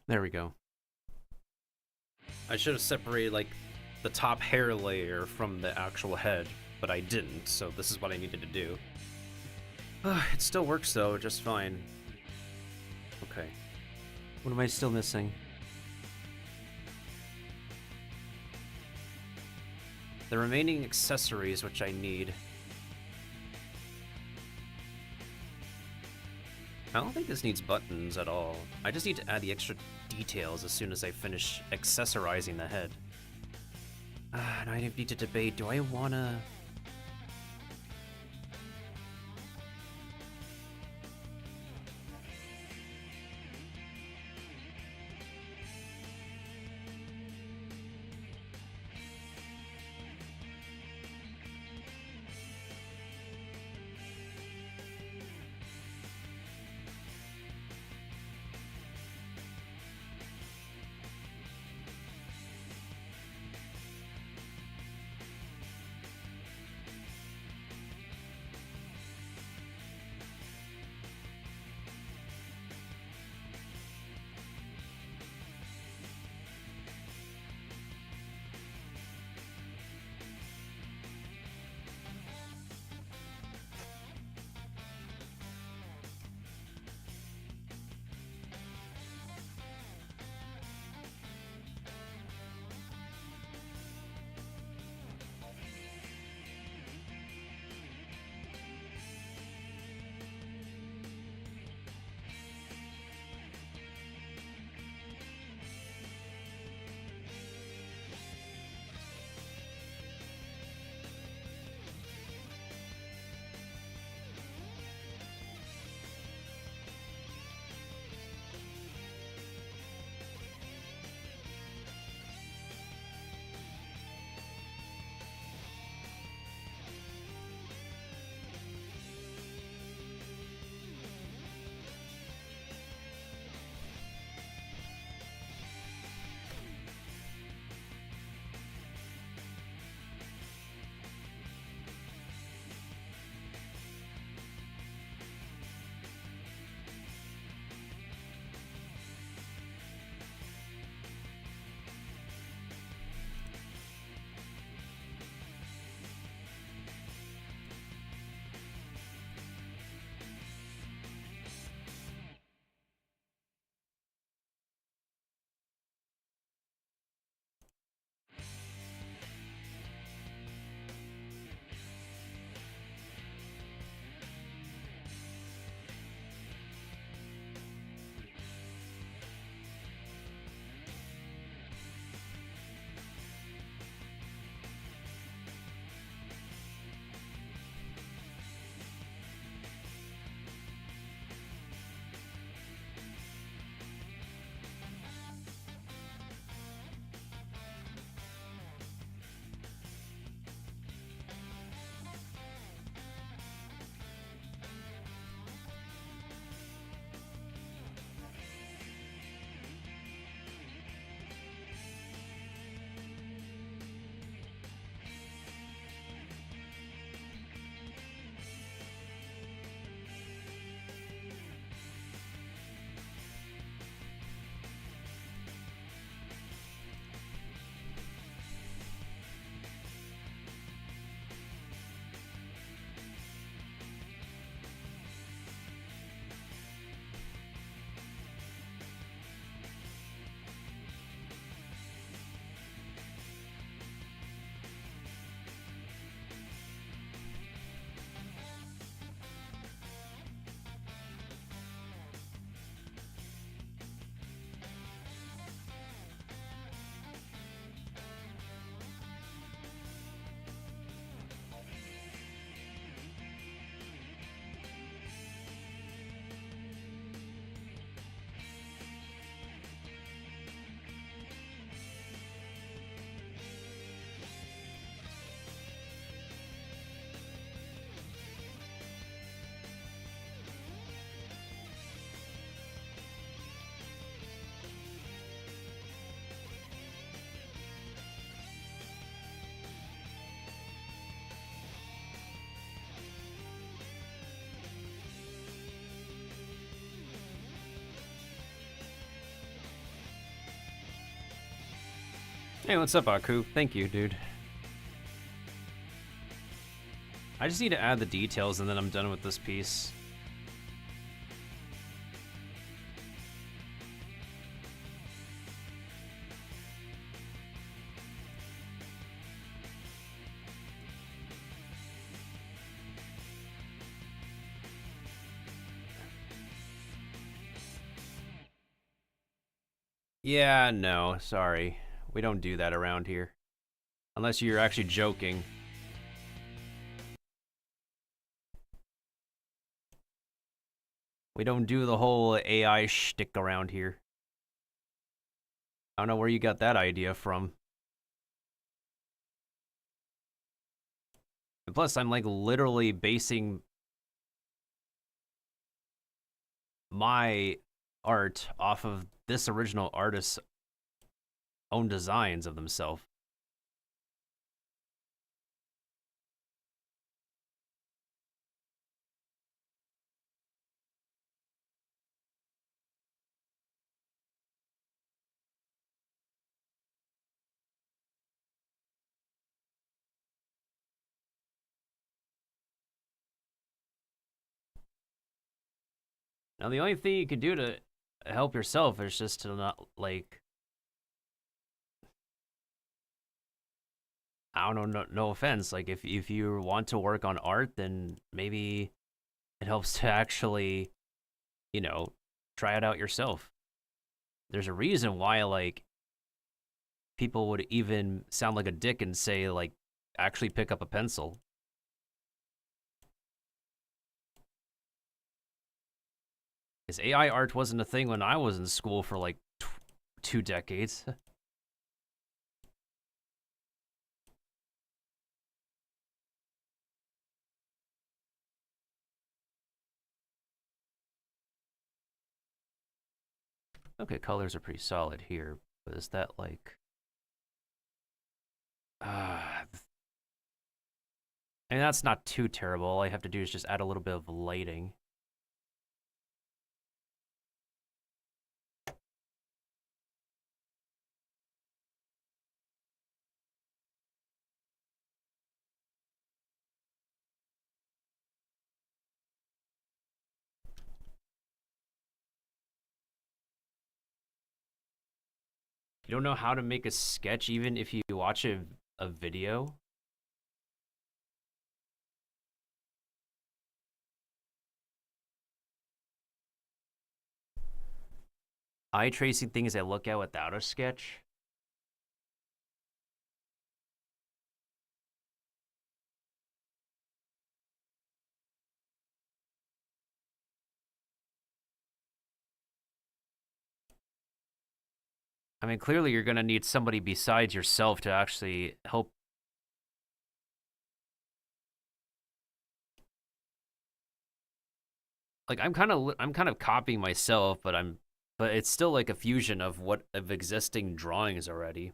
There we go. I should have separated, like, the top hair layer from the actual head, but I didn't, so this is what I needed to do. It still works, though, just fine. Okay. What am I still missing? The remaining accessories, which I need. I don't think this needs buttons at all. I just need to add the extra details as soon as I finish accessorizing the head. And I need to debate, do I wanna... Hey, what's up, Aku? Thank you, dude. I just need to add the details and then I'm done with this piece. Yeah, no, sorry. We don't do that around here. Unless you're actually joking. We don't do the whole AI shtick around here. I don't know where you got that idea from. And plus, I'm like literally basing my art off of this original artist's own designs of themselves. Now, the only thing you can do to help yourself is just to not, like, I don't know, no offense. Like, if you want to work on art, then maybe it helps to actually, you know, try it out yourself. There's a reason why, like, people would even sound like a dick and say, like, actually pick up a pencil. Because AI art wasn't a thing when I was in school for, like, 2 decades. Okay, colors are pretty solid here, but is that, like... and that's not too terrible. All I have to do is just add a little bit of lighting. You don't know how to make a sketch even if you watch a video? Eye tracing things I look at without a sketch? I mean, clearly you're gonna need somebody besides yourself to actually help. Like, I'm kind of copying myself, but it's still like a fusion of existing drawings already.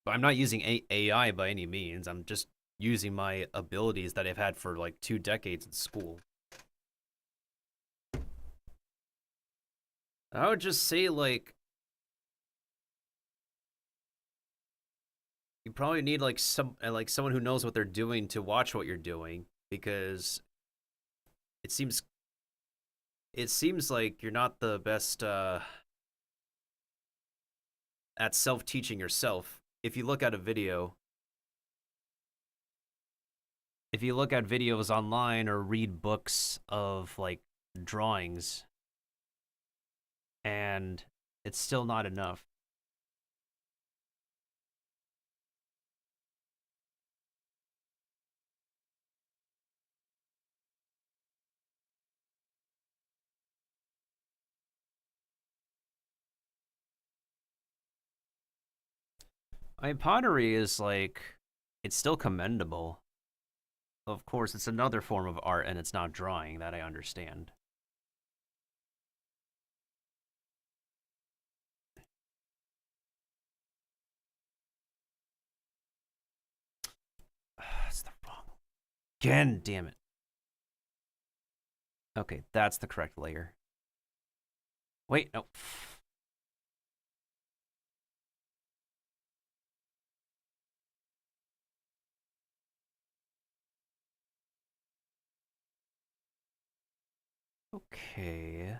But I'm not using AI by any means. I'm just using my abilities that I've had for like 2 decades in school. I would just say, like, you probably need like someone who knows what they're doing to watch what you're doing, because it seems like you're not the best at self-teaching yourself. If you look at videos online or read books of like drawings, and it's still not enough. I mean, pottery is like, it's still commendable. Of course, it's another form of art and it's not drawing, that I understand. That's the wrong. Again, damn it. Okay, that's the correct layer. Wait, no. Okay.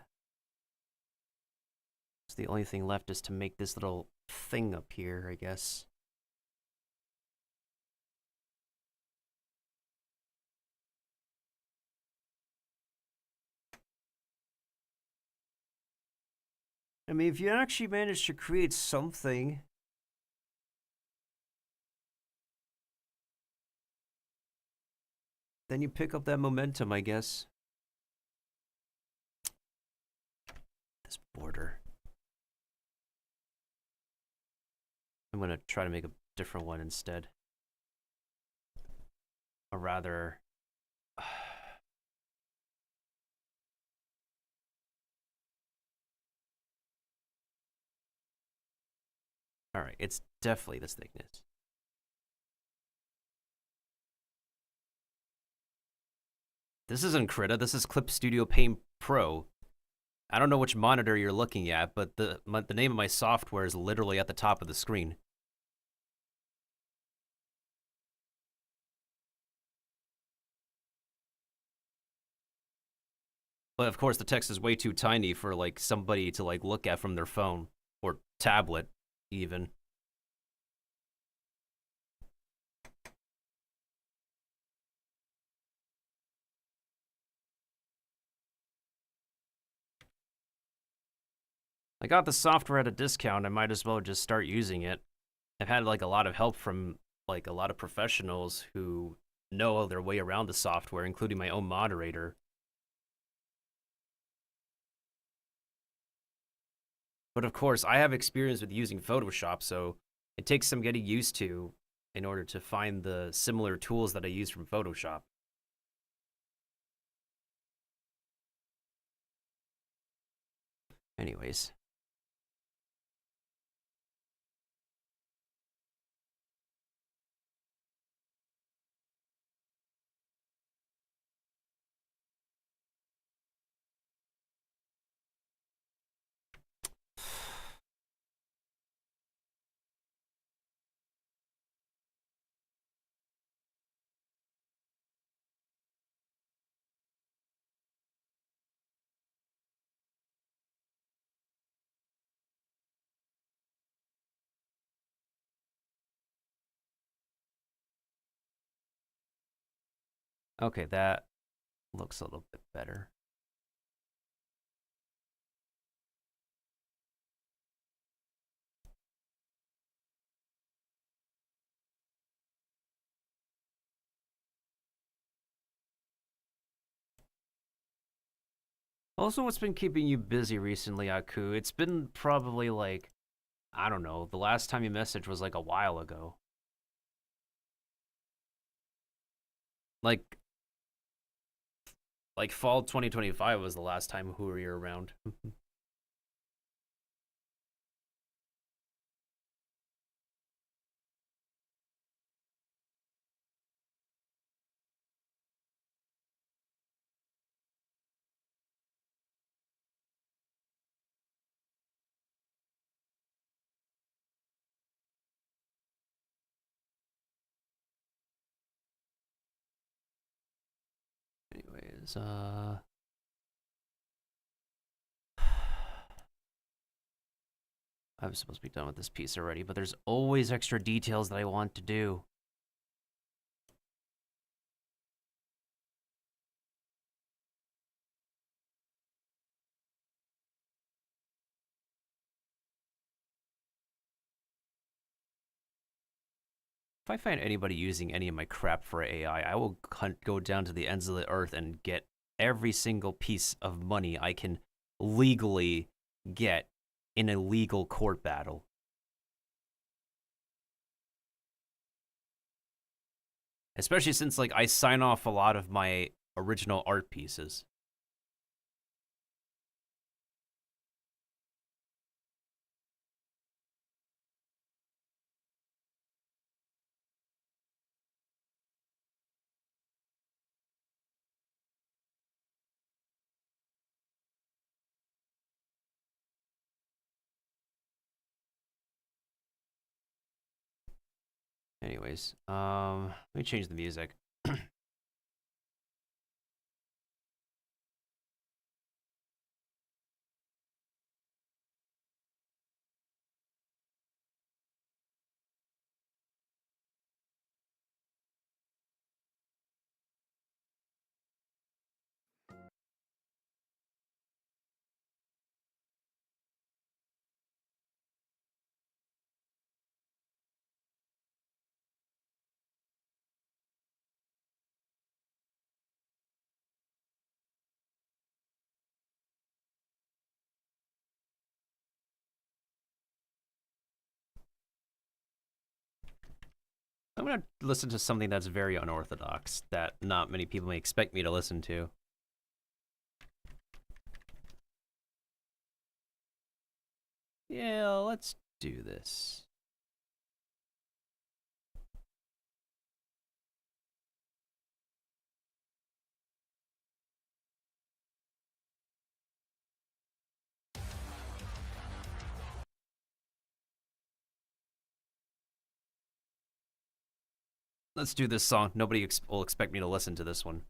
So the only thing left is to make this little thing up here, I guess. I mean, if you actually manage to create something, then you pick up that momentum, I guess. This border. I'm gonna try to make a different one instead. Or rather... Alright, it's definitely this thickness. This isn't Krita, this is Clip Studio Paint Pro. I don't know which monitor you're looking at, but the name of my software is literally at the top of the screen. But of course, the text is way too tiny for like somebody to like look at from their phone or tablet, even. I got the software at a discount. I might as well just start using it. I've had like a lot of help from like a lot of professionals who know their way around the software, including my own moderator. But of course, I have experience with using Photoshop, so it takes some getting used to in order to find the similar tools that I use from Photoshop. Anyways. Okay, that looks a little bit better. Also, what's been keeping you busy recently, Aku? It's been probably like, I don't know, the last time you messaged was like a while ago. Like fall 2025 was the last time who were you around. Anyways, I was supposed to be done with this piece already, but there's always extra details that I want to do. If I find anybody using any of my crap for AI, I will go down to the ends of the earth and get every single piece of money I can legally get in a legal court battle. Especially since, like, I sign off a lot of my original art pieces. Anyways, let me change the music. gonna listen to something that's very unorthodox that not many people may expect me to listen to. Yeah, let's do this. Let's do this song. Nobody will expect me to listen to this one.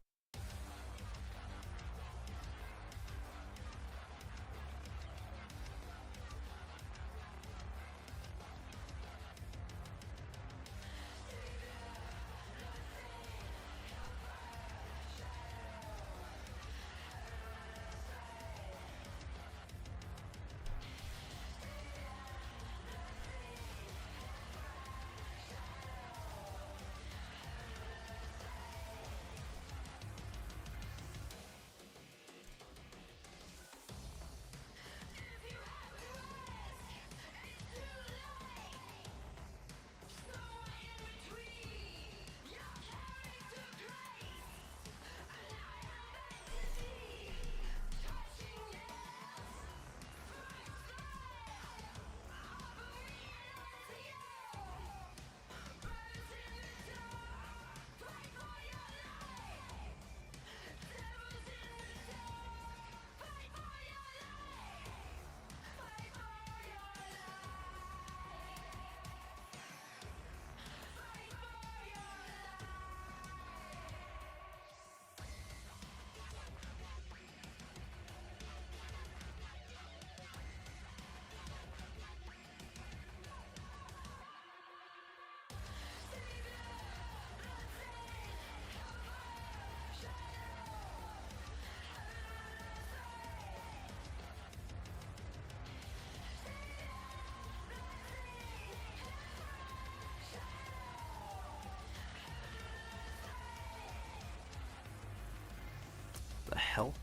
The hell?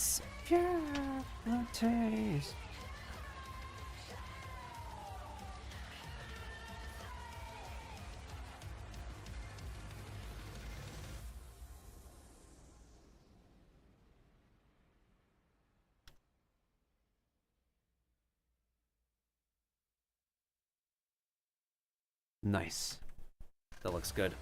Savior Lattes. Nice. That looks good.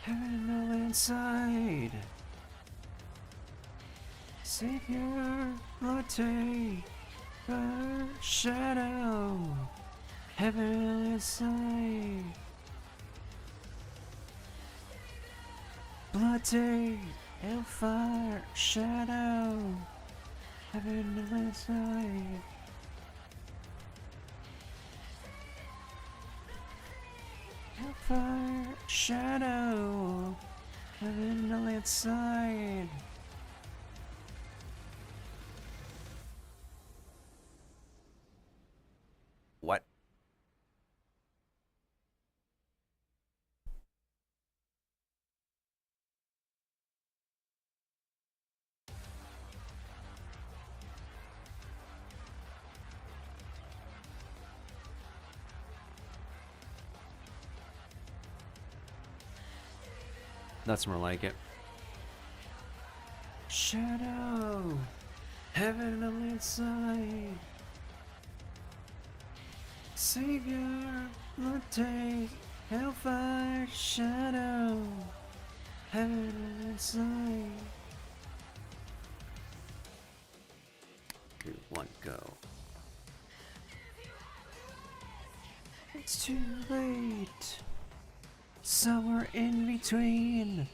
Heaven inside. Savior Latte, shadow. Heaven inside. Latte, hellfire, shadow. Heaven inside. Hellfire, shadow, heaven on the side. That's more like it. Shadow, heaven on the inside. Savior, Lute, Hellfire, Shadow, heaven on the inside. 3, 1, go. It's too late. Somewhere in between.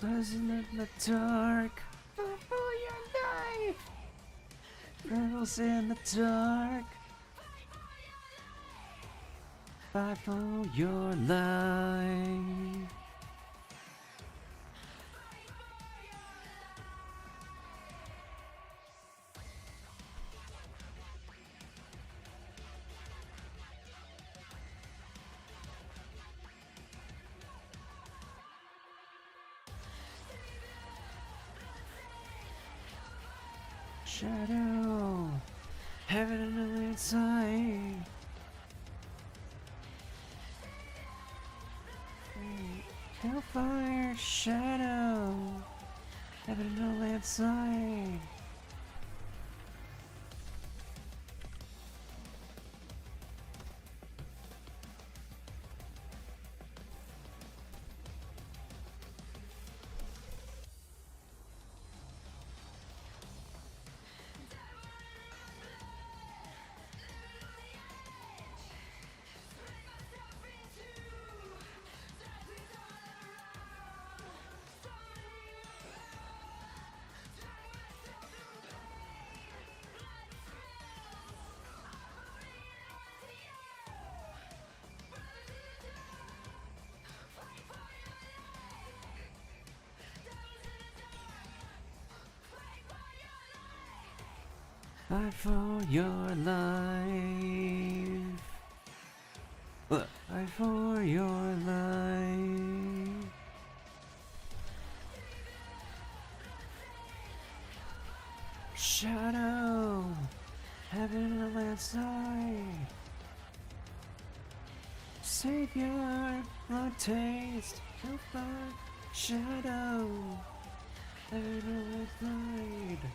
Buzzing in the dark. Follow your knife. Rebels in the dark. Fight for your life. Shadow, heaven on the inside. Hellfire, shadow, heaven on the inside. Fight for your life. Fight for your life. Shadow, heaven on the landside. Savior, blood taste, hellfire, shadow, heaven on the landside.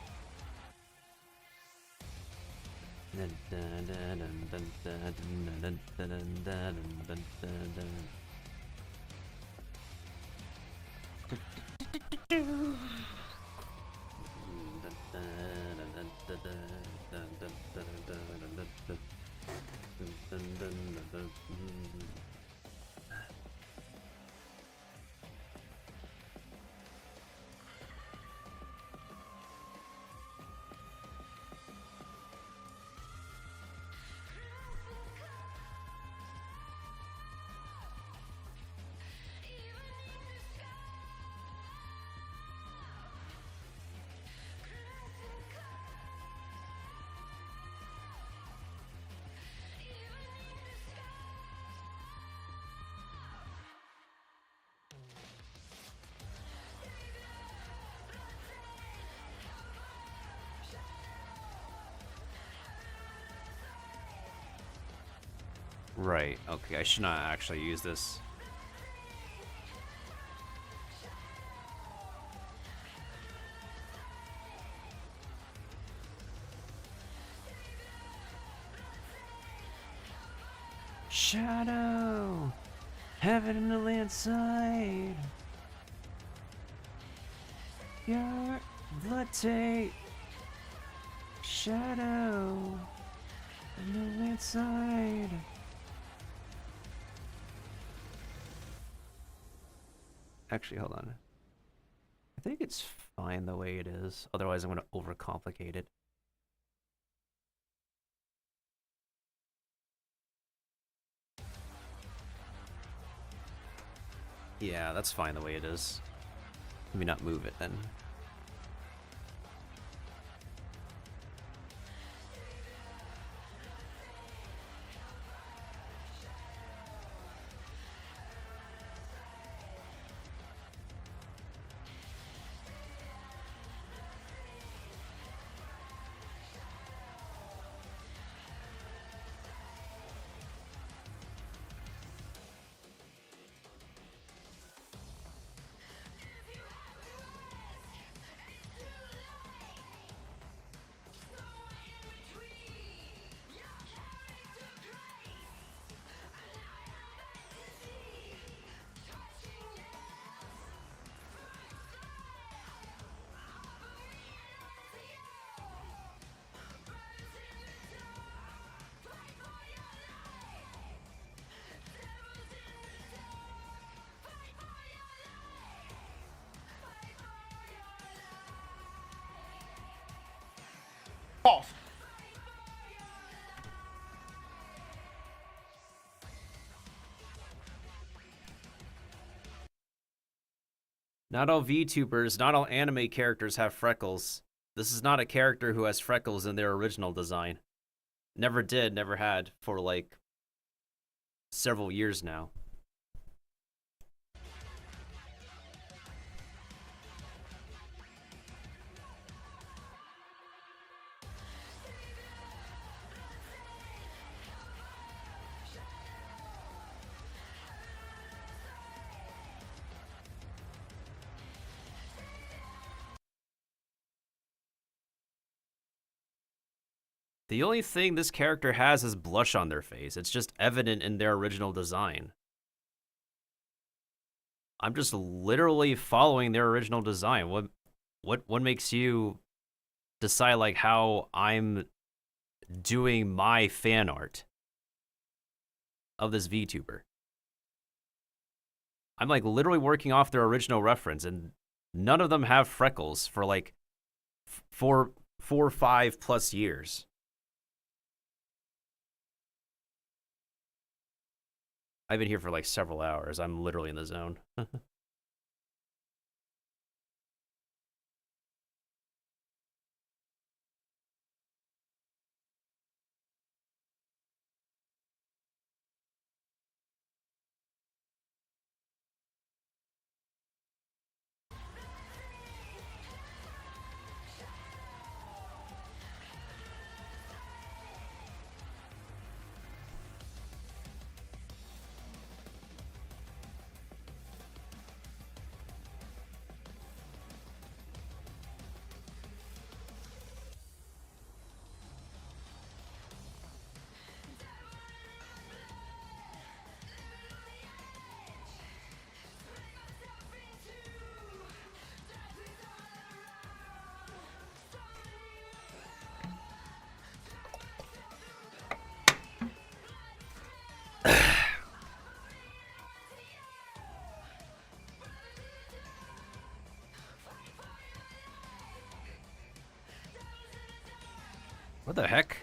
Right, okay, I should not actually use this. Shadow! Heaven in the landside! Your blood tape! Shadow! In the landside! Actually, hold on. I think it's fine the way it is. Otherwise, I'm going to overcomplicate it. Yeah, that's fine the way it is. Let me not move it then. off. Not all VTubers, not all anime characters have freckles. This is not a character who has freckles in their original design. Never did, never had, for like several years now. The only thing this character has is blush on their face. It's just evident in their original design. I'm just literally following their original design. What makes you decide like how I'm doing my fan art of this VTuber? I'm like literally working off their original reference, and none of them have freckles for like 4 or 5+ years. I've been here for like several hours. I'm literally in the zone. What the heck?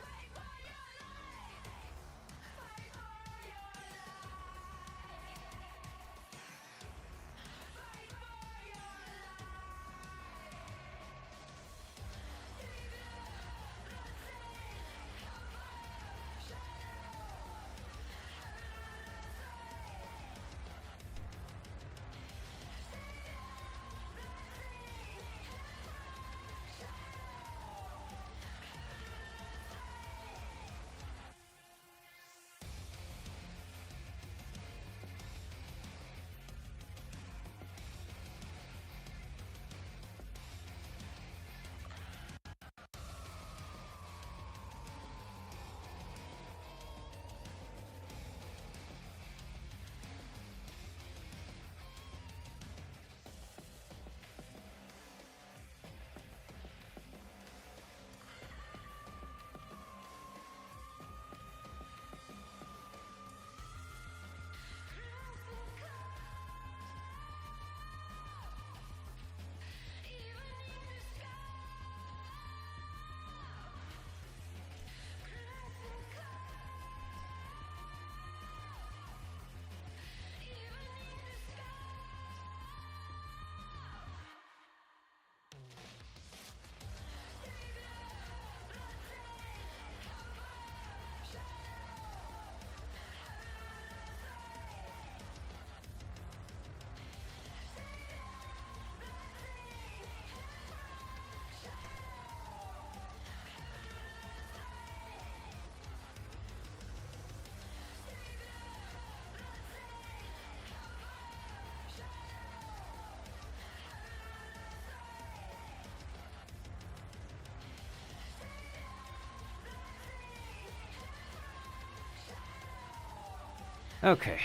Okay.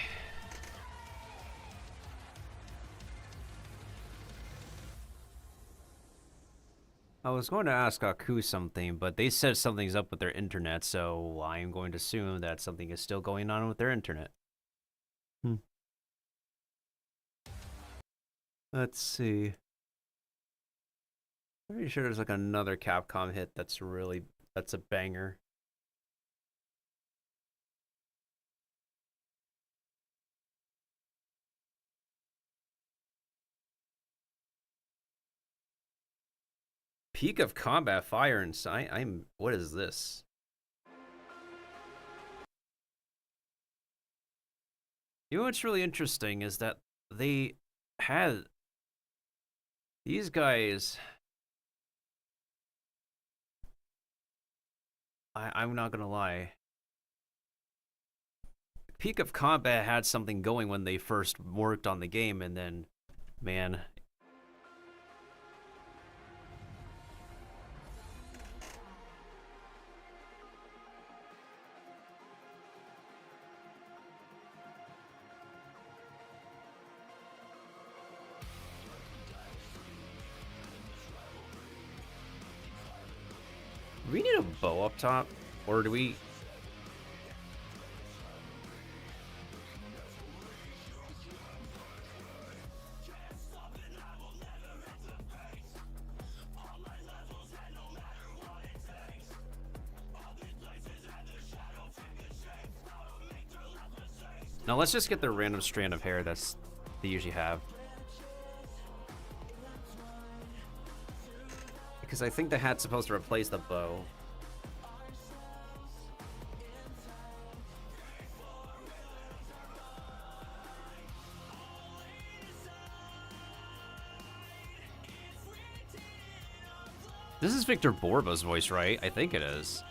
I was going to ask Aku something, but they said something's up with their internet, so I'm going to assume that something is still going on with their internet. Let's see. Pretty sure there's like another Capcom hit that's really That's a banger. Peak of combat fire and I'm what is this? You know what's really interesting is that they had these guys. I'm not gonna lie. Peak of Combat had something going when they first worked on the game, and then, man. Do we need a bow up top? Or do we... No, let's just get the random strand of hair that's they usually have. Because I think the hat's supposed to replace the bow. This is Victor Borba's voice, right? I think it is.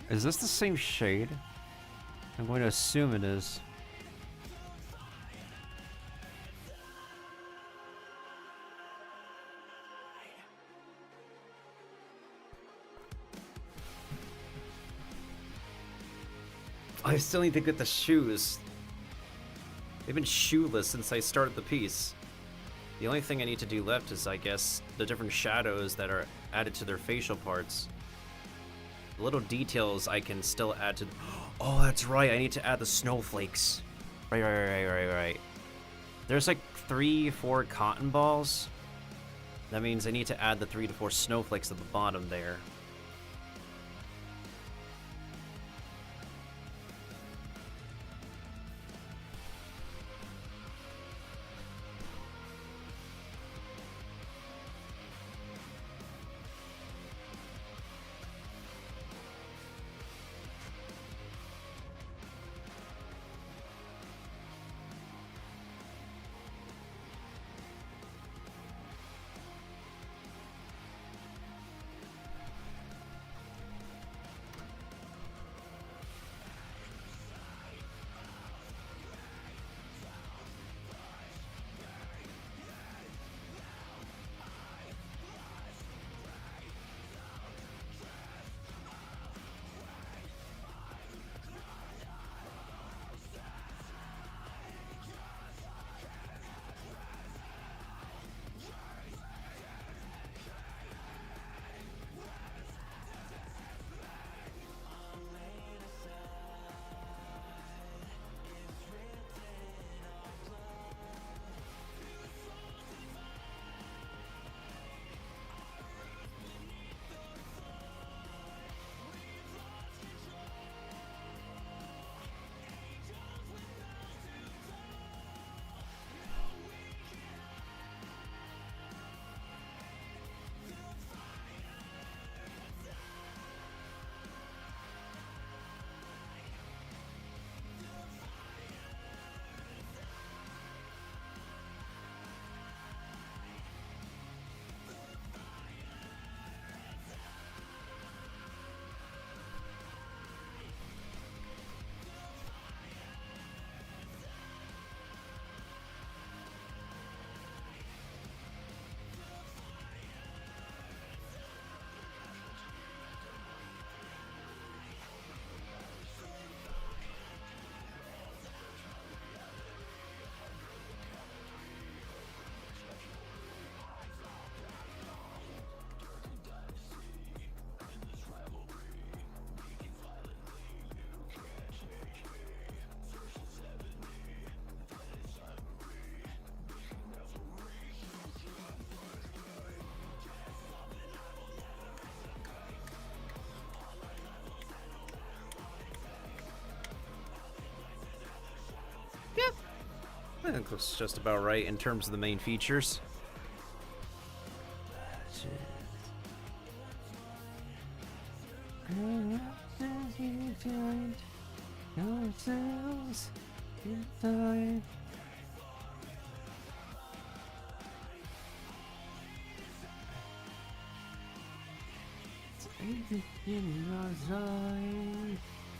Is this the same shade? I'm going to assume it is. I still need to get the shoes. They've been shoeless since I started the piece. The only thing I need to do left is, I guess, the different shadows that are added to their facial parts. The little details I can still add to... Oh, that's right, I need to add the snowflakes. Right. There's like 3-4 cotton balls. That means I need to add the 3 to 4 snowflakes at the bottom there. think that's just about right in terms of the main features.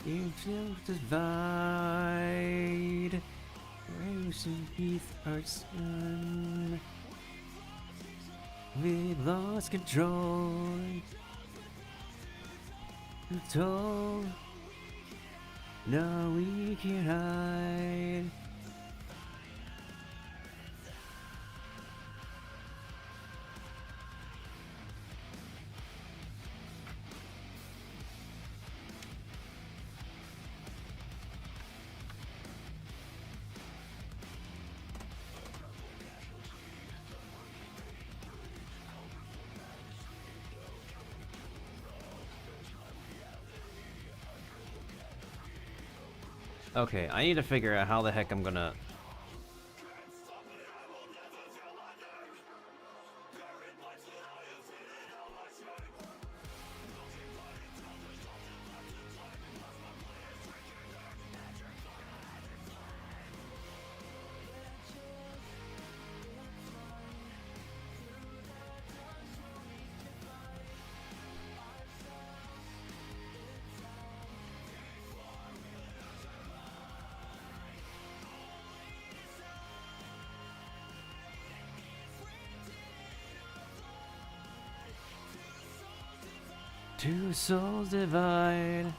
You feel divide. Rose and Heath are sun. We lost control. Told. No, we can't hide. Okay, I need to figure out how the heck I'm gonna... Two souls divide.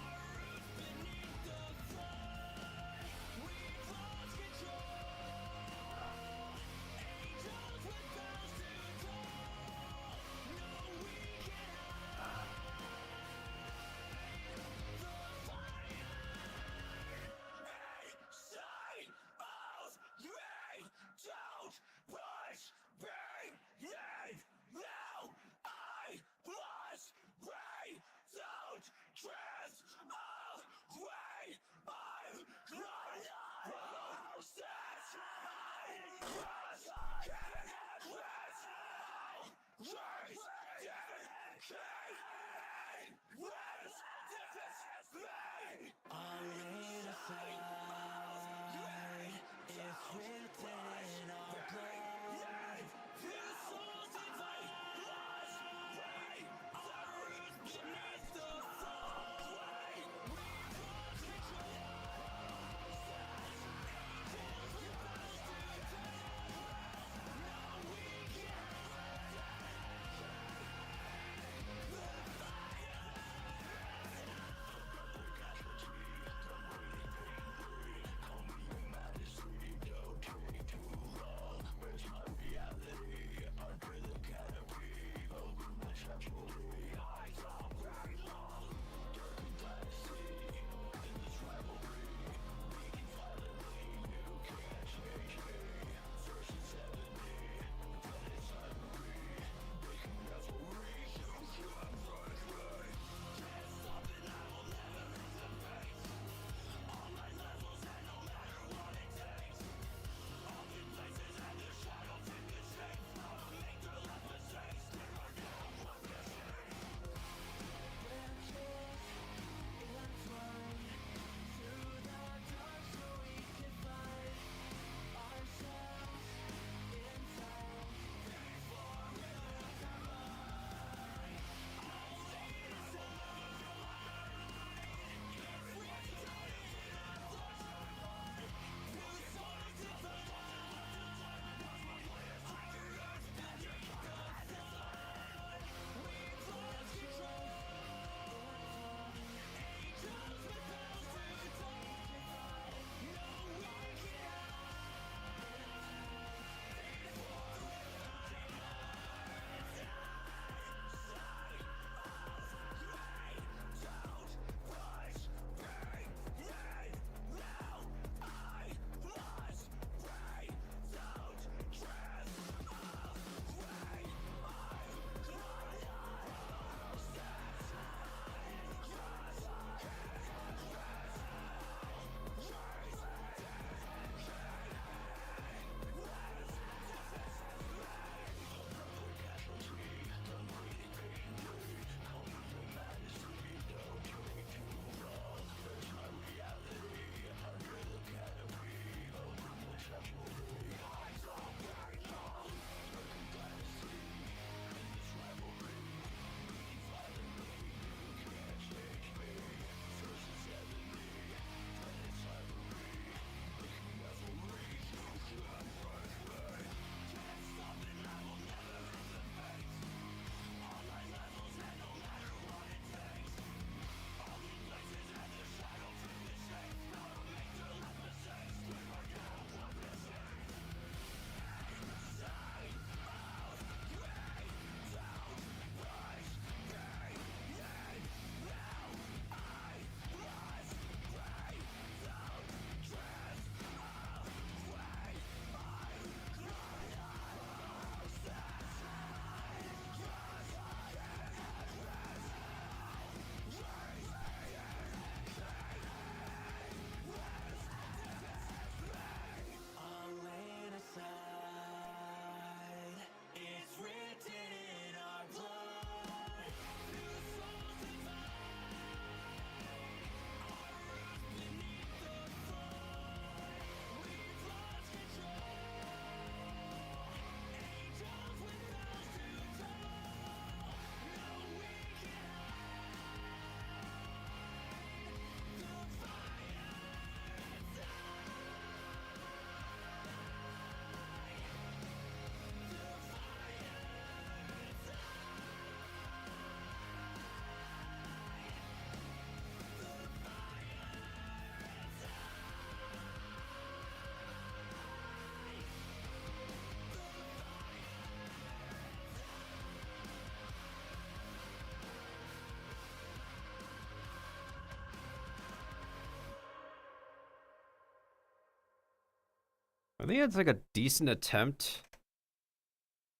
I think it's like a decent attempt.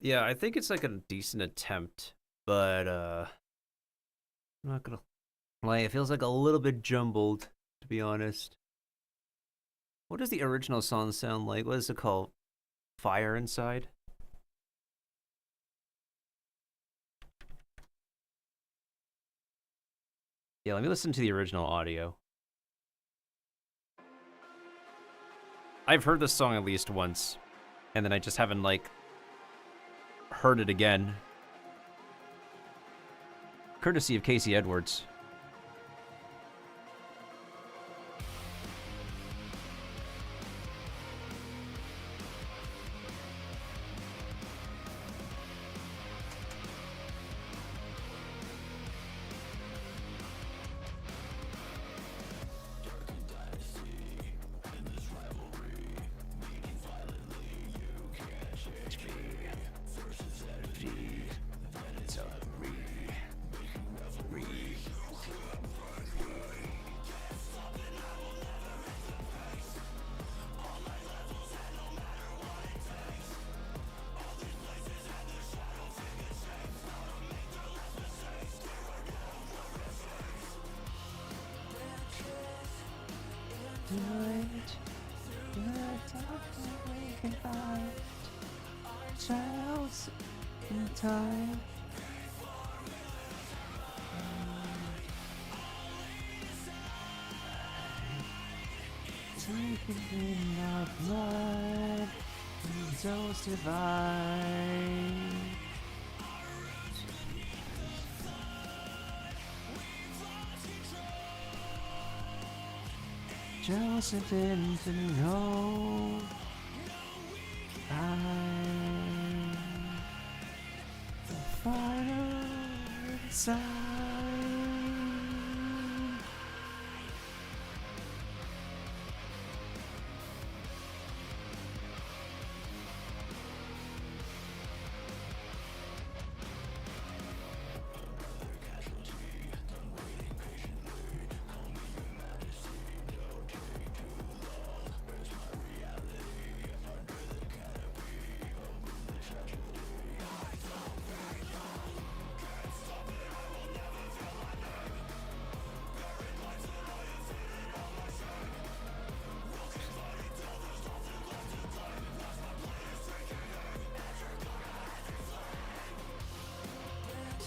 Yeah, I think it's like a decent attempt, but I'm not gonna lie, it feels like a little bit jumbled, to be honest. What does the original song sound like? What is it called? Fire Inside? Yeah, let me listen to the original audio. I've heard this song at least once, and then I just haven't, like, heard it again. Courtesy of Casey Edwards. Joseph didn't know I'm the final sign.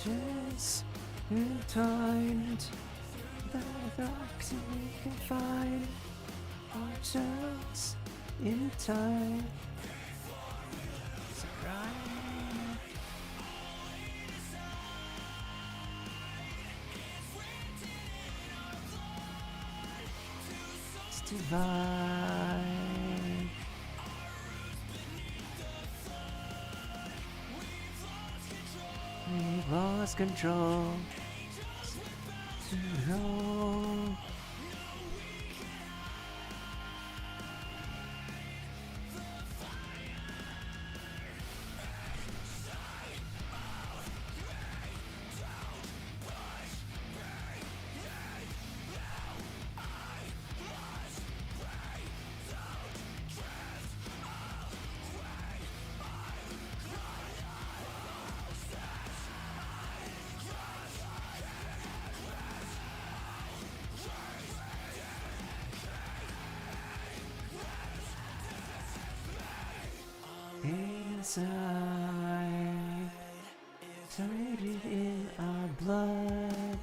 Just entwined, the rocks we can find ourselves in time. It's divine. We've lost control. Control. Inside, tied in our blood.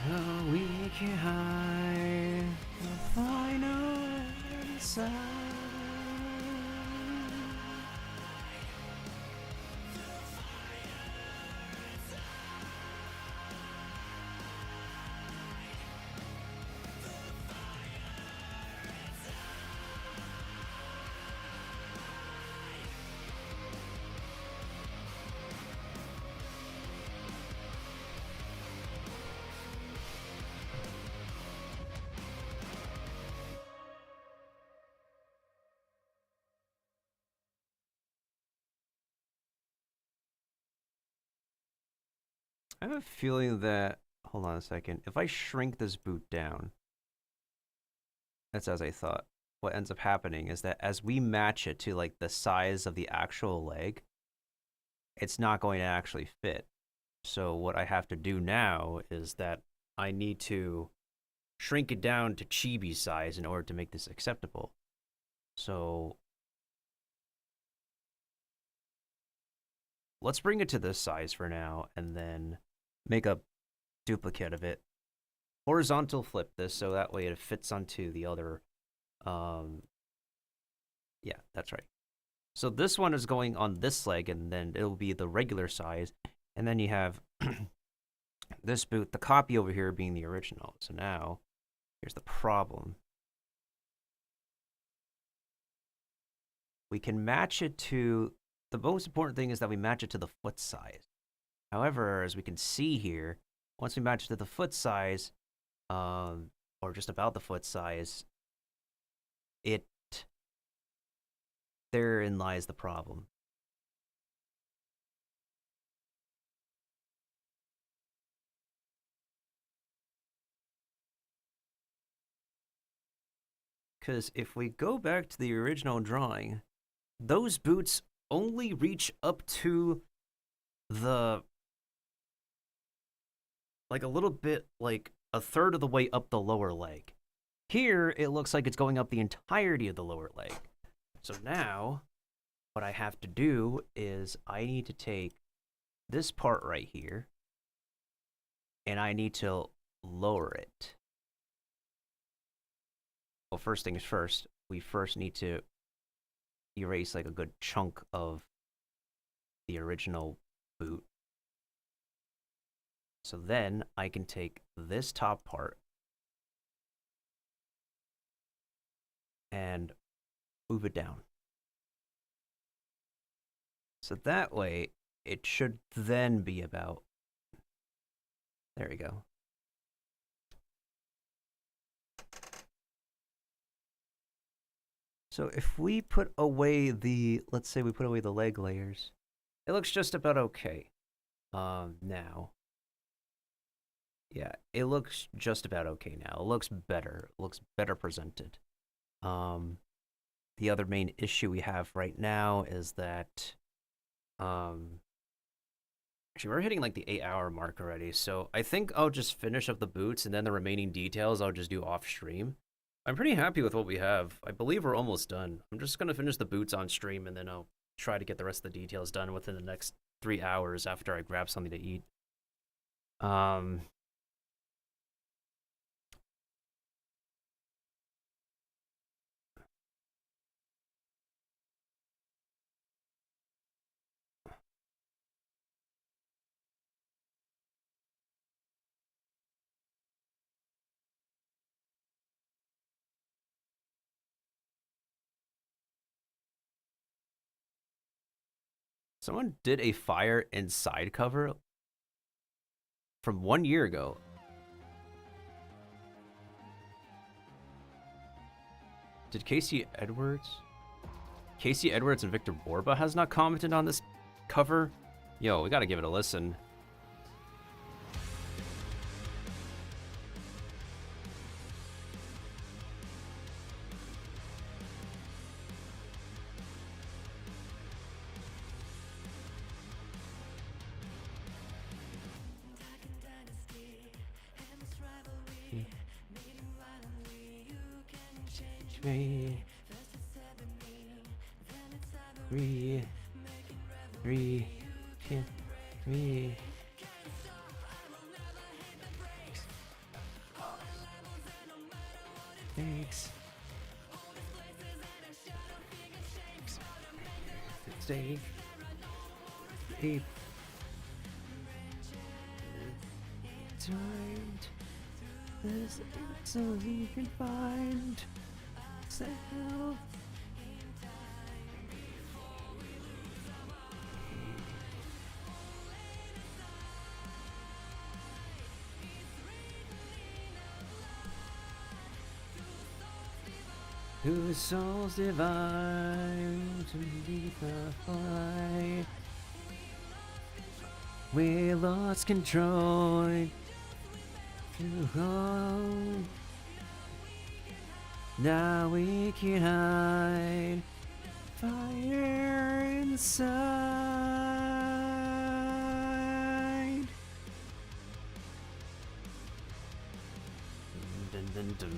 No, we can hide the final inside. I have a feeling that, hold on a second, if I shrink this boot down, that's as I thought. What ends up happening is that as we match it to like the size of the actual leg, it's not going to actually fit. So what I have to do now is that I need to shrink it down to chibi size in order to make this acceptable. So let's bring it to this size for now and then make a duplicate of it. Horizontal flip this so that way it fits onto the other. Yeah, that's right. So this one is going on this leg and then it'll be the regular size. And then you have this boot, the copy over here being the original. So now, here's the problem. We can match it to, the most important thing is that we match it to the foot size. However, as we can see here, once we match it to the foot size, or just about the foot size, therein lies the problem. Because if we go back to the original drawing, those boots only reach up to the, like a little bit, like a third of the way up the lower leg. Here, it looks like it's going up the entirety of the lower leg. So now, what I have to do is I need to take this part right here, and I need to lower it. Well, first things first, we first need to erase like a good chunk of the original boot. So then I can take this top part and move it down. So that way, it should then be about, there we go. So if we put away the, let's say we put away the leg layers, it looks just about okay. Now, yeah, it looks just about okay now. It looks better. It looks better presented. The other main issue we have right now is that, actually we're hitting like the 8-hour mark already, so I think I'll just finish up the boots and then the remaining details I'll just do off stream. I'm pretty happy with what we have. I believe we're almost done. I'm just gonna finish the boots on stream and then I'll try to get the rest of the details done within the next 3 hours after I grab something to eat. Someone did a fire inside cover from 1 year ago. Did Casey Edwards and Victor Borba has not commented on this cover? Yo, we gotta give it a listen. Me. Thanks. Stay. Deep. Turned. This so you can find self. Whose soul's divine to be the light. We lost control. Now we can hide. Fire inside. Dun, dun, dun.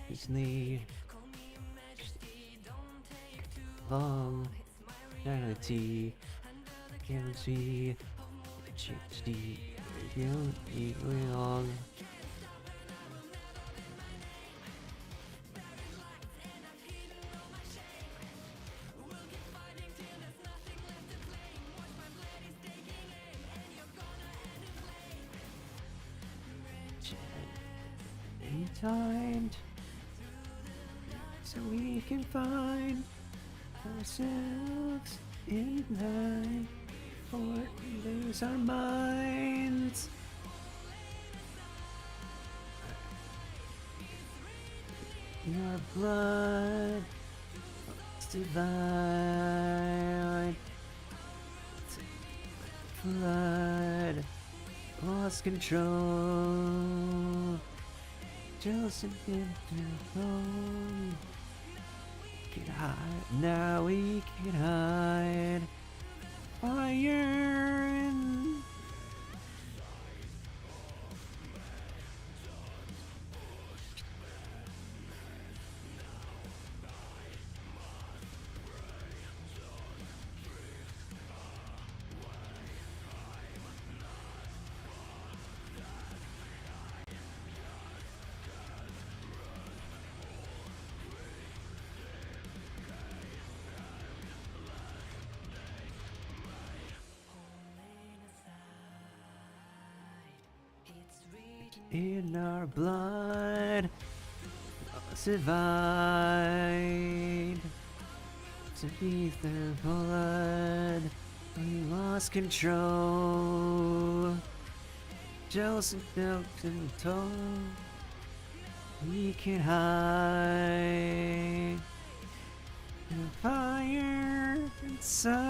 His need long reality guarantee HD you long. Time so we can find ourselves in life for lose our minds. Your blood is divine. Blood lost control. Just in the home. Can hide. Now we can hide. Fire in. In our blood, survived to be their blood. We lost control. Joseph felt control. We can hide. The fire inside.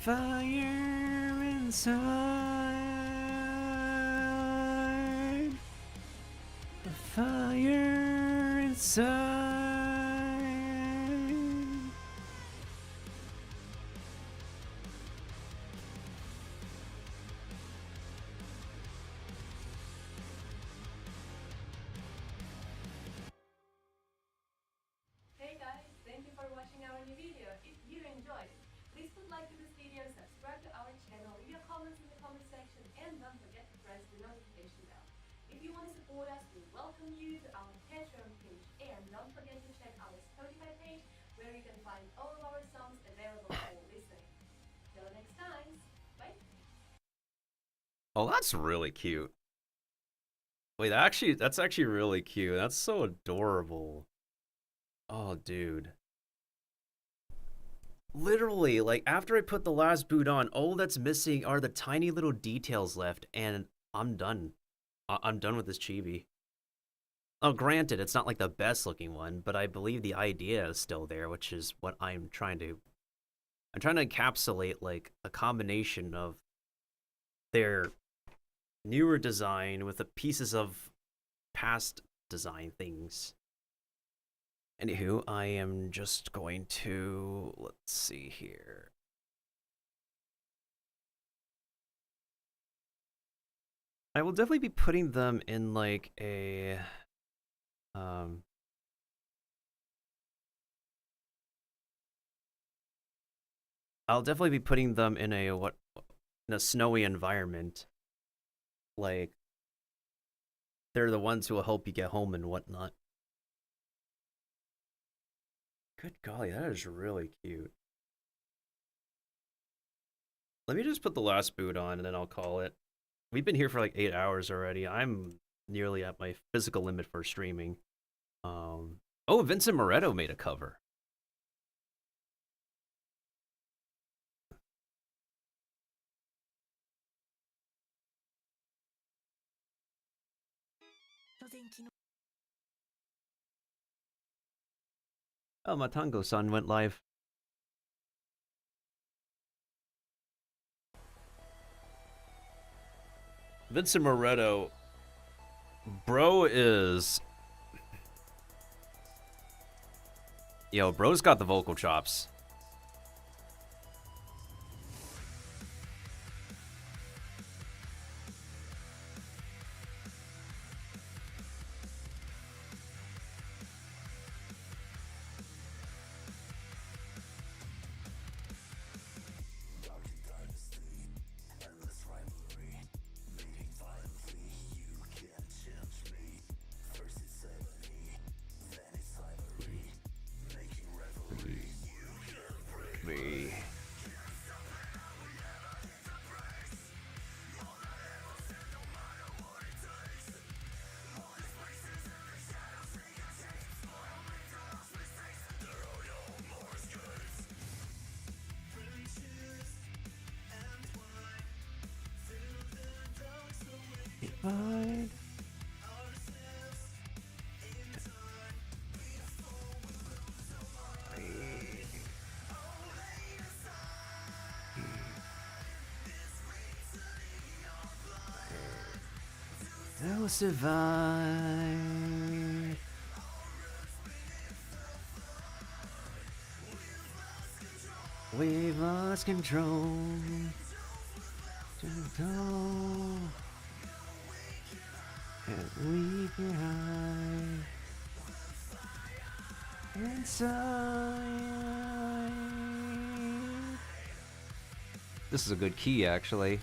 Fire inside. The fire inside. Hey guys, thank you for watching our new video. If you enjoyed it, please put like to this video, subscribe to our channel, leave your comments in the comment section, and don't forget to press the notification bell. If you want to support us, we welcome you to our Patreon page, and don't forget to check our Spotify page, where you can find all of our songs available for listening. Till next time, bye! Oh, that's really cute. Wait, that's actually really cute. That's so adorable. Oh, dude. Literally, like, after I put the last boot on, all that's missing are the tiny little details left, and I'm done. I'm done with this chibi. Oh, granted, it's not like the best looking one, but I believe the idea is still there, which is what I'm trying to encapsulate, like, a combination of their newer design with the pieces of past design things. Anywho, I am just going to, let's see here. I will definitely be putting them in like a, I'll definitely be putting them in a, in a snowy environment. Like, they're the ones who will help you get home and whatnot. Good golly, that is really cute. Let me just put the last boot on and then I'll call it. We've been here for like 8 hours already. I'm nearly at my physical limit for streaming. Oh, Vincent Moretto made a cover. Oh, Matango-san went live. Vincent Moretto, bro is... Yo, bro's got the vocal chops. Me. Fine. They'll survive. We've lost control. And we can hide inside. This is a good key, actually.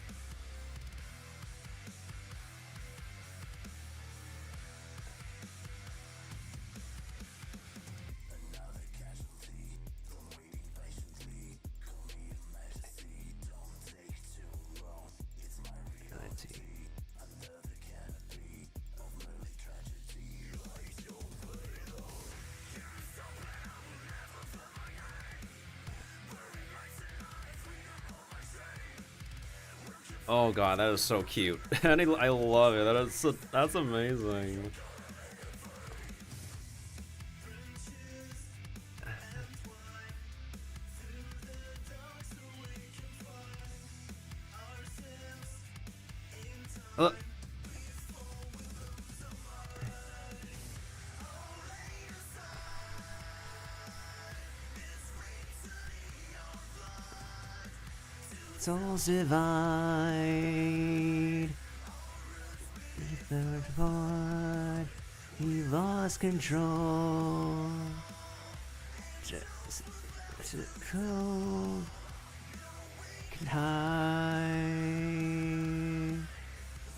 Oh god, that is so cute. I love it. That's amazing. Souls divide. The third part, he lost control. Just to cold can hide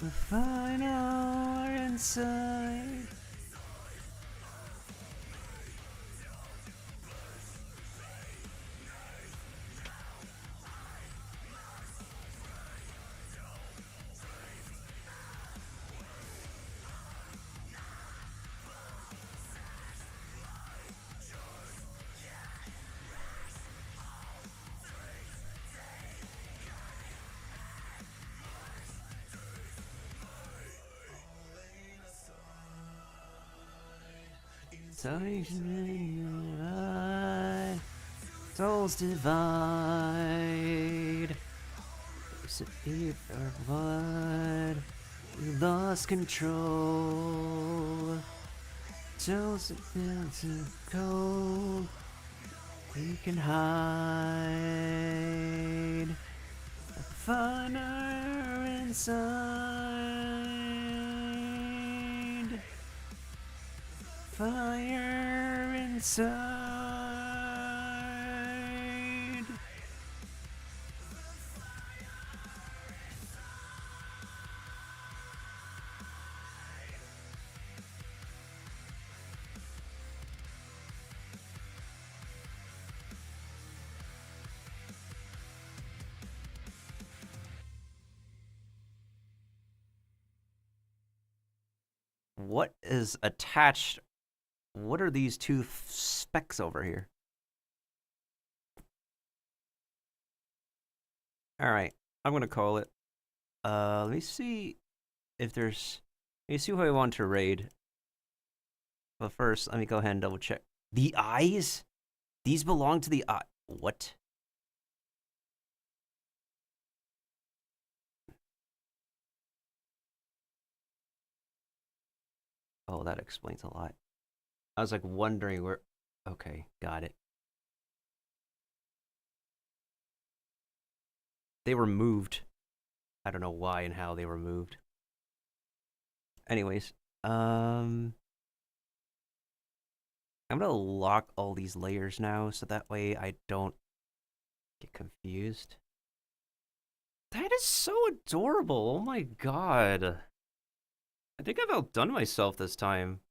the fire inside. Souls divide. Our blood. We lost control. Souls into cold. We can hide. A fire inside. Fire inside. What is attached? What are these two specks over here? Alright, I'm gonna call it. Let me see if there's... Let me see who I want to raid. But first, let me go ahead and double check. The eyes? These belong to the eye. What? Oh, that explains a lot. I was like wondering where. Okay, got it. They were moved. I don't know why and how they were moved. Anyways, I'm gonna lock all these layers now so that way I don't get confused. That is so adorable. Oh my god. I think I've outdone myself this time.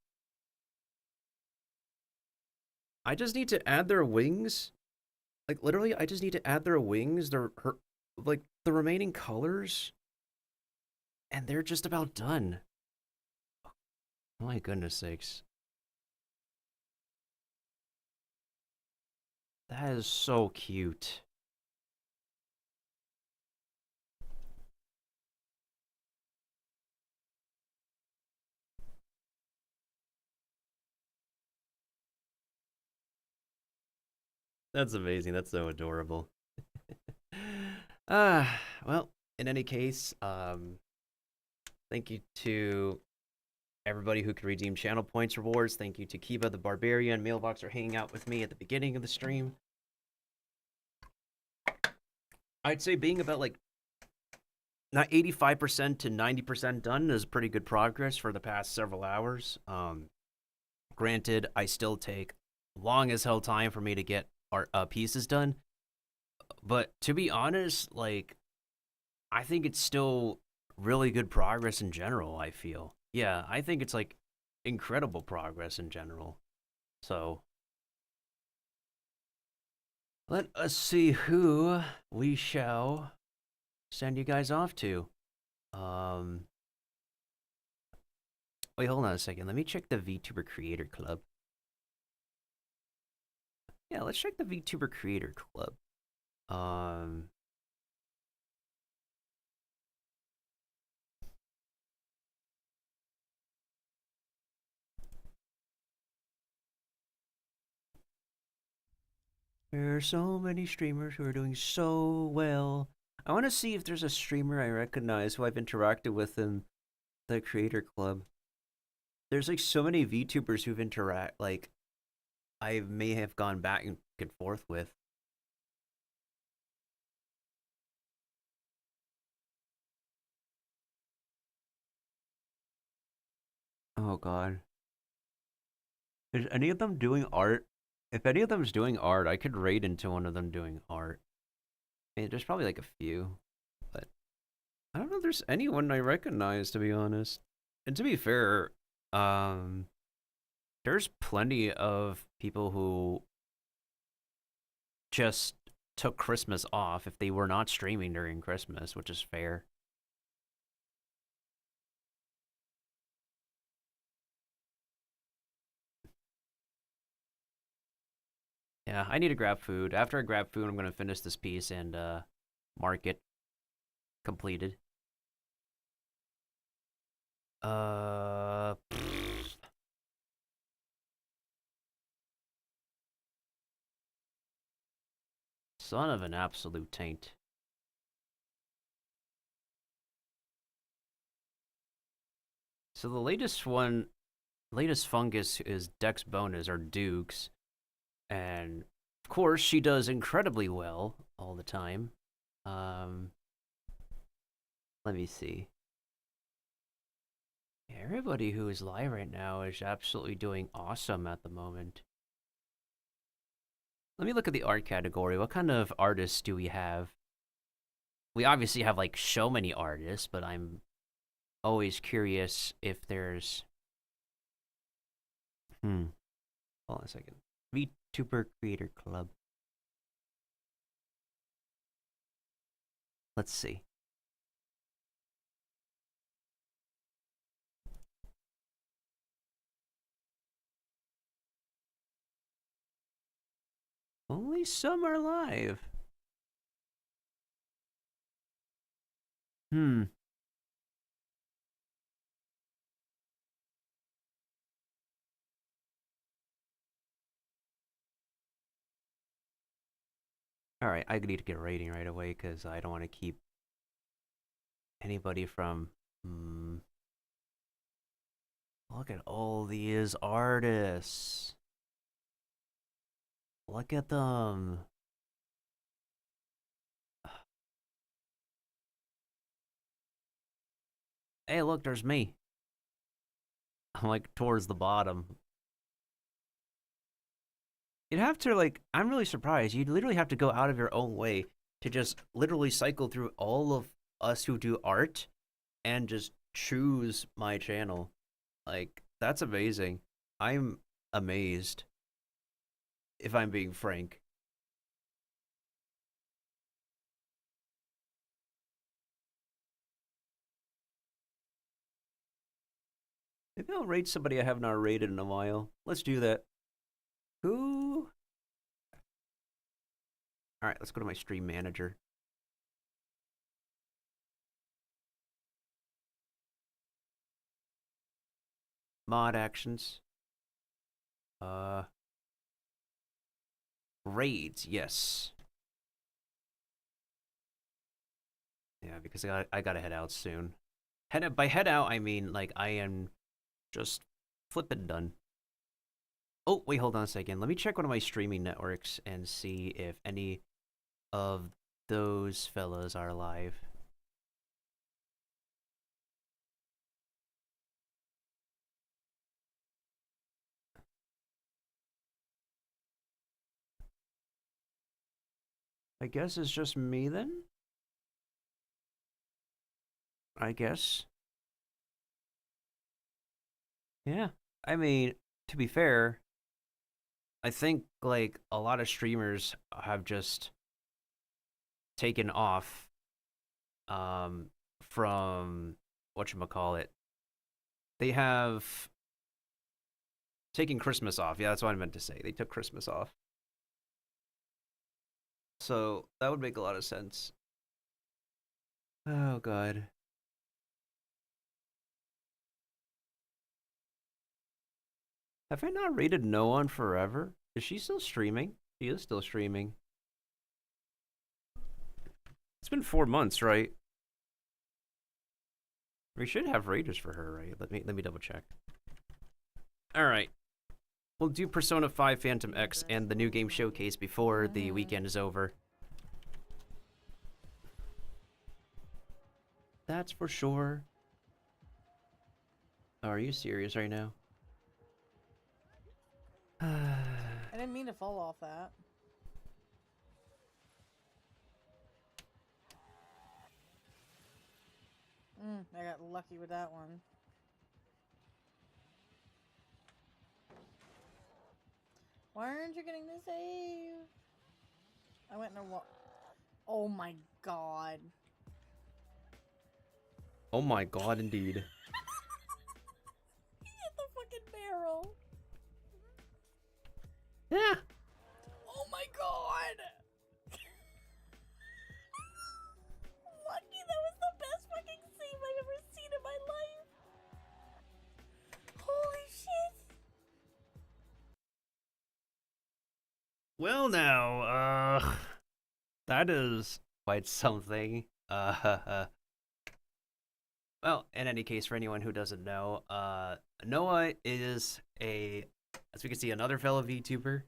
I just need to add their wings. Like, literally, I just need to add their wings, like, the remaining colors. And they're just about done. Oh my goodness sakes. That is so cute. That's amazing. That's so adorable. Well, in any case, thank you to everybody who could redeem channel points rewards. Thank you to Kiba the Barbarian, Mailbox for hanging out with me at the beginning of the stream. I'd say being about like not 85% to 90% done is pretty good progress for the past several hours. Granted, I still take long as hell time for me to get our pieces done. But to be honest, like, I think it's still really good progress in general, I feel. Yeah, I think it's like incredible progress in general. So, let us see who we shall send you guys off to. Wait, hold on a second. Let me check the VTuber Creator Club. Yeah, let's check the VTuber Creator Club. There are so many streamers who are doing so well. I want to see if there's a streamer I recognize who I've interacted with in the Creator Club. There's like so many VTubers who've like, I may have gone back and forth with. Oh god. Is any of them doing art? If any of them's doing art, I could raid into one of them doing art. I mean, there's probably like a few, but I don't know if there's anyone I recognize, to be honest. And to be fair, there's plenty of people who just took Christmas off if they were not streaming during Christmas, which is fair. Yeah, I need to grab food. After I grab food, I'm going to finish this piece and mark it completed. Son of an absolute taint. So the latest fungus is Dex Bonus, or Dukes. And of course, she does incredibly well all the time. Let me see. Everybody who is live right now is absolutely doing awesome at the moment. Let me look at the art category. What kind of artists do we have? We obviously have like so many artists, but I'm always curious if there's... Hold on a second. VTuber Creator Club. Let's see. Only some are live. Alright, I need to get a rating right away because I don't want to keep anybody from... Look at all these artists. Look at them. Hey, look, there's me. I'm like towards the bottom. You'd have to like, I'm really surprised. You'd literally have to go out of your own way to just literally cycle through all of us who do art and just choose my channel. Like, that's amazing. I'm amazed, if I'm being frank. Maybe I'll rate somebody I have not rated in a while. Let's do that. Who? Alright, let's go to my stream manager. Mod actions. Raids, yes. Yeah, because I gotta head out soon. By head out, I mean, like, I am just flippin' done. Oh, wait, hold on a second. Let me check one of my streaming networks and see if any of those fellas are live. I guess it's just me then? I guess. Yeah. I mean, to be fair, I think, like, a lot of streamers have just taken off from whatchamacallit. They have taken Christmas off. Yeah, that's what I meant to say. They took Christmas off. So that would make a lot of sense. Oh, God. Have I not rated no one forever? Is she still streaming? She is still streaming. It's been 4 months, right? We should have raters for her, right? Let me double check. All right. We'll do Persona 5 Phantom X and the new game showcase before the weekend is over. That's for sure. Oh, are you serious right now? I didn't mean to fall off that. I got lucky with that one. Why aren't you getting the save? I went in a wall. Oh my god. Oh my god, indeed. He hit the fucking barrel. Yeah. Oh my god. Lucky, that was the best fucking save I've ever seen in my life. Holy shit. Well now, that is quite something. Well, in any case, for anyone who doesn't know, Noah is as we can see, another fellow VTuber.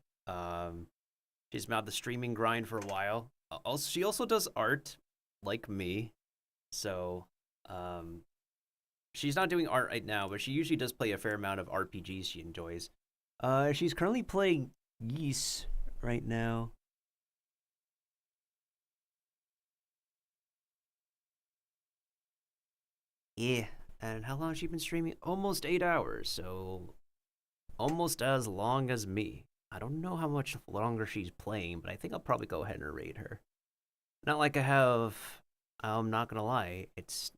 She's been on the streaming grind for a while. She also does art, like me. So, she's not doing art right now, but she usually does play a fair amount of RPGs she enjoys. She's currently playing Geese right now. Yeah, and how long has she been streaming? Almost 8 hours, so almost as long as me. I don't know how much longer she's playing, but I think I'll probably go ahead and rate her. Not like I have, I'm not gonna lie, it's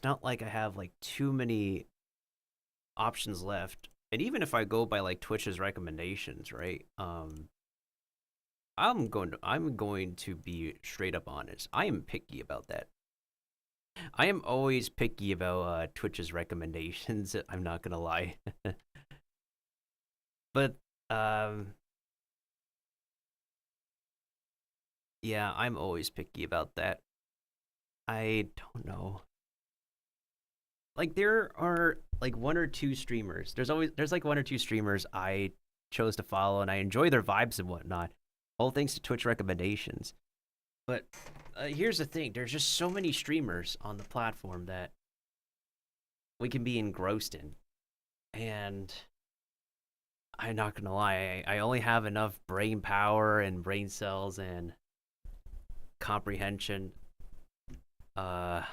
not like I have like too many options left. And even if I go by like Twitch's recommendations, right? I'm going to be straight up honest. I am picky about that. I am always picky about Twitch's recommendations. I'm not gonna lie. But Yeah, I'm always picky about that. I don't know. Like there are like one or two streamers. There's like one or two streamers I chose to follow and I enjoy their vibes and whatnot. All thanks to Twitch recommendations. But here's the thing: there's just so many streamers on the platform that we can be engrossed in, and I'm not gonna lie, I only have enough brain power and brain cells and comprehension. There's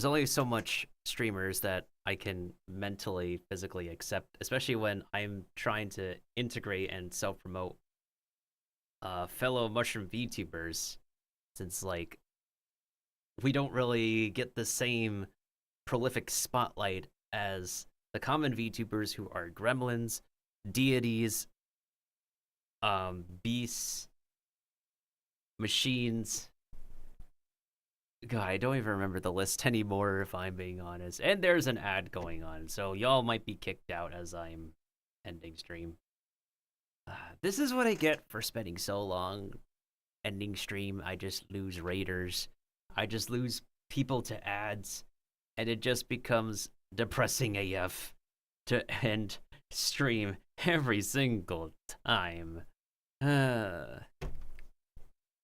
only so much streamers that I can mentally, physically accept, especially when I'm trying to integrate and self-promote fellow mushroom VTubers, since like we don't really get the same prolific spotlight as the common VTubers who are gremlins, deities, beasts, machines. God, I don't even remember the list anymore, if I'm being honest. And there's an ad going on, so y'all might be kicked out as I'm ending stream. This is what I get for spending so long ending stream. I just lose raiders. I just lose people to ads. And it just becomes depressing AF to end stream every single time.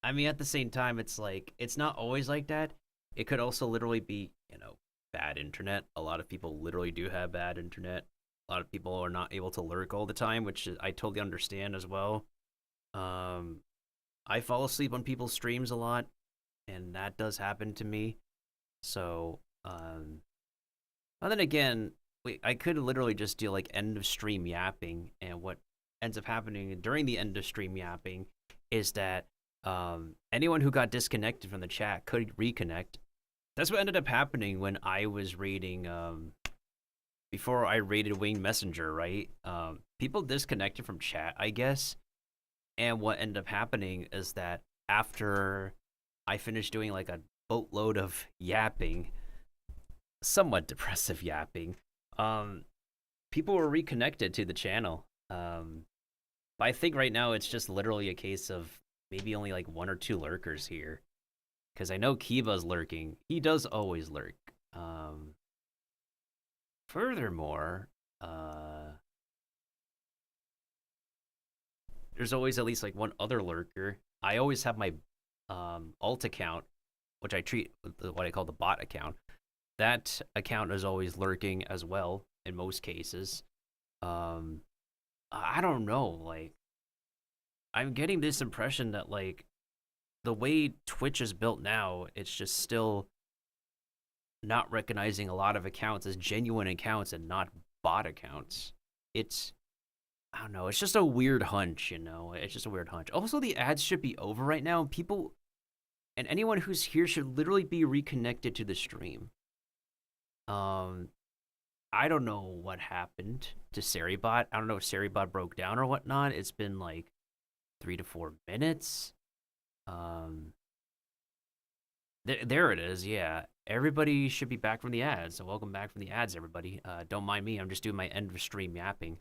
I mean, at the same time, it's like, it's not always like that. It could also literally be, you know, bad internet. A lot of people literally do have bad internet. A lot of people are not able to lurk all the time, which I totally understand as well. I fall asleep on people's streams a lot, and that does happen to me. So, and then again, I could literally just do like end of stream yapping, and what ends up happening during the end of stream yapping is that anyone who got disconnected from the chat could reconnect. That's what ended up happening when I was raiding, before I raided Winged Messenger, right? People disconnected from chat, I guess. And what ended up happening is that after I finished doing like a boatload of yapping, somewhat depressive yapping, people were reconnected to the channel. But I think right now it's just literally a case of maybe only like one or two lurkers here. Because I know Kiva's lurking. He does always lurk. Furthermore, there's always at least like one other lurker. I always have my alt account, which I treat what I call the bot account. That account is always lurking as well in most cases. I don't know, like, I'm getting this impression that like the way Twitch is built now, it's just still not recognizing a lot of accounts as genuine accounts and not bot accounts. It's, I don't know, it's just a weird hunch, you know? It's just a weird hunch. Also, the ads should be over right now. People, and anyone who's here should literally be reconnected to the stream. I don't know what happened to Seribot. I don't know if Seribot broke down or whatnot. It's been like 3 to 4 minutes. There it is, yeah. Everybody should be back from the ads, so welcome back from the ads, everybody. Don't mind me, I'm just doing my end of stream yapping.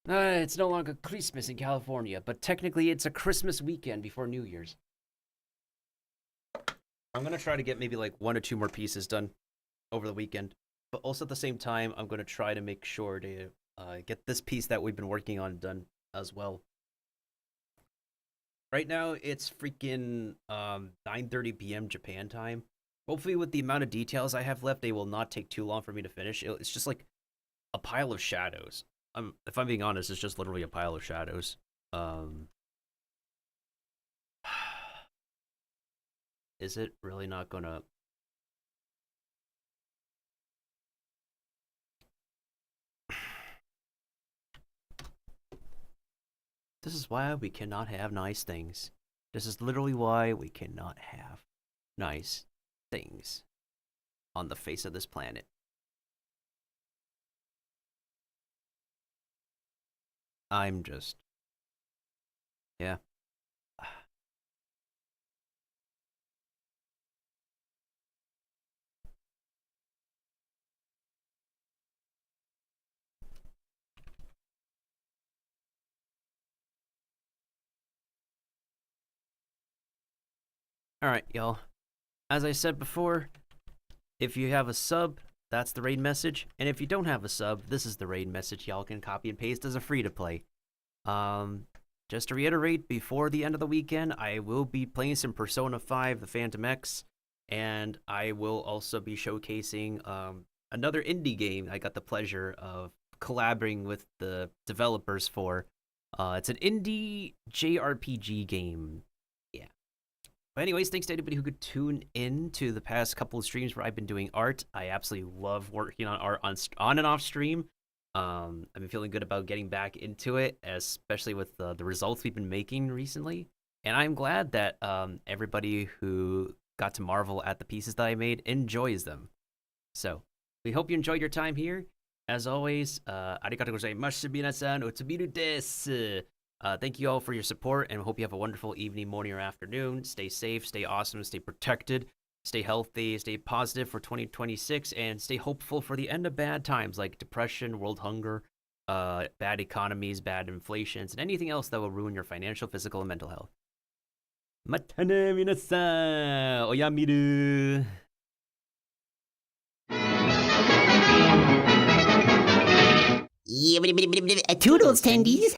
It's no longer Christmas in California, but technically it's a Christmas weekend before New Year's. I'm gonna try to get maybe like 1 or 2 more pieces done over the weekend, but also at the same time, I'm gonna try to make sure to get this piece that we've been working on done as well. Right now, it's freaking 9:30 p.m. Japan time. Hopefully, with the amount of details I have left, they will not take too long for me to finish. It's just like a pile of shadows. If I'm being honest, it's just literally a pile of shadows. Is it really not gonna... This is why we cannot have nice things. This is literally why we cannot have nice things on the face of this planet. I'm just... yeah. Alright, y'all. As I said before, if you have a sub, that's the raid message. And if you don't have a sub, this is the raid message y'all can copy and paste as a free-to-play. Just to reiterate, before the end of the weekend, I will be playing some Persona 5, the Phantom X, and I will also be showcasing another indie game I got the pleasure of collaborating with the developers for. It's an indie JRPG game. Yeah. But anyways, thanks to anybody who could tune in to the past couple of streams where I've been doing art. I absolutely love working on art on and off stream. I've been feeling good about getting back into it, especially with the results we've been making recently. And I'm glad that everybody who got to marvel at the pieces that I made enjoys them. So, we hope you enjoyed your time here. As always, arigatou gozaimasu minasan, otsubiru desu. Thank you all for your support, and hope you have a wonderful evening, morning, or afternoon. Stay safe, stay awesome, stay protected, stay healthy, stay positive for 2026, and stay hopeful for the end of bad times like depression, world hunger, bad economies, bad inflations, and anything else that will ruin your financial, physical, and mental health. Matane minasan, oyamiru. Toodles, tendies.